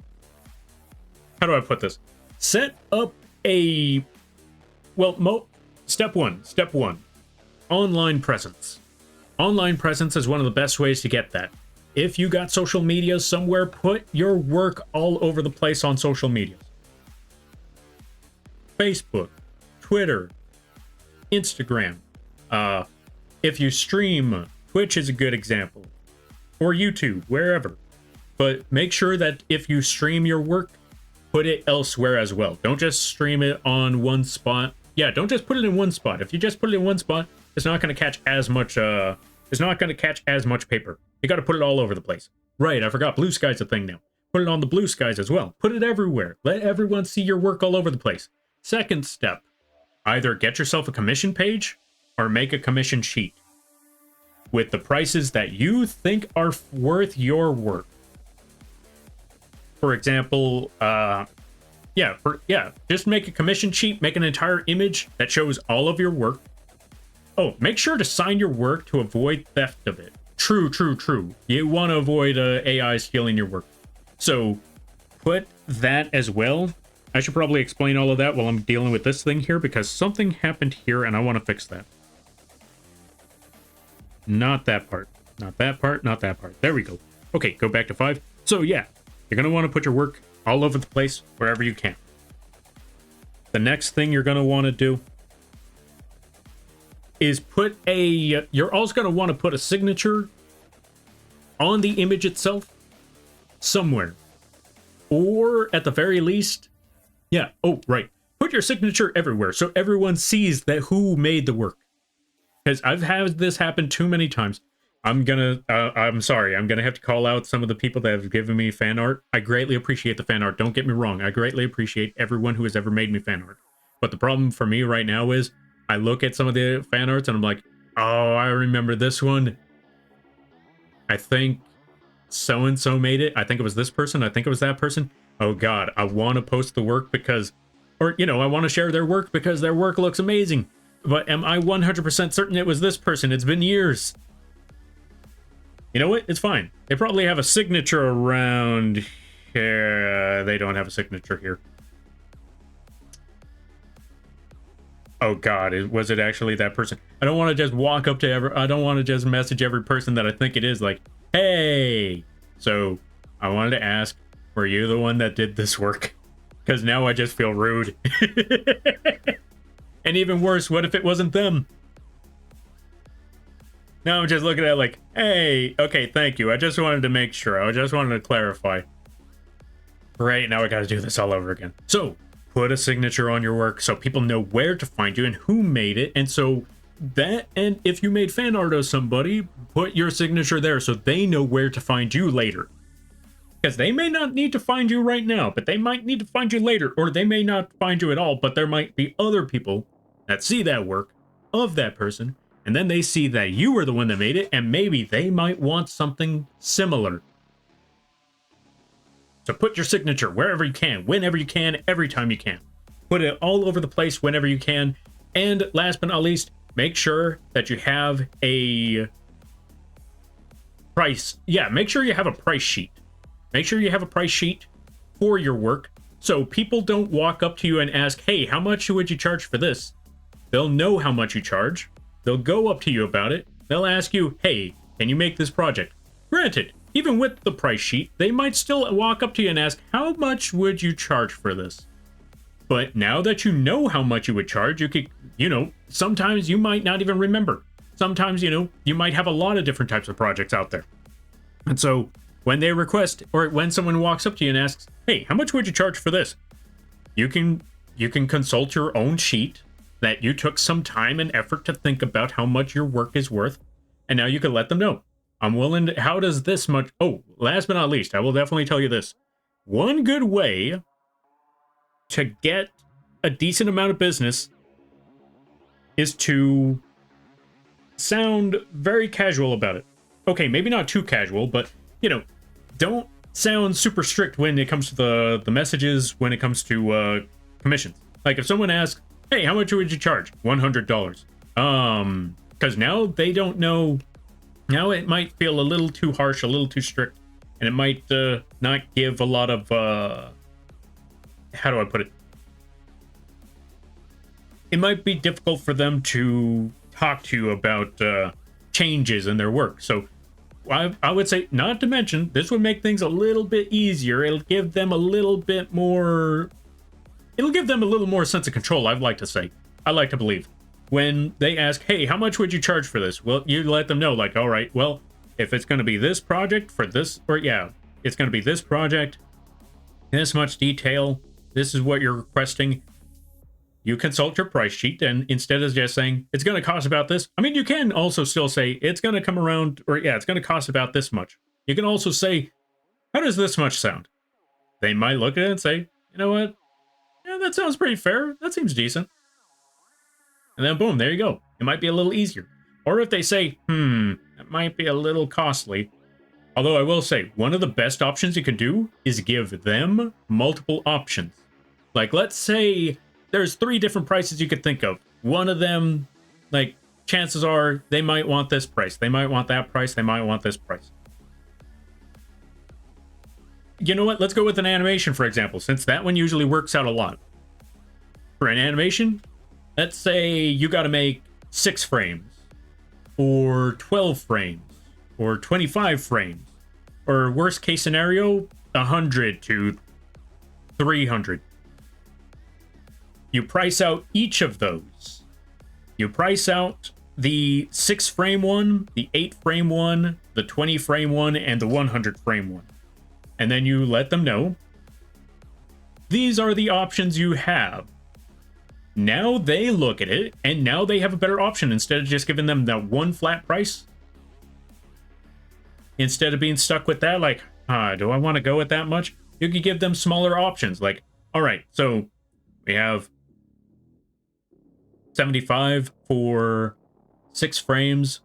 do I put this? Set up a, well, step one, online presence. Online presence is one of the best ways to get that. If you got social media somewhere, put your work all over the place on social media. Facebook, Twitter, Instagram. If you stream, Twitch is a good example. Or YouTube, wherever. But make sure that if you stream your work, put it elsewhere as well. Don't just stream it on one spot. Yeah, don't just put it in one spot. If you just put it in one spot, it's not going to catch as much, paper. You got to put it all over the place. Right, I forgot Blue Sky's a thing now. Put it on the Blue Skies as well. Put it everywhere. Let everyone see your work all over the place. Second step, either get yourself a commission page or make a commission sheet with the prices that you think are worth your work. For example, just make a commission sheet, make an entire image that shows all of your work. Oh, make sure to sign your work to avoid theft of it. True. You want to avoid AI stealing your work. So put that as well. I should probably explain all of that while I'm dealing with this thing here because something happened here and I want to fix that. Not that part. Not that part. Not that part. There we go. Okay, go back to 5. So yeah, you're going to want to put your work all over the place wherever you can. The next thing you're going to want to do is you're also going to want to put a signature on the image itself somewhere. Or at the very least, put your signature everywhere so everyone sees that who made the work. Because I've had this happen too many times. I'm sorry, I'm gonna have to call out some of the people that have given me fan art. I greatly appreciate the fan art, don't get me wrong. I greatly appreciate everyone who has ever made me fan art. But the problem for me right now is, I look at some of the fan arts and I'm like, oh, I remember this one. I think so-and-so made it. I think it was this person. I think it was that person. Oh God, I want to post the work because, I want to share their work because their work looks amazing. But am I 100% certain it was this person? It's been years. You know what? It's fine. They probably have a signature around here. They don't have a signature here. Oh God, was it actually that person? I don't want to just walk up to I don't want to just message every person that I think it is like, hey. So I wanted to ask, were you the one that did this work? Because now I just feel rude. And even worse, what if it wasn't them? Now I'm just looking at it like, hey, okay, thank you. I just wanted to make sure. I just wanted to clarify. Right, now I gotta do this all over again. So, put a signature on your work so people know where to find you and who made it. And so that, and if you made fan art of somebody, put your signature there so they know where to find you later. Because they may not need to find you right now, but they might need to find you later, or they may not find you at all, but there might be other people that see that work of that person, and then they see that you were the one that made it, and maybe they might want something similar. So put your signature wherever you can, whenever you can, every time you can. Put it all over the place whenever you can. And last but not least, make sure that you have a price. Yeah, make sure you have a price sheet. Make sure you have a price sheet for your work so people don't walk up to you and ask, hey, how much would you charge for this? They'll know how much you charge. They'll go up to you about it. They'll ask you, hey, can you make this project? Granted, even with the price sheet, they might still walk up to you and ask, how much would you charge for this? But now that you know how much you would charge, you could, sometimes you might not even remember. Sometimes, you might have a lot of different types of projects out there. And so when they request, or when someone walks up to you and asks, hey, how much would you charge for this? You can consult your own sheet that you took some time and effort to think about how much your work is worth. And now you can let them know. I'm willing to, how does this much, oh, last but not least, I will definitely tell you this. One good way to get a decent amount of business is to sound very casual about it. Okay, maybe not too casual, but, don't sound super strict when it comes to the messages, when it comes to commissions. Like if someone asks, hey, how much would you charge? $100. Because now they don't know. Now it might feel a little too harsh, a little too strict, and it might not give a lot of, how do I put it? It might be difficult for them to talk to you about changes in their work. So I would say, not to mention, this would make things a little bit easier. It'll give them a little bit more, it'll give them a little more sense of control, I'd like to say. I like to believe. When they ask, hey, how much would you charge for this? Well, you let them know, like, all right, well, if it's going to be this project for this, or yeah, it's going to be this project, this much detail, this is what you're requesting. You consult your price sheet, and instead of just saying, it's going to cost about this, I mean, you can also still say, it's going to come around, or yeah, it's going to cost about this much. You can also say, how does this much sound? They might look at it and say, you know what? Yeah, that sounds pretty fair. That seems decent. And then boom, there you go. It might be a little easier. Or if they say, that might be a little costly. Although I will say, one of the best options you can do is give them multiple options. Like, let's say there's 3 different prices you could think of. One of them, like, chances are they might want this price. They might want that price. They might want this price. You know what? Let's go with an animation, for example, since that one usually works out a lot. For an animation, let's say you got to make 6 frames, or 12 frames, or 25 frames, or worst case scenario, 100 to 300. You price out each of those. You price out the 6 frame one, the 8 frame one, the 20 frame one, and the 100 frame one. And then you let them know, these are the options you have. Now they look at it, and now they have a better option instead of just giving them that one flat price. Instead of being stuck with that, like, do I want to go with that much? You could give them smaller options. Like, all right, so we have 75 for 6 frames.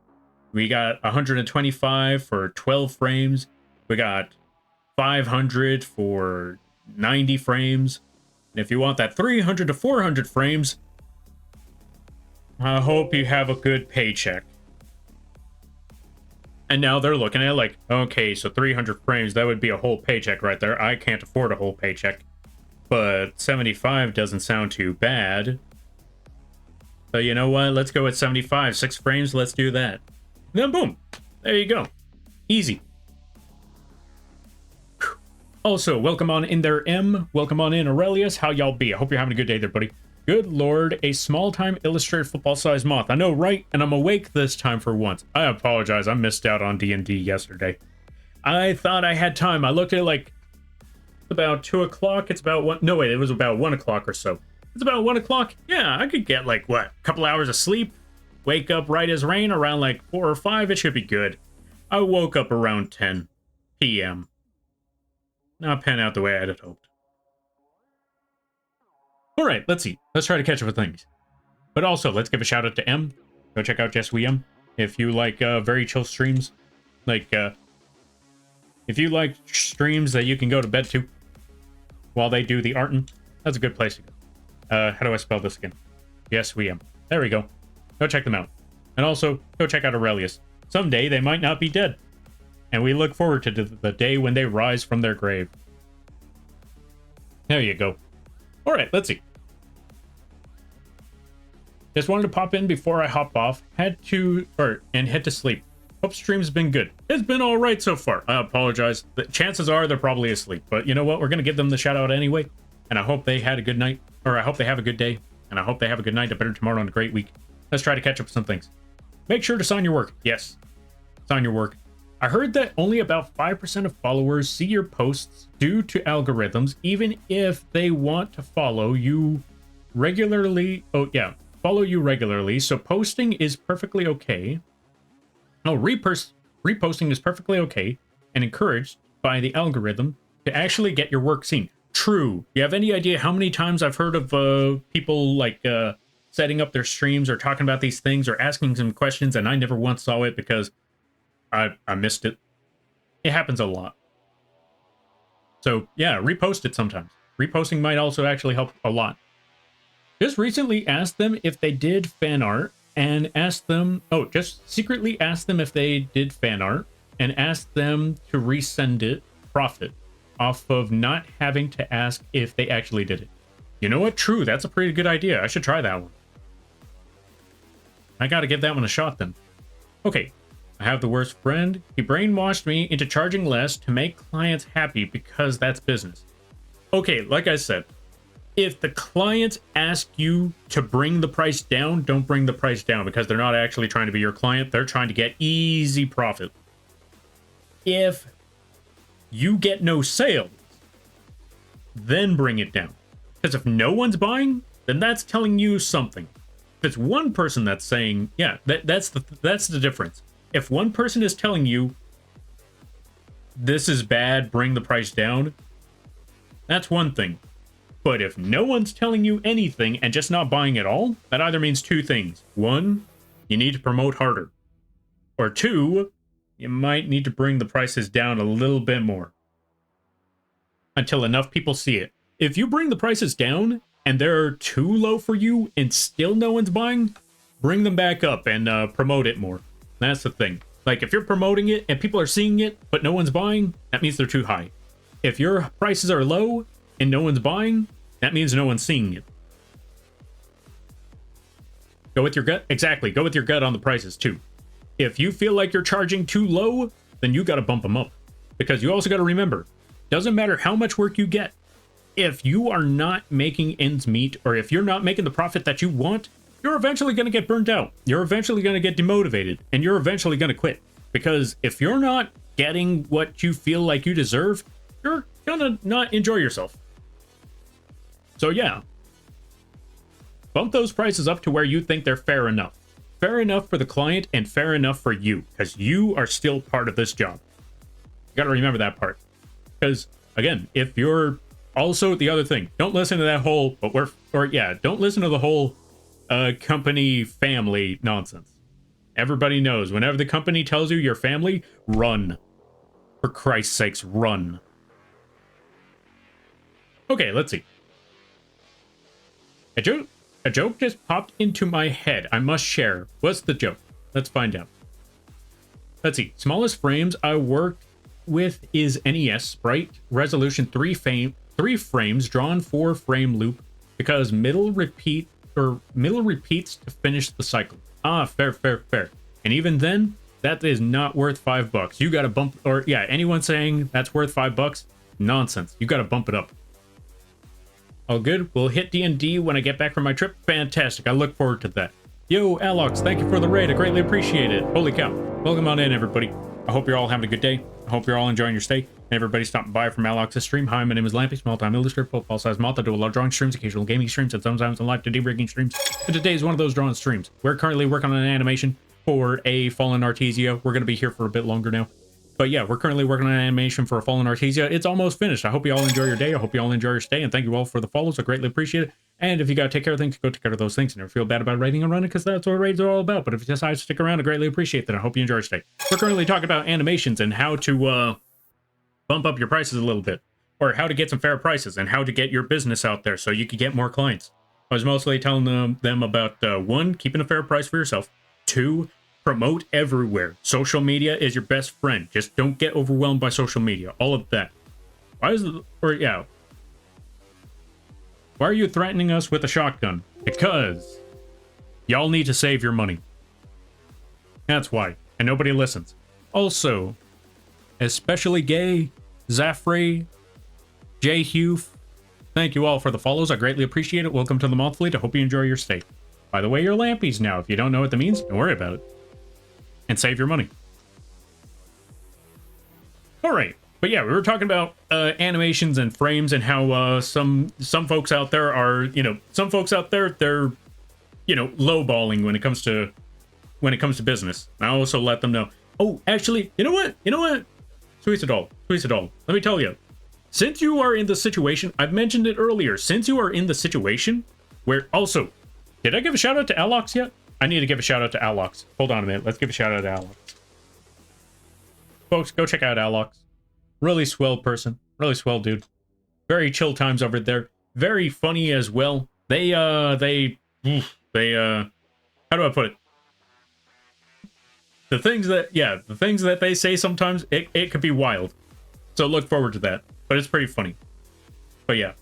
We got 125 for 12 frames. We got 500 for 90 frames. And if you want that 300 to 400 frames, I hope you have a good paycheck. And now they're looking at it like, okay, so 300 frames, that would be a whole paycheck right there. I can't afford a whole paycheck. But 75 doesn't sound too bad. So you know what? Let's go with 75. 6 frames, let's do that. And then boom. There you go. Easy. Also, welcome on in there, M. Welcome on in, Aurelius. How y'all be? I hope you're having a good day there, buddy. Good lord, a small-time illustrated football-sized moth. I know, right? And I'm awake this time for once. I apologize, I missed out on D&D yesterday. I thought I had time. I looked at it like about 2 o'clock. It's about 1. No, wait, it was about 1 o'clock or so. It's about 1 o'clock. Yeah, I could get like, what, a couple hours of sleep? Wake up right as rain around like 4 or 5. It should be good. I woke up around 10 p.m. Not pan out the way I had hoped. All right, let's see. Let's try to catch up with things. But also, let's give a shout out to M. Go check out Just We M. If you like very chill streams, like if you like streams that you can go to bed to while they do the artin', that's a good place to go. How do I spell this again? Yes, we am. There we go. Go check them out. And also, go check out Aurelius. Someday they might not be dead. And we look forward to the day when they rise from their grave. There you go. All right, let's see. Just wanted to pop in before I hop off. Head to sleep. Hope stream's been good. It's been all right so far. I apologize. The chances are they're probably asleep, but you know what? We're gonna give them the shout out anyway. And I hope they had a good night, or I hope they have a good day, and I hope they have a good night, a better tomorrow, and a great week. Let's try to catch up with some things. Make sure to sign your work. Yes, sign your work. I heard that only about 5% of followers see your posts due to algorithms, even if they want to follow you regularly. Oh yeah, follow you regularly. So posting is perfectly okay. No, reposting is perfectly okay and encouraged by the algorithm to actually get your work seen. True. You have any idea how many times I've heard of people like setting up their streams or talking about these things or asking some questions, and I never once saw it because I missed it. It happens a lot. So yeah, repost it sometimes. Reposting might also actually help a lot. Just recently asked them if they did fan art and asked them, just secretly asked them if they did fan art and asked them to resend it profit off of not having to ask if they actually did it. You know what? True, that's a pretty good idea. I should try that one. I gotta give that one a shot then. Okay, I have the worst friend. He brainwashed me into charging less to make clients happy because that's business. Okay, like I said, if the clients ask you to bring the price down, don't bring the price down because they're not actually trying to be your client. They're trying to get easy profit. If you get no sales, then bring it down. Because if no one's buying, then that's telling you something. If it's one person that's saying, yeah, that's the difference. If one person is telling you, this is bad, bring the price down, that's one thing. But if no one's telling you anything and just not buying at all, that either means two things. One, you need to promote harder. Or two, you might need to bring the prices down a little bit more. Until enough people see it. If you bring the prices down and they're too low for you and still no one's buying, bring them back up and promote it more. That's the thing. Like if you're promoting it and people are seeing it, but no one's buying, that means they're too high. If your prices are low and no one's buying, that means no one's seeing it. Go with your gut. Exactly. Go with your gut on the prices too. If you feel like you're charging too low, then you got to bump them up. Because you also got to remember, doesn't matter how much work you get. If you are not making ends meet, or if you're not making the profit that you want, you're eventually going to get burnt out. You're eventually going to get demotivated, and you're eventually going to quit. Because if you're not getting what you feel like you deserve, you're going to not enjoy yourself. So yeah, bump those prices up to where you think they're fair enough. Fair enough for the client and fair enough for you, because you are still part of this job. You got to remember that part. Because again, if you're also the other thing, don't listen to that whole, don't listen to the whole company family nonsense. Everybody knows whenever the company tells you you're family, run. For Christ's sakes, run. Okay, let's see. A joke just popped into my head. I must share. What's the joke? Let's find out. Let's see. Smallest frames I worked with is NES sprite resolution 3 frames drawn 4-frame loop because middle repeats to finish the cycle. Ah, fair. And even then, that is not worth $5. You got to bump, or yeah, anyone saying that's worth $5, nonsense. You got to bump it up. All good. We'll hit D&D when I get back from my trip. Fantastic. I look forward to that. Yo, Alox, thank you for the raid. I greatly appreciate it. Holy cow. Welcome on in, everybody. I hope you're all having a good day. I hope you're all enjoying your stay. And everybody stopping by from Alox's stream. Hi, my name is Lampy, small-time illustrator, football size moth. I do a lot of drawing streams, occasional gaming streams, and sometimes some live 2D rigging streams. And today is one of those drawing streams. We're currently working on an animation for a Fallen Artesia. We're going to be here for a bit longer now. But yeah, we're currently working on an animation for a Fallen Artesia. It's almost finished. I hope you all enjoy your day. I hope you all enjoy your stay. And thank you all for the follows. I greatly appreciate it. And if you got to take care of things, go take care of those things. And never feel bad about raiding and running because that's what raids are all about. But if you decide to stick around, I greatly appreciate that. I hope you enjoy your stay. We're currently talking about animations and how to bump up your prices a little bit. Or how to get some fair prices and how to get your business out there so you can get more clients. I was mostly telling them about, one, keeping a fair price for yourself. Two, promote everywhere. Social media is your best friend. Just don't get overwhelmed by social media. All of that. Why are you threatening us with a shotgun? Because y'all need to save your money. That's why. And nobody listens. Also, especially Gay, Zafrey, J. Hugh, thank you all for the follows. I greatly appreciate it. Welcome to the Moth Fleet. I hope you enjoy your stay. By the way, you're lampies now. If you don't know what that means, don't worry about it. And save your money. All right. But yeah, we were talking about animations and frames and how some folks out there are, they're, lowballing when it comes to business. I also let them know. Oh, actually, you know what? Sweet it all. Let me tell you. Since you are in the situation, I've mentioned it earlier. Since you are in the situation where also, did I give a shout out to Alox yet? I need to give a shout out to Alox. Hold on a minute. Let's give a shout out to Alox. Folks, go check out Alox. Really swell person. Really swell dude. Very chill times over there. Very funny as well. They how do I put it? The things that they say sometimes, it could be wild. So look forward to that. But it's pretty funny. But yeah.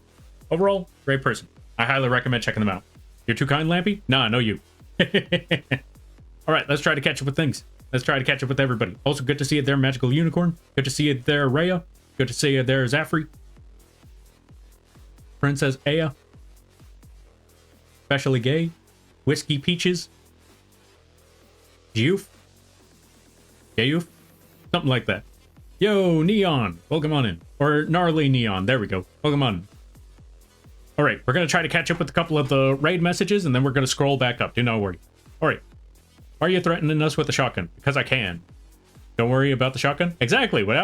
Overall, great person. I highly recommend checking them out. You're too kind, Lampy? Nah, no you. All right, let's try to catch up with things. Let's try to catch up with everybody. Also, good to see you there, Magical Unicorn. Good to see you there, Rhea. Good to see you there, Zafrey. Princess Aya. Especially Gay. Whiskey Peaches. Juf. Gayuf. Something like that. Yo, Neon. Welcome on in. Or Gnarly Neon. There we go. Welcome on. All right, we're going to try to catch up with a couple of the raid messages, and then we're going to scroll back up. Do not worry. All right. Why are you threatening us with a shotgun? Because I can. Don't worry about the shotgun. Exactly what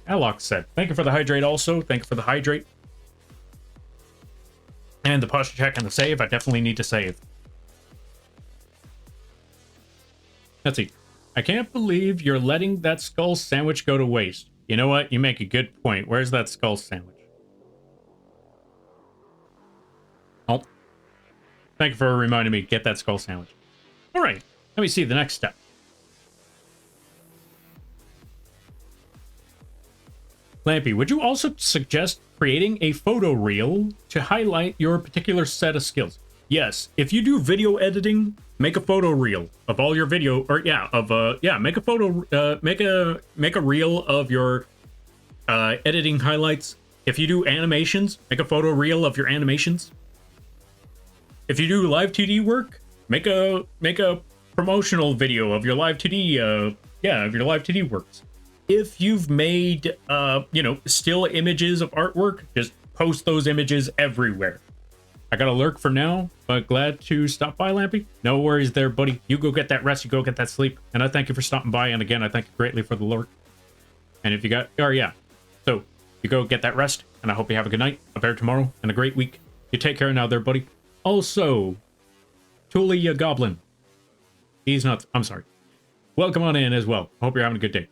Alox said. Thank you for the hydrate also. Thank you for the hydrate. And the posture check and the save. I definitely need to save. Let's see. I can't believe you're letting that skull sandwich go to waste. You know what? You make a good point. Where's that skull sandwich? Oh. Thank you for reminding me. Get that skull sandwich. All right. Let me see the next step. Lampy, would you also suggest creating a photo reel to highlight your particular set of skills? Yes. If you do video editing, make a photo reel of all your video, or make a photo, make a reel of your editing highlights. If you do animations, make a photo reel of your animations. If you do live 2D work, make a promotional video of your live 2D, of your live 2D works. If you've made, still images of artwork, just post those images everywhere. I gotta lurk for now, but glad to stop by, Lampy. No worries there, buddy. You go get that rest, you go get that sleep. And I thank you for stopping by, and again, I thank you greatly for the lurk. And if you got, so you go get that rest, and I hope you have a good night, a better tomorrow, and a great week. You take care now there, buddy. Also, Tulia Goblin. He's not, I'm sorry. Welcome on in as well. Hope you're having a good day.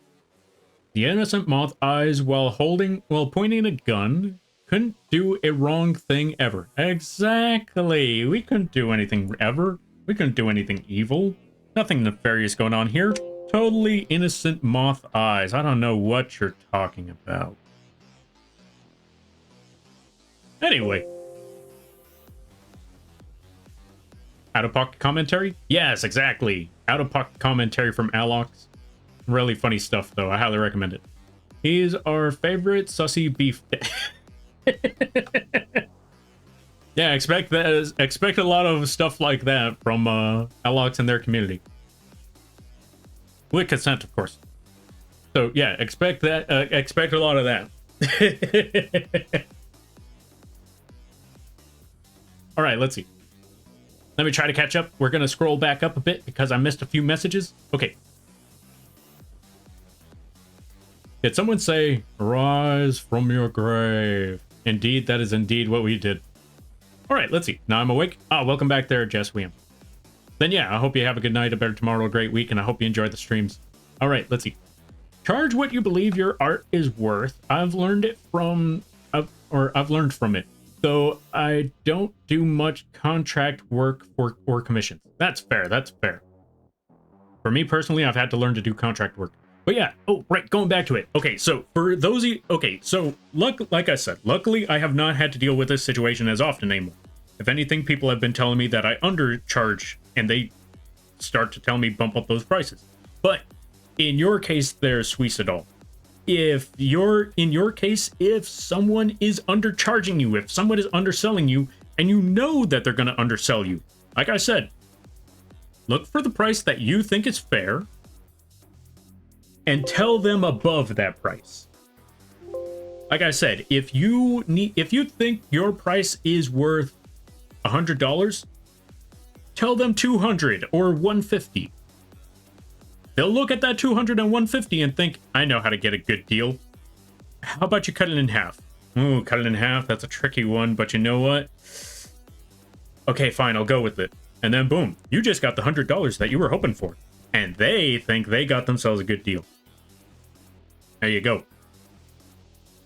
The innocent moth eyes while pointing a gun. Couldn't do a wrong thing ever. Exactly. We couldn't do anything ever. We couldn't do anything evil. Nothing nefarious going on here. Totally innocent moth eyes. I don't know what you're talking about. Anyway. Out-of-pocket commentary? Yes, exactly. Out-of-pocket commentary from Alox. Really funny stuff, though. I highly recommend it. He's our favorite sussy beef. Yeah, expect that. Expect a lot of stuff like that from Alex and their community, with consent, of course. So yeah, expect that. Expect a lot of that. All right, let's see. Let me try to catch up. We're gonna scroll back up a bit because I missed a few messages. Okay. Did someone say, "Rise from your grave"? Indeed, that is indeed what we did. All right, let's see. Now I'm awake. Welcome back there, Jess William. Then yeah, I hope you have a good night, a better tomorrow, a great week, and I hope you enjoy the streams. All right, let's see. Charge what you believe your art is worth. I've learned from it. Though I don't do much contract work or commissions. That's fair. That's fair. For me personally, I've had to learn to do contract work. But yeah, right, going back to it. Okay, so for those of you, okay, so like I said, luckily I have not had to deal with this situation as often anymore. If anything, people have been telling me that I undercharge and they start to tell me bump up those prices. But in your case, there's Suicidal. In your case, if someone is undercharging you, if someone is underselling you, and you know that they're going to undersell you, like I said, look for the price that you think is fair and tell them above that price. Like I said, if you think your price is worth $100, tell them $200 or $150. They'll look at that $200 and $150 and think, I know how to get a good deal. How about you cut it in half? Ooh, cut it in half. That's a tricky one, but you know what? Okay, fine, I'll go with it. And then boom, you just got the $100 that you were hoping for. And they think they got themselves a good deal. There you go.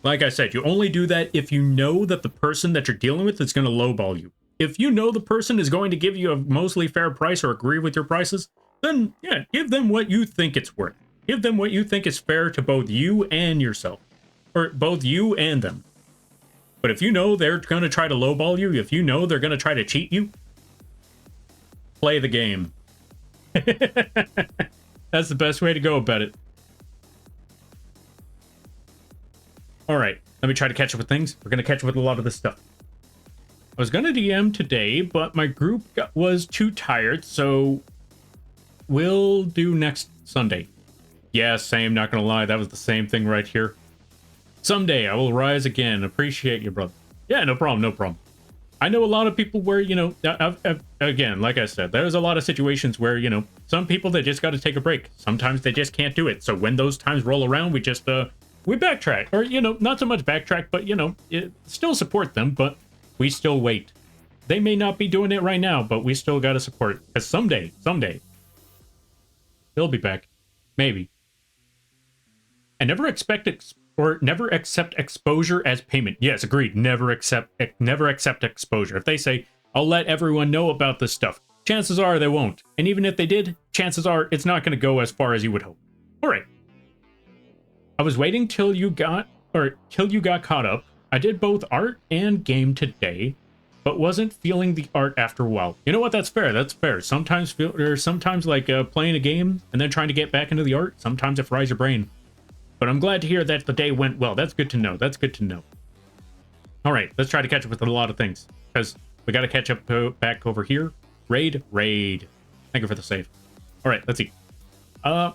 Like I said, you only do that if you know that the person that you're dealing with is going to lowball you. If you know the person is going to give you a mostly fair price or agree with your prices, then yeah, give them what you think it's worth. Give them what you think is fair to both you and yourself. Or both you and them. But if you know they're going to try to lowball you, if you know they're going to try to cheat you, play the game. That's the best way to go about it. All right, let me try to catch up with things. We're going to catch up with a lot of this stuff. I was going to DM today, but my group was too tired, so we'll do next Sunday. Yeah, same, not going to lie. That was the same thing right here. Someday I will rise again. Appreciate you, brother. Yeah, no problem, no problem. I know a lot of people where, you know, again, like I said, there's a lot of situations where, you know, some people, they just got to take a break. Sometimes they just can't do it. So when those times roll around, we just, we backtrack. Or, you know, not so much backtrack, but, you know, still support them, but we still wait. They may not be doing it right now, but we still got to support. Because someday, they'll be back. Maybe. And never accept exposure as payment. Yes, agreed. Never accept exposure. If they say, I'll let everyone know about this stuff, chances are they won't. And even if they did, chances are it's not going to go as far as you would hope. All right. I was waiting till you got caught up. I did both art and game today, but wasn't feeling the art after a while. You know what? That's fair. That's fair. Sometimes like playing a game and then trying to get back into the art. Sometimes it fries your brain. But I'm glad to hear that the day went well. That's good to know. That's good to know. All right, let's try to catch up with a lot of things because we got to catch up back over here. Raid. Thank you for the save. All right, let's see. I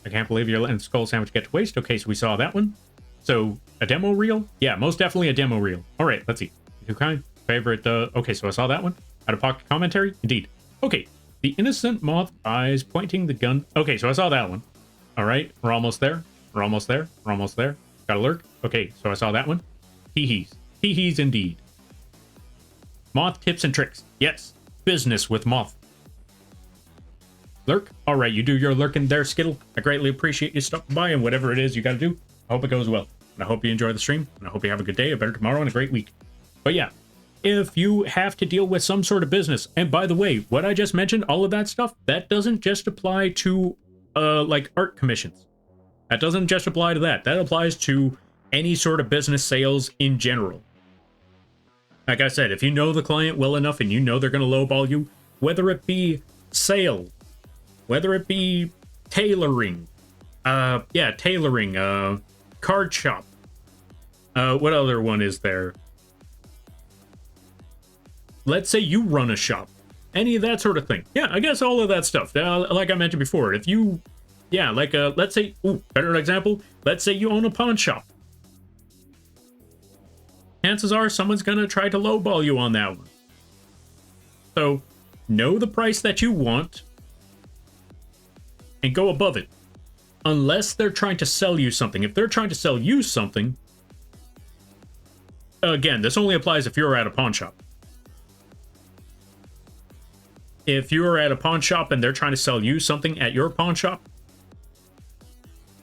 can't believe you're letting Skull Sandwich get to waste. Okay, so we saw that one. So a demo reel? Yeah, most definitely a demo reel. All right, let's see. Too kind. Favorite. Okay, so I saw that one. Out of pocket commentary. Indeed. Okay, the innocent moth eyes pointing the gun. Okay, so I saw that one. All right, we're almost there. We're almost there. Got a lurk. Okay, so I saw that one. Hee-hees. Hee-hees indeed. Moth tips and tricks. Yes, business with Moth. Lurk. All right, you do your lurking there, Skittle. I greatly appreciate you stopping by and whatever it is you got to do. I hope it goes well. And I hope you enjoy the stream. And I hope you have a good day, a better tomorrow, and a great week. But yeah, if you have to deal with some sort of business, and by the way, what I just mentioned, all of that stuff, that doesn't just apply to like art commissions. That doesn't just apply to that. That applies to any sort of business sales in general. Like I said, if you know the client well enough and you know they're going to lowball you, whether it be sale, whether it be tailoring, card shop. What other one is there? let's say you run a shop, any of that sort of thing. Yeah, I guess all of that stuff. Like I mentioned before, if you, yeah, like let's say, better example, let's say you own a pawn shop. Chances are someone's gonna try to lowball you on that one. So know the price that you want and go above it. Unless they're trying to sell you something. If they're trying to sell you something, again, this only applies if you're at a pawn shop. If you're at a pawn shop and they're trying to sell you something at your pawn shop,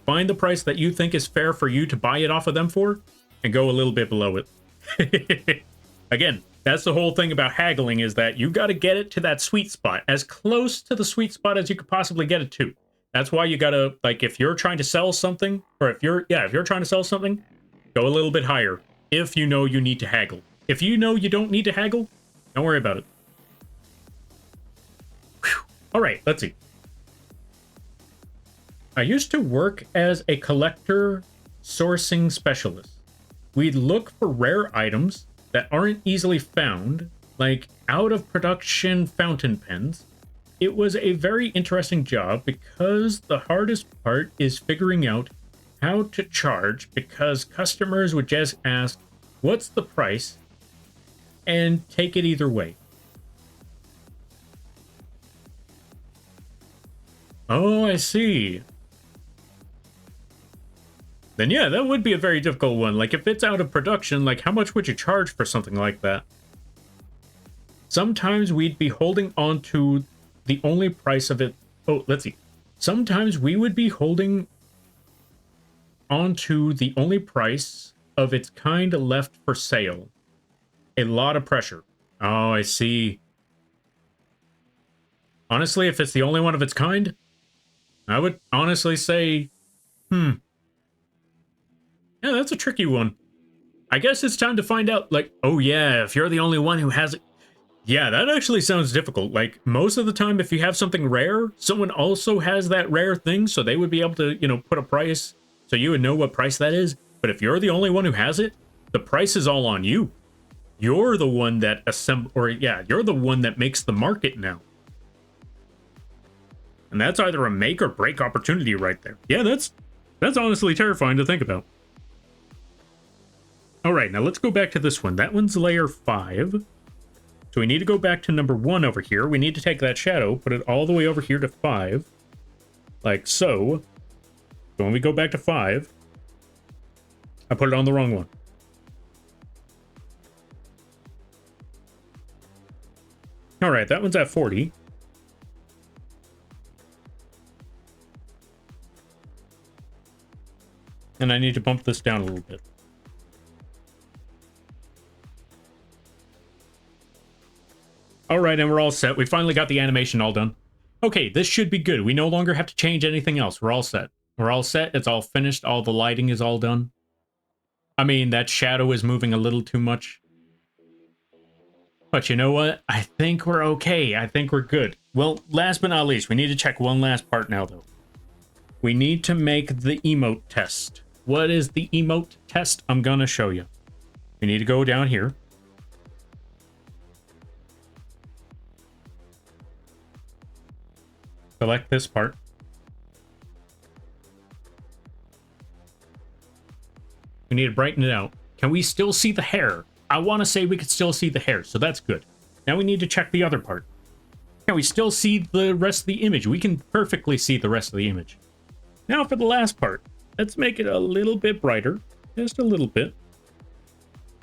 find the price that you think is fair for you to buy it off of them for, and go a little bit below it. Again, that's the whole thing about haggling, is that you got to get it to that sweet spot, as close to the sweet spot as you could possibly get it to. That's why you got to, like, if you're trying to sell something, or if you're trying to sell something, go a little bit higher if you know you need to haggle. If you know you don't need to haggle, don't worry about it. Whew. All right, let's see. I used to work as a collector sourcing specialist. We'd look for rare items that aren't easily found, like out of production fountain pens. It was a very interesting job because the hardest part is figuring out how to charge, because customers would just ask, what's the price? And take it either way. Oh, I see. Then yeah, that would be a very difficult one. Like, if it's out of production, like, how much would you charge for something like that? Sometimes we'd be holding on to the only price of it. Oh, let's see. Sometimes we would be holding on to the only price of its kind left for sale. A lot of pressure. Oh, I see. Honestly, if it's the only one of its kind, I would honestly say, yeah, that's a tricky one. I guess it's time to find out, like, oh yeah, if you're the only one who has it. Yeah, that actually sounds difficult. Like, most of the time, if you have something rare, someone also has that rare thing, so they would be able to, you know, put a price, so you would know what price that is. But if you're the only one who has it, the price is all on you. You're the one that you're the one that makes the market now. And that's either a make or break opportunity right there. Yeah, that's honestly terrifying to think about. All right, now let's go back to this one. That one's layer 5. So we need to go back to number 1 over here. We need to take that shadow, put it all the way over here to 5. Like so. So when we go back to 5, I put it on the wrong one. All right, that one's at 40. And I need to bump this down a little bit. All right, and we're all set. We finally got the animation all done. Okay, this should be good. We no longer have to change anything else. We're all set. We're all set. It's all finished. All the lighting is all done. I mean, that shadow is moving a little too much. But you know what? I think we're okay. I think we're good. Well, last but not least, we need to check one last part now, though. We need to make the emote test. What is the emote test? I'm going to show you. We need to go down here. Select this part. We need to brighten it out. Can we still see the hair? I want to say we could still see the hair, so that's good. Now we need to check the other part. Can we still see the rest of the image? We can perfectly see the rest of the image. Now for the last part. Let's make it a little bit brighter. Just a little bit.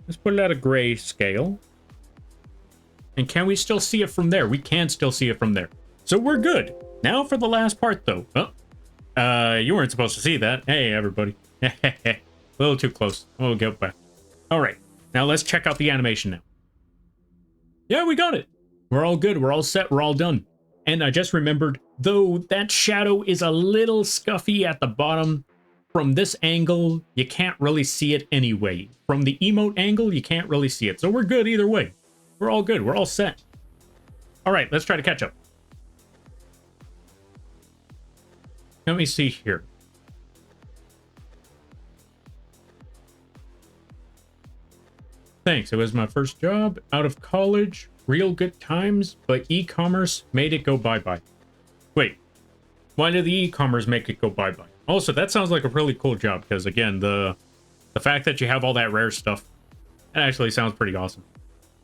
Let's put it at a gray scale. And can we still see it from there? We can still see it from there. So we're good. Now for the last part, though. Oh, you weren't supposed to see that. Hey, everybody. A little too close. We'll go back. All right. Now let's check out the animation now. Yeah, we got it. We're all good. We're all set. We're all done. And I just remembered, though that shadow is a little scuffy at the bottom, from this angle, you can't really see it anyway. From the emote angle, you can't really see it. So we're good either way. We're all good. We're all set. All right, let's try to catch up. Let me see here. Thanks. It was my first job out of college. Real good times, but e-commerce made it go bye-bye. Wait, why did the e-commerce make it go bye-bye? Also, that sounds like a really cool job because, again, the fact that you have all that rare stuff, that actually sounds pretty awesome.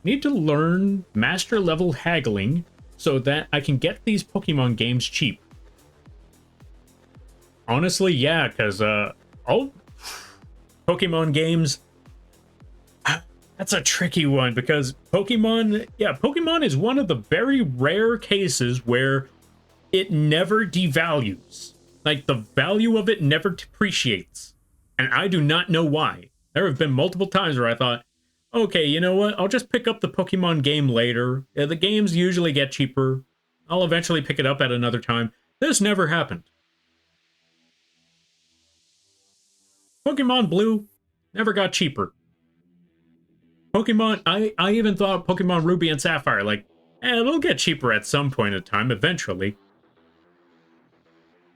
Need to learn master level haggling so that I can get these Pokemon games cheap. Honestly, yeah, because all Pokemon games, that's a tricky one because Pokemon is one of the very rare cases where it never devalues. Like, the value of it never depreciates. And I do not know why. There have been multiple times where I thought, okay, you know what? I'll just pick up the Pokemon game later. The games usually get cheaper. I'll eventually pick it up at another time. This never happened. Pokemon Blue never got cheaper. Pokemon, I even thought Pokemon Ruby and Sapphire, like, they'll get cheaper at some point in time, eventually.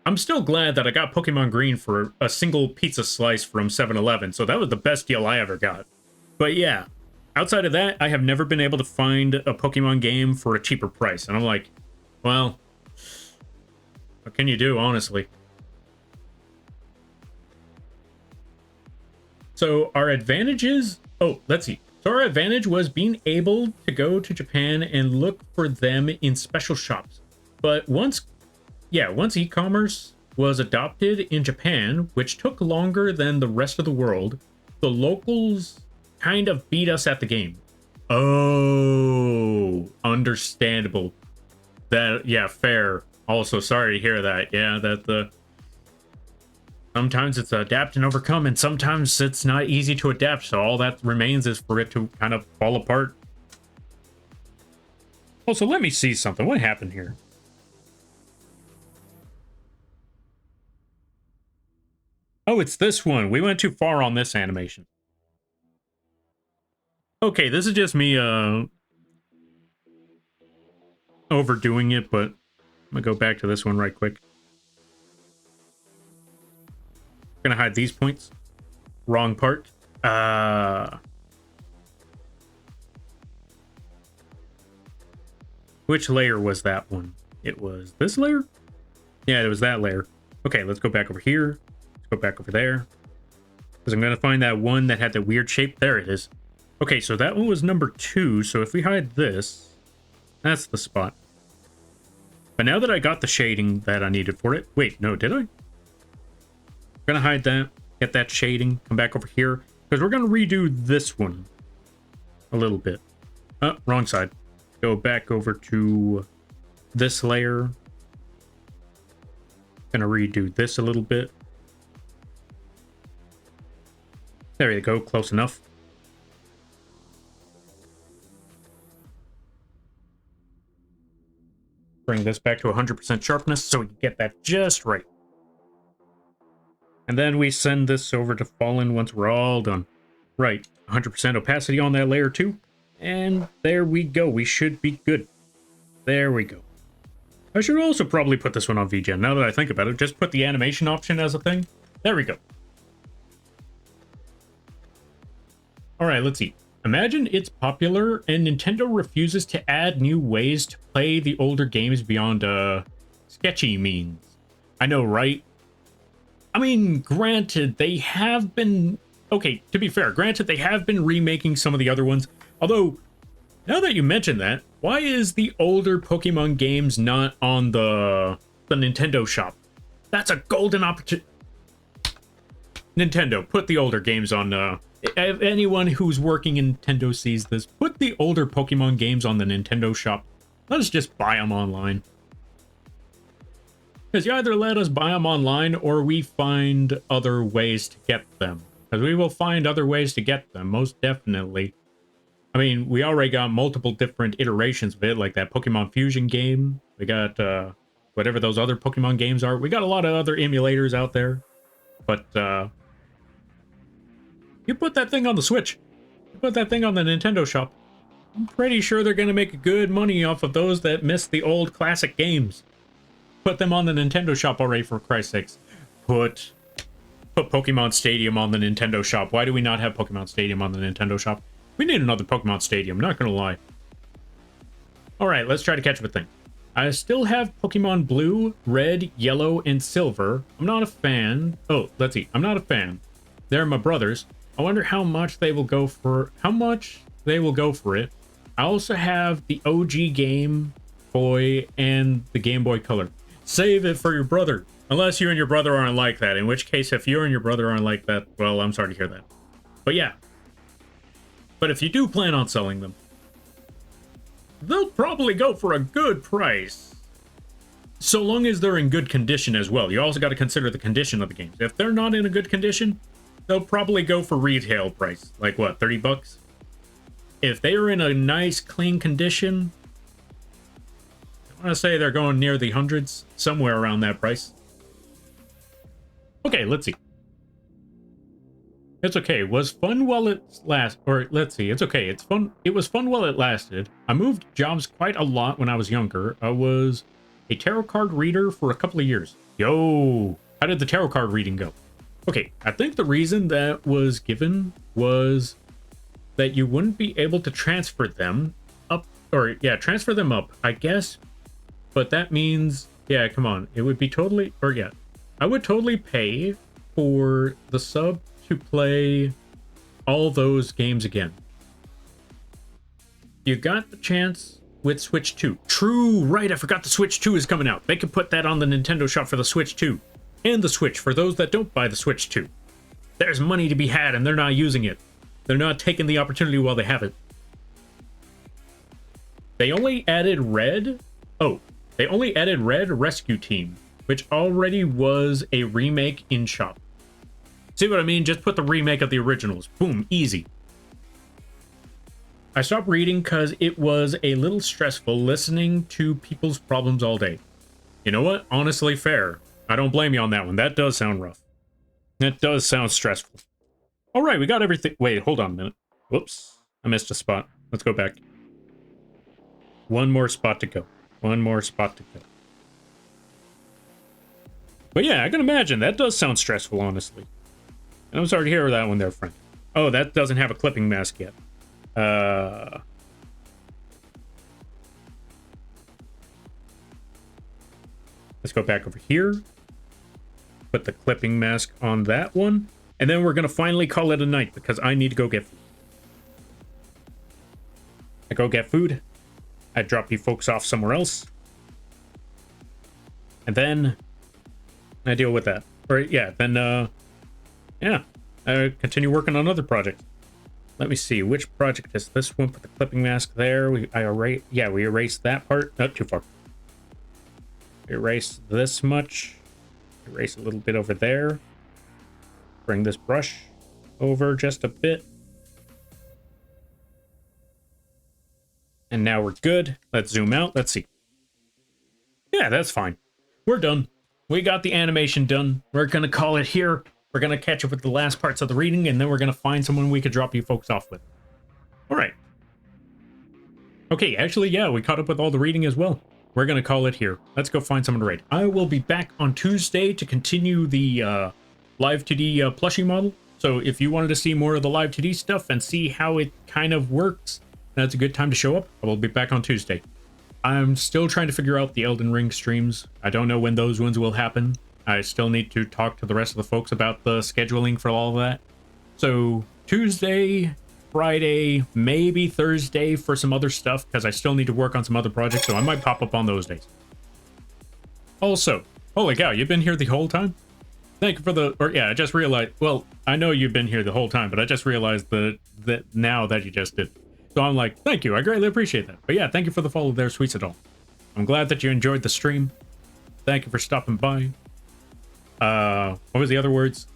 I'm still glad that I got Pokemon Green for a single pizza slice from 7-Eleven, so that was the best deal I ever got. But yeah, outside of that, I have never been able to find a Pokemon game for a cheaper price. And I'm like, well, what can you do, honestly? So our advantages... Oh, let's see. So our advantage was being able to go to Japan and look for them in special shops. But once e-commerce was adopted in Japan, which took longer than the rest of the world, the locals kind of beat us at the game. Oh, understandable. That, yeah, fair. Also, sorry to hear that. Yeah, that sometimes it's adapt and overcome, and sometimes it's not easy to adapt, so all that remains is for it to kind of fall apart. Also, let me see something. What happened here? Oh, it's this one. We went too far on this animation. Okay, this is just me overdoing it, but I'm gonna go back to this one right quick. Gonna hide these points. Wrong part. Which layer was that one? It was this layer? Yeah, it was that layer. Okay, let's go back over here. Let's go back over there. Because I'm gonna find that one that had the weird shape. There it is. Okay, so that one was number 2. So if we hide this, that's the spot. But now that I got the shading that I needed for it... Wait, no, did I? Gonna hide that, get that shading, come back over here, because we're gonna redo this one a little bit. Oh, wrong side. Go back over to this layer. Gonna redo this a little bit. There you go, close enough. Bring this back to 100% sharpness so we can get that just right. And then we send this over to Fallen once we're all done. Right, 100% opacity on that layer too. And there we go. We should be good. There we go. I should also probably put this one on vgen. Now that I think about it, just put the animation option as a thing. There we go. Alright, let's see. Imagine it's popular and Nintendo refuses to add new ways to play the older games beyond sketchy means. I know, right? I mean, granted, they have been... Okay, to be fair, granted, they have been remaking some of the other ones. Although, now that you mention that, why is the older Pokemon games not on the Nintendo shop? That's a golden opportunity. Nintendo, put the older games on... if anyone who's working in Nintendo sees this, put the older Pokemon games on the Nintendo shop. Let us just buy them online. Because you either let us buy them online or we find other ways to get them. Because we will find other ways to get them, most definitely. I mean, we already got multiple different iterations of it, like that Pokemon Fusion game. We got whatever those other Pokemon games are. We got a lot of other emulators out there. But you put that thing on the Switch. You put that thing on the Nintendo shop. I'm pretty sure they're going to make good money off of those that miss the old classic games. Put them on the Nintendo shop already, for Christ's sakes. Put Pokemon Stadium on the Nintendo shop. Why do we not have Pokemon Stadium on the Nintendo shop? We need another Pokemon Stadium, not gonna lie. Alright, let's try to catch up with things. I still have Pokemon Blue, Red, Yellow, and Silver. I'm not a fan. Oh, let's see. I'm not a fan. They're my brothers. I wonder how much they will go for. How much they will go for it. I also have the OG Game Boy and the Game Boy Color. Save it for your brother. Unless you and your brother aren't like that. In which case, if you and your brother aren't like that, well, I'm sorry to hear that. But yeah. But if you do plan on selling them, they'll probably go for a good price. So long as they're in good condition as well. You also got to consider the condition of the games. If they're not in a good condition, they'll probably go for retail price. Like what, 30 bucks? If they are in a nice, clean condition, I want to say they're going near the hundreds, somewhere around that price. Okay, let's see. It's okay. It was fun while it lasted. Or let's see. It's okay. It's fun. It was fun while it lasted. I moved jobs quite a lot when I was younger. I was a tarot card reader for a couple of years. Yo, how did the tarot card reading go? Okay, I think the reason that was given was that you wouldn't be able to transfer them up, or yeah, transfer them up, I guess. But that means, yeah, come on. It would be totally, or yeah, I would totally pay for the sub to play all those games again. You got the chance with Switch 2. True, right, I forgot the Switch 2 is coming out. They could put that on the Nintendo shop for the Switch 2. And the Switch, for those that don't buy the Switch 2. There's money to be had, and they're not using it. They're not taking the opportunity while they have it. They only added Red. Oh, they only added Red Rescue Team, which already was a remake in shop. See what I mean? Just put the remake of the originals. Boom, easy. I stopped reading because it was a little stressful listening to people's problems all day. You know what? Honestly, fair. I don't blame you on that one. That does sound rough. That does sound stressful. All right, we got everything. Wait, hold on a minute. Whoops. I missed a spot. Let's go back. One more spot to go. One more spot to go. But yeah, I can imagine. That does sound stressful, honestly. And I'm sorry to hear that one there, friend. Oh, that doesn't have a clipping mask yet. Let's go back over here. Put the clipping mask on that one. And then we're going to finally call it a night because I need to go get food. I go get food. I drop you folks off somewhere else. And then I deal with that. Or yeah, then yeah, I continue working on other projects. Let me see, which project is this one? Put the clipping mask there. We erased that part. Not too far. Erase this much. Erase a little bit over there. Bring this brush over just a bit. And now we're good. Let's zoom out. Let's see. Yeah, that's fine. We're done. We got the animation done. We're going to call it here. We're going to catch up with the last parts of the reading, and then we're going to find someone we could drop you folks off with. All right. Okay, actually, yeah, we caught up with all the reading as well. We're going to call it here. Let's go find someone to raid. I will be back on Tuesday to continue the Live 2D plushie model. So if you wanted to see more of the Live 2D stuff and see how it kind of works, that's a good time to show up. I will be back on Tuesday. I'm still trying to figure out the Elden Ring streams. I don't know when those ones will happen. I still need to talk to the rest of the folks about the scheduling for all of that. So Tuesday, Friday, maybe Thursday for some other stuff, because I still need to work on some other projects, so I might pop up on those days. Also, holy cow, you've been here the whole time? Thank you for the, or yeah, I just realized, well, I know you've been here the whole time, but I just realized that now that you just did. So I'm like, thank you, I greatly appreciate that. But yeah, thank you for the follow there, sweets at all. I'm glad that you enjoyed the stream. Thank you for stopping by. What was the other words?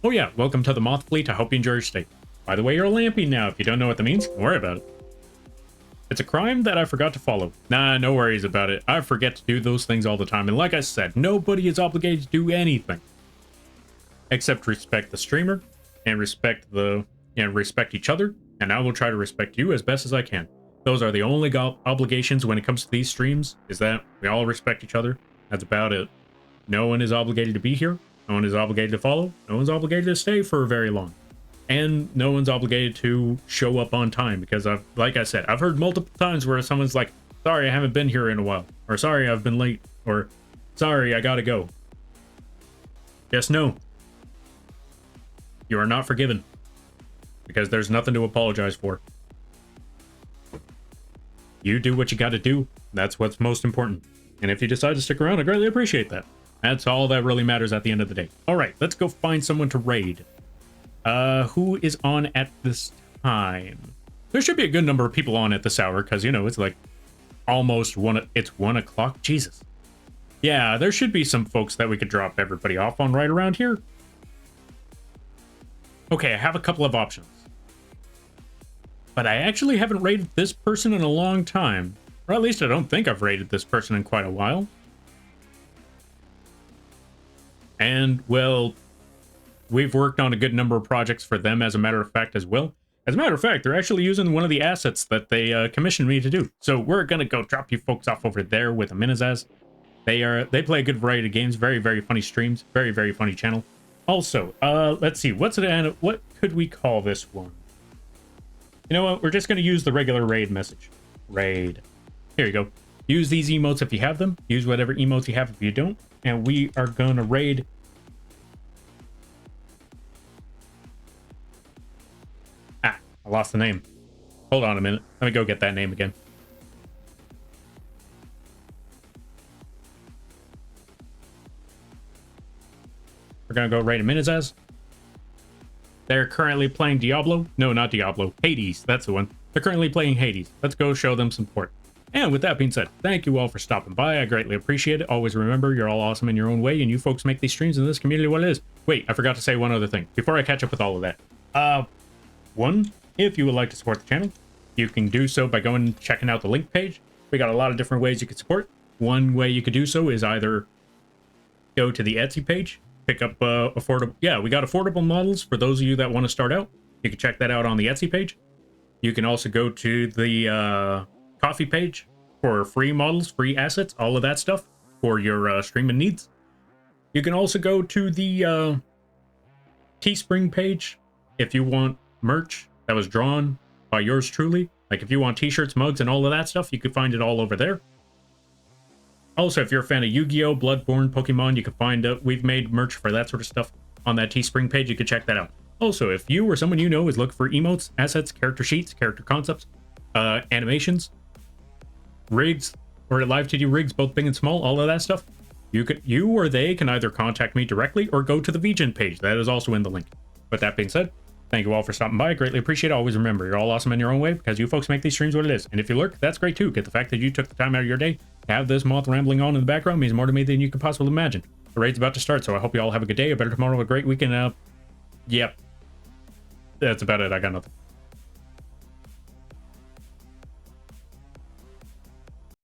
Oh yeah, welcome to the Moth Fleet. I hope you enjoy your stay. By the way, you're a Lampy now. If you don't know what that means, don't worry about it. It's a crime that I forgot to follow. Nah, no worries about it. I forget to do those things all the time. And like I said, nobody is obligated to do anything. Except respect the streamer and respect each other. And I will try to respect you as best as I can. Those are the only obligations when it comes to these streams, is that we all respect each other. That's about it. No one is obligated to be here. No one is obligated to follow. No one's obligated to stay for very long. And no one's obligated to show up on time because like I said, I've heard multiple times where someone's like, sorry, I haven't been here in a while, or sorry, I've been late, or sorry, I gotta go. Just know, you are not forgiven because there's nothing to apologize for. You do what you gotta do. That's what's most important. And if you decide to stick around, I greatly appreciate that. That's all that really matters at the end of the day. All right, let's go find someone to raid. Who is on at this time? There should be a good number of people on at this hour because, you know, it's like almost it's 1 o'clock. Jesus. Yeah, there should be some folks that we could drop everybody off on right around here. Okay, I have a couple of options. But I actually haven't raided this person in a long time. Or at least I don't think I've raided this person in quite a while. And, well, we've worked on a good number of projects for them, as a matter of fact, as well. As a matter of fact, they're actually using one of the assets that they commissioned me to do. So we're going to go drop you folks off over there with Aminazaz. They play a good variety of games. Very, very funny streams. Very, very funny channel. Also, let's see. What could we call this one? You know what? We're just going to use the regular raid message. Raid. Here you go. Use these emotes if you have them. Use whatever emotes you have if you don't. And we are going to raid. Ah, I lost the name. Hold on a minute. Let me go get that name again. We're going to go raid Aminazaz. They're currently playing Diablo. No, not Diablo. Hades. That's the one. They're currently playing Hades. Let's go show them some support. And with that being said, thank you all for stopping by. I greatly appreciate it. Always remember, you're all awesome in your own way, and you folks make these streams in this community what it is. Wait, I forgot to say one other thing before I catch up with all of that. One, if you would like to support the channel, you can do so by going and checking out the link page. We got a lot of different ways you can support. One way you could do so is either go to the Etsy page, pick up affordable. Yeah, we got affordable models for those of you that want to start out. You can check that out on the Etsy page. You can also go to the Coffee page for free models, free assets, all of that stuff for your streaming needs. You can also go to the Teespring page if you want merch that was drawn by yours truly. Like if you want t-shirts, mugs, and all of that stuff, you can find it all over there. Also, if you're a fan of Yu-Gi-Oh, Bloodborne, Pokemon, you can find we've made merch for that sort of stuff on that Teespring page. You can check that out. Also, if you or someone you know is looking for emotes, assets, character sheets, character concepts, animations, rigs, or live TD rigs, both big and small, all of that stuff, you or they can either contact me directly or go to the vgen page. That is also in the link. With that being said, thank you all for stopping by. I greatly appreciate it. Always remember, you're all awesome in your own way because you folks make these streams what it is. And if you lurk, that's great too. Get the fact that you took the time out of your day to have this moth rambling on in the background means more to me than you could possibly imagine. The raid's about to start, so I hope you all have a good day, a better tomorrow, a great weekend. Yep. That's about it. I got nothing.